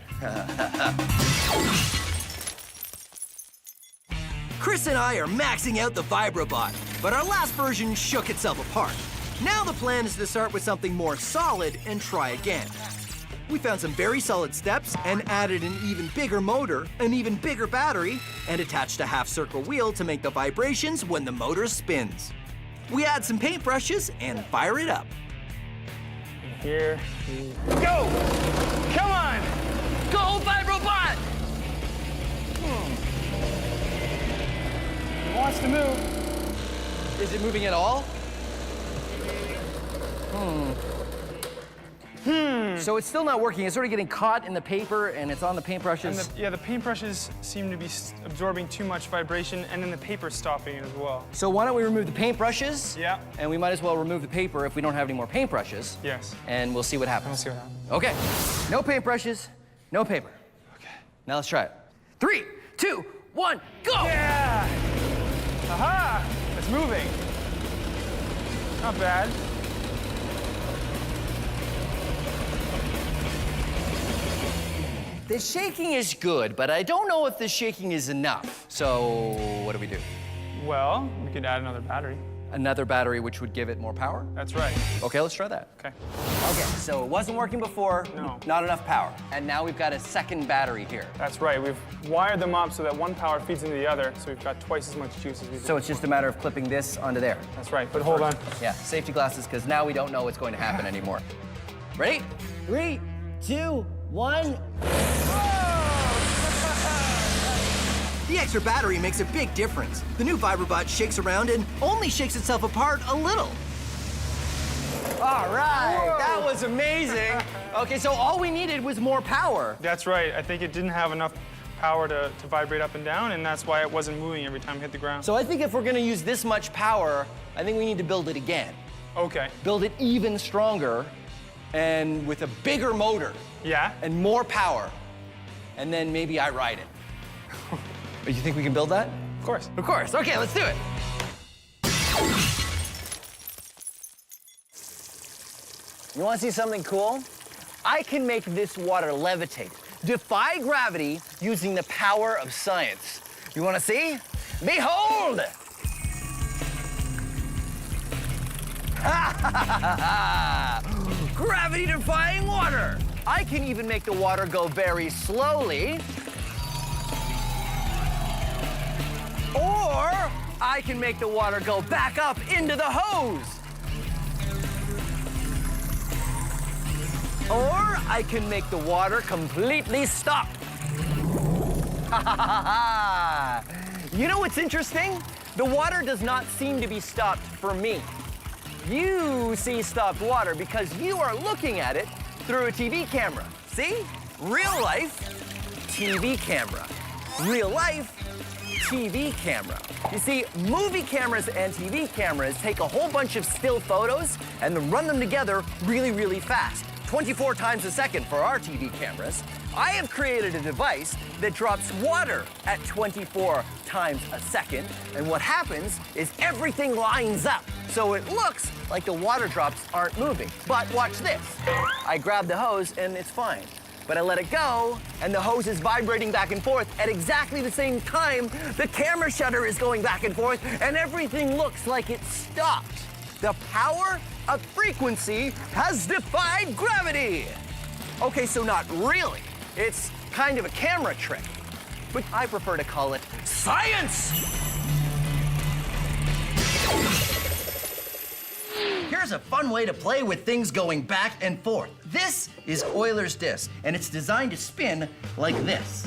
Chris and I are maxing out the Vibro-bot, but our last version shook itself apart. Now the plan is to start with something more solid and try again. We found some very solid steps and added an even bigger motor, an even bigger battery, and attached a half-circle wheel to make the vibrations when the motor spins. We add some paintbrushes and fire it up. Here we go! Come on! Go, Vibro-bot! It wants to move. Is it moving at all? So it's still not working. It's sort of getting caught in the paper and it's on the paintbrushes. And the paintbrushes seem to be absorbing too much vibration and then the paper's stopping it as well. So why don't we remove the paintbrushes? Yeah. And we might as well remove the paper if we don't have any more paintbrushes. Yes. And we'll see what happens. Let's see what happens. Okay. No paintbrushes, no paper. Okay. Now let's try it. 3, 2, 1, go! Yeah! Aha! It's moving. Not bad. The shaking is good, but I don't know if the shaking is enough. So what do we do? Well, we could add another battery. Another battery which would give it more power? That's right. Okay, let's try that. Okay. Okay, so it wasn't working before. No. Not enough power. And now we've got a second battery here. That's right. We've wired them up so that one power feeds into the other, so we've got twice as much juice as we do. So it's just a matter of clipping this onto there. That's right, but hold on. Yeah, safety glasses, because now we don't know what's going to happen anymore. Ready? 3, 2, 1. The extra battery makes a big difference. The new Vibro-bot shakes around and only shakes itself apart a little. All right, that was amazing. Okay, so all we needed was more power. That's right. I think it didn't have enough power to vibrate up and down, and that's why it wasn't moving every time it hit the ground. So I think if we're gonna use this much power, I think we need to build it again. Okay. Build it even stronger and with a bigger motor. Yeah? And more power. And then maybe I ride it. You think we can build that? Of course. Of course. Okay, let's do it. You want to see something cool? I can make this water levitate, defy gravity using the power of science. You want to see? Behold! Gravity-defying water! I can even make the water go very slowly. Or I can make the water go back up into the hose. Or I can make the water completely stop. You know what's interesting? The water does not seem to be stopped for me. You see stopped water because you are looking at it through a TV camera. See? Real life, TV camera. Real life, TV camera. You see, movie cameras and TV cameras take a whole bunch of still photos and then run them together really, really fast. 24 times a second for our TV cameras. I have created a device that drops water at 24 times a second, and what happens is everything lines up. So it looks like the water drops aren't moving. But watch this. I grab the hose and it's fine. But I let it go, and the hose is vibrating back and forth at exactly the same time the camera shutter is going back and forth, and everything looks like it stopped. The power of frequency has defied gravity. Okay, so not really. It's kind of a camera trick, but I prefer to call it science. Here's a fun way to play with things going back and forth. This is Euler's disc, and it's designed to spin like this.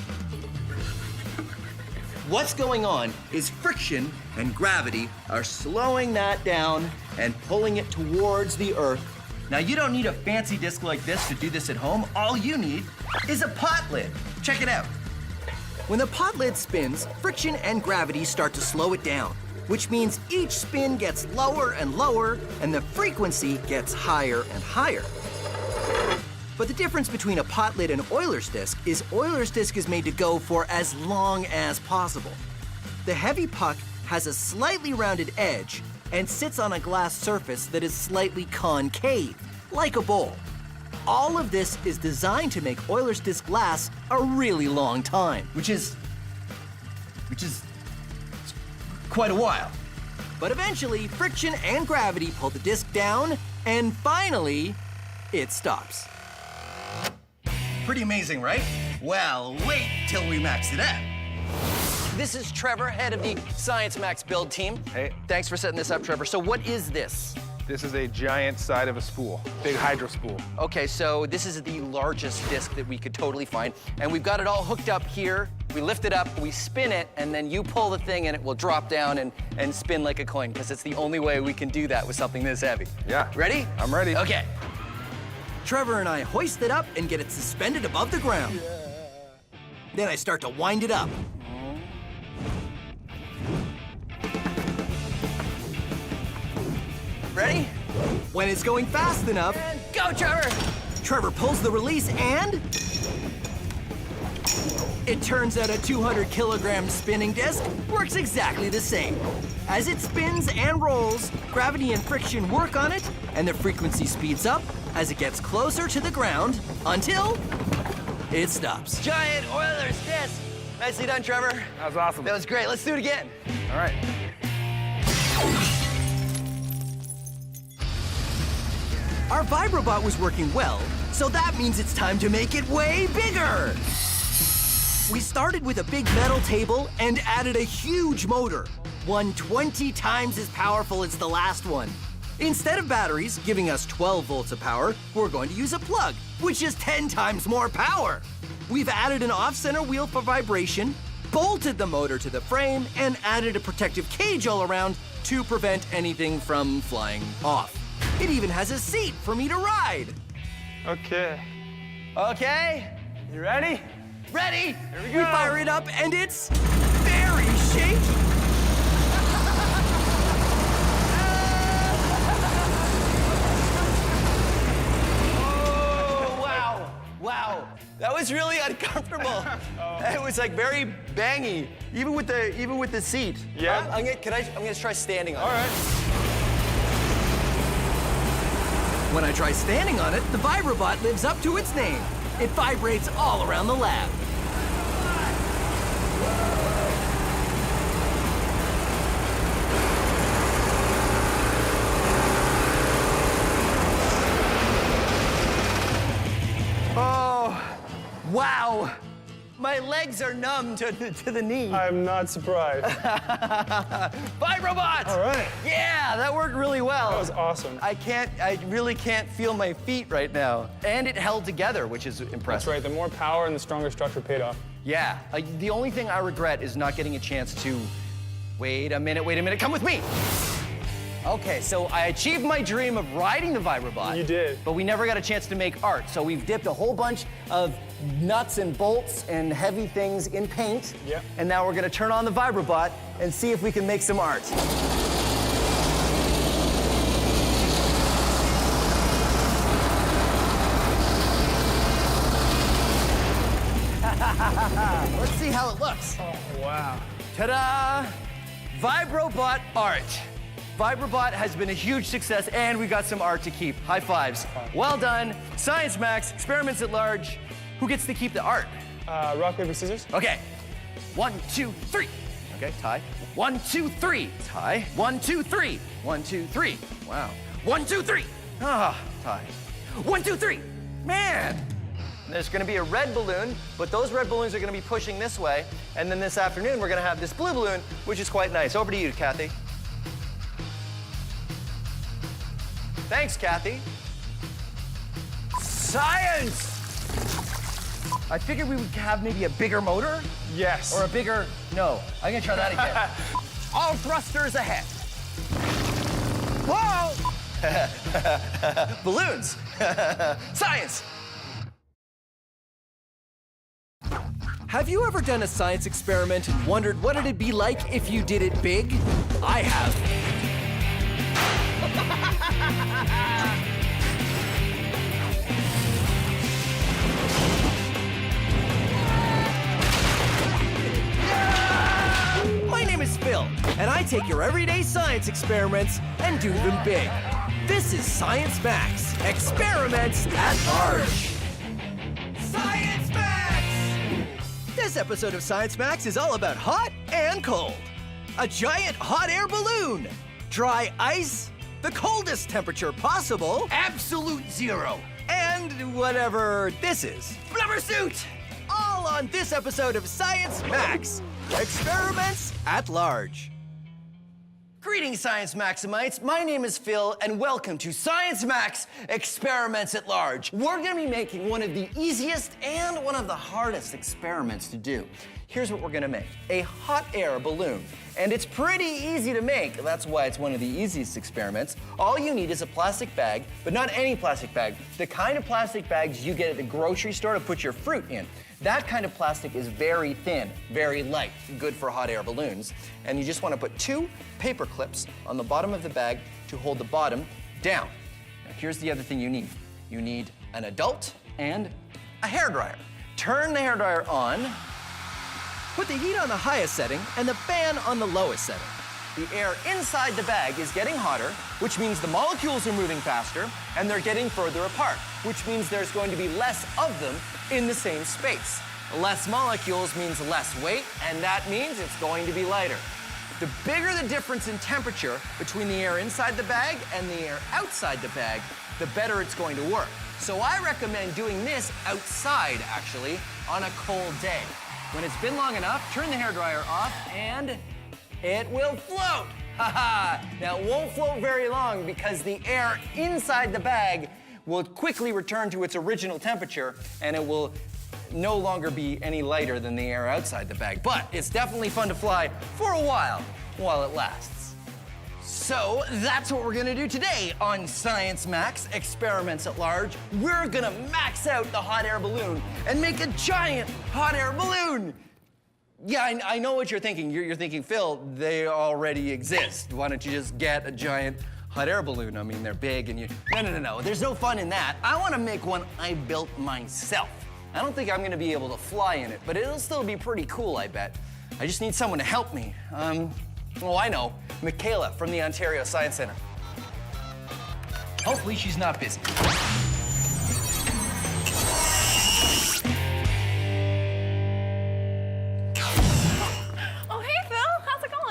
What's going on is friction and gravity are slowing that down and pulling it towards the Earth. Now, you don't need a fancy disc like this to do this at home. All you need is a pot lid. Check it out. When the pot lid spins, friction and gravity start to slow it down, which means each spin gets lower and lower, and the frequency gets higher and higher. But the difference between a pot lid and Euler's disc is Euler's disc is made to go for as long as possible. The heavy puck has a slightly rounded edge and sits on a glass surface that is slightly concave, like a bowl. All of this is designed to make Euler's disc last a really long time, which is quite a while. But eventually, friction and gravity pull the disc down, and finally, it stops. Pretty amazing, right? Well, wait till we max it out. This is Trevor, head of the Science Max build team. Hey. Thanks for setting this up, Trevor. So what is this? This is a giant side of a spool, big hydro spool. Okay, so this is the largest disc that we could totally find, and we've got it all hooked up here. We lift it up, we spin it, and then you pull the thing and it will drop down and spin like a coin, because it's the only way we can do that with something this heavy. Yeah. Ready? I'm ready. Okay. Trevor and I hoist it up and get it suspended above the ground. Yeah. Then I start to wind it up. Ready? When it's going fast enough... And go, Trevor! Trevor pulls the release and... It turns out a 200-kilogram spinning disc works exactly the same. As it spins and rolls, gravity and friction work on it, and the frequency speeds up as it gets closer to the ground until it stops. Giant Euler's disc. Nicely done, Trevor. That was awesome. That was great. Let's do it again. All right. Our Vibro-bot was working well, so that means it's time to make it way bigger. We started with a big metal table and added a huge motor, one 20 times as powerful as the last one. Instead of batteries giving us 12 volts of power, we're going to use a plug, which is 10 times more power. We've added an off-center wheel for vibration, bolted the motor to the frame, and added a protective cage all around to prevent anything from flying off. It even has a seat for me to ride. Okay. Okay. You ready? Ready? Here we go. We fire it up, and it's very shaky. Oh, wow. Wow. That was really uncomfortable. It was like very bangy, even with the seat. Yeah. I'm gonna try standing on it. All right. When I try standing on it, the Vibro-bot lives up to its name. It vibrates all around the lab. Oh, wow. My legs are numb to the knee. I'm not surprised. Vibro-bot! All right. Yeah, that worked really well. That was awesome. I really can't feel my feet right now. And it held together, which is impressive. That's right, the more power and the stronger structure paid off. Yeah, the only thing I regret is not getting a chance to... Wait a minute, come with me. Okay, so I achieved my dream of riding the Vibro-bot. You did. But we never got a chance to make art. So we've dipped a whole bunch of nuts and bolts and heavy things in paint. Yep. And now we're gonna turn on the Vibro-bot and see if we can make some art. Let's see how it looks. Oh, wow. Ta-da! Vibro-bot art. Vibro-bot has been a huge success, and we got some art to keep. High fives. Well done. Science Max, experiments at large. Who gets to keep the art? Rock, paper, scissors. Okay. 1, 2, 3. Okay, tie. 1, 2, 3. Tie. 1, 2, 3. 1, 2, 3. Wow. 1, 2, 3. Ah, tie. 1, 2, 3. Man! There's gonna be a red balloon, but those red balloons are gonna be pushing this way, and then this afternoon we're gonna have this blue balloon, which is quite nice. Over to you, Kathy. Thanks, Kathy. Science! I figured we would have maybe a bigger motor. Yes. Or a bigger, no. I'm gonna try that again. All thrusters ahead. Whoa! Balloons. Science. Have you ever done a science experiment and wondered what it'd be like if you did it big? I have. My name is Phil, and I take your everyday science experiments and do them big. This is Science Max, experiments at large. Science Max! This episode of Science Max is all about hot and cold. A giant hot air balloon, dry ice, the coldest temperature possible, absolute zero, and whatever this is. Blubber suit! All on this episode of Science Max, experiments at large. Greetings, Science Maximites. My name is Phil, and welcome to Science Max Experiments at Large. We're gonna be making one of the easiest and one of the hardest experiments to do. Here's what we're gonna make, a hot air balloon. And it's pretty easy to make, that's why it's one of the easiest experiments. All you need is a plastic bag, but not any plastic bag, the kind of plastic bags you get at the grocery store to put your fruit in. That kind of plastic is very thin, very light, good for hot air balloons. And you just want to put 2 paper clips on the bottom of the bag to hold the bottom down. Now here's the other thing you need. You need an adult and a hairdryer. Turn the hairdryer on, put the heat on the highest setting and the fan on the lowest setting. The air inside the bag is getting hotter, which means the molecules are moving faster and they're getting further apart, which means there's going to be less of them in the same space. Less molecules means less weight, and that means it's going to be lighter. The bigger the difference in temperature between the air inside the bag and the air outside the bag, the better it's going to work. So I recommend doing this outside, actually, on a cold day. When it's been long enough, turn the hairdryer off and it will float. Haha. Now it won't float very long because the air inside the bag will quickly return to its original temperature and it will no longer be any lighter than the air outside the bag. But it's definitely fun to fly for a while it lasts. So that's what we're gonna do today on Science Max Experiments at Large. We're gonna max out the hot air balloon and make a giant hot air balloon. Yeah, I know what you're thinking. You're thinking, Phil, they already exist. Why don't you just get a giant hot air balloon? I mean, they're big and you... No. There's no fun in that. I want to make one I built myself. I don't think I'm going to be able to fly in it, but it'll still be pretty cool, I bet. I just need someone to help me. Oh, I know. Michaela from the Ontario Science Centre. Hopefully she's not busy.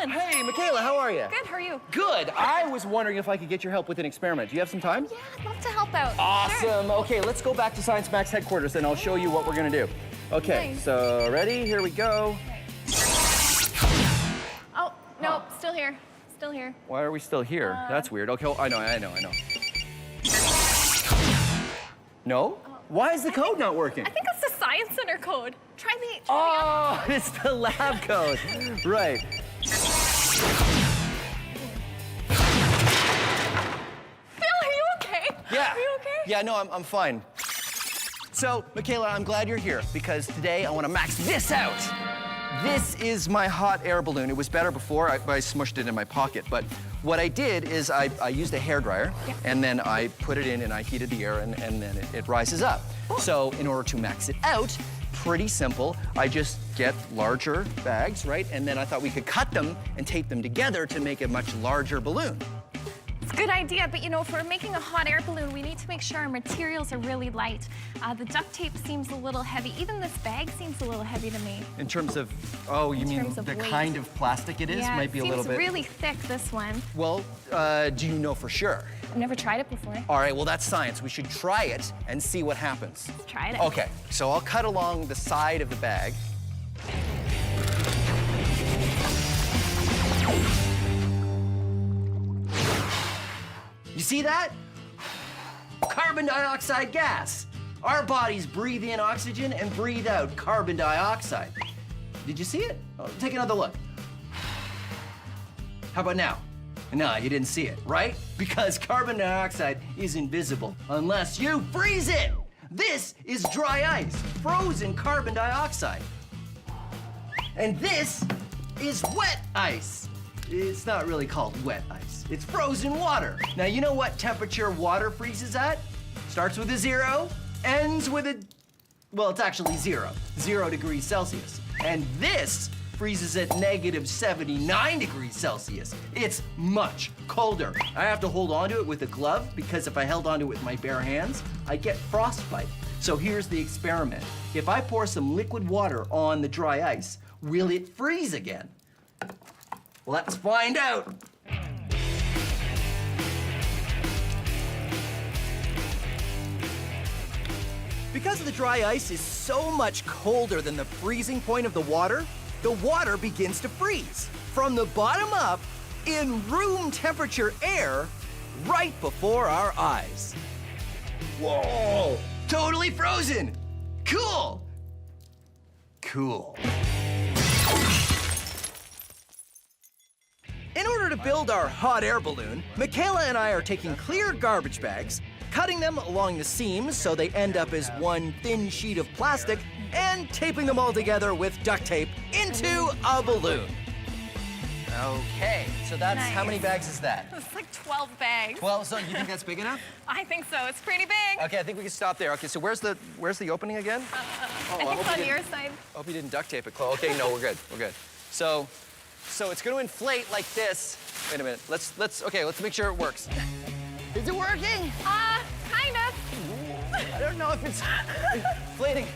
Hey, Michaela, how are you? Good, how are you? Good. I was wondering if I could get your help with an experiment. Do you have some time? Yeah, I'd love to help out. Awesome. Sure. Okay, let's go back to Science Max headquarters and I'll show you what we're gonna do. Okay, Nice. So ready? Here we go. Oh, no, still here. Still here. Why are we still here? That's weird. Okay, I know. No? Why is the code not working? I think that's the Science Center code. Try the Oh, it's the lab code. Right. Yeah. Are you okay? Yeah, no, I'm fine. So, Michaela, I'm glad you're here because today I want to max this out. This is my hot air balloon. It was better before, I smushed it in my pocket, but what I did is I used a hairdryer, and then I put it in and I heated the air, and then it rises up. So in order to max it out, pretty simple, I just get larger bags, right? And then I thought we could cut them and tape them together to make a much larger balloon. It's a good idea, but you know, if we're making a hot air balloon, we need to make sure our materials are really light. The duct tape seems a little heavy. Even this bag seems a little heavy to me. In terms of, oh, you mean the kind of plastic it is? Might be a little bit. Yeah, it seems really thick, this one. Well, do you know for sure? I've never tried it before. All right, well, that's science. We should try it and see what happens. Let's try it. Okay, so I'll cut along the side of the bag. You see that? Carbon dioxide gas. Our bodies breathe in oxygen and breathe out carbon dioxide. Did you see it? Oh, take another look. How about now? No, you didn't see it, right? Because carbon dioxide is invisible unless you freeze it. This is dry ice, frozen carbon dioxide. And this is wet ice. It's not really called wet ice. It's frozen water. Now, you know what temperature water freezes at? Starts with a 0, ends with a, well, it's actually 0 degrees Celsius. And this freezes at -79 degrees Celsius. It's much colder. I have to hold onto it with a glove because if I held onto it with my bare hands, I get frostbite. So here's the experiment. If I pour some liquid water on the dry ice, will it freeze again? Let's find out. Because the dry ice is so much colder than the freezing point of the water begins to freeze from the bottom up in room temperature air right before our eyes. Whoa! Totally frozen! Cool! Cool. In order to build our hot air balloon, Michaela and I are taking clear garbage bags, cutting them along the seams so they end up as one thin sheet of plastic, and taping them all together with duct tape into a balloon. Okay, so that's, how many bags is that? It's like 12 bags. 12, so you think that's big enough? I think so, it's pretty big. Okay, I think we can stop there. Okay, so where's the opening again? I think it's on your side. I hope you didn't duct tape it close. Okay, no, we're good, we're good. So it's gonna inflate like this. Wait a minute, let's make sure it works. Is it working? Kind of. I don't know if it's inflating.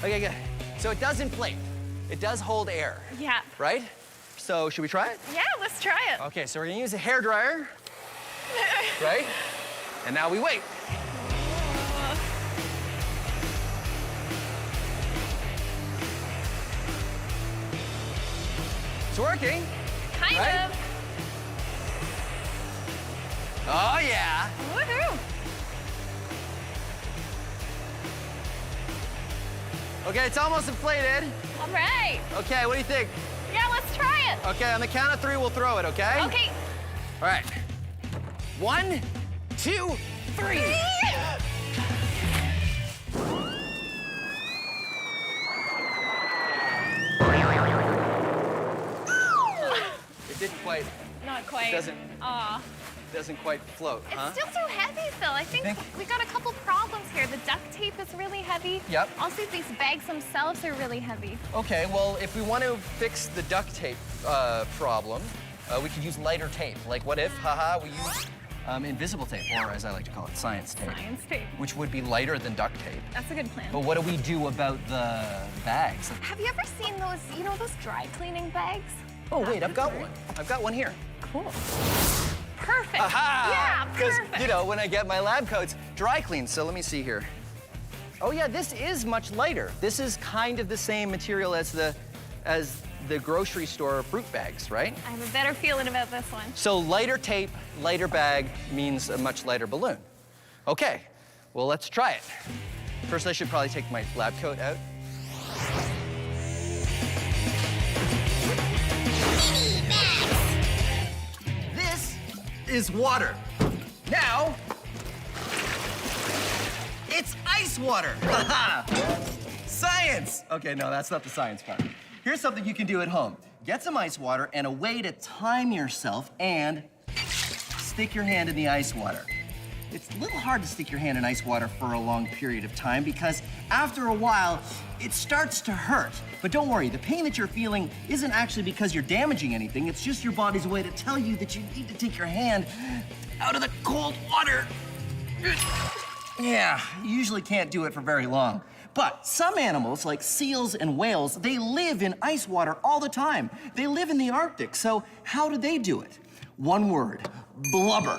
Okay, good. So it does inflate. It does hold air. Yeah. Right? So should we try it? Yeah, let's try it. Okay, so we're gonna use a hairdryer. Right? And now we wait. It's working. Kind right? of. Oh, yeah. Woohoo! Okay, it's almost inflated. All right. Okay, what do you think? Yeah, let's try it. Okay, on the count of 3, we'll throw it, okay? Okay. All right. 1, 2, 3. It didn't quite. Not quite. Doesn't quite float, huh? It's still too heavy, Phil. I think we got a couple problems here. The duct tape is really heavy. Yep. Also, these bags themselves are really heavy. Okay, well, if we want to fix the duct tape problem, we could use lighter tape. Like, what if, we use invisible tape, or as I like to call it, science tape. Science tape. Which would be lighter than duct tape. That's a good plan. But what do we do about the bags? Have you ever seen those, you know, those dry cleaning bags? Oh, wait, I've got one. I've got one here. Cool. Perfect. Aha! Yeah, perfect. Because, you know, when I get my lab coats dry cleaned, so let me see here. Oh, yeah, this is much lighter. This is kind of the same material as the grocery store fruit bags, right? I have a better feeling about this one. So lighter tape, lighter bag means a much lighter balloon. Okay, well, let's try it. First, I should probably take my lab coat out. This is water. Now, it's ice water. Science! Okay, no, that's not the science part. Here's something you can do at home. Get some ice water and a way to time yourself and stick your hand in the ice water. It's a little hard to stick your hand in ice water for a long period of time because after a while, it starts to hurt. But don't worry, the pain that you're feeling isn't actually because you're damaging anything. It's just your body's way to tell you that you need to take your hand out of the cold water. Yeah, you usually can't do it for very long. But some animals, like seals and whales, they live in ice water all the time. They live in the Arctic, so how do they do it? One word, blubber.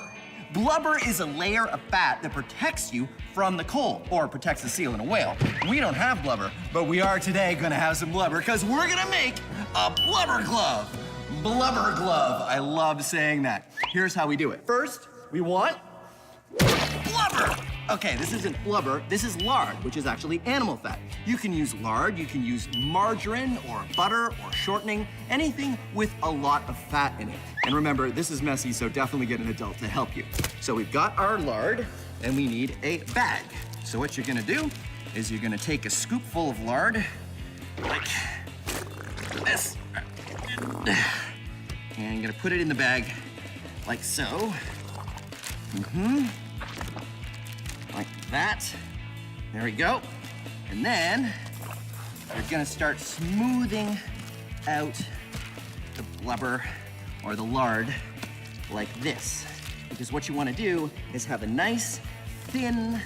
Blubber is a layer of fat that protects you from the cold, or protects the seal and a whale. We don't have blubber, but we are today gonna have some blubber because we're gonna make a blubber glove. Blubber glove, I love saying that. Here's how we do it. First, we want blubber. Okay, this isn't blubber, this is lard, which is actually animal fat. You can use lard, you can use margarine or butter or shortening, anything with a lot of fat in it. And remember, this is messy, so definitely get an adult to help you. So we've got our lard, and we need a bag. So what you're gonna do is you're gonna take a scoopful of lard, like this. And you're gonna put it in the bag, like so. Like that. There we go. And then you're gonna start smoothing out the blubber or the lard like this. Because what you wanna do is have a nice thin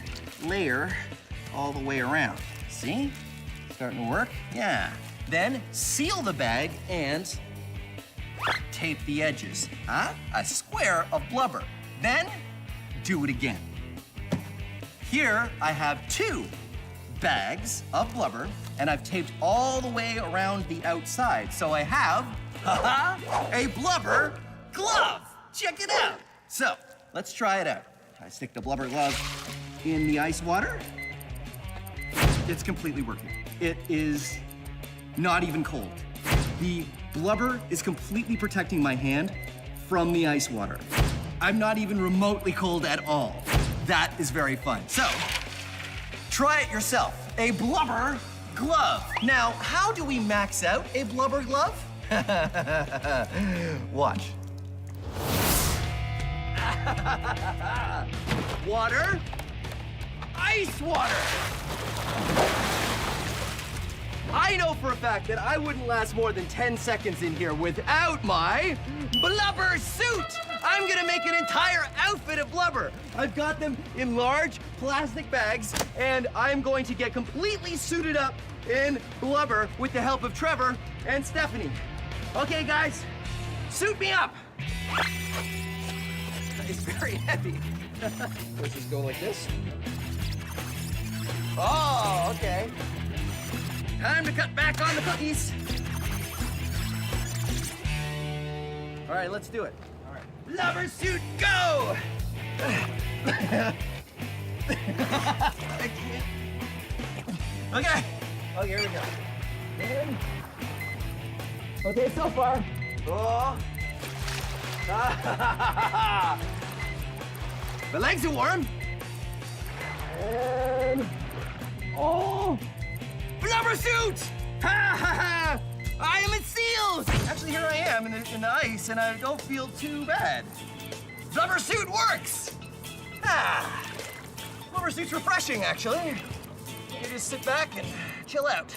layer all the way around. See? Starting to work? Yeah. Then seal the bag and tape the edges. A square of blubber. Then do it again. Here, I have 2 bags of blubber, and I've taped all the way around the outside. So I have, a blubber glove. Check it out. So, let's try it out. I stick the blubber glove in the ice water. It's completely working. It is not even cold. The blubber is completely protecting my hand from the ice water. I'm not even remotely cold at all. That is very fun. So, try it yourself. A blubber glove. Now, how do we max out a blubber glove? Watch. Water, ice water. I know for a fact that I wouldn't last more than 10 seconds in here without my blubber suit. I'm gonna make an entire outfit of blubber. I've got them in large plastic bags, and I'm going to get completely suited up in blubber with the help of Trevor and Stephanie. Okay, guys, suit me up. It's very heavy. Let's just go like this. Oh, okay. Time to cut back on the cookies. All right, let's do it. All right. Blubber suit, go! I can't. Okay. Oh, here we go. In. Okay, so far. Oh. The legs are warm. And. Oh! Blubber suit! Ha ha ha! I am in seals! Actually, here I am in the ice, and I don't feel too bad. Blubber suit works! Ah! Blubber suit's refreshing, actually. You just sit back and chill out.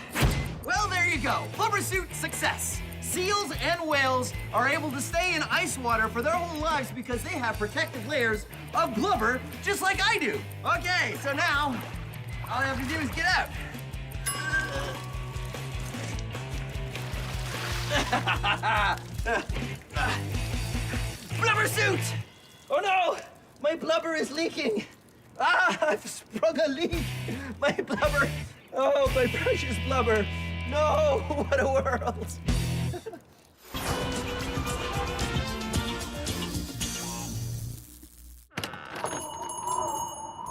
Well, there you go. Blubber suit success. Seals and whales are able to stay in ice water for their whole lives because they have protective layers of blubber just like I do. Okay, so now all I have to do is get out. Blubber suit! Oh no! My blubber is leaking! I've sprung a leak! My blubber! Oh, my precious blubber! No! What a world!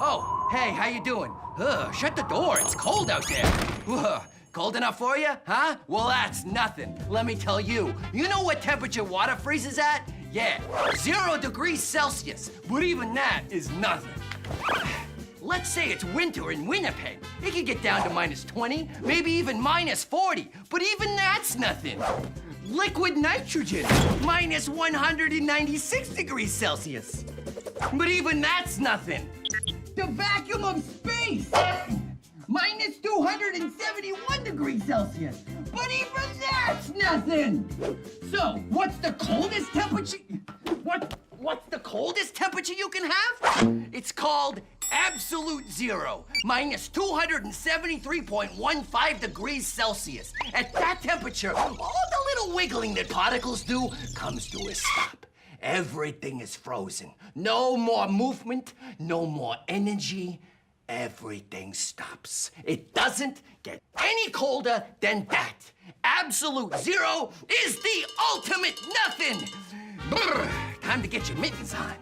Oh, hey, how you doing? Shut the door, it's cold out there. Cold enough for you, huh? Well, that's nothing. Let me tell you. You know what temperature water freezes at? Yeah, 0 degrees Celsius, but even that is nothing. Let's say it's winter in Winnipeg. It could get down to -20, maybe even -40, but even that's nothing. Liquid nitrogen, -196 degrees Celsius. But even that's nothing. The vacuum of space! -271 degrees Celsius. But even that's nothing! So, what's the coldest temperature? What's the coldest temperature you can have? It's called absolute zero, -273.15 degrees Celsius. At that temperature, all the little wiggling that particles do comes to a stop. Everything is frozen. No more movement, no more energy. Everything stops. It doesn't get any colder than that. Absolute zero is the ultimate nothing. Brr, time to get your mittens on.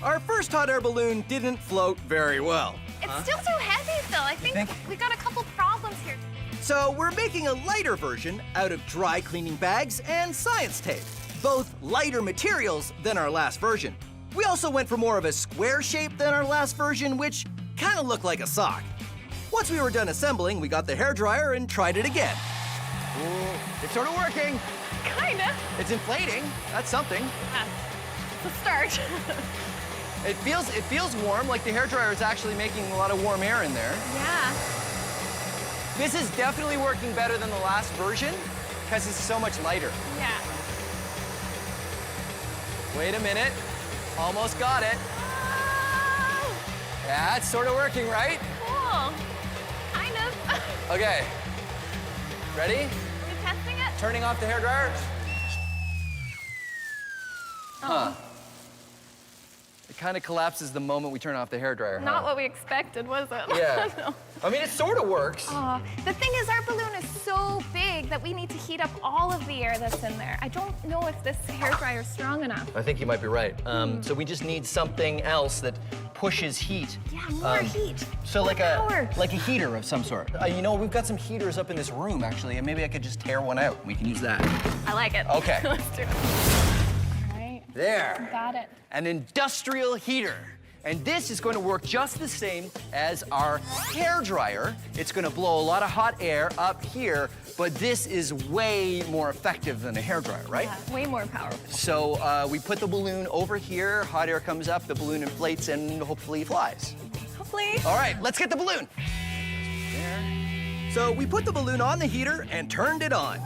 Our first hot air balloon didn't float very well. It's still too heavy, Phil. I think we got a couple problems here. So we're making a lighter version out of dry cleaning bags and science tape, both lighter materials than our last version. We also went for more of a square shape than our last version, which kind of looked like a sock. Once we were done assembling, we got the hairdryer and tried it again. Ooh, it's sort of working. Kinda. It's inflating. That's something. Yeah, it's a start. It feels warm, like the hairdryer is actually making a lot of warm air in there. Yeah. This is definitely working better than the last version because it's so much lighter. Yeah. Wait a minute. Almost got it. Oh. Yeah, it's sort of working, right? Cool. Kind of. Okay. Ready? Are we testing it? Turning off the hairdryer. Huh. It kind of collapses the moment we turn off the hairdryer. Not what we expected, was it? Yeah. No. I mean, it sort of works. The thing is, our balloon is so big that we need to heat up all of the air that's in there. I don't know if this hairdryer is strong enough. I think you might be right. So we just need something else that pushes heat. Yeah, more heat. So More like power. a heater of some sort. You know, we've got some heaters up in this room actually, and maybe I could just tear one out. We can use that. I like it. Okay. Let's do it. All right. There. Got it. An industrial heater. And this is going to work just the same as our hairdryer. It's going to blow a lot of hot air up here, but this is way more effective than a hairdryer, right? Yeah, way more powerful. So we put the balloon over here, hot air comes up, the balloon inflates, and hopefully flies. Hopefully. All right, let's get the balloon. So we put the balloon on the heater and turned it on.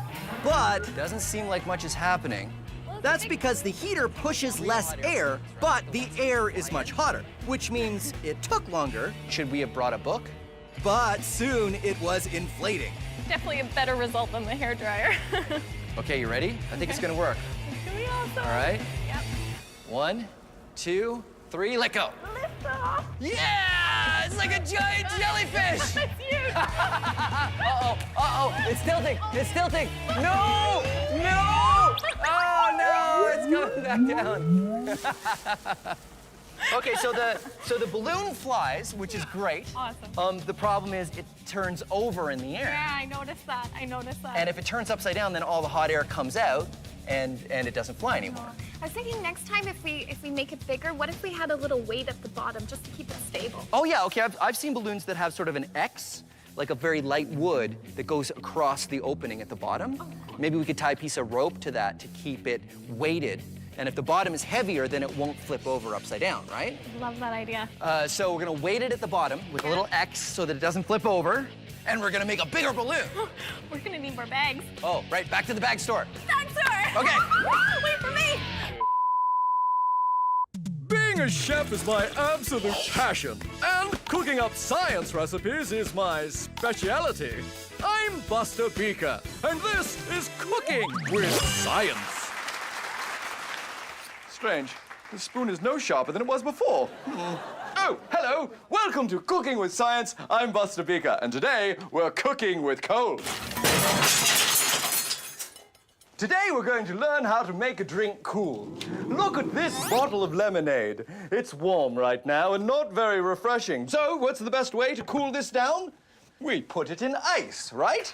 But it doesn't seem like much is happening. That's because the heater pushes less air, but the air is much hotter, which means it took longer. Should we have brought a book? But soon it was inflating. Definitely a better result than the hairdryer. Okay, you ready? I think it's gonna work. It's gonna be awesome. All right. Yep. 1, 2, 3, let go. Lift off. Yeah! It's like a giant jellyfish! That's huge. Uh-oh, it's tilting, it's tilting. No, no! Oh no, it's coming back down. Okay, so the balloon flies, which is great. Awesome. The problem is it turns over in the air. Yeah, I noticed that. And if it turns upside down, then all the hot air comes out and it doesn't fly anymore. I was thinking next time if we make it bigger, what if we had a little weight at the bottom just to keep it stable? Oh yeah, okay, I've seen balloons that have sort of an X, like a very light wood that goes across the opening at the bottom. Oh, cool. Maybe we could tie a piece of rope to that to keep it weighted. And if the bottom is heavier, then it won't flip over upside down, right? Love that idea. So we're gonna weight it at the bottom with a little X so that it doesn't flip over. And we're gonna make a bigger balloon. We're gonna need more bags. Oh, right, back to the bag store. Bag store! Okay. Wait for me! Being a chef is my absolute passion, and cooking up science recipes is my speciality. I'm Buster Beaker, and this is Cooking with Science. Strange. The spoon is no sharper than it was before. Oh, hello. Welcome to Cooking with Science. I'm Buster Beaker, and today we're cooking with coal. Today we're going to learn how to make a drink cool. Look at this bottle of lemonade. It's warm right now and not very refreshing. So what's the best way to cool this down? We put it in ice, right?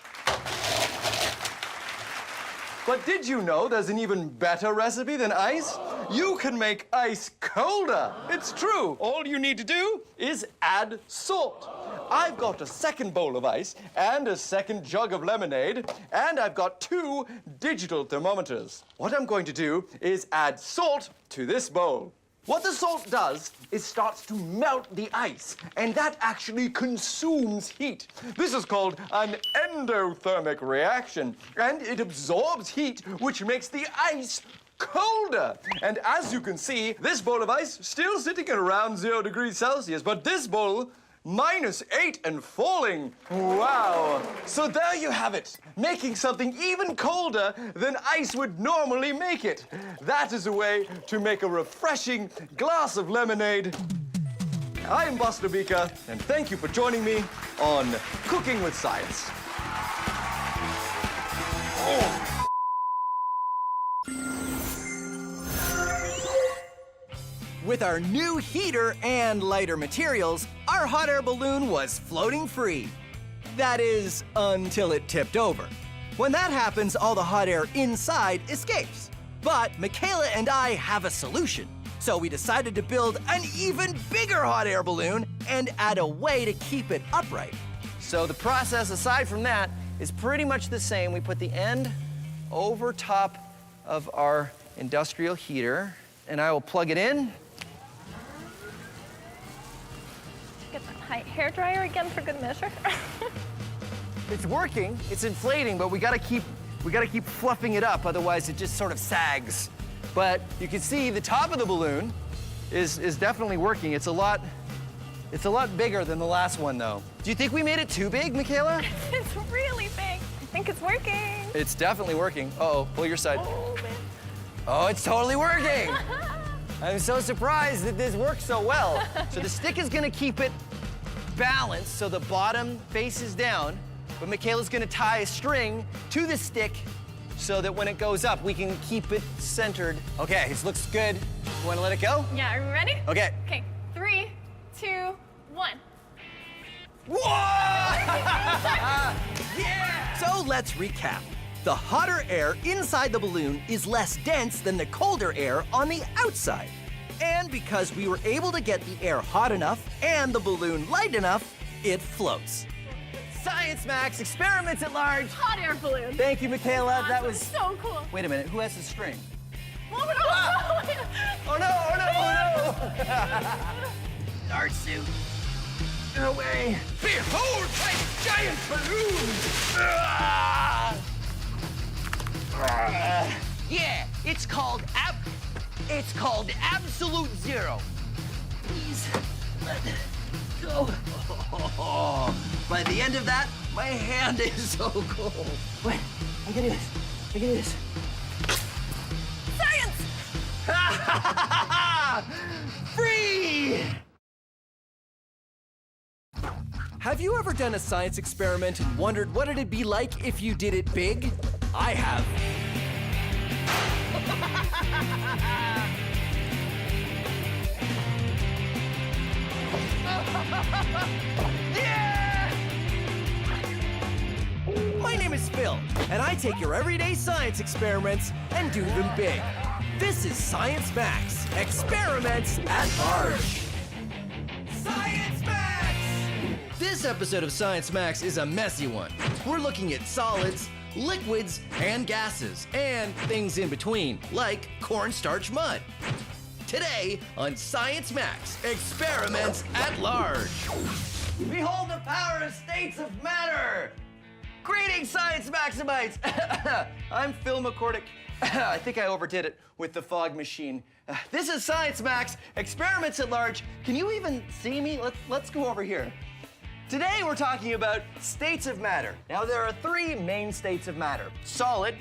But did you know there's an even better recipe than ice? You can make ice colder. It's true. All you need to do is add salt. I've got a second bowl of ice and a second jug of lemonade, and I've got 2 digital thermometers. What I'm going to do is add salt to this bowl. What the salt does is starts to melt the ice, and that actually consumes heat. This is called an endothermic reaction, and it absorbs heat, which makes the ice colder. And as you can see, this bowl of ice still sitting at around 0 degrees Celsius, but this bowl, -8 and falling. Wow. So there you have it, making something even colder than ice would normally make it. That is a way to make a refreshing glass of lemonade. I'm Buster Beaker, and thank you for joining me on Cooking with Science. With our new heater and lighter materials, our hot air balloon was floating free. That is, until it tipped over. When that happens, all the hot air inside escapes. But Michaela and I have a solution. So we decided to build an even bigger hot air balloon and add a way to keep it upright. So the process, aside from that, is pretty much the same. We put the end over top of our industrial heater, and I will plug it in. Get that hair dryer again for good measure. It's working, it's inflating, but we gotta keep fluffing it up, otherwise it just sort of sags. But you can see the top of the balloon is definitely working. It's a lot bigger than the last one, though. Do you think we made it too big, Michaela? It's really big. I think it's working. It's definitely working. Uh-oh, pull your side. Oh, man. Oh, it's totally working. I'm so surprised that this works so well. So the stick is gonna keep it balanced so the bottom faces down, but Michaela's gonna tie a string to the stick so that when it goes up, we can keep it centered. Okay, this looks good. You wanna let it go? Yeah, are we ready? Okay. Okay, 3, 2, 1. Whoa! Yeah! So let's recap. The hotter air inside the balloon is less dense than the colder air on the outside. And because we were able to get the air hot enough and the balloon light enough, it floats. Science Max, experiments at large. Hot air balloon. Thank you, Michaela. Awesome. That was so cool. Wait a minute, who has the string? Oh, no. Oh no, oh no, oh no! Art suit. No way. Behold my giant balloon! Yeah, it's called absolute zero. Please, let go. By the end of that, my hand is so cold. Wait, I can do this. I can do this. Science! Free! Have you ever done a science experiment and wondered what it'd be like if you did it big? I have. My name is Phil, and I take your everyday science experiments and do them big. This is Science Max, experiments at large. Science Max! This episode of Science Max is a messy one. We're looking at solids, liquids, and gases, and things in between, like cornstarch mud. Today on Science Max, experiments at large. Behold the power of states of matter! Greetings, Science Maximites! I'm Phil McCordick. I think I overdid it with the fog machine. This is Science Max, experiments at large. Can you even see me? Let's go over here. Today we're talking about states of matter. Now there are 3 main states of matter. Solid,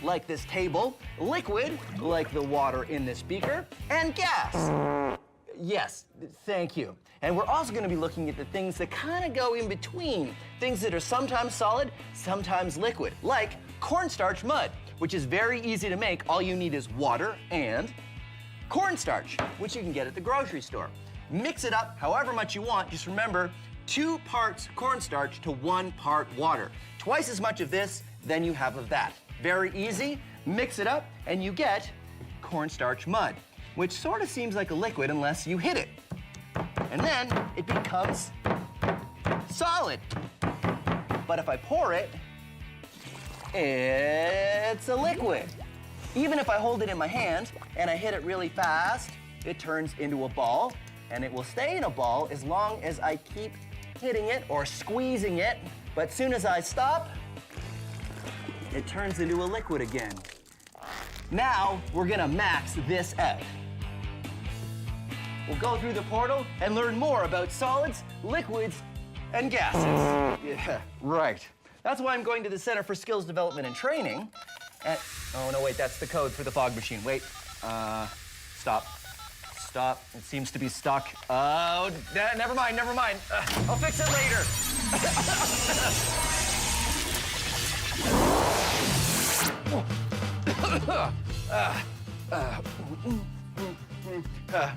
like this table, liquid, like the water in this beaker, and gas. Yes, thank you. And we're also gonna be looking at the things that kind of go in between. Things that are sometimes solid, sometimes liquid, like cornstarch mud, which is very easy to make. All you need is water and cornstarch, which you can get at the grocery store. Mix it up however much you want. Just remember, 2 parts cornstarch to 1 part water. Twice as much of this than you have of that. Very easy. Mix it up, and you get cornstarch mud, which sort of seems like a liquid unless you hit it. And then it becomes solid. But if I pour it, it's a liquid. Even if I hold it in my hand and I hit it really fast, it turns into a ball, and it will stay in a ball as long as I keep hitting it or squeezing it. But as soon as I stop, it turns into a liquid again. Now, we're gonna max this out. We'll go through the portal and learn more about solids, liquids, and gases. Yeah, right. That's why I'm going to the Center for Skills Development and Training. Oh, no, wait, that's the code for the fog machine. Wait, stop. Stop, it seems to be stuck. Oh, never mind. I'll fix it later.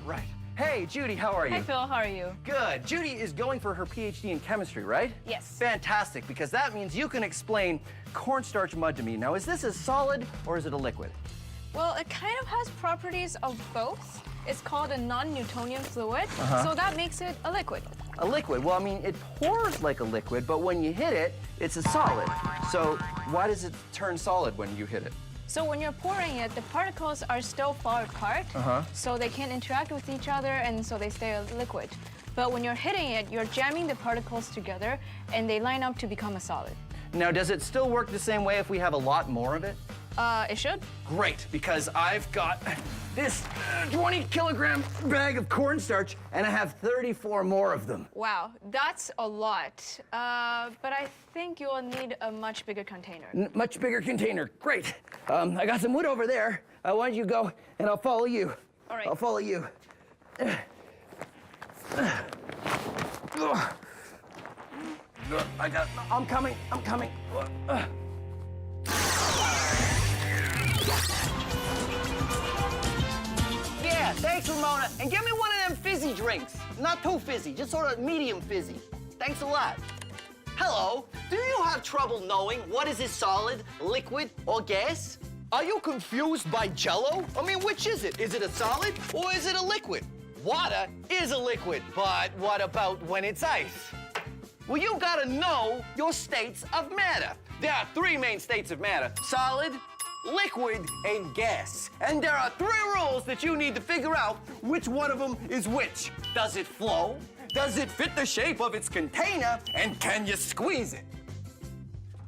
Right. Hey, Judy, how are you? Hi, Phil, how are you? Good. Judy is going for her PhD in chemistry, right? Yes. Fantastic, because that means you can explain cornstarch mud to me. Now, is this a solid or is it a liquid? Well, it kind of has properties of both. It's called a non-Newtonian fluid, Uh-huh. so that makes it a liquid. A liquid? Well, I mean, it pours like a liquid, but when you hit it, it's a solid. So why does it turn solid when you hit it? So when you're pouring it, the particles are still far apart, so they can't interact with each other, and so they stay a liquid. But when you're hitting it, you're jamming the particles together, and they line up to become a solid. Now, does it still work the same way if we have a lot more of it? It should. Great, because I've got this 20-kilogram bag of cornstarch, and I have 34 more of them. Wow, that's a lot. But I think you'll need a much bigger container. Much bigger container, great. I got some wood over there. Why don't you go, and I'll follow you. All right. I'll follow you. I'm coming. Yeah, thanks, Ramona. And give me one of them fizzy drinks. Not too fizzy, just sort of medium fizzy. Thanks a lot. Hello, do you have trouble knowing what is a solid, liquid, or gas? Are you confused by Jell-O? I mean, which is it? Is it a solid or is it a liquid? Water is a liquid, but what about when it's ice? Well, you gotta know your states of matter. There are three main states of matter: solid, liquid, and gas. And there are three rules that you need to figure out which one of them is which. Does it flow? Does it fit the shape of its container? And can you squeeze it?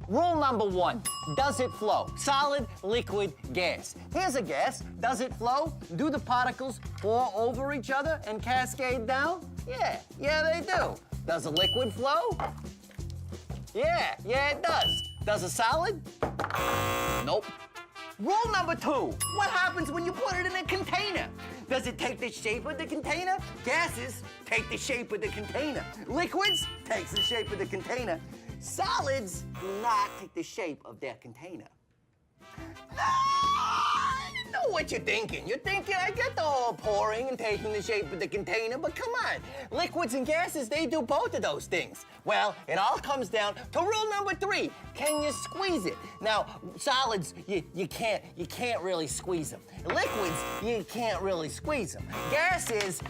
Rule number one, does it flow? Solid, liquid, gas. Here's a gas. Does it flow? Do the particles pour over each other and cascade down? Yeah, they do. Does a liquid flow? Yeah, it does. Does a solid? Nope. Rule number two, what happens when you put it in a container? Does it take the shape of the container? Gases take the shape of the container. Liquids takes the shape of the container. Solids do not take the shape of their container. I know what you're thinking. You're thinking, I get the whole pouring and taking the shape of the container, but come on. Liquids and gases, they do both of those things. Well, it all comes down to rule number three. Can you squeeze it? Now, solids, you can't really squeeze them. Liquids, you can't really squeeze them. Gases,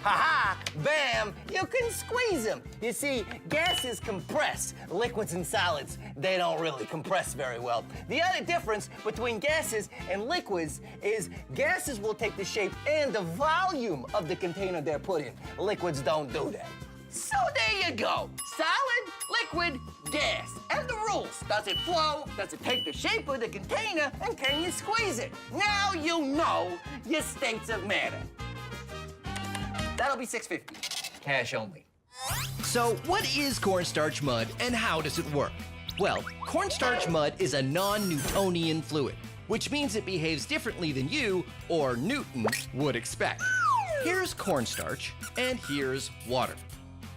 bam, you can squeeze them. You see, gases compress. Liquids and solids, they don't really compress very well. The other difference between gases and liquids is gases will take the shape and the volume of the container they're put in. Liquids don't do that. So there you go. Solid, liquid, gas. And the rules. Does it flow? Does it take the shape of the container? And can you squeeze it? Now you know your states of matter. That'll be $6.50. Cash only. So what is cornstarch mud and how does it work? Well, cornstarch mud is a non-Newtonian fluid, which means it behaves differently than you, or Newton, would expect. Here's cornstarch, and here's water.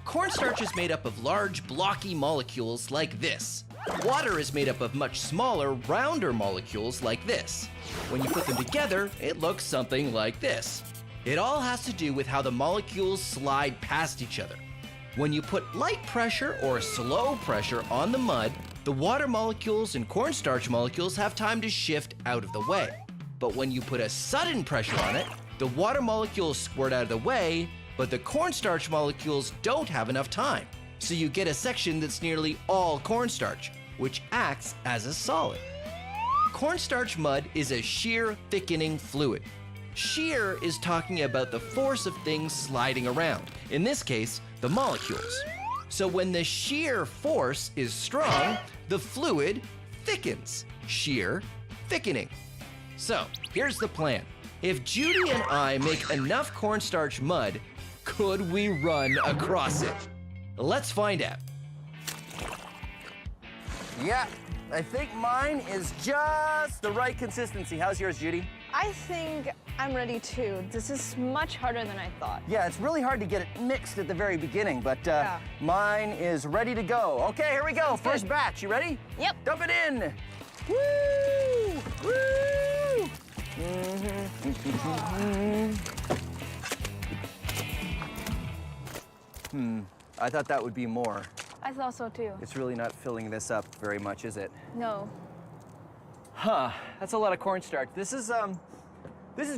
Cornstarch is made up of large, blocky molecules like this. Water is made up of much smaller, rounder molecules like this. When you put them together, it looks something like this. It all has to do with how the molecules slide past each other. When you put light pressure or slow pressure on the mud, The water molecules and cornstarch molecules have time to shift out of the way. But when you put a sudden pressure on it, the water molecules squirt out of the way, but the cornstarch molecules don't have enough time. So you get a section that's nearly all cornstarch, which acts as a solid. Cornstarch mud is a shear thickening fluid. Shear is talking about the force of things sliding around, in this case, the molecules. So when the shear force is strong, the fluid thickens, shear thickening. So here's the plan. If Judy and I make enough cornstarch mud, could we run across it? Let's find out. Yeah, I think mine is just the right consistency. How's yours, Judy? I think I'm ready too. This is much harder than I thought. Yeah, it's really hard to get it mixed at the very beginning, but mine is ready to go. Okay, here we go. Sounds First good. batch. You ready? Yep. Dump it in. Woo! Woo! I thought that would be more. I thought so too. It's really not filling this up very much, is it? No. Huh, that's a lot of cornstarch. This is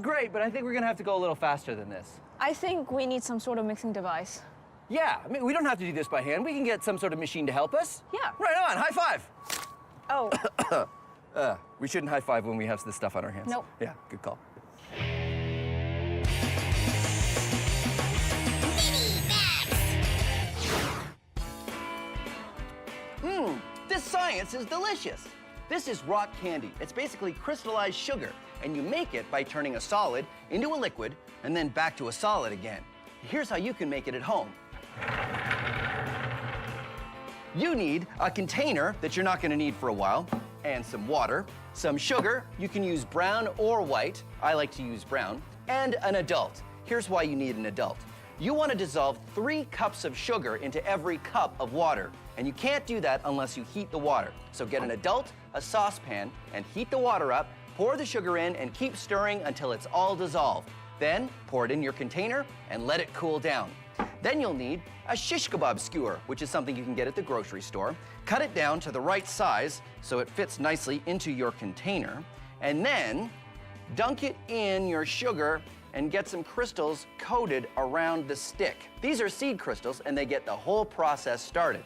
great, but I think we're gonna have to go a little faster than this. I think we need some sort of mixing device. Yeah, I mean, we don't have to do this by hand. We can get some sort of machine to help us. Yeah. Right on, high five. Oh. We shouldn't high five when we have this stuff on our hands. Nope. Yeah, good call. This science is delicious. This is rock candy. It's basically crystallized sugar, and you make it by turning a solid into a liquid and then back to a solid again. Here's how you can make it at home. You need a container that you're not gonna need for a while, and some water, some sugar. You can use brown or white. I like to use brown. And an adult. Here's why you need an adult. You want to dissolve 3 cups of sugar into every cup of water, and you can't do that unless you heat the water. So get an adult, a saucepan, and heat the water up, pour the sugar in, and keep stirring until it's all dissolved. Then pour it in your container and let it cool down. Then you'll need a shish kebab skewer, which is something you can get at the grocery store. Cut it down to the right size so it fits nicely into your container, and then dunk it in your sugar and get some crystals coated around the stick. These are seed crystals, and they get the whole process started.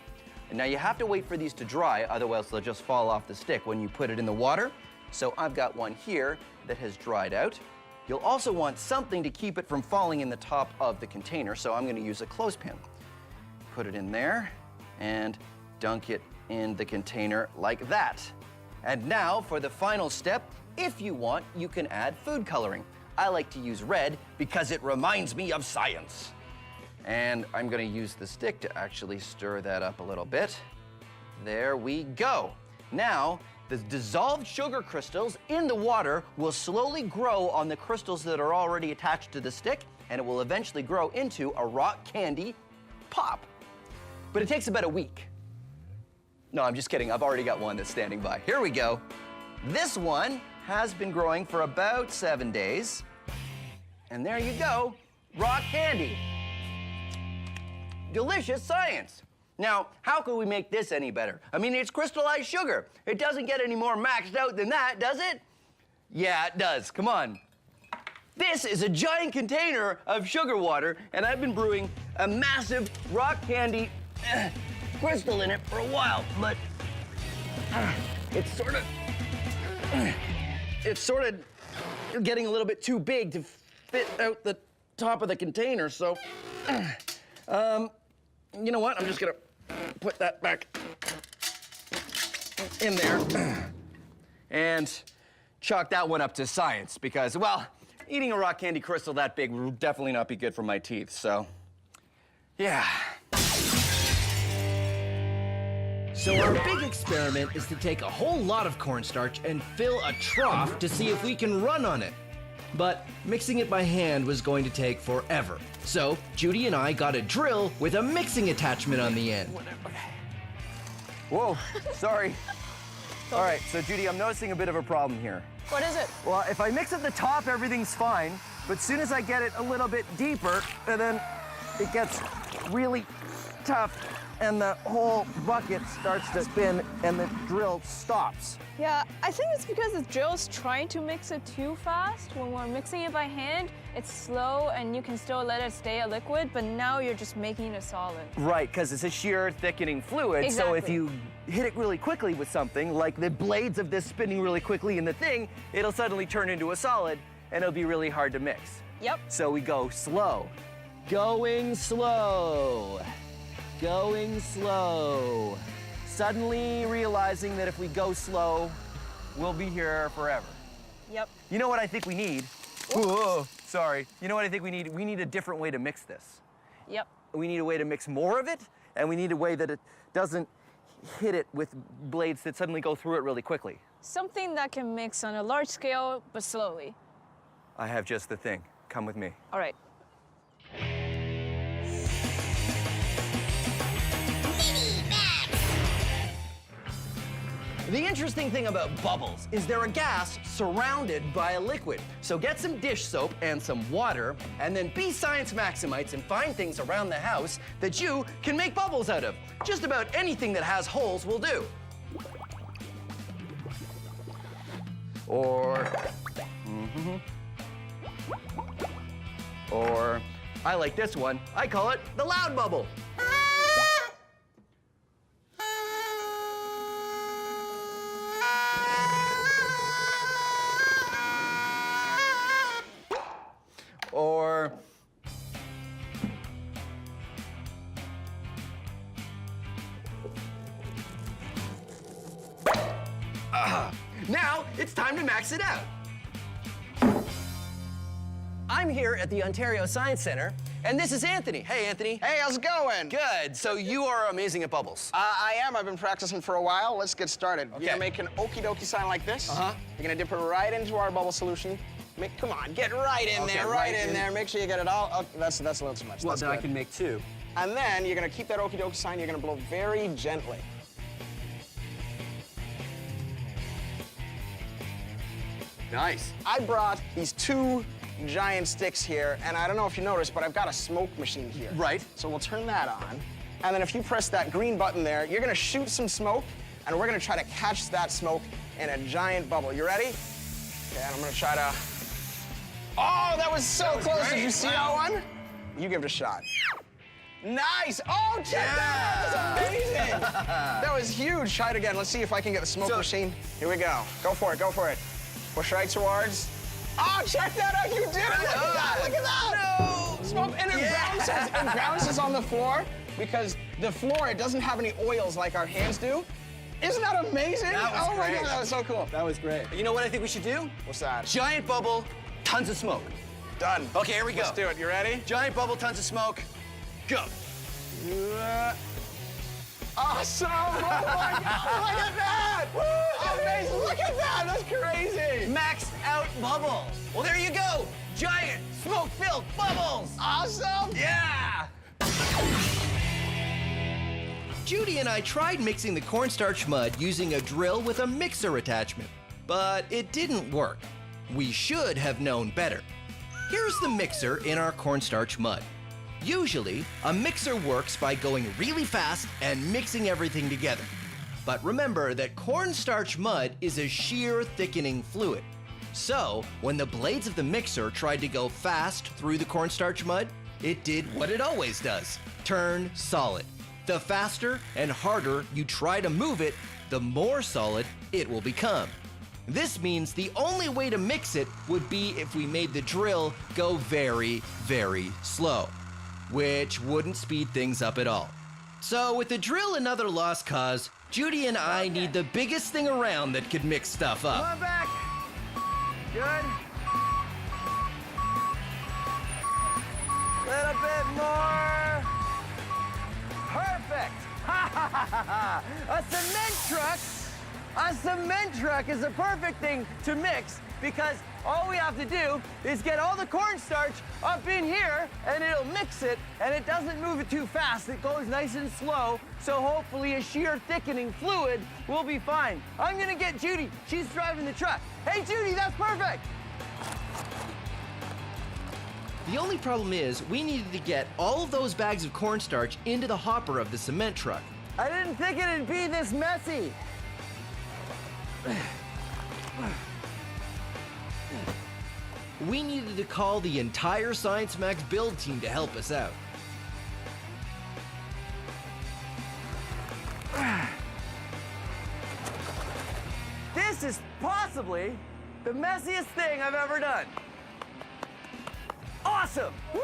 And now you have to wait for these to dry, otherwise they'll just fall off the stick when you put it in the water. So I've got one here that has dried out. You'll also want something to keep it from falling in the top of the container, so I'm gonna use a clothespin. Put it in there and dunk it in the container like that. And now for the final step, if you want, you can add food coloring. I like to use red because it reminds me of science. And I'm gonna use the stick to actually stir that up a little bit. There we go. Now, the dissolved sugar crystals in the water will slowly grow on the crystals that are already attached to the stick, and it will eventually grow into a rock candy pop. But it takes about a week. No, I'm just kidding. I've already got one that's standing by. Here we go. This one has been growing for about 7 days. And there you go, rock candy. Delicious science. Now, how can we make this any better? I mean, it's crystallized sugar. It doesn't get any more maxed out than that, does it? Yeah, it does. Come on. This is a giant container of sugar water, and I've been brewing a massive rock candy crystal in it for a while, but it's sort of getting a little bit too big to fit out the top of the container, so you know what? I'm just gonna put that back in there and chalk that one up to science because, well, eating a rock candy crystal that big would definitely not be good for my teeth, so yeah. So our big experiment is to take a whole lot of cornstarch and fill a trough to see if we can run on it. But mixing it by hand was going to take forever. So Judy and I got a drill with a mixing attachment on the end. Whoa, sorry. All right, so Judy, I'm noticing a bit of a problem here. What is it? Well, if I mix at the top, everything's fine. But as soon as I get it a little bit deeper, and then it gets really tough and the whole bucket starts to spin and the drill stops. Yeah, I think it's because the drill's trying to mix it too fast. When we're mixing it by hand, it's slow and you can still let it stay a liquid, but now you're just making it a solid. Right, because it's a shear thickening fluid. Exactly. So if you hit it really quickly with something, like the blades of this spinning really quickly in the thing, it'll suddenly turn into a solid and it'll be really hard to mix. Yep. So we go slow. Going slow. Going slow. Suddenly realizing that if we go slow, we'll be here forever. Yep. You know what I think we need? Whoa, sorry. You know what I think we need? We need a different way to mix this. Yep. We need a way to mix more of it, and we need a way that it doesn't hit it with blades that suddenly go through it really quickly. Something that can mix on a large scale, but slowly. I have just the thing. Come with me. All right. The interesting thing about bubbles is they're a gas surrounded by a liquid. So get some dish soap and some water, and then be Science Maximites and find things around the house that you can make bubbles out of. Just about anything that has holes will do. Or I like this one. I call it the loud bubble. Or now it's time to max it out. I'm here at the Ontario Science Centre, and this is Anthony. Hey, Anthony. Hey, how's it going? Good. So you are amazing at bubbles. I am. I've been practicing for a while. Let's get started. Okay. You're gonna make an okie dokie sign like this. You're gonna dip it right into our bubble solution. Come on, get right in there, right in there. Make sure you get it all. Oh, that's a little too much. Well, That's then I good. can make two. And then you're gonna keep that okie dokie sign. You're gonna blow very gently. Nice. I brought these two giant sticks here, and I don't know if you noticed, but I've got a smoke machine here. Right. So we'll turn that on, and then if you press that green button there, you're gonna shoot some smoke, and we're gonna try to catch that smoke in a giant bubble. You ready? Okay, and I'm gonna try to... Oh, that was so close. great. Did you see that one? You give it a shot. Nice! Oh, check that out! That was amazing! That was huge. Try it again. Let's see if I can get the smoke machine. Here we go. Go for it, go for it. Push right towards. Oh, check that out! You did it! Look at that! Look at that! No! Smoke, and it bounces on the floor because the floor, it doesn't have any oils like our hands do. Isn't that amazing? That was oh my great. God, that was so cool. That was great. You know what I think we should do? What's that? Giant bubble, tons of smoke. Done. Okay, here we go. Let's do it. You ready? Giant bubble, tons of smoke. Go. Awesome! Oh my God! Look at that! Amazing! Look at that! That's crazy! Maxed out bubble. Well, there you go. Giant smoke-filled bubbles. Awesome! Yeah! Judy and I tried mixing the cornstarch mud using a drill with a mixer attachment, but it didn't work. We should have known better. Here's the mixer in our cornstarch mud. Usually, a mixer works by going really fast and mixing everything together. But remember that cornstarch mud is a shear thickening fluid. So, when the blades of the mixer tried to go fast through the cornstarch mud, it did what it always does, turn solid. The faster and harder you try to move it, the more solid it will become. This means the only way to mix it would be if we made the drill go very, very slow, which wouldn't speed things up at all. So with the drill another lost cause, Judy and I need the biggest thing around that could mix stuff up. Come on back. Good. Little bit more. Perfect. A cement truck is a perfect thing to mix because all we have to do is get all the cornstarch up in here and it'll mix it and it doesn't move it too fast. It goes nice and slow, so hopefully a shear thickening fluid will be fine. I'm gonna get Judy. She's driving the truck. Hey, Judy, that's perfect. The only problem is we needed to get all of those bags of cornstarch into the hopper of the cement truck. I didn't think it'd be this messy. We needed to call the entire Science Max build team to help us out. This is possibly the messiest thing I've ever done. Awesome! Woo.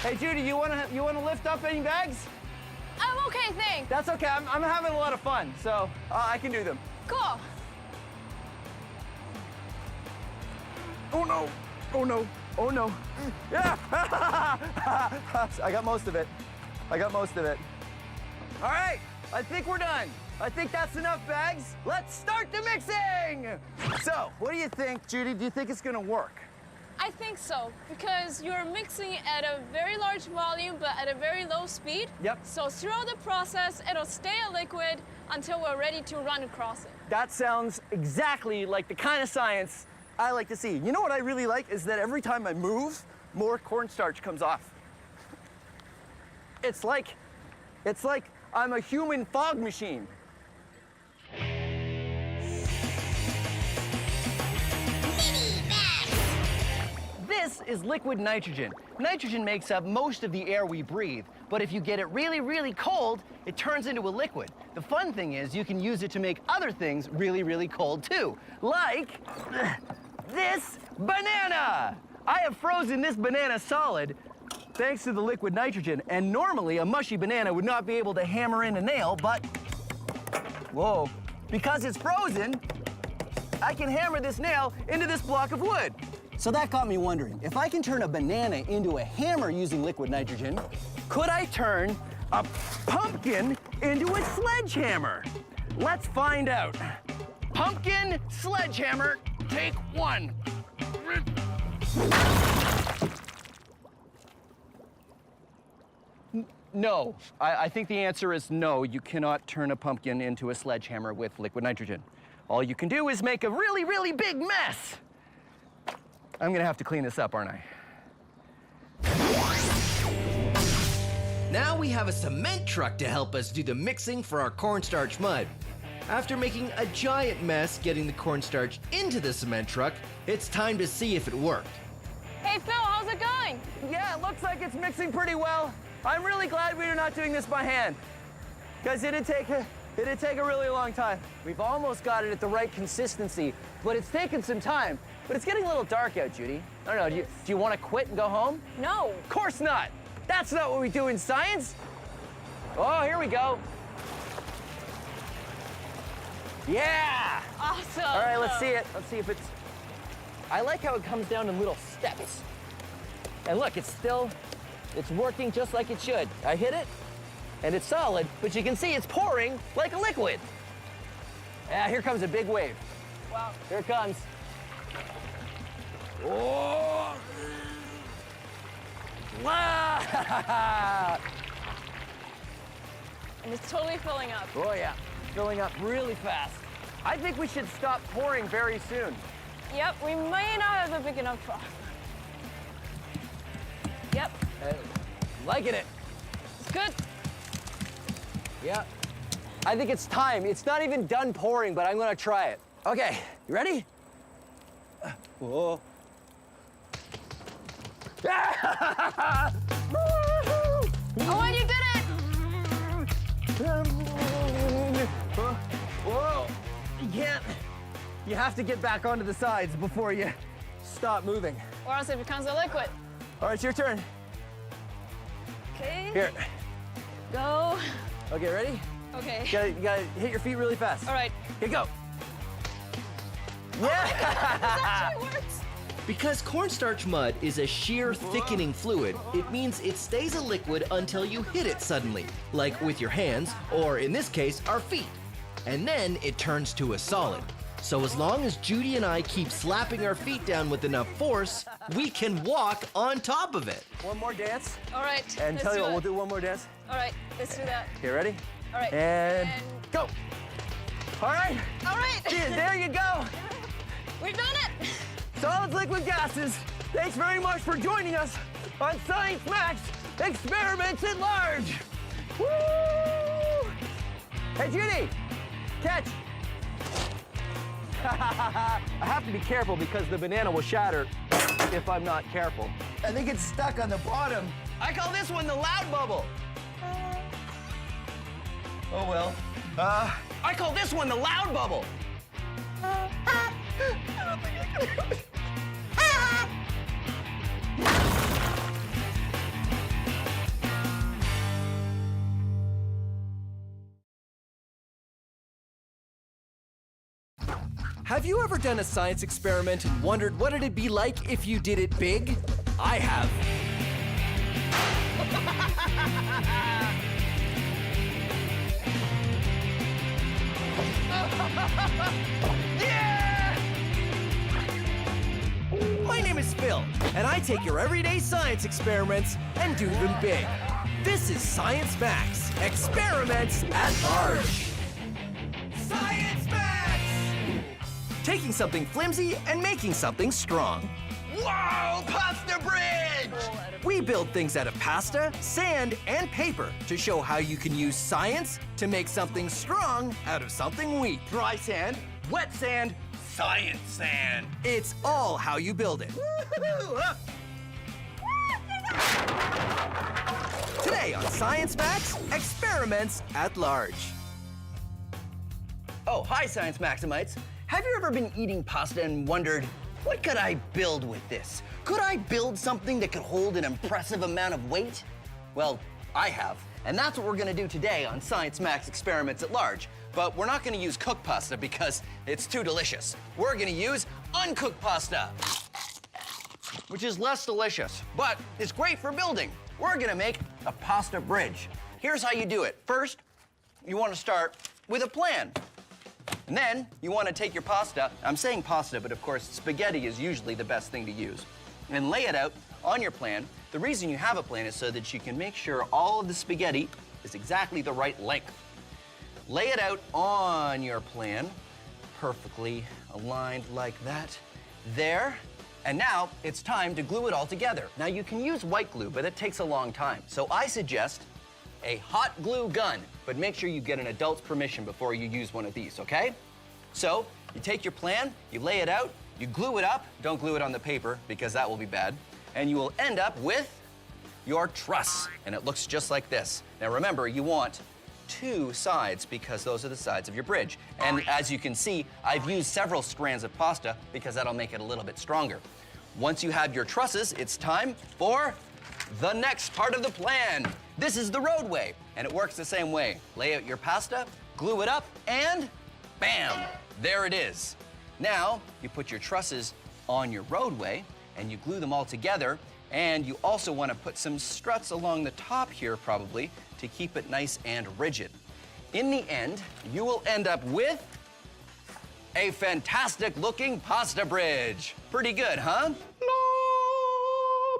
Hey, Judy, you wanna lift up any bags? I'm okay, thanks. That's okay. I'm having a lot of fun, so I can do them. Cool. Oh no! Oh no! Oh no! Yeah! I got most of it. I got most of it. All right, I think we're done. I think that's enough bags. Let's start the mixing! So, what do you think, Judy? Do you think it's gonna work? I think so, because you're mixing at a very large volume, but at a very low speed. Yep. So throughout the process, it'll stay a liquid until we're ready to run across it. That sounds exactly like the kind of science I like to see. You know what I really like is that every time I move, more cornstarch comes off. It's like I'm a human fog machine. This is liquid nitrogen. Nitrogen makes up most of the air we breathe, but if you get it really, really cold, it turns into a liquid. The fun thing is you can use it to make other things really, really cold too, like this banana. I have frozen this banana solid thanks to the liquid nitrogen, and normally a mushy banana would not be able to hammer in a nail, but whoa, because it's frozen, I can hammer this nail into this block of wood. So that got me wondering, if I can turn a banana into a hammer using liquid nitrogen, could I turn a pumpkin into a sledgehammer? Let's find out. Pumpkin sledgehammer, take one. No, I think the answer is no. You cannot turn a pumpkin into a sledgehammer with liquid nitrogen. All you can do is make a really, really big mess. I'm gonna have to clean this up, aren't I? Now we have a cement truck to help us do the mixing for our cornstarch mud. After making a giant mess getting the cornstarch into the cement truck, it's time to see if it worked. Hey, Phil, how's it going? Yeah, it looks like it's mixing pretty well. I'm really glad we are not doing this by hand, because it'd take a really long time. We've almost got it at the right consistency, but it's taken some time. But it's getting a little dark out, Judy. I don't know, do you want to quit and go home? No. Of course not. That's not what we do in science. Oh, here we go. Yeah! Awesome. All right, let's see it. Let's see if it's... I like how it comes down in little steps. And look, it's working just like it should. I hit it, and it's solid, but you can see it's pouring like a liquid. Yeah, here comes a big wave. Wow. Here it comes. Oh! Wow! And it's totally filling up. Oh yeah, filling up really fast. I think we should stop pouring very soon. Yep, we may not have a big enough trough. Yep. Liking it. It's good. Yeah. I think it's time. It's not even done pouring, but I'm gonna try it. Okay, you ready? Whoa. Oh, and you did it! Whoa. You have to get back onto the sides before you stop moving. Or else it becomes a liquid. All right, it's your turn. Okay. Here. Go. Okay, ready? Okay. You gotta hit your feet really fast. All right. Here, go. Yeah! This actually works. Because cornstarch mud is a sheer thickening fluid, it means it stays a liquid until you hit it suddenly, like with your hands, or in this case, our feet. And then it turns to a solid. So as long as Judy and I keep slapping our feet down with enough force, we can walk on top of it. One more dance. All right. And tell you what, we'll do one more dance. All right, let's do that. Okay, ready? All right. And go. All right. All right. There you go. We've done it. solids, liquid, gases, thanks very much for joining us on Science Max Experiments at Large. Woo! Hey, Judy, catch. I have to be careful because the banana will shatter if I'm not careful. I think it's stuck on the bottom. I call this one the loud bubble. Oh, well. I call this one the loud bubble. I don't think I can do it. Have you ever done a science experiment and wondered what it'd be like if you did it big? I have. Yeah! My name is Phil, and I take your everyday science experiments and do them big. This is Science Max, Experiments at Large. Science Max! Taking something flimsy and making something strong. Whoa, pasta bridge! We build things out of pasta, sand, and paper to show how you can use science to make something strong out of something weak. Dry sand, wet sand, science sand. It's all how you build it. Today on Science Max, Experiments at Large. Oh, hi, Science Maximites. Have you ever been eating pasta and wondered, what could I build with this? Could I build something that could hold an impressive amount of weight? Well, I have. And that's what we're gonna do today on Science Max Experiments at Large. But we're not gonna use cooked pasta because it's too delicious. We're gonna use uncooked pasta, which is less delicious, but it's great for building. We're gonna make a pasta bridge. Here's how you do it. First, you wanna start with a plan. And then you want to take your pasta, I'm saying pasta, but of course spaghetti is usually the best thing to use, and lay it out on your plan. The reason you have a plan is so that you can make sure all of the spaghetti is exactly the right length. Lay it out on your plan, perfectly aligned like that. There. And now it's time to glue it all together. Now you can use white glue, but it takes a long time. So I suggest a hot glue gun, but make sure you get an adult's permission before you use one of these, okay? So you take your plan, you lay it out, you glue it up. Don't glue it on the paper because that will be bad. And you will end up with your truss, and it looks just like this. Now remember, you want 2 sides because those are the sides of your bridge. And as you can see, I've used several strands of pasta because that'll make it a little bit stronger. Once you have your trusses, it's time for the next part of the plan. This is the roadway, and it works the same way. Lay out your pasta, glue it up, and bam, there it is. Now, you put your trusses on your roadway, and you glue them all together, and you also want to put some struts along the top here, probably, to keep it nice and rigid. In the end, you will end up with a fantastic-looking pasta bridge. Pretty good, huh?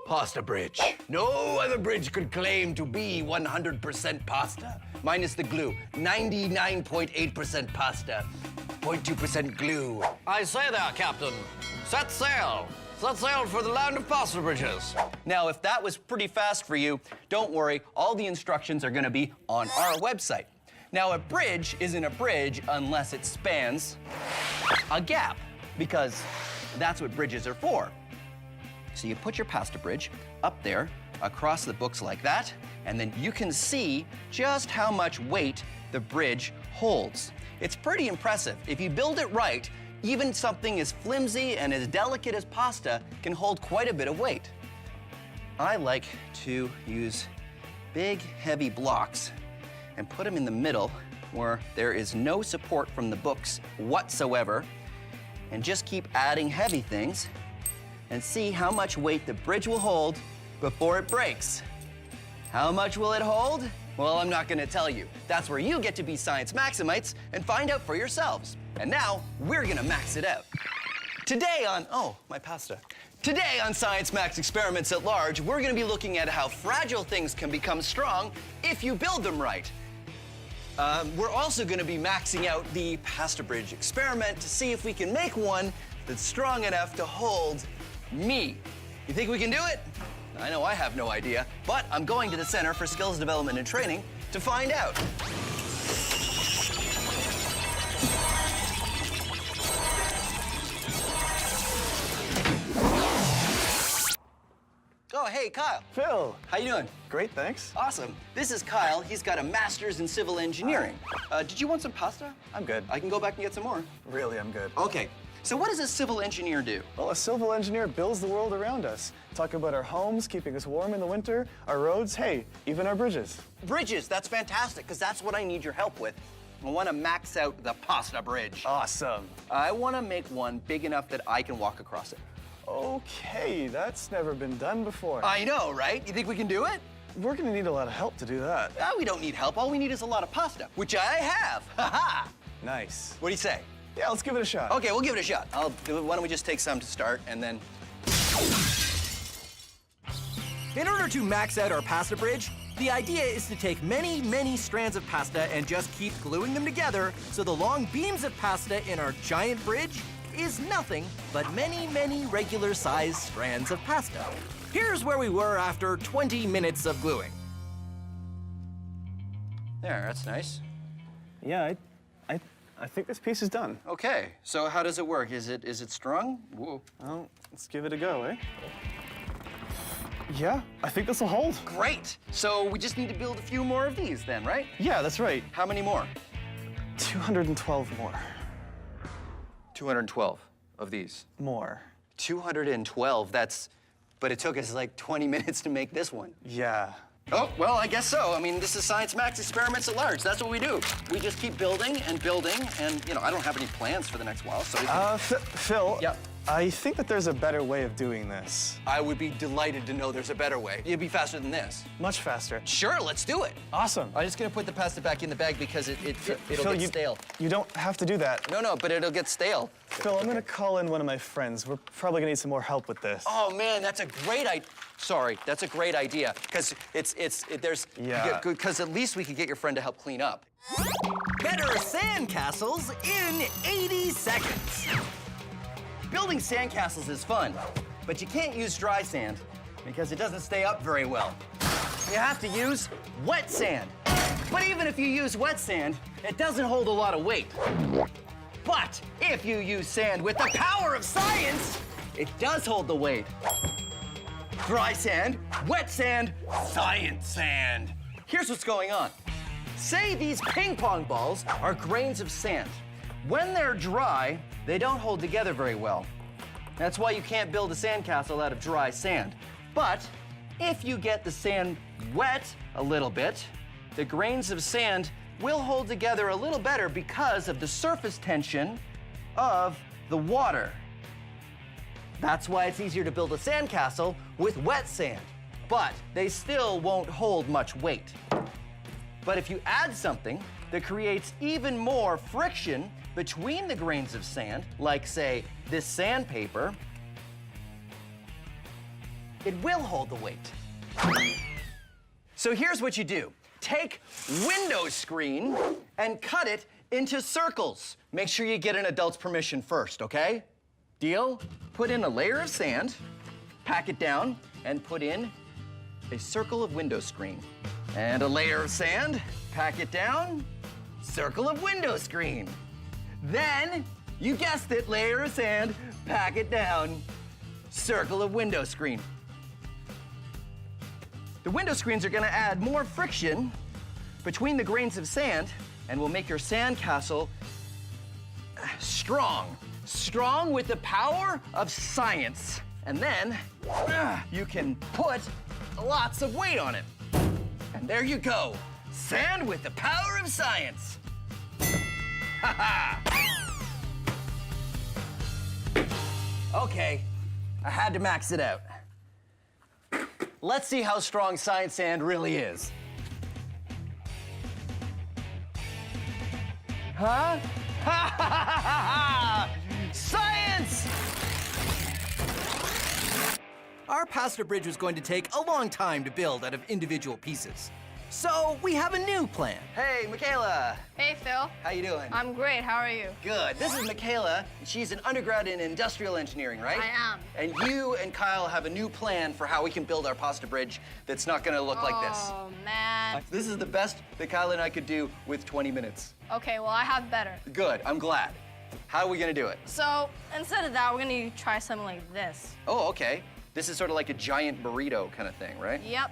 Pasta bridge. No other bridge could claim to be 100% pasta. Minus the glue. 99.8% pasta. 0.2% glue. I say there, Captain. Set sail. Set sail for the land of pasta bridges. Now, if that was pretty fast for you, don't worry. All the instructions are going to be on our website. Now, a bridge isn't a bridge unless it spans a gap, because that's what bridges are for. So you put your pasta bridge up there across the books like that, and then you can see just how much weight the bridge holds. It's pretty impressive. If you build it right, even something as flimsy and as delicate as pasta can hold quite a bit of weight. I like to use big, heavy blocks and put them in the middle where there is no support from the books whatsoever, and just keep adding heavy things and see how much weight the bridge will hold before it breaks. How much will it hold? Well, I'm not gonna tell you. That's where you get to be Science Maximites and find out for yourselves. And now, we're gonna max it out. Today on, oh, my pasta. Today on Science Max Experiments at Large, we're gonna be looking at how fragile things can become strong if you build them right. We're also gonna be maxing out the pasta bridge experiment to see if we can make one that's strong enough to hold me. You think we can do it? I know I have no idea, but I'm going to the Center for Skills Development and Training to find out. Oh, hey, Kyle. Phil. How you doing? Great, thanks. Awesome. This is Kyle. He's got a master's in civil engineering. Did you want some pasta? I'm good. I can go back and get some more. Really, I'm good. Okay. So what does a civil engineer do? Well, a civil engineer builds the world around us. Talk about our homes, keeping us warm in the winter, our roads, hey, even our bridges. Bridges, that's fantastic, because that's what I need your help with. I want to max out the pasta bridge. Awesome. I want to make one big enough that I can walk across it. Okay, that's never been done before. I know, right? You think we can do it? We're gonna need a lot of help to do that. We don't need help. All we need is a lot of pasta, which I have. Ha-ha! Nice. What do you say? Yeah, let's give it a shot. Okay, we'll give it a shot. Why don't we just take some to start, and then... In order to max out our pasta bridge, the idea is to take many, many strands of pasta and just keep gluing them together so the long beams of pasta in our giant bridge is nothing but many, many regular-sized strands of pasta. Here's where we were after 20 minutes of gluing. There, that's nice. Yeah, I think this piece is done. Okay, so how does it work? Is it strung? Whoa. Well, let's give it a go, eh? Yeah, I think this will hold. Great. So we just need to build a few more of these then, right? Yeah, that's right. How many more? 212 more. 212 of these. More. 212, but it took us like 20 minutes to make this one. Yeah. Oh, well, I guess so. I mean, this is Science Max experiments at large. That's what we do. We just keep building, and, you know, I don't have any plans for the next while, so we can... Phil. Yep. I think that there's a better way of doing this. I would be delighted to know there's a better way. It'd be faster than this. Much faster. Sure, let's do it. Awesome. I'm just gonna put the pasta back in the bag because it'll Phil, get stale. You don't have to do that. No, but it'll get stale. Phil, I'm gonna call in one of my friends. We're probably gonna need some more help with this. Oh man, that's a great idea. Sorry, that's a great idea because because at least we could get your friend to help clean up. Better sandcastles in 80 seconds. Building sandcastles is fun, but you can't use dry sand because it doesn't stay up very well. You have to use wet sand. But even if you use wet sand, it doesn't hold a lot of weight. But if you use sand with the power of science, it does hold the weight. Dry sand, wet sand, science sand. Here's what's going on. Say these ping pong balls are grains of sand. When they're dry, they don't hold together very well. That's why you can't build a sandcastle out of dry sand. But if you get the sand wet a little bit, the grains of sand will hold together a little better because of the surface tension of the water. That's why it's easier to build a sandcastle with wet sand, but they still won't hold much weight. But if you add something that creates even more friction between the grains of sand, like, say, this sandpaper, it will hold the weight. So here's what you do. Take window screen and cut it into circles. Make sure you get an adult's permission first, okay? Deal? Put in a layer of sand, pack it down, and put in a circle of window screen. And a layer of sand, pack it down, circle of window screen. Then, you guessed it, layer of sand, pack it down, circle of window screen. The window screens are gonna add more friction between the grains of sand and will make your sandcastle strong. Strong with the power of science. And then, you can put lots of weight on it. And there you go, sand with the power of science. Okay, I had to max it out. Let's see how strong science sand really is. Huh? Science! Our pasta bridge was going to take a long time to build out of individual pieces. So we have a new plan. Hey, Michaela. Hey, Phil. How you doing? I'm great. How are you? Good. This is Michaela. She's an undergrad in industrial engineering, right? I am. And you and Kyle have a new plan for how we can build our pasta bridge that's not gonna look like this. Oh, man. This is the best that Kyle and I could do with 20 minutes. Okay, well, I have better. Good, I'm glad. How are we gonna do it? So instead of that, we're gonna try something like this. Oh, okay. This is sort of like a giant burrito kind of thing, right? Yep,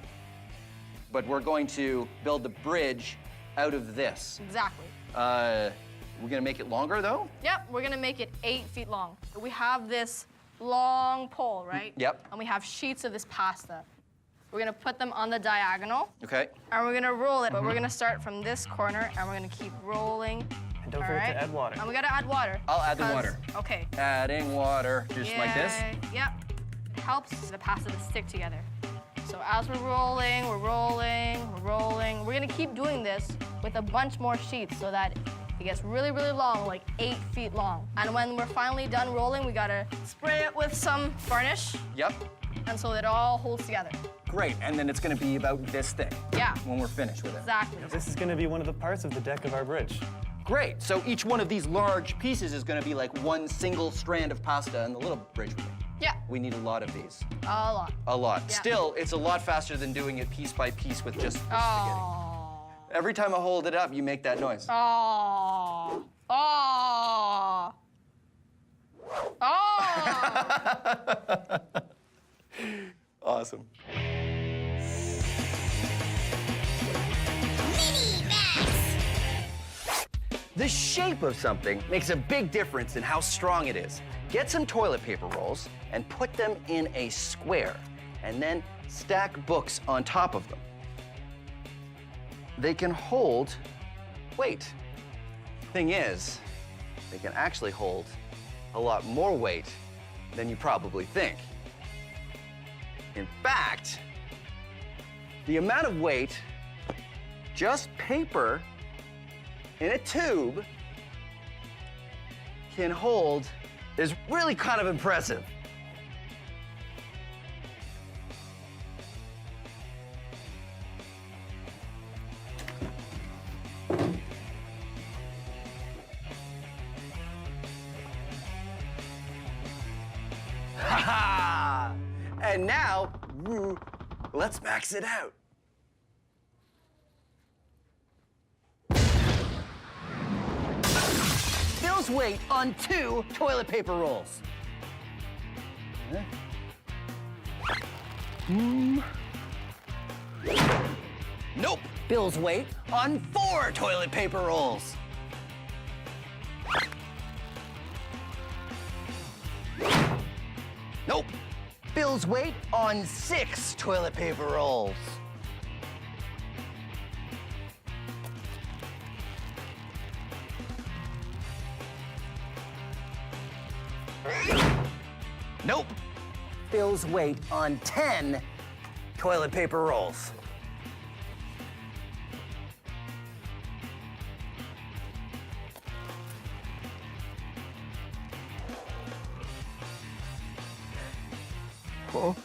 But we're going to build the bridge out of this. exactly. We're gonna make it longer though? Yep, we're gonna make it 8 feet long. We have this long pole, right? Yep. And we have sheets of this pasta. We're gonna put them on the diagonal, Okay. and we're gonna roll it, but we're gonna start from this corner, and we're gonna keep rolling. And don't All forget right? to add water. And we gotta add water. I'll add the 'cause- water. Okay. Adding water, just like this? Yep. It helps the pasta to stick together. So as we're rolling, we're rolling, we're rolling. We're gonna keep doing this with a bunch more sheets so that it gets really, really long, like 8 feet long. And when we're finally done rolling, we gotta spray it with some varnish, Yep. and so that it all holds together. Great, and then it's gonna be about this thing. Yeah. When we're finished with it. Exactly. This is going to be one of the parts of the deck of our bridge. Great, so each one of these large pieces is gonna be like one single strand of pasta and the little bridge with it. Yeah. We need a lot of these. A lot. A lot. Yeah. Still, it's a lot faster than doing it piece by piece with just the spaghetti. Oh. Every time I hold it up, you make that noise. Oh. Oh. Oh. Awesome. The shape of something makes a big difference in how strong it is. Get some toilet paper rolls and put them in a square, and then stack books on top of them. They can hold weight. Thing is, they can actually hold a lot more weight than you probably think. In fact, the amount of weight just paper in a tube can hold is really kind of impressive. Ha ha! And now, let's max it out. Phil's weight on 2 toilet paper rolls. Nope. Bill's weight on 4 toilet paper rolls. Nope. Bill's weight on 6 toilet paper rolls. Nope. Bill's weight on 10 toilet paper rolls. Oh.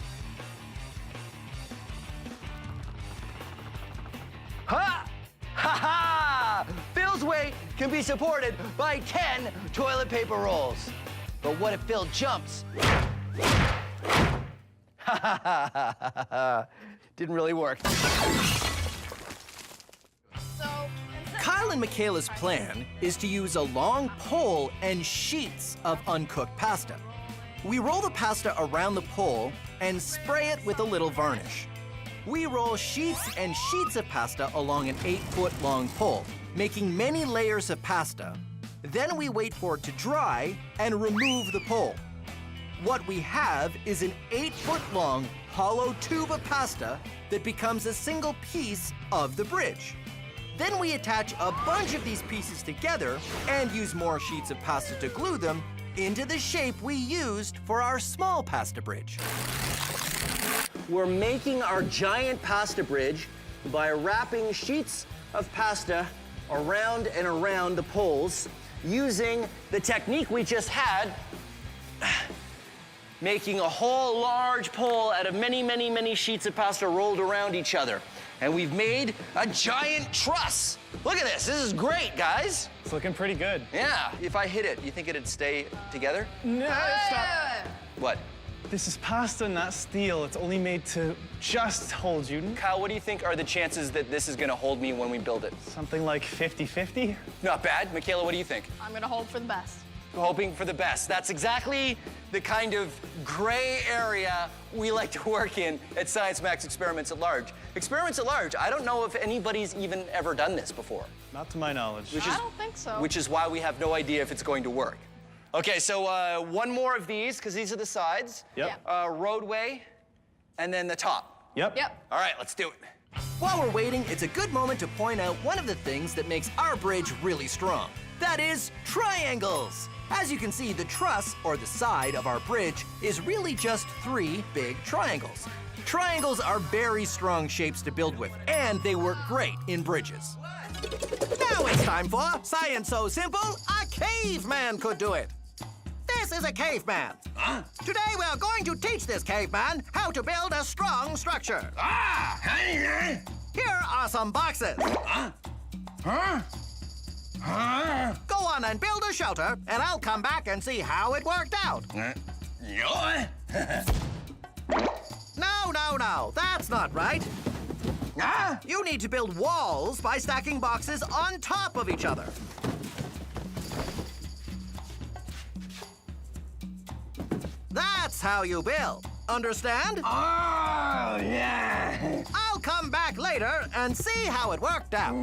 Ha! Ha ha! Phil's weight can be supported by 10 toilet paper rolls. But what if Phil jumps? Ha ha ha ha ha! Didn't really work. Kyle and Michaela's plan is to use a long pole and sheets of uncooked pasta. We roll the pasta around the pole and spray it with a little varnish. We roll sheets and sheets of pasta along an 8-foot-long pole, making many layers of pasta. Then we wait for it to dry and remove the pole. What we have is an 8-foot-long hollow tube of pasta that becomes a single piece of the bridge. Then we attach a bunch of these pieces together and use more sheets of pasta to glue them into the shape we used for our small pasta bridge. We're making our giant pasta bridge by wrapping sheets of pasta around and around the poles using the technique we just had, making a whole large pole out of many, many, many sheets of pasta rolled around each other. and we've made a giant truss. Look at this. This is great, guys. It's looking pretty good. Yeah. If I hit it, you think it'd stay together? No, stop. What? This is pasta, not steel. It's only made to just hold you. Kyle, what do you think are the chances that this is gonna hold me when we build it? Something like 50-50? Not bad. Michaela, what do you think? I'm gonna hope for the best. Hoping for the best. That's exactly the kind of gray area we like to work in at Science Max Experiments at Large. Experiments at Large, I don't know if anybody's even ever done this before. Not to my knowledge. I don't think so. Which is why we have no idea if it's going to work. Okay, so one more of these, because these are the sides. Yep. Roadway, and then the top. Yep. All right, let's do it. While we're waiting, it's a good moment to point out one of the things that makes our bridge really strong. That is triangles. As you can see, the truss, or the side of our bridge, is really just 3 big triangles. Triangles are very strong shapes to build with, and they work great in bridges. Now it's time for Science So Simple, a caveman could do it. This is a caveman. Today we're going to teach this caveman how to build a strong structure. Here are some boxes. Go on and build a shelter, and I'll come back and see how it worked out. No, that's not right. You need to build walls by stacking boxes on top of each other. That's how you build. Understand? Oh, yeah. I'll come back later and see how it worked out.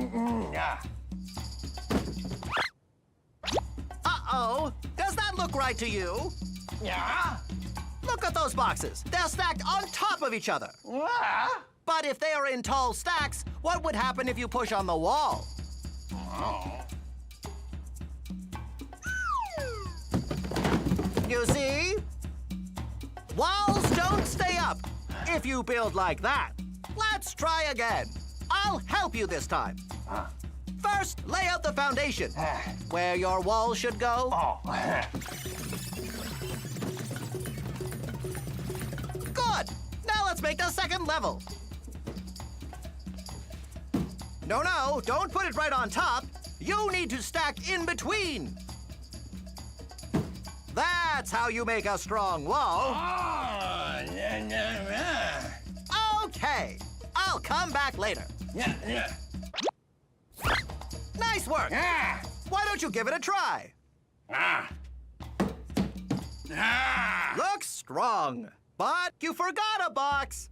Uh-oh. Does that look right to you? Yeah. Look at those boxes. They're stacked on top of each other. But if they are in tall stacks, what would happen if you push on the wall? You see? Walls don't stay up if you build like that. Let's try again. I'll help you this time. First, lay out the foundation, where your wall should go. Good. Now let's make the second level. No, don't put it right on top. You need to stack in between. That's how you make a strong wall. Okay, I'll come back later. Nice work. Why don't you give it a try? Looks strong, but you forgot a box.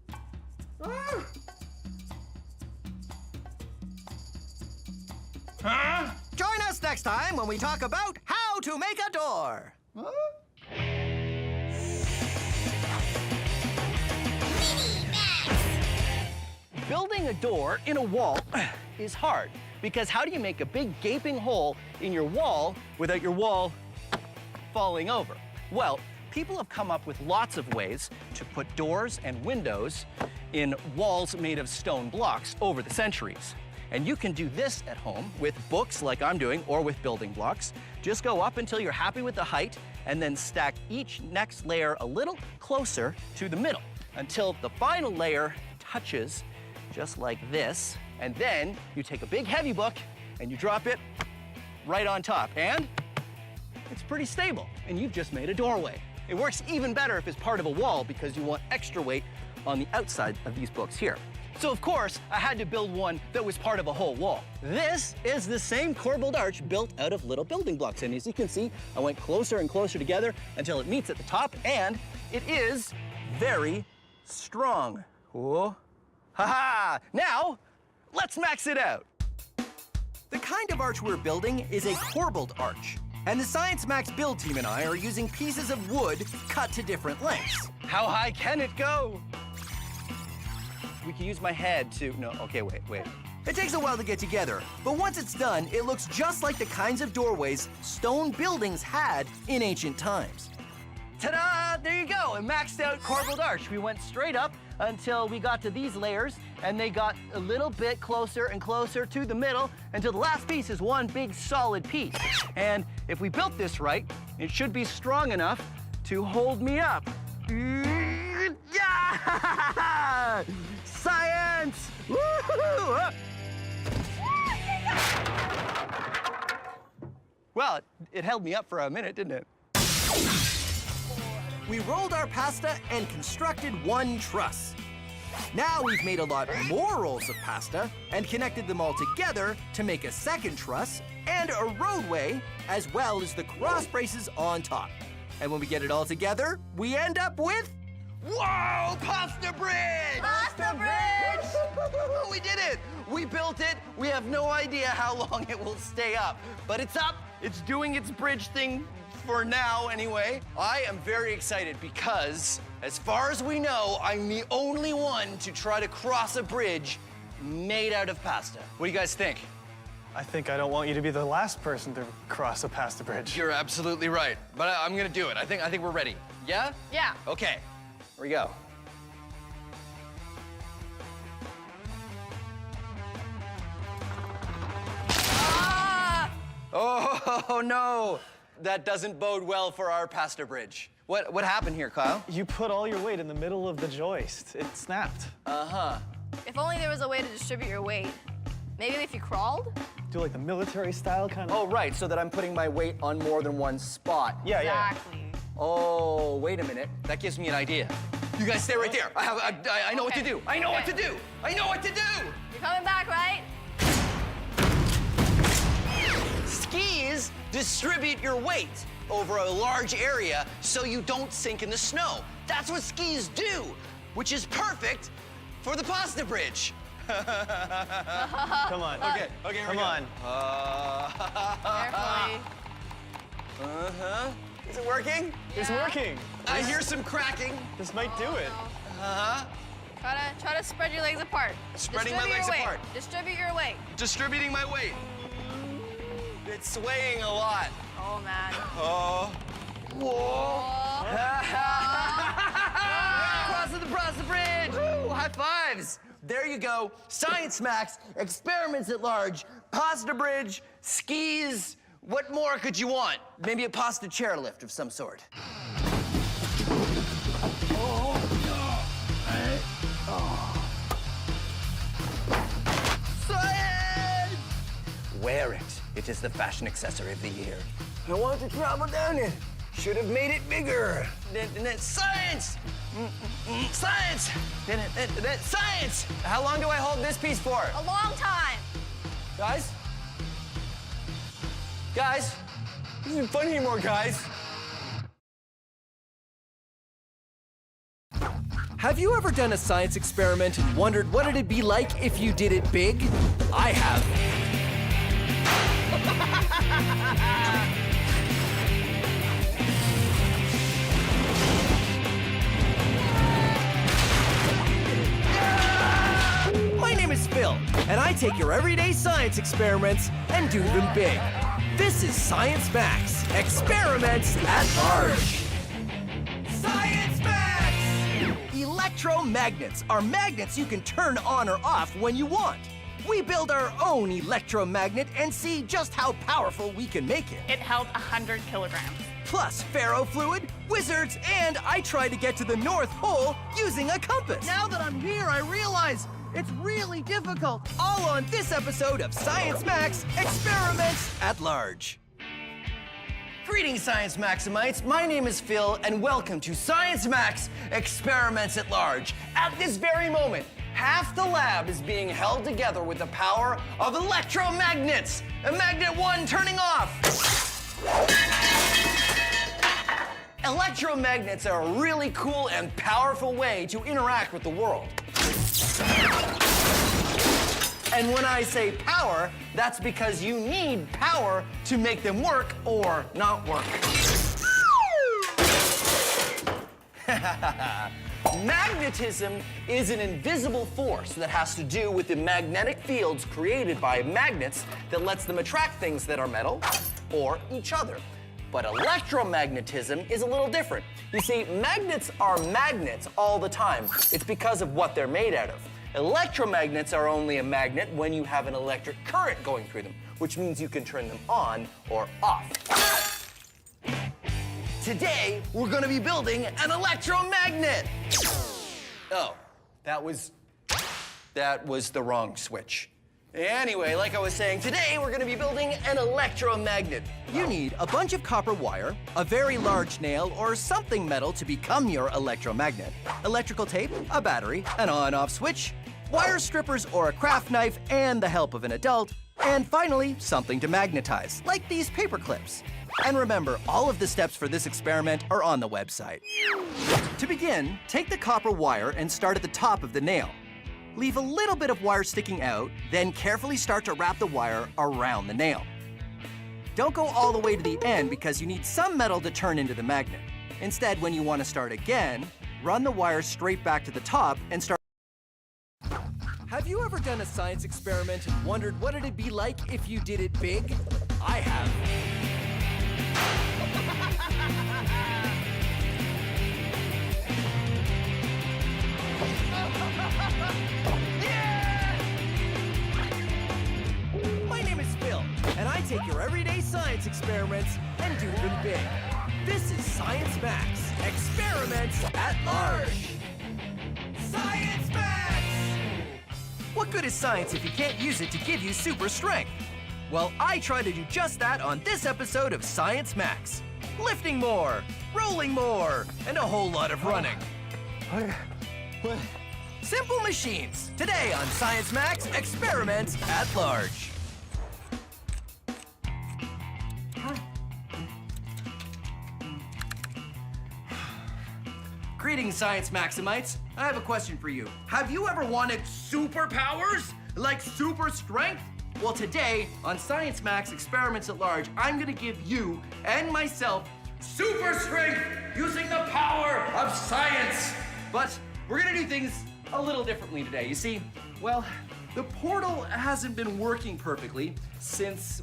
Join us next time when we talk about how to make a door. Building a door in a wall is hard, because how do you make a big gaping hole in your wall without your wall falling over? Well, people have come up with lots of ways to put doors and windows in walls made of stone blocks over the centuries. And you can do this at home with books like I'm doing, or with building blocks. Just go up until you're happy with the height, and then stack each next layer a little closer to the middle until the final layer touches just like this. And then you take a big heavy book and you drop it right on top. And it's pretty stable, and you've just made a doorway. It works even better if it's part of a wall, because you want extra weight on the outside of these books here. So of course, I had to build one that was part of a whole wall. This is the same corbelled arch built out of little building blocks. And as you can see, I went closer and closer together until it meets at the top, and it is very strong. Whoa. Ha-ha! Now, let's max it out. The kind of arch we're building is a corbelled arch. And the Science Max build team and I are using pieces of wood cut to different lengths. How high can it go? We can use my head to, no, okay, wait. It takes a while to get together, but once it's done, it looks just like the kinds of doorways stone buildings had in ancient times. Ta-da! There you go, a maxed out corbelled arch. We went straight up until we got to these layers, and they got a little bit closer and closer to the middle until the last piece is one big solid piece. And if we built this right, it should be strong enough to hold me up. Yeah! Science! Woo-hoo! it held me up for a minute, didn't it? We rolled our pasta and constructed one truss. Now we've made a lot more rolls of pasta and connected them all together to make a second truss and a roadway, as well as the cross braces on top. And when we get it all together, we end up with... Whoa! Pasta bridge! Pasta bridge! We did it! We built it. We have no idea how long it will stay up. But it's up. It's doing its bridge thing for now, anyway. I am very excited because, as far as we know, I'm the only one to try to cross a bridge made out of pasta. What do you guys think? I think I don't want you to be the last person to cross a pasta bridge. You're absolutely right. But I'm gonna do it. I think we're ready. Yeah? Yeah. Okay. Here we go. Ah! Oh no! That doesn't bode well for our pasta bridge. What happened here, Kyle? You put all your weight in the middle of the joist. It snapped. Uh-huh. If only there was a way to distribute your weight. Maybe if you crawled? Do like the military style kind of. Oh, right, so that I'm putting my weight on more than one spot. Yeah, exactly. Oh, wait a minute. That gives me an idea. You guys stay right there. I know what to do. I know what to do. I know what to do. You're coming back, right? Skis distribute your weight over a large area so you don't sink in the snow. That's what skis do, which is perfect for the pasta bridge. Come on. Okay, here Come we go. on. Carefully. Uh-huh. Is it working? It's working. I hear some cracking. This might do it. Uh-huh. Try to spread your legs apart. Spreading my Distribute legs your weight. apart. Distribute your weight. Distributing my weight. It's swaying a lot. Oh, man. Oh. Whoa. Crossing the pasta bridge. Woo, high fives. There you go. Science Max, experiments at large, pasta bridge, skis. What more could you want? Maybe a pasta chairlift of some sort. Science! Wear it. It is the fashion accessory of the year. I want to travel down it. Should have made it bigger. Science! Science! Science! How long do I hold this piece for? A long time. Guys? Guys? This isn't fun anymore, guys. Have you ever done a science experiment and wondered what it'd be like if you did it big? I have. My name is Phil, and I take your everyday science experiments and do them big. This is Science Max, experiments at large. Science Max! Electromagnets are magnets you can turn on or off when you want. We build our own electromagnet and see just how powerful we can make it. It held 100 kilograms. Plus ferrofluid, wizards, and I tried to get to the North Pole using a compass. Now that I'm here, I realize it's really difficult. All on this episode of Science Max, Experiments at Large. Greetings, Science Maximites. My name is Phil, and welcome to Science Max Experiments at Large. At this very moment, half the lab is being held together with the power of electromagnets. Magnet 1 turning off. Electromagnets are a really cool and powerful way to interact with the world. And when I say power, that's because you need power to make them work or not work. Magnetism is an invisible force that has to do with the magnetic fields created by magnets that lets them attract things that are metal or each other. But electromagnetism is a little different. You see, magnets are magnets all the time. It's because of what they're made out of. Electromagnets are only a magnet when you have an electric current going through them, which means you can turn them on or off. Today, we're gonna be building an electromagnet. Oh, that was the wrong switch. Anyway, like I was saying, today we're gonna be building an electromagnet. You need a bunch of copper wire, a very large nail, or something metal to become your electromagnet, electrical tape, a battery, an on-off switch, wire strippers or a craft knife, and the help of an adult, and finally, something to magnetize, like these paper clips. And remember, all of the steps for this experiment are on the website. To begin, take the copper wire and start at the top of the nail. Leave a little bit of wire sticking out, then carefully start to wrap the wire around the nail. Don't go all the way to the end because you need some metal to turn into the magnet. Instead, when you want to start again, run the wire straight back to the top and start. Have you ever done a science experiment and wondered what it'd be like if you did it big? I have. My name is Phil, and I take your everyday science experiments and do them big. This is Science Max, experiments at large. Science Max! What good is science if you can't use it to give you super strength? Well, I try to do just that on this episode of Science Max. Lifting more, rolling more, and a whole lot of running. Simple machines. Today on Science Max, experiments at large. Greetings, Science Maximites. I have a question for you. Have you ever wanted superpowers? Like super strength? Well, today on Science Max Experiments at Large, I'm gonna give you and myself super strength using the power of science. But we're gonna do things a little differently today. You see, well, the portal hasn't been working perfectly since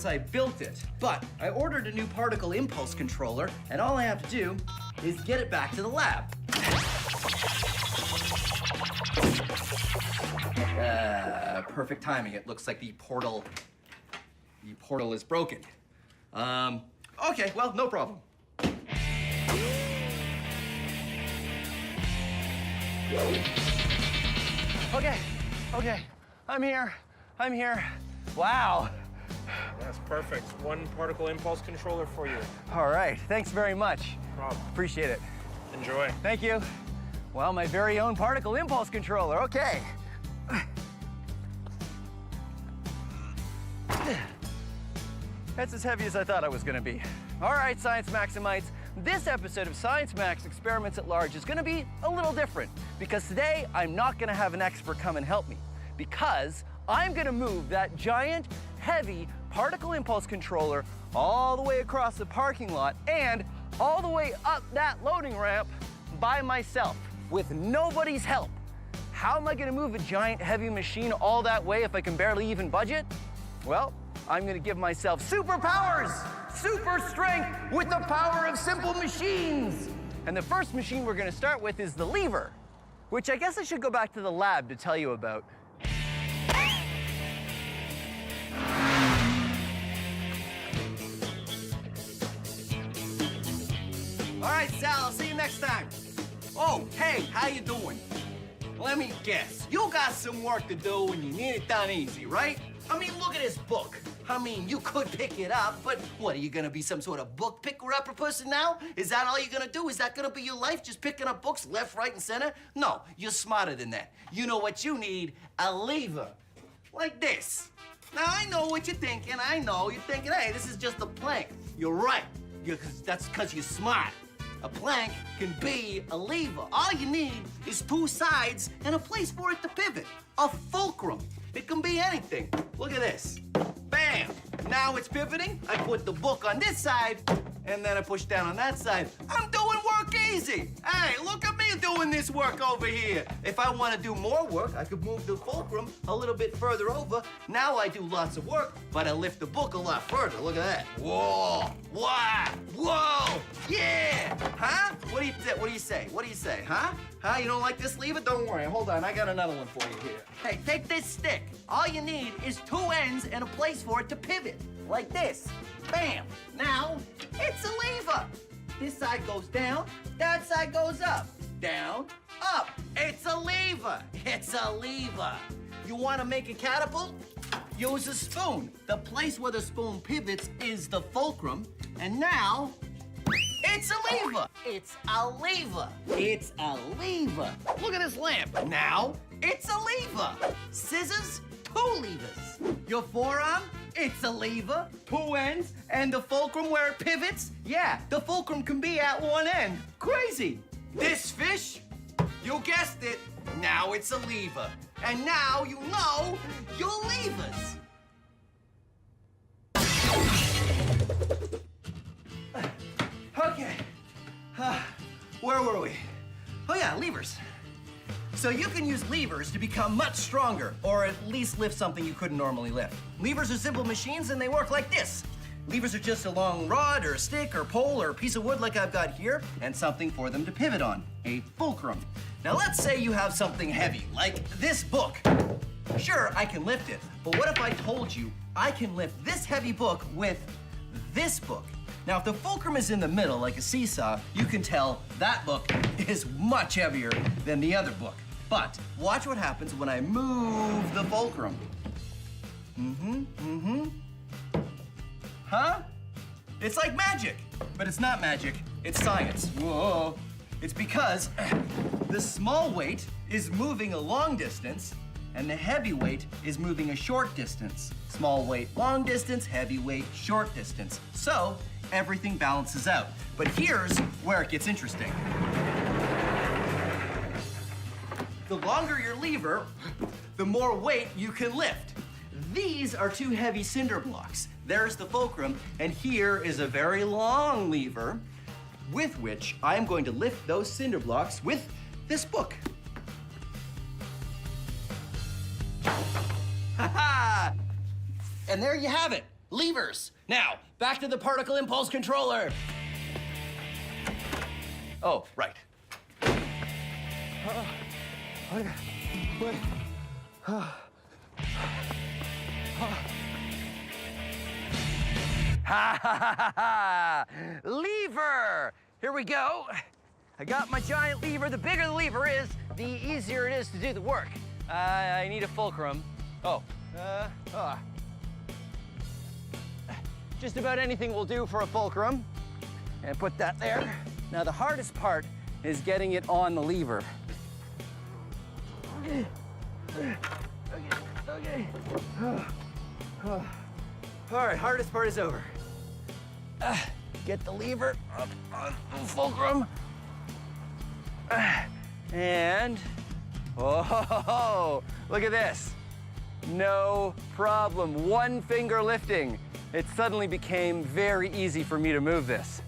I built it. But I ordered a new particle impulse controller, and all I have to do is get it back to the lab. Perfect timing. It looks like the portal is broken. Okay, well, no problem. Okay, I'm here. Wow. That's perfect. One particle impulse controller for you. All right, thanks very much. No problem. Appreciate it. Enjoy. Thank you. Well, my very own particle impulse controller, okay. That's as heavy as I thought it was gonna be. All right, Science Maximites, this episode of Science Max Experiments at Large is gonna be a little different because today I'm not gonna have an expert come and help me because I'm gonna move that giant, heavy particle impulse controller all the way across the parking lot and all the way up that loading ramp by myself with nobody's help. How am I gonna move a giant, heavy machine all that way if I can barely even budget? Well, I'm gonna give myself superpowers, super strength with the power of simple machines. And the first machine we're gonna start with is the lever, which I guess I should go back to the lab to tell you about. All right, Sal, I'll see you next time. Oh, hey, how you doing? Let me guess, you got some work to do and you need it done easy, right? I mean, look at this book. I mean, you could pick it up, but what, are you gonna be some sort of book picker-upper person now? Is that all you're gonna do? Is that gonna be your life, just picking up books left, right, and center? No, you're smarter than that. You know what you need? A lever, like this. Now, I know what you're thinking. I know you're thinking, hey, this is just a plank. You're right. That's because you're smart. A plank can be a lever. All you need is two sides and a place for it to pivot. A fulcrum. It can be anything. Look at this. Bam! Now it's pivoting. I put the book on this side, and then I push down on that side. I'm doing work easy. Hey, look at me doing this work over here. If I want to do more work, I could move the fulcrum a little bit further over. Now I do lots of work, but I lift the book a lot further. Look at that. Whoa! Wow! Whoa! Yeah! Huh? What do you say? What do you say? Huh? Huh? You don't like this lever? Don't worry. Hold on. I got another one for you here. Hey, take this stick. All you need is two ends and a place for it to pivot. Like this. Bam! Now, it's a lever. This side goes down, that side goes up. Down, up. It's a lever. It's a lever. You want to make a catapult? Use a spoon. The place where the spoon pivots is the fulcrum, and now it's a lever. It's a lever. It's a lever. Look at this lamp. Now it's a lever. Scissors, 2 levers. Your forearm, it's a lever, 2 ends, and the fulcrum where it pivots, yeah, the fulcrum can be at one end. Crazy. This fish, you guessed it, now it's a lever. And now you know your levers. Okay, where were we? Oh yeah, levers. So you can use levers to become much stronger, or at least lift something you couldn't normally lift. Levers are simple machines and they work like this. Levers are just a long rod or a stick or pole or a piece of wood like I've got here, and something for them to pivot on, a fulcrum. Now let's say you have something heavy, like this book. Sure, I can lift it, but what if I told you I can lift this heavy book with this book? Now, if the fulcrum is in the middle, like a seesaw, you can tell that book is much heavier than the other book. But watch what happens when I move the fulcrum. Huh? It's like magic, but it's not magic, it's science. Whoa. It's because the small weight is moving a long distance and the heavy weight is moving a short distance. Small weight, long distance, heavy weight, short distance. So everything balances out. But here's where it gets interesting. The longer your lever, the more weight you can lift. These are 2 heavy cinder blocks. There's the fulcrum, and here is a very long lever with which I'm going to lift those cinder blocks with this book. Ha-ha! And there you have it, levers. Now, back to the particle impulse controller. Oh, right. Ha ha ha ha! Lever! Here we go. I got my giant lever. The bigger the lever is, the easier it is to do the work. I need a fulcrum. Just about anything will do for a fulcrum. And put that there. Now the hardest part is getting it on the lever. Okay. All right, hardest part is over. Get the lever up on the fulcrum. And, oh, look at this. No problem, 1 finger lifting. It suddenly became very easy for me to move this.